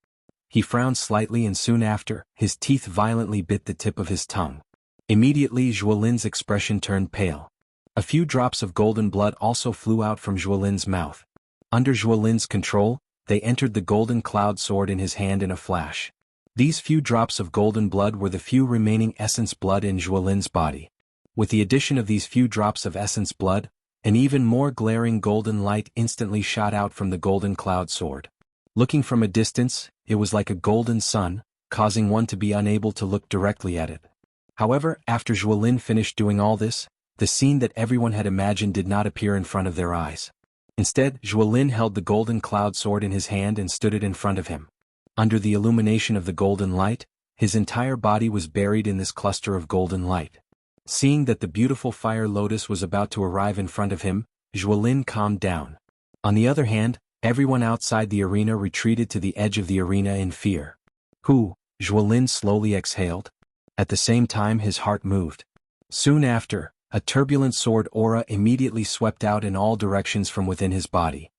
He frowned slightly and soon after, his teeth violently bit the tip of his tongue. Immediately Zhuolin's expression turned pale. A few drops of golden blood also flew out from Zhuolin's mouth. Under Zhuolin's control, they entered the golden cloud sword in his hand in a flash. These few drops of golden blood were the few remaining essence blood in Zhuolin's body. With the addition of these few drops of essence blood, an even more glaring golden light instantly shot out from the golden cloud sword. Looking from a distance, it was like a golden sun, causing one to be unable to look directly at it. However, after Zhuolin finished doing all this, the scene that everyone had imagined did not appear in front of their eyes. Instead, Zhuolin held the golden cloud sword in his hand and stood it in front of him. Under the illumination of the golden light, his entire body was buried in this cluster of golden light. Seeing that the beautiful fire lotus was about to arrive in front of him, Zhuolin calmed down. On the other hand, everyone outside the arena retreated to the edge of the arena in fear. Zhuolin slowly exhaled. At the same time his heart moved. Soon after, a turbulent sword aura immediately swept out in all directions from within his body.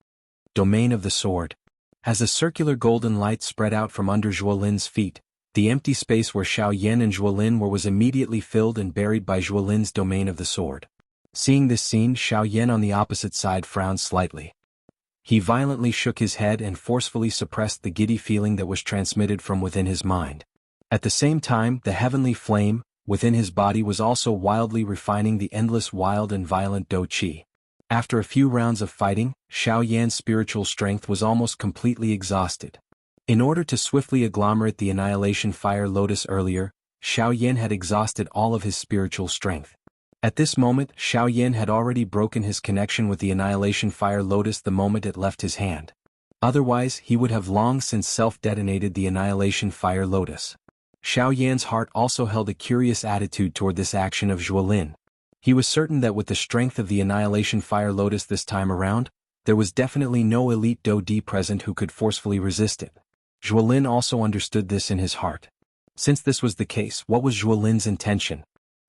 Domain of the sword. As a circular golden light spread out from under Zhuolin's feet, the empty space where Xiao Yan and Zhuolin were was immediately filled and buried by Zhuolin's domain of the sword. Seeing this scene, Xiao Yan on the opposite side frowned slightly. He violently shook his head and forcefully suppressed the giddy feeling that was transmitted from within his mind. At the same time, the heavenly flame within his body was also wildly refining the endless wild and violent Do Qi. After a few rounds of fighting, Xiao Yan's spiritual strength was almost completely exhausted. In order to swiftly agglomerate the annihilation fire lotus earlier, Xiao Yan had exhausted all of his spiritual strength. At this moment, Xiao Yan had already broken his connection with the annihilation fire lotus the moment it left his hand. Otherwise, he would have long since self-detonated the annihilation fire lotus. Xiao Yan's heart also held a curious attitude toward this action of Zhuolin. He was certain that with the strength of the annihilation fire lotus this time around, there was definitely no elite Do Di present who could forcefully resist it. Zhuolin also understood this in his heart. Since this was the case, what was Zhuolin's intention?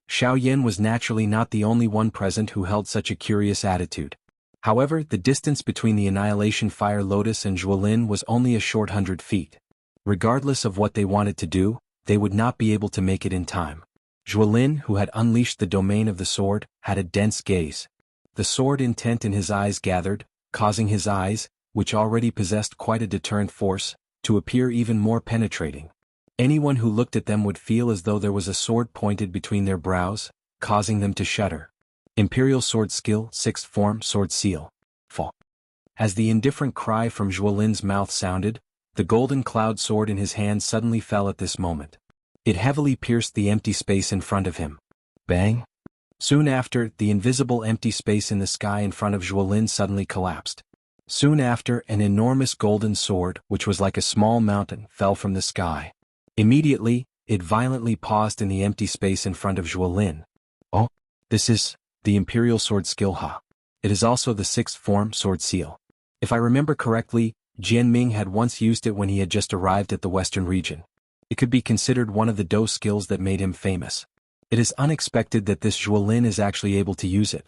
Xiao Yan was naturally not the only one present who held such a curious attitude. However, the distance between the annihilation fire lotus and Zhuolin was only a short 100 feet. Regardless of what they wanted to do, they would not be able to make it in time. Zhuolin, who had unleashed the domain of the sword, had a dense gaze. The sword intent in his eyes gathered, causing his eyes, which already possessed quite a deterrent force, to appear even more penetrating. Anyone who looked at them would feel as though there was a sword pointed between their brows, causing them to shudder. Imperial Sword Skill, 6th Form, Sword Seal. Fall. As the indifferent cry from Zhuolin's mouth sounded, the golden cloud sword in his hand suddenly fell at this moment. It heavily pierced the empty space in front of him. Bang! Soon after, the invisible empty space in the sky in front of Zhuolin suddenly collapsed. Soon after, an enormous golden sword, which was like a small mountain, fell from the sky. Immediately, it violently paused in the empty space in front of Zhuolin. Oh, this is the Imperial Sword Skill Ha. It is also the 6th Form Sword Seal. If I remember correctly, Jian Ming had once used it when he had just arrived at the western region. It could be considered one of the Do skills that made him famous. It is unexpected that this Zhuolin is actually able to use it.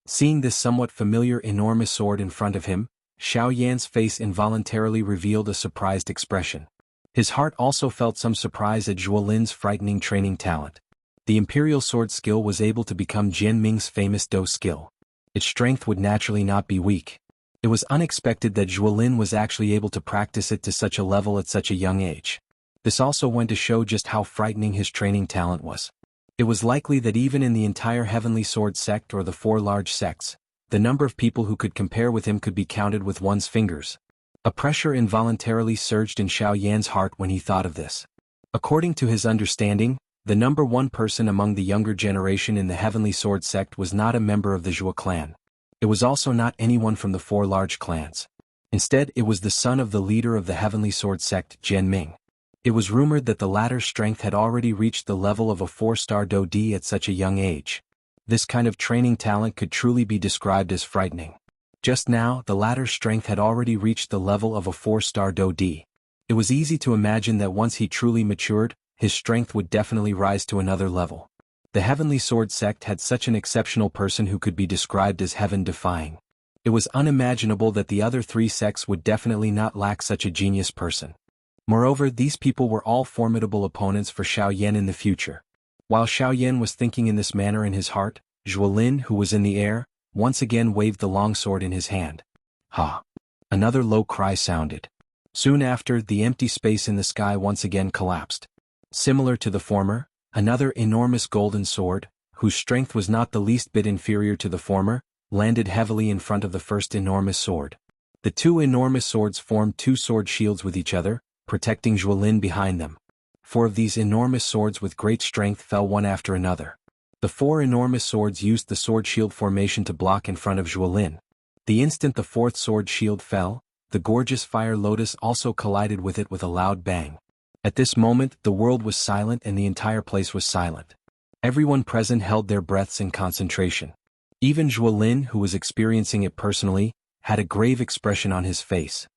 Seeing this somewhat familiar enormous sword in front of him, Xiao Yan's face involuntarily revealed a surprised expression. His heart also felt some surprise at Zhuolin's frightening training talent. The Imperial Sword Skill was able to become Jian Ming's famous Do skill. Its strength would naturally not be weak. It was unexpected that Zhuolin was actually able to practice it to such a level at such a young age. This also went to show just how frightening his training talent was. It was likely that even in the entire Heavenly Sword sect or the 4 large sects, the number of people who could compare with him could be counted with one's fingers. A pressure involuntarily surged in Xiao Yan's heart when he thought of this. According to his understanding, the number 1 person among the younger generation in the Heavenly Sword sect was not a member of the Zhuo clan. It was also not anyone from the 4 large clans. Instead, it was the son of the leader of the Heavenly Sword sect, Jian Ming. It was rumored that the latter's strength had already reached the level of a 4-star Do Di at such a young age. This kind of training talent could truly be described as frightening. Just now, the latter's strength had already reached the level of a 4-star Do-D. It was easy to imagine that once he truly matured, his strength would definitely rise to another level. The Heavenly Sword sect had such an exceptional person who could be described as heaven-defying. It was unimaginable that the other 3 sects would definitely not lack such a genius person. Moreover, these people were all formidable opponents for Xiao Yan in the future. While Xiao Yan was thinking in this manner in his heart, Zhuolin, who was in the air, once again waved the longsword in his hand. Ha! Another low cry sounded. Soon after, the empty space in the sky once again collapsed. Similar to the former, another enormous golden sword, whose strength was not the least bit inferior to the former, landed heavily in front of the first enormous sword. The 2 enormous swords formed 2 sword shields with each other, protecting Zhuolin behind them. 4 of these enormous swords with great strength fell one after another. The 4 enormous swords used the sword shield formation to block in front of Zhuolin. The instant the 4th sword shield fell, the gorgeous fire lotus also collided with it with a loud bang. At this moment, the world was silent and the entire place was silent. Everyone present held their breaths in concentration. Even Zhuolin, who was experiencing it personally, had a grave expression on his face.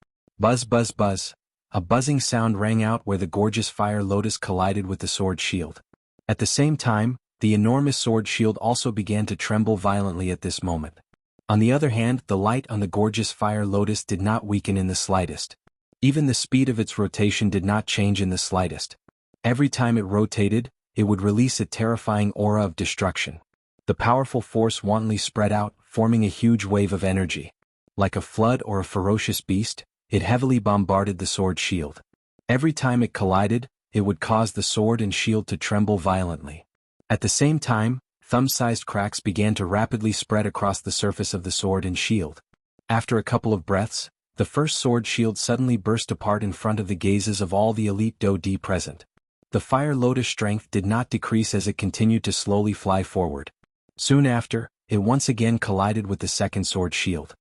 Buzz buzz buzz. A buzzing sound rang out where the gorgeous fire lotus collided with the sword shield. At the same time, the enormous sword shield also began to tremble violently at this moment. On the other hand, the light on the gorgeous fire lotus did not weaken in the slightest. Even the speed of its rotation did not change in the slightest. Every time it rotated, it would release a terrifying aura of destruction. The powerful force wantonly spread out, forming a huge wave of energy. Like a flood or a ferocious beast, it heavily bombarded the sword shield. Every time it collided, it would cause the sword and shield to tremble violently. At the same time, thumb-sized cracks began to rapidly spread across the surface of the sword and shield. After a couple of breaths, the first sword shield suddenly burst apart in front of the gazes of all the elite Do-D present. The fire lotus strength did not decrease as it continued to slowly fly forward. Soon after, it once again collided with the second sword shield.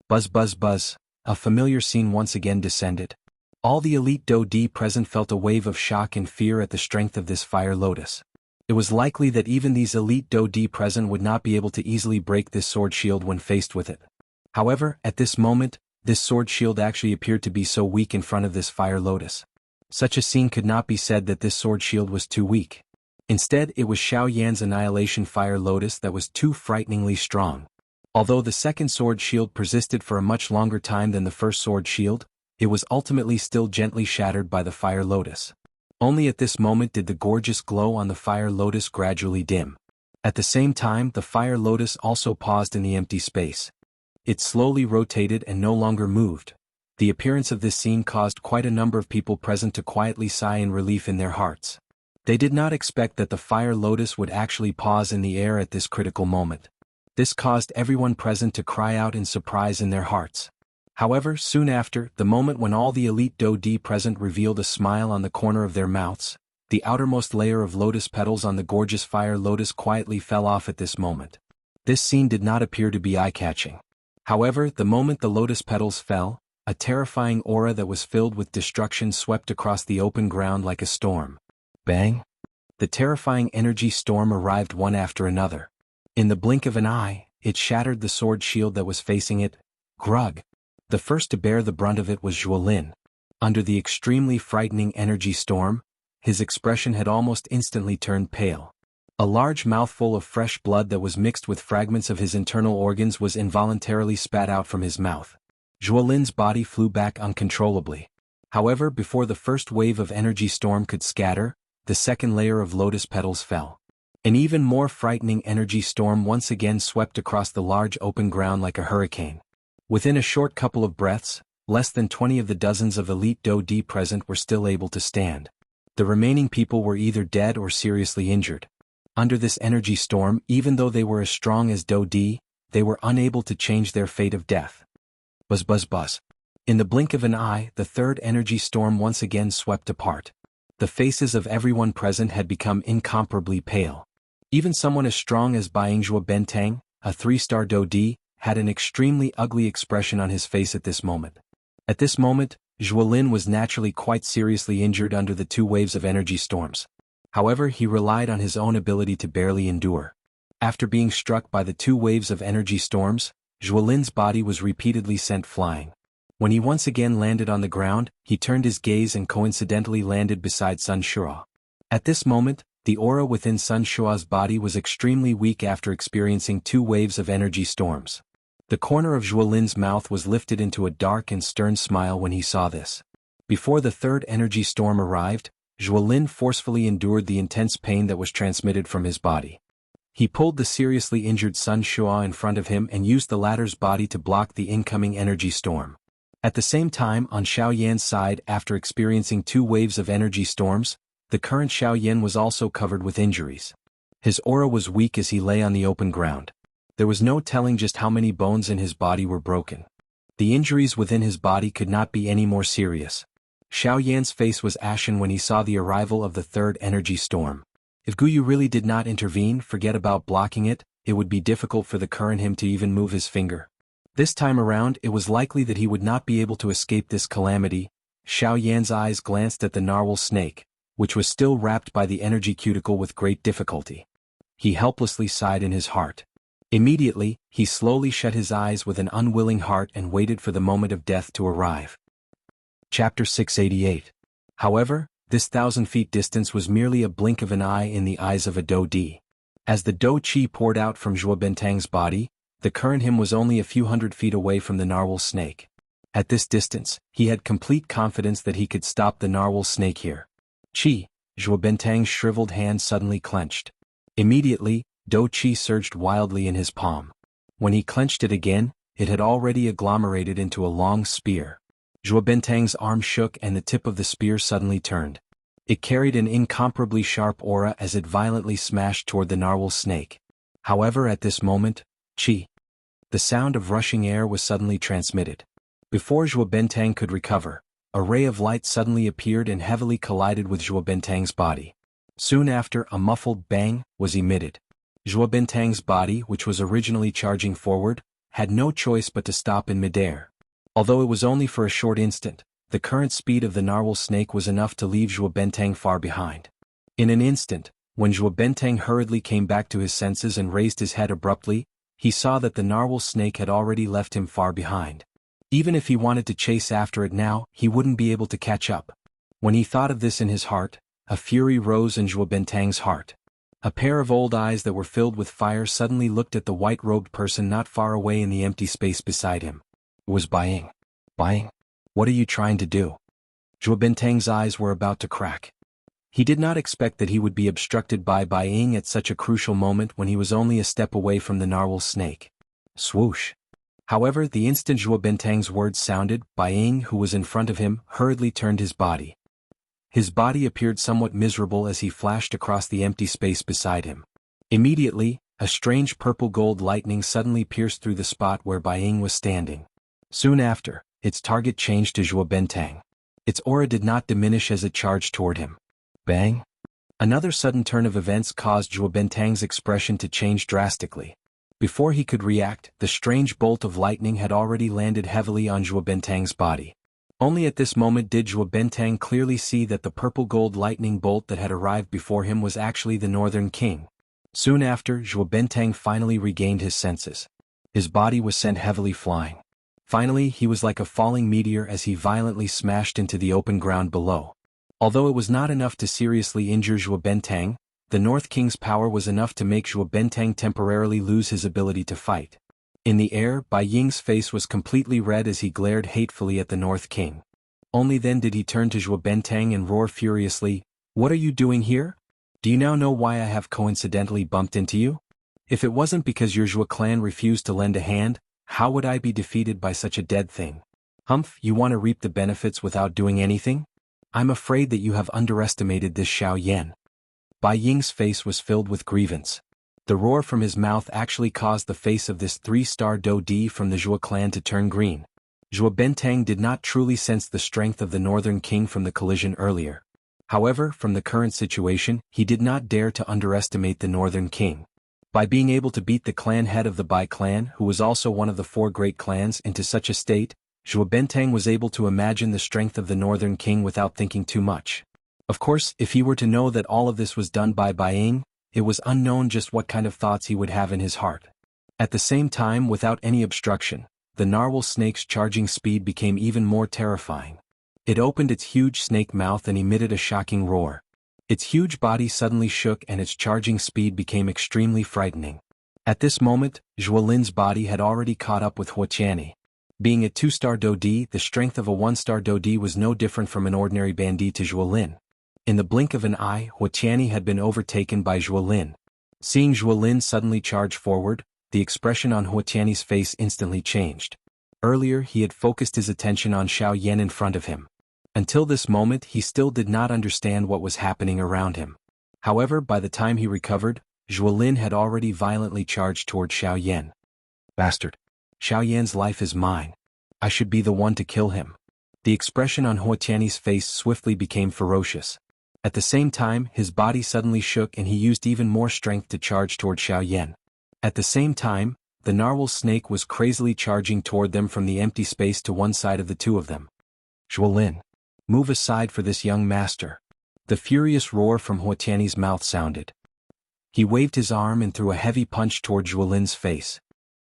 Buzz buzz buzz. A familiar scene once again descended. All the elite Do-D present felt a wave of shock and fear at the strength of this fire lotus. It was likely that even these elite Do-D present would not be able to easily break this sword shield when faced with it. However, at this moment, this sword shield actually appeared to be so weak in front of this fire lotus. Such a scene could not be said that this sword shield was too weak. Instead, it was Xiao Yan's annihilation fire lotus that was too frighteningly strong. Although the second sword shield persisted for a much longer time than the first sword shield, it was ultimately still gently shattered by the fire lotus. Only at this moment did the gorgeous glow on the fire lotus gradually dim. At the same time, the fire lotus also paused in the empty space. It slowly rotated and no longer moved. The appearance of this scene caused quite a number of people present to quietly sigh in relief in their hearts. They did not expect that the fire lotus would actually pause in the air at this critical moment. This caused everyone present to cry out in surprise in their hearts. However, soon after, the moment when all the elite Do-D present revealed a smile on the corner of their mouths, the outermost layer of lotus petals on the gorgeous fire lotus quietly fell off at this moment. This scene did not appear to be eye-catching. However, the moment the lotus petals fell, a terrifying aura that was filled with destruction swept across the open ground like a storm. Bang! The terrifying energy storm arrived one after another. In the blink of an eye, it shattered the sword shield that was facing it. Grug! The first to bear the brunt of it was Zhuolin. Under the extremely frightening energy storm, his expression had almost instantly turned pale. A large mouthful of fresh blood that was mixed with fragments of his internal organs was involuntarily spat out from his mouth. Zhuolin's body flew back uncontrollably. However, before the first wave of energy storm could scatter, the second layer of lotus petals fell. An even more frightening energy storm once again swept across the large open ground like a hurricane. Within a short couple of breaths, less than 20 of the dozens of elite Do-D present were still able to stand. The remaining people were either dead or seriously injured. Under this energy storm, even though they were as strong as Do-D, they were unable to change their fate of death. Buzz buzz buzz. In the blink of an eye, the third energy storm once again swept apart. The faces of everyone present had become incomparably pale. Even someone as strong as Baingzhuo Bentang, a 3-star Do-D, had an extremely ugly expression on his face at this moment. At this moment, Zhuolin was naturally quite seriously injured under the 2 waves of energy storms. However, he relied on his own ability to barely endure. After being struck by the two waves of energy storms, Zhuolin's body was repeatedly sent flying. When he once again landed on the ground, he turned his gaze and coincidentally landed beside Sun Shuo. At this moment, the aura within Sun Shuo's body was extremely weak after experiencing two waves of energy storms. The corner of Zhuolin's mouth was lifted into a dark and stern smile when he saw this. Before the third energy storm arrived, Zhuolin forcefully endured the intense pain that was transmitted from his body. He pulled the seriously injured Sun Shuo in front of him and used the latter's body to block the incoming energy storm. At the same time, on Xiao Yan's side, after experiencing two waves of energy storms, the current Xiao Yan was also covered with injuries. His aura was weak as he lay on the open ground. There was no telling just how many bones in his body were broken. The injuries within his body could not be any more serious. Xiao Yan's face was ashen when he saw the arrival of the third energy storm. If Guyu really did not intervene, forget about blocking it, it would be difficult for the current him to even move his finger. This time around, it was likely that he would not be able to escape this calamity. Xiao Yan's eyes glanced at the narwhal snake, which was still wrapped by the energy cuticle with great difficulty. He helplessly sighed in his heart. Immediately, he slowly shut his eyes with an unwilling heart and waited for the moment of death to arrive. Chapter 688. However, this 1,000 feet distance was merely a blink of an eye in the eyes of a Dou Di. As the Dou Qi poured out from Zhuo Bentang's body, the current him was only a few hundred feet away from the narwhal snake. At this distance, he had complete confidence that he could stop the narwhal snake here. Qi, Zhuo Bentang's shriveled hand suddenly clenched. Immediately, Dou Qi surged wildly in his palm. When he clenched it again, it had already agglomerated into a long spear. Zhuo Bentang's arm shook and the tip of the spear suddenly turned. It carried an incomparably sharp aura as it violently smashed toward the narwhal snake. However, at this moment, Qi. The sound of rushing air was suddenly transmitted. Before Zhuo Bentang could recover, a ray of light suddenly appeared and heavily collided with Zhuo Bentang's body. Soon after, a muffled bang was emitted. Zhuo Bentang's body, which was originally charging forward, had no choice but to stop in midair. Although it was only for a short instant, the current speed of the narwhal snake was enough to leave Zhuo Bentang far behind. In an instant, when Zhuo Bentang hurriedly came back to his senses and raised his head abruptly, he saw that the narwhal snake had already left him far behind. Even if he wanted to chase after it now, he wouldn't be able to catch up. When he thought of this in his heart, a fury rose in Zhuo Bentang's heart. A pair of old eyes that were filled with fire suddenly looked at the white-robed person not far away in the empty space beside him. It was Bai Ying. Bai Ying, what are you trying to do? Zhuo Bentang's eyes were about to crack. He did not expect that he would be obstructed by Bai Ying at such a crucial moment when he was only a step away from the narwhal snake. Swoosh. However, the instant Zhuo Bentang's words sounded, Bai Ying, who was in front of him, hurriedly turned his body. His body appeared somewhat miserable as he flashed across the empty space beside him. Immediately, a strange purple-gold lightning suddenly pierced through the spot where Bai Ying was standing. Soon after, its target changed to Zhuo Bentang. Its aura did not diminish as it charged toward him. Bang! Another sudden turn of events caused Zhuo Bentang's expression to change drastically. Before he could react, the strange bolt of lightning had already landed heavily on Zhuo Bentang's body. Only at this moment did Zhuo Bentang clearly see that the purple-gold lightning bolt that had arrived before him was actually the Northern King. Soon after, Zhuo Bentang finally regained his senses. His body was sent heavily flying. Finally, he was like a falling meteor as he violently smashed into the open ground below. Although it was not enough to seriously injure Zhuo Bentang, the North King's power was enough to make Zhuo Bentang temporarily lose his ability to fight. In the air, Bai Ying's face was completely red as he glared hatefully at the North King. Only then did he turn to Zhuo Bentang and roar furiously, "What are you doing here? Do you now know why I have coincidentally bumped into you? If it wasn't because your Zhuo clan refused to lend a hand, how would I be defeated by such a dead thing? Humph, you want to reap the benefits without doing anything? I'm afraid that you have underestimated this Xiao Yan." Bai Ying's face was filled with grievance. The roar from his mouth actually caused the face of this 3-star Dou Di from the Zhuo clan to turn green. Zhuo Bentang did not truly sense the strength of the Northern King from the collision earlier. However, from the current situation, he did not dare to underestimate the Northern King. By being able to beat the clan head of the Bai clan, who was also one of the 4 great clans, into such a state, Zhuo Bentang was able to imagine the strength of the Northern King without thinking too much. Of course, if he were to know that all of this was done by Bai Ying, it was unknown just what kind of thoughts he would have in his heart. At the same time, without any obstruction, the narwhal snake's charging speed became even more terrifying. It opened its huge snake mouth and emitted a shocking roar. Its huge body suddenly shook and its charging speed became extremely frightening. At this moment, Zhuolin's body had already caught up with Huoqianyi. Being a 2-star Dodi, the strength of a 1-star Dodi was no different from an ordinary bandit to Zhuolin. In the blink of an eye, Huoqianyi had been overtaken by Zhuolin. Seeing Zhuolin suddenly charge forward, the expression on Huoqianyi's face instantly changed. Earlier he had focused his attention on Xiao Yan in front of him. Until this moment he still did not understand what was happening around him. However, by the time he recovered, Zhuolin had already violently charged toward Xiao Yan. Bastard! Xiao Yan's life is mine. I should be the one to kill him. The expression on Huoqianyi's face swiftly became ferocious. At the same time, his body suddenly shook and he used even more strength to charge toward Xiao Yan. At the same time, the narwhal snake was crazily charging toward them from the empty space to one side of the two of them. Zhuolin, move aside for this young master. The furious roar from Huoqianyi's mouth sounded. He waved his arm and threw a heavy punch toward Zhuolin's face.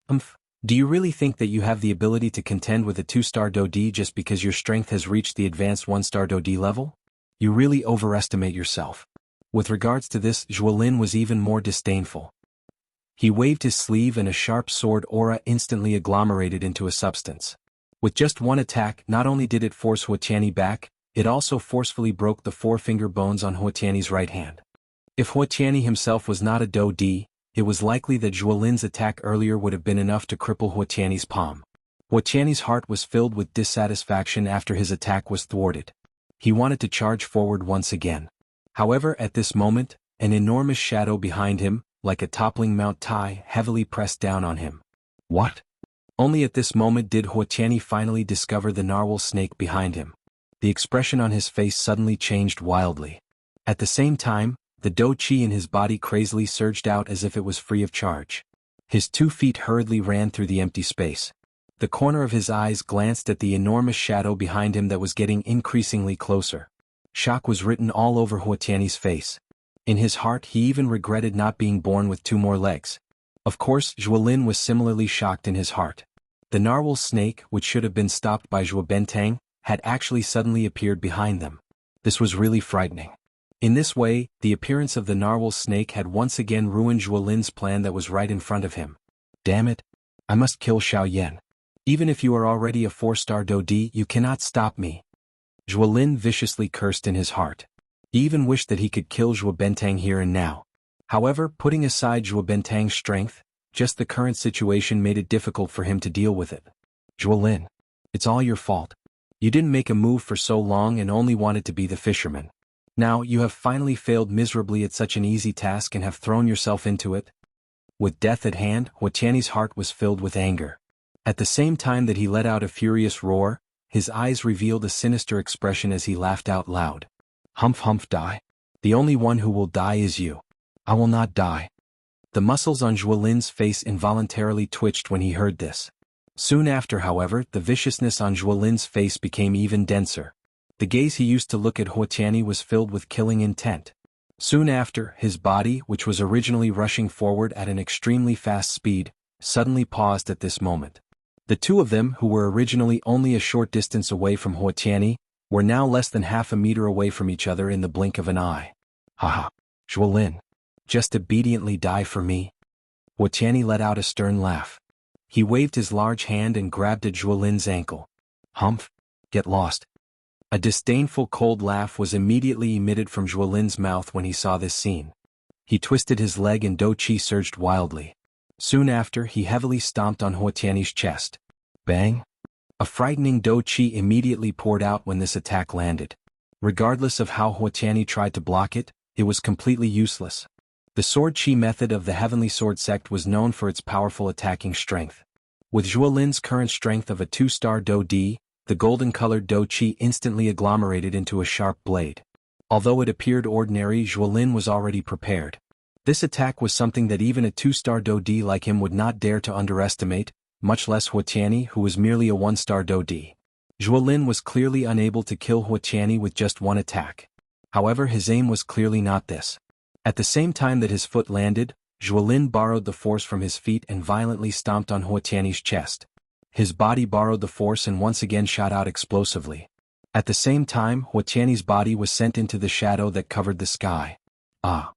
Do you really think that you have the ability to contend with a 2-star Dodi just because your strength has reached the advanced 1-star Dodi level? You really overestimate yourself. With regards to this, Zhuolin was even more disdainful. He waved his sleeve and a sharp sword aura instantly agglomerated into a substance. With just one attack, not only did it force Huoqianyi back, it also forcefully broke the 4-finger bones on Huoqianyi's right hand. If Huoqianyi himself was not a Dodi, it was likely that Zhuolin's attack earlier would have been enough to cripple Huoqianyi's palm. Huoqianyi's heart was filled with dissatisfaction after his attack was thwarted. He wanted to charge forward once again. However, at this moment, an enormous shadow behind him, like a toppling Mount Tai, heavily pressed down on him. What? Only at this moment did Huoqianyi finally discover the narwhal snake behind him. The expression on his face suddenly changed wildly. At the same time, the Do Chi in his body crazily surged out as if it was free of charge. His 2 feet hurriedly ran through the empty space. The corner of his eyes glanced at the enormous shadow behind him that was getting increasingly closer. Shock was written all over Huoqianyi's face. In his heart he even regretted not being born with 2 more legs. Of course, Zhuolin was similarly shocked in his heart. The narwhal snake, which should have been stopped by Zhuo Bentang, had actually suddenly appeared behind them. This was really frightening. In this way, the appearance of the narwhal snake had once again ruined Zhuolin's plan that was right in front of him. Damn it! I must kill Xiao Yan. Even if you are already a 4-star Dodi, you cannot stop me. Zhuolin viciously cursed in his heart. He even wished that he could kill Zhuo Bentang here and now. However, putting aside Zhuo Bentang's strength, just the current situation made it difficult for him to deal with it. Zhuolin, it's all your fault. You didn't make a move for so long and only wanted to be the fisherman. Now you have finally failed miserably at such an easy task and have thrown yourself into it. With death at hand, Huoqianyi's heart was filled with anger. At the same time that he let out a furious roar, his eyes revealed a sinister expression as he laughed out loud. Humph humph die. The only one who will die is you. I will not die. The muscles on Zhuolin's face involuntarily twitched when he heard this. Soon after, however, the viciousness on Zhuolin's face became even denser. The gaze he used to look at Huoqianyi was filled with killing intent. Soon after, his body, which was originally rushing forward at an extremely fast speed, suddenly paused at this moment. The two of them, who were originally only a short distance away from Huoqianyi, were now less than half a meter away from each other in the blink of an eye. Haha, Zhuolin, just obediently die for me. Huoqianyi let out a stern laugh. He waved his large hand and grabbed at Zhuolin's ankle. Humph, get lost. A disdainful cold laugh was immediately emitted from Zhuolin's mouth when he saw this scene. He twisted his leg and Do Chi surged wildly. Soon after, he heavily stomped on Huoqianyi's chest. Bang! A frightening Do Chi immediately poured out when this attack landed. Regardless of how Huoqianyi tried to block it, it was completely useless. The Sword Chi method of the Heavenly Sword sect was known for its powerful attacking strength. With Zhuolin's current strength of a 2-star Do Di, the golden-colored Do Chi instantly agglomerated into a sharp blade. Although it appeared ordinary, Zhuolin was already prepared. This attack was something that even a 2-star Do Di like him would not dare to underestimate, much less Huoqianyi, who was merely a 1-star Do Di. Zhuolin was clearly unable to kill Huoqianyi with just one attack. However, his aim was clearly not this. At the same time that his foot landed, Zhuolin borrowed the force from his feet and violently stomped on Huotiani's chest. His body borrowed the force and once again shot out explosively. At the same time, Huotiani's body was sent into the shadow that covered the sky. Ah!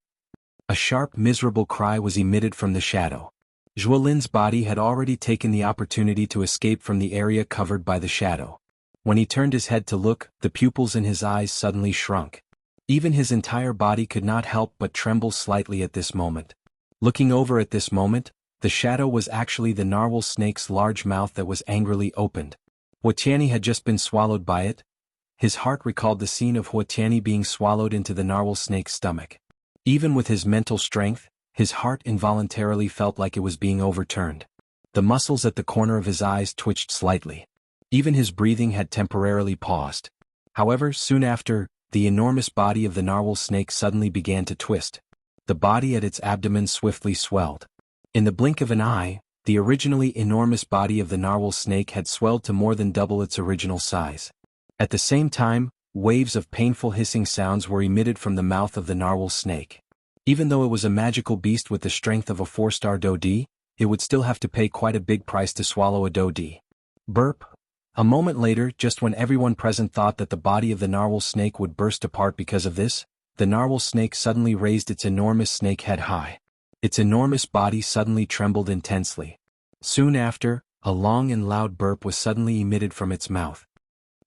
A sharp, miserable cry was emitted from the shadow. Zhuolin's body had already taken the opportunity to escape from the area covered by the shadow. When he turned his head to look, the pupils in his eyes suddenly shrunk. Even his entire body could not help but tremble slightly at this moment. Looking over at this moment, the shadow was actually the narwhal snake's large mouth that was angrily opened. Huotiani had just been swallowed by it. His heart recalled the scene of Huotiani being swallowed into the narwhal snake's stomach. Even with his mental strength, his heart involuntarily felt like it was being overturned. The muscles at the corner of his eyes twitched slightly. Even his breathing had temporarily paused. However, soon after, the enormous body of the narwhal snake suddenly began to twist. The body at its abdomen swiftly swelled. In the blink of an eye, the originally enormous body of the narwhal snake had swelled to more than double its original size. At the same time, waves of painful hissing sounds were emitted from the mouth of the narwhal snake. Even though it was a magical beast with the strength of a 4-star Dodi, it would still have to pay quite a big price to swallow a Dodi. Burp. A moment later, just when everyone present thought that the body of the narwhal snake would burst apart because of this, the narwhal snake suddenly raised its enormous snake head high. Its enormous body suddenly trembled intensely. Soon after, a long and loud burp was suddenly emitted from its mouth.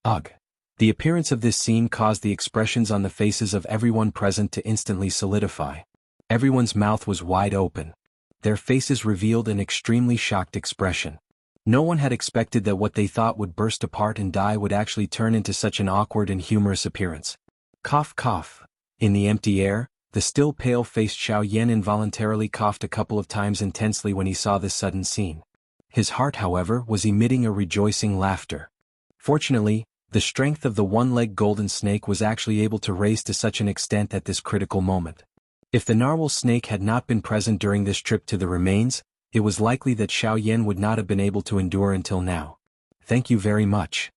Ugh! The appearance of this scene caused the expressions on the faces of everyone present to instantly solidify. Everyone's mouth was wide open. Their faces revealed an extremely shocked expression. No one had expected that what they thought would burst apart and die would actually turn into such an awkward and humorous appearance. Cough cough. In the empty air, the still pale-faced Xiao Yan involuntarily coughed a couple of times intensely when he saw this sudden scene. His heart, however, was emitting a rejoicing laughter. Fortunately, the strength of the one-legged golden snake was actually able to raise to such an extent at this critical moment. If the narwhal snake had not been present during this trip to the remains, it was likely that Xiao Yan would not have been able to endure until now. Thank you very much.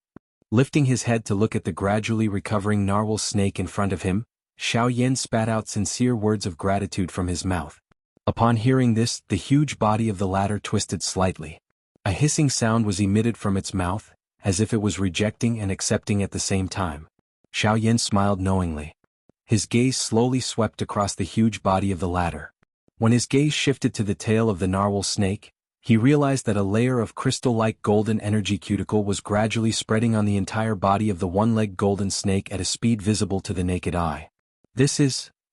Lifting his head to look at the gradually recovering narwhal snake in front of him, Xiao Yan spat out sincere words of gratitude from his mouth. Upon hearing this, the huge body of the latter twisted slightly. A hissing sound was emitted from its mouth, as if it was rejecting and accepting at the same time. Xiao Yan smiled knowingly. His gaze slowly swept across the huge body of the latter. When his gaze shifted to the tail of the narwhal snake, he realized that a layer of crystal-like golden energy cuticle was gradually spreading on the entire body of the one-legged golden snake at a speed visible to the naked eye.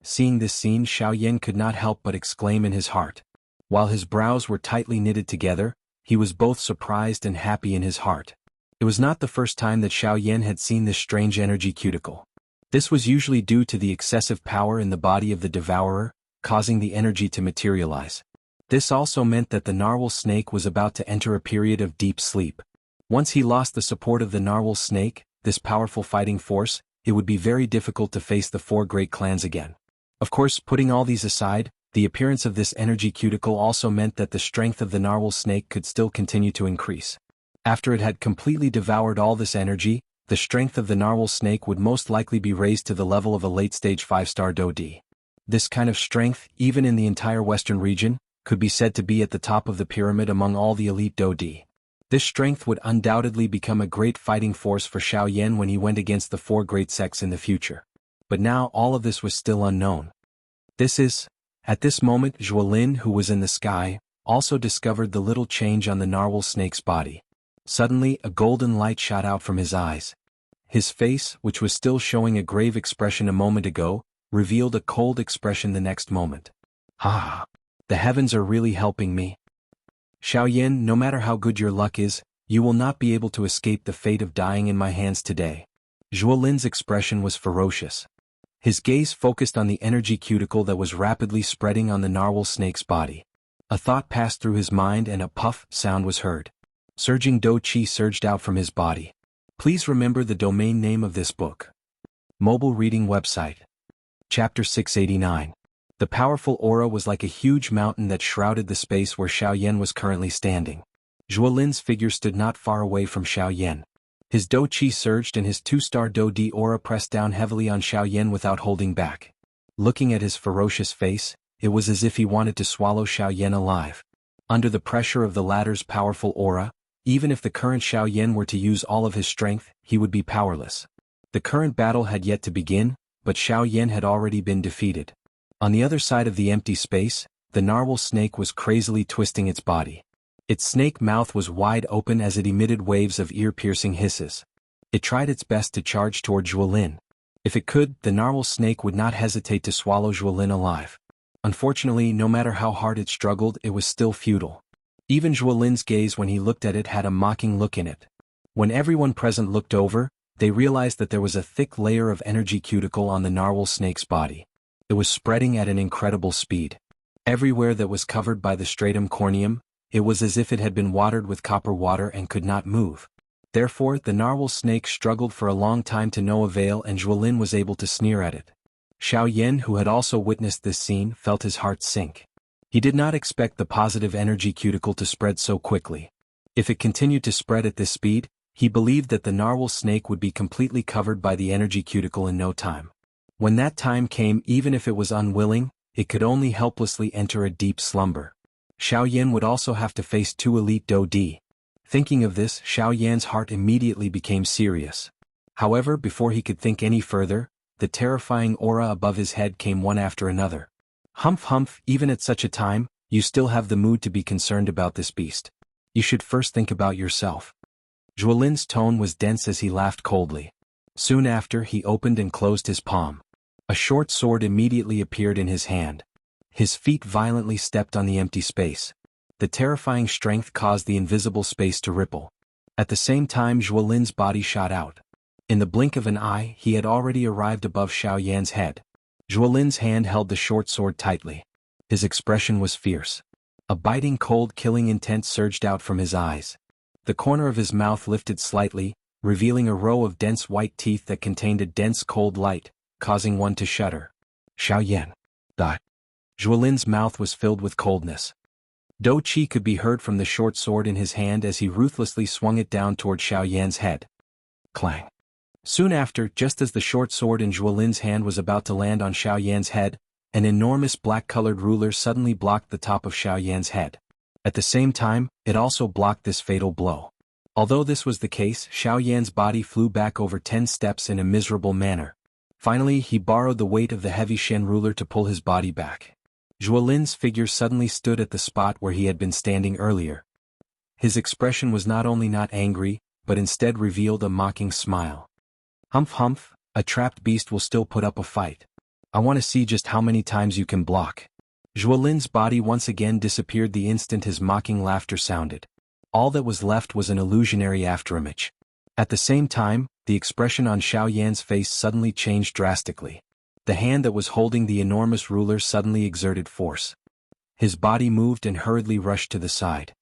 Seeing this scene, Xiao Yan could not help but exclaim in his heart. While his brows were tightly knitted together, he was both surprised and happy in his heart. It was not the first time that Xiao Yan had seen this strange energy cuticle. This was usually due to the excessive power in the body of the devourer, causing the energy to materialize. This also meant that the narwhal snake was about to enter a period of deep sleep. Once he lost the support of the narwhal snake, this powerful fighting force, it would be very difficult to face the 4 great clans again. Of course, putting all these aside, the appearance of this energy cuticle also meant that the strength of the narwhal snake could still continue to increase. After it had completely devoured all this energy, the strength of the narwhal snake would most likely be raised to the level of a late-stage 5-star Dodi. This kind of strength, even in the entire western region, could be said to be at the top of the pyramid among all the elite Dodi. This strength would undoubtedly become a great fighting force for Xiao Yan when he went against the 4 great sects in the future. But now all of this was still unknown. At this moment, Zhuolin, who was in the sky, also discovered the little change on the narwhal snake's body. Suddenly, a golden light shot out from his eyes. His face, which was still showing a grave expression a moment ago, revealed a cold expression the next moment. Ah! The heavens are really helping me. Xiao Yan, no matter how good your luck is, you will not be able to escape the fate of dying in my hands today. Zhuolin's expression was ferocious. His gaze focused on the energy cuticle that was rapidly spreading on the narwhal snake's body. A thought passed through his mind and a puff sound was heard. Surging Do Qi surged out from his body. Please remember the domain name of this book. Mobile reading website. Chapter 689. The powerful aura was like a huge mountain that shrouded the space where Xiao Yan was currently standing. Zhuolin's figure stood not far away from Xiao Yan. His Do Qi surged and his 2-star Do Di aura pressed down heavily on Xiao Yan without holding back. Looking at his ferocious face, it was as if he wanted to swallow Xiaoyan alive. Under the pressure of the latter's powerful aura, even if the current Xiaoyan were to use all of his strength, he would be powerless. The current battle had yet to begin, but Xiaoyan had already been defeated. On the other side of the empty space, the narwhal snake was crazily twisting its body. Its snake mouth was wide open as it emitted waves of ear-piercing hisses. It tried its best to charge toward Zhuolin. If it could, the narwhal snake would not hesitate to swallow Zhuolin alive. Unfortunately, no matter how hard it struggled, it was still futile. Even Zhuolin's gaze when he looked at it had a mocking look in it. When everyone present looked over, they realized that there was a thick layer of energy cuticle on the narwhal snake's body. It was spreading at an incredible speed. Everywhere that was covered by the stratum corneum, it was as if it had been watered with copper water and could not move. Therefore, the narwhal snake struggled for a long time to no avail, and Zhuolin was able to sneer at it. Xiaoyan, who had also witnessed this scene, felt his heart sink. He did not expect the positive energy cuticle to spread so quickly. If it continued to spread at this speed, he believed that the narwhal snake would be completely covered by the energy cuticle in no time. When that time came, even if it was unwilling, it could only helplessly enter a deep slumber. Xiaoyan would also have to face 2 elite Dou-Di. Thinking of this, Xiaoyan's heart immediately became serious. However, before he could think any further, the terrifying aura above his head came one after another. Humph humph, even at such a time, you still have the mood to be concerned about this beast. You should first think about yourself. Zhuolin's tone was dense as he laughed coldly. Soon after, he opened and closed his palm. A short sword immediately appeared in his hand. His feet violently stepped on the empty space. The terrifying strength caused the invisible space to ripple. At the same time, Zhuolin's body shot out. In the blink of an eye, he had already arrived above Xiaoyan's head. Zhuolin's hand held the short sword tightly. His expression was fierce. A biting cold killing intent surged out from his eyes. The corner of his mouth lifted slightly, revealing a row of dense white teeth that contained a dense cold light, causing one to shudder. Xiaoyan. Zhuolin's mouth was filled with coldness. Dou-Qi could be heard from the short sword in his hand as he ruthlessly swung it down toward Xiaoyan's head. Clang. Soon after, just as the short sword in Zhuolin's hand was about to land on Xiaoyan's head, an enormous black-colored ruler suddenly blocked the top of Xiaoyan's head. At the same time, it also blocked this fatal blow. Although this was the case, Xiaoyan's body flew back over 10 steps in a miserable manner. Finally, he borrowed the weight of the heavy Shen ruler to pull his body back. Zhuolin's figure suddenly stood at the spot where he had been standing earlier. His expression was not only not angry, but instead revealed a mocking smile. Humph humph, a trapped beast will still put up a fight. I want to see just how many times you can block. Zhuolin's body once again disappeared the instant his mocking laughter sounded. All that was left was an illusionary afterimage. At the same time, the expression on Xiaoyan's face suddenly changed drastically. The hand that was holding the enormous ruler suddenly exerted force. His body moved and hurriedly rushed to the side.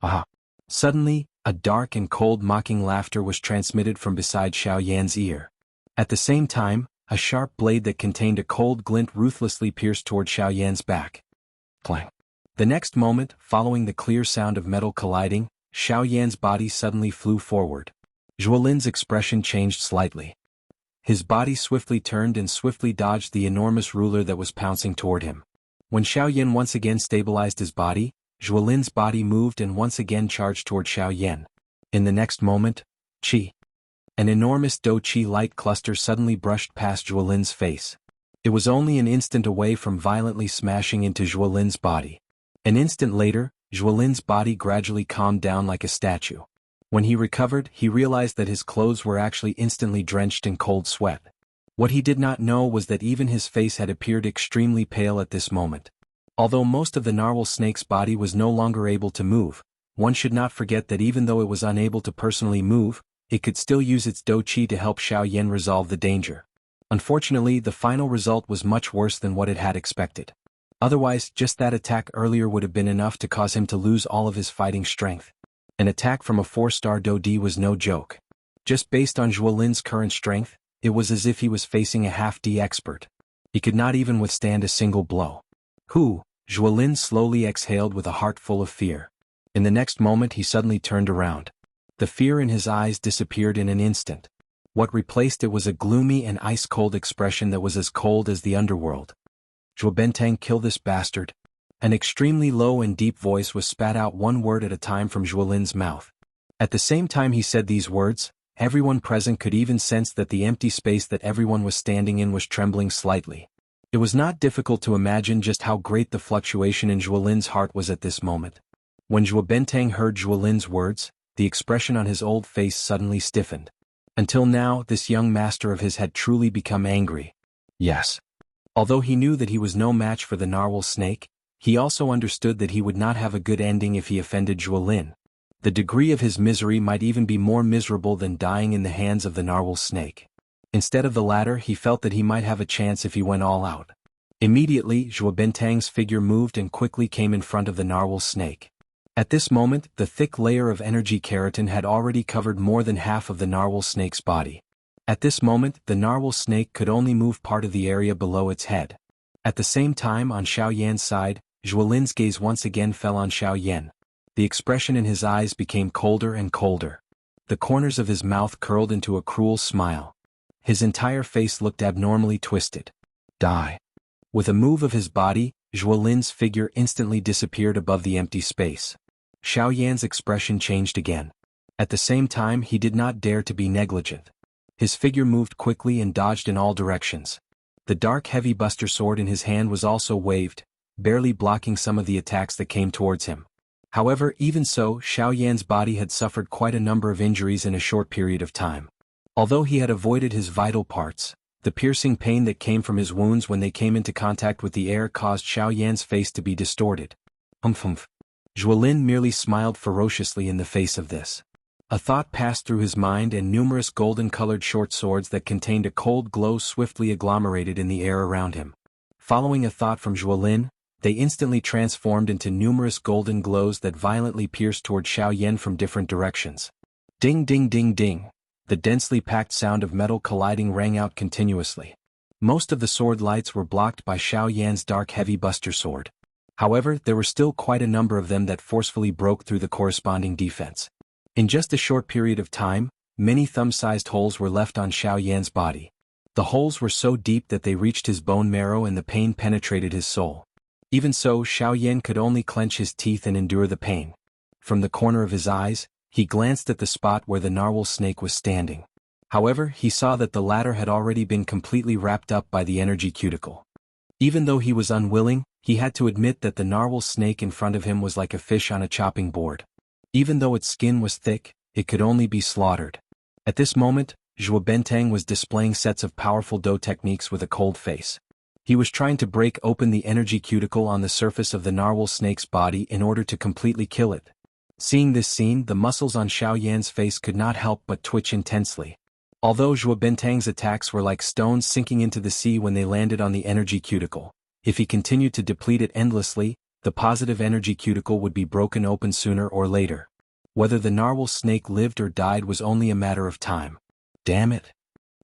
Aha! Suddenly, a dark and cold mocking laughter was transmitted from beside Xiaoyan's ear. At the same time, a sharp blade that contained a cold glint ruthlessly pierced toward Xiaoyan's back. Clang! The next moment, following the clear sound of metal colliding, Xiaoyan's body suddenly flew forward. Zhuolin's expression changed slightly. His body swiftly turned and swiftly dodged the enormous ruler that was pouncing toward him. When Xiaoyan once again stabilized his body, Zhuolin's body moved and once again charged toward Xiaoyan. In the next moment, Qi. An enormous Dou-Qi light cluster suddenly brushed past Zhuolin's face. It was only an instant away from violently smashing into Zhuolin's body. An instant later, Zhuolin's body gradually calmed down like a statue. When he recovered, he realized that his clothes were actually instantly drenched in cold sweat. What he did not know was that even his face had appeared extremely pale at this moment. Although most of the narwhal snake's body was no longer able to move, one should not forget that even though it was unable to personally move, it could still use its Dou-Qi to help Xiaoyan resolve the danger. Unfortunately, the final result was much worse than what it had expected. Otherwise, just that attack earlier would have been enough to cause him to lose all of his fighting strength. An attack from a 4-star Dou-Di was no joke. Just based on Zhuolin's current strength, it was as if he was facing a half-D expert. He could not even withstand a single blow. Zhuolin slowly exhaled with a heart full of fear. In the next moment he suddenly turned around. The fear in his eyes disappeared in an instant. What replaced it was a gloomy and ice-cold expression that was as cold as the underworld. "Zhuo Bentang, kill this bastard." An extremely low and deep voice was spat out one word at a time from Zhuo Lin's mouth. At the same time he said these words, everyone present could even sense that the empty space that everyone was standing in was trembling slightly. It was not difficult to imagine just how great the fluctuation in Zhuo Lin's heart was at this moment. When Zhuo Bentang heard Zhuo Lin's words, the expression on his old face suddenly stiffened. Until now, this young master of his had truly become angry. Yes. Although he knew that he was no match for the narwhal snake, he also understood that he would not have a good ending if he offended Zhuo Lin. The degree of his misery might even be more miserable than dying in the hands of the narwhal snake. Instead of the latter, he felt that he might have a chance if he went all out. Immediately, Zhuo Bentang's figure moved and quickly came in front of the narwhal snake. At this moment, the thick layer of energy keratin had already covered more than half of the narwhal snake's body. At this moment, the narwhal snake could only move part of the area below its head. At the same time, on Xiao Yan's side, Zhuo Lin's gaze once again fell on Xiao Yan. The expression in his eyes became colder and colder. The corners of his mouth curled into a cruel smile. His entire face looked abnormally twisted. Die. With a move of his body, Zhuo Lin's figure instantly disappeared above the empty space. Xiao Yan's expression changed again. At the same time, he did not dare to be negligent. His figure moved quickly and dodged in all directions. The dark heavy buster sword in his hand was also waved, barely blocking some of the attacks that came towards him. However, even so, Xiao Yan's body had suffered quite a number of injuries in a short period of time. Although he had avoided his vital parts, the piercing pain that came from his wounds when they came into contact with the air caused Xiao Yan's face to be distorted. Humph. Zhuo Lin merely smiled ferociously in the face of this. A thought passed through his mind and numerous golden-colored short swords that contained a cold glow swiftly agglomerated in the air around him. Following a thought from Zhuo Lin, they instantly transformed into numerous golden glows that violently pierced toward Xiao Yan from different directions. Ding ding ding ding. The densely packed sound of metal colliding rang out continuously. Most of the sword lights were blocked by Xiao Yan's dark heavy buster sword. However, there were still quite a number of them that forcefully broke through the corresponding defense. In just a short period of time, many thumb-sized holes were left on Xiao Yan's body. The holes were so deep that they reached his bone marrow and the pain penetrated his soul. Even so, Xiao Yan could only clench his teeth and endure the pain. From the corner of his eyes, he glanced at the spot where the narwhal snake was standing. However, he saw that the latter had already been completely wrapped up by the energy cuticle. Even though he was unwilling, he had to admit that the narwhal snake in front of him was like a fish on a chopping board. Even though its skin was thick, it could only be slaughtered. At this moment, Zhuo Bentang was displaying sets of powerful Do techniques with a cold face. He was trying to break open the energy cuticle on the surface of the narwhal snake's body in order to completely kill it. Seeing this scene, the muscles on Xiao Yan's face could not help but twitch intensely. Although Zhuo Bentang's attacks were like stones sinking into the sea when they landed on the energy cuticle, if he continued to deplete it endlessly, the positive energy cuticle would be broken open sooner or later. Whether the narwhal snake lived or died was only a matter of time. Damn it.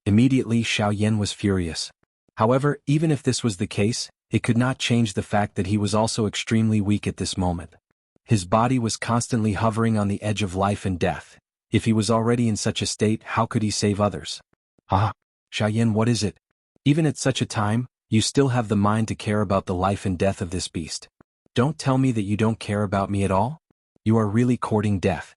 Immediately Xiao Yan was furious. However, even if this was the case, it could not change the fact that he was also extremely weak at this moment. His body was constantly hovering on the edge of life and death. If he was already in such a state, how could he save others? Ah, Xiao Yan, what is it? Even at such a time, you still have the mind to care about the life and death of this beast. Don't tell me that you don't care about me at all? You are really courting death.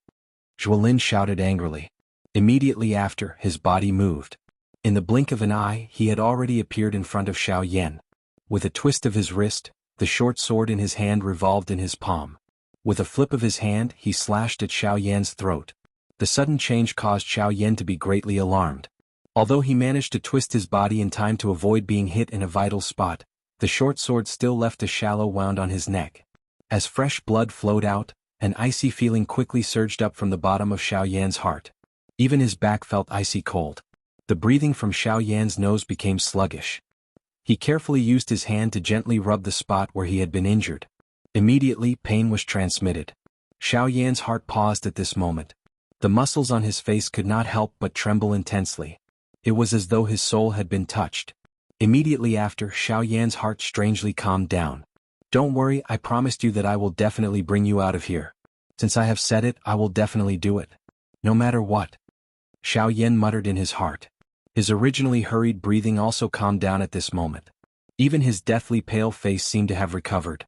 Zhuo Lin shouted angrily. Immediately after, his body moved. In the blink of an eye, he had already appeared in front of Xiao Yan. With a twist of his wrist, the short sword in his hand revolved in his palm. With a flip of his hand, he slashed at Xiao Yan's throat. The sudden change caused Xiao Yan to be greatly alarmed. Although he managed to twist his body in time to avoid being hit in a vital spot, the short sword still left a shallow wound on his neck. As fresh blood flowed out, an icy feeling quickly surged up from the bottom of Xiao Yan's heart. Even his back felt icy cold. The breathing from Xiao Yan's nose became sluggish. He carefully used his hand to gently rub the spot where he had been injured. Immediately, pain was transmitted. Xiao Yan's heart paused at this moment. The muscles on his face could not help but tremble intensely. It was as though his soul had been touched. Immediately after, Xiao Yan's heart strangely calmed down. Don't worry, I promised you that I will definitely bring you out of here. Since I have said it, I will definitely do it. No matter what. Xiao Yan muttered in his heart. His originally hurried breathing also calmed down at this moment. Even his deathly pale face seemed to have recovered.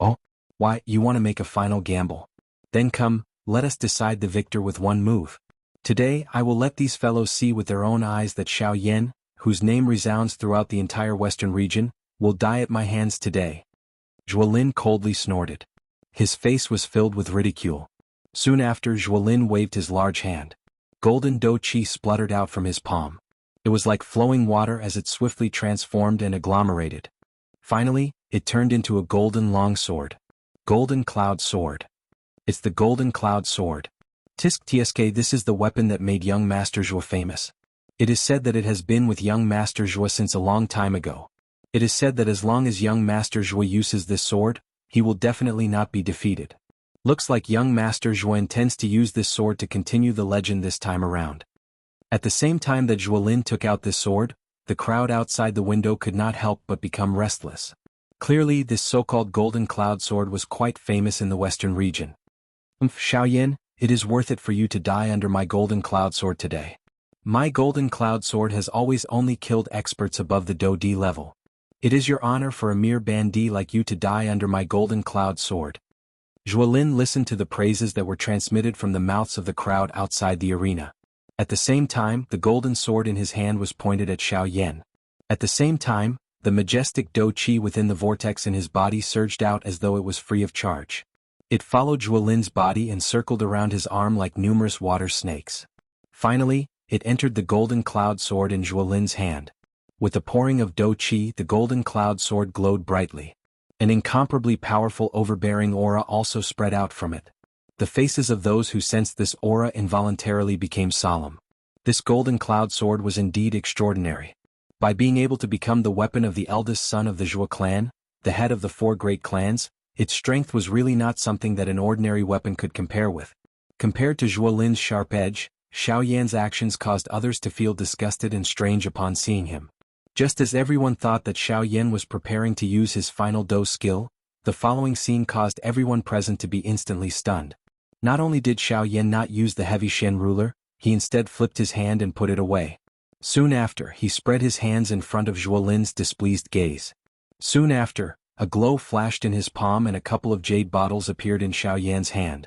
Oh, why, you want to make a final gamble? Then come, let us decide the victor with one move. Today I will let these fellows see with their own eyes that Xiao Yan, whose name resounds throughout the entire western region, will die at my hands today. Zhuolin coldly snorted. His face was filled with ridicule. Soon after, Zhuolin waved his large hand. Golden dou qi spluttered out from his palm. It was like flowing water as it swiftly transformed and agglomerated. Finally, it turned into a golden longsword. Golden Cloud Sword. It's the Golden Cloud Sword. Tisk tsk, this is the weapon that made young Master Zhuo famous. It is said that it has been with young Master Zhuo since a long time ago. It is said that as long as young Master Zhuo uses this sword, he will definitely not be defeated. Looks like young Master Zhuo intends to use this sword to continue the legend this time around. At the same time that Zhuolin took out this sword, the crowd outside the window could not help but become restless. Clearly, this so-called Golden Cloud Sword was quite famous in the western region. Xiao Yan, it is worth it for you to die under my Golden Cloud Sword today. My Golden Cloud Sword has always only killed experts above the Dou D level. It is your honor for a mere bandit like you to die under my Golden Cloud Sword. Zhuolin listened to the praises that were transmitted from the mouths of the crowd outside the arena. At the same time, the golden sword in his hand was pointed at Xiao Yan. At the same time, the majestic dou qi within the vortex in his body surged out as though it was free of charge. It followed Zhuolin's body and circled around his arm like numerous water snakes. Finally, it entered the golden cloud sword in Zhuolin's hand. With the pouring of dou qi, the golden cloud sword glowed brightly. An incomparably powerful overbearing aura also spread out from it. The faces of those who sensed this aura involuntarily became solemn. This golden cloud sword was indeed extraordinary. By being able to become the weapon of the eldest son of the Zhuo clan, the head of the 4 great clans, its strength was really not something that an ordinary weapon could compare with. Compared to Zhuolin's sharp edge, Xiao Yan's actions caused others to feel disgusted and strange upon seeing him. Just as everyone thought that Xiao Yan was preparing to use his final dou skill, the following scene caused everyone present to be instantly stunned. Not only did Xiao Yan not use the heavy Shen ruler, he instead flipped his hand and put it away. Soon after, he spread his hands in front of Zhuolin's displeased gaze. Soon after, a glow flashed in his palm and a couple of jade bottles appeared in Xiao Yan's hand.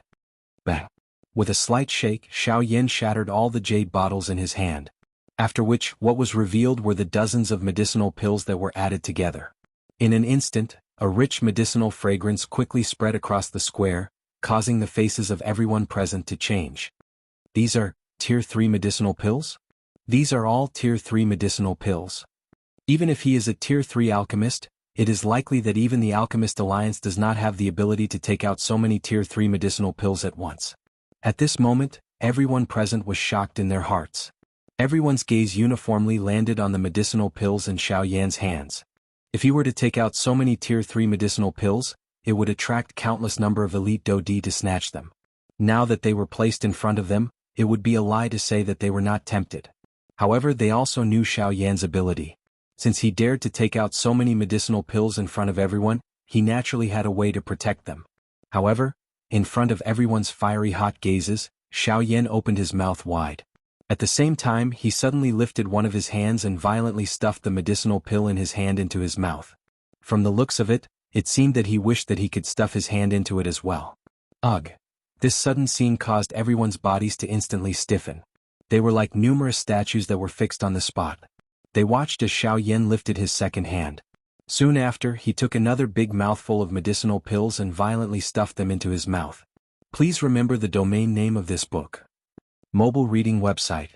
Bang! With a slight shake, Xiao Yan shattered all the jade bottles in his hand. After which, what was revealed were the dozens of medicinal pills that were added together. In an instant, a rich medicinal fragrance quickly spread across the square, causing the faces of everyone present to change. These are Tier 3 medicinal pills? These are all Tier 3 medicinal pills. Even if he is a Tier 3 alchemist, it is likely that even the Alchemist Alliance does not have the ability to take out so many Tier 3 medicinal pills at once. At this moment, everyone present was shocked in their hearts. Everyone's gaze uniformly landed on the medicinal pills in Xiao Yan's hands. If he were to take out so many Tier 3 medicinal pills, it would attract countless number of elite dou D to snatch them. Now that they were placed in front of them, it would be a lie to say that they were not tempted. However, they also knew Xiao Yan's ability. Since he dared to take out so many medicinal pills in front of everyone, he naturally had a way to protect them. However, in front of everyone's fiery hot gazes, Xiao Yan opened his mouth wide. At the same time, he suddenly lifted one of his hands and violently stuffed the medicinal pill in his hand into his mouth. From the looks of it, it seemed that he wished that he could stuff his hand into it as well. Ugh! This sudden scene caused everyone's bodies to instantly stiffen. They were like numerous statues that were fixed on the spot. They watched as Xiao Yan lifted his second hand. Soon after, he took another big mouthful of medicinal pills and violently stuffed them into his mouth. Please remember the domain name of this book. Mobile reading website.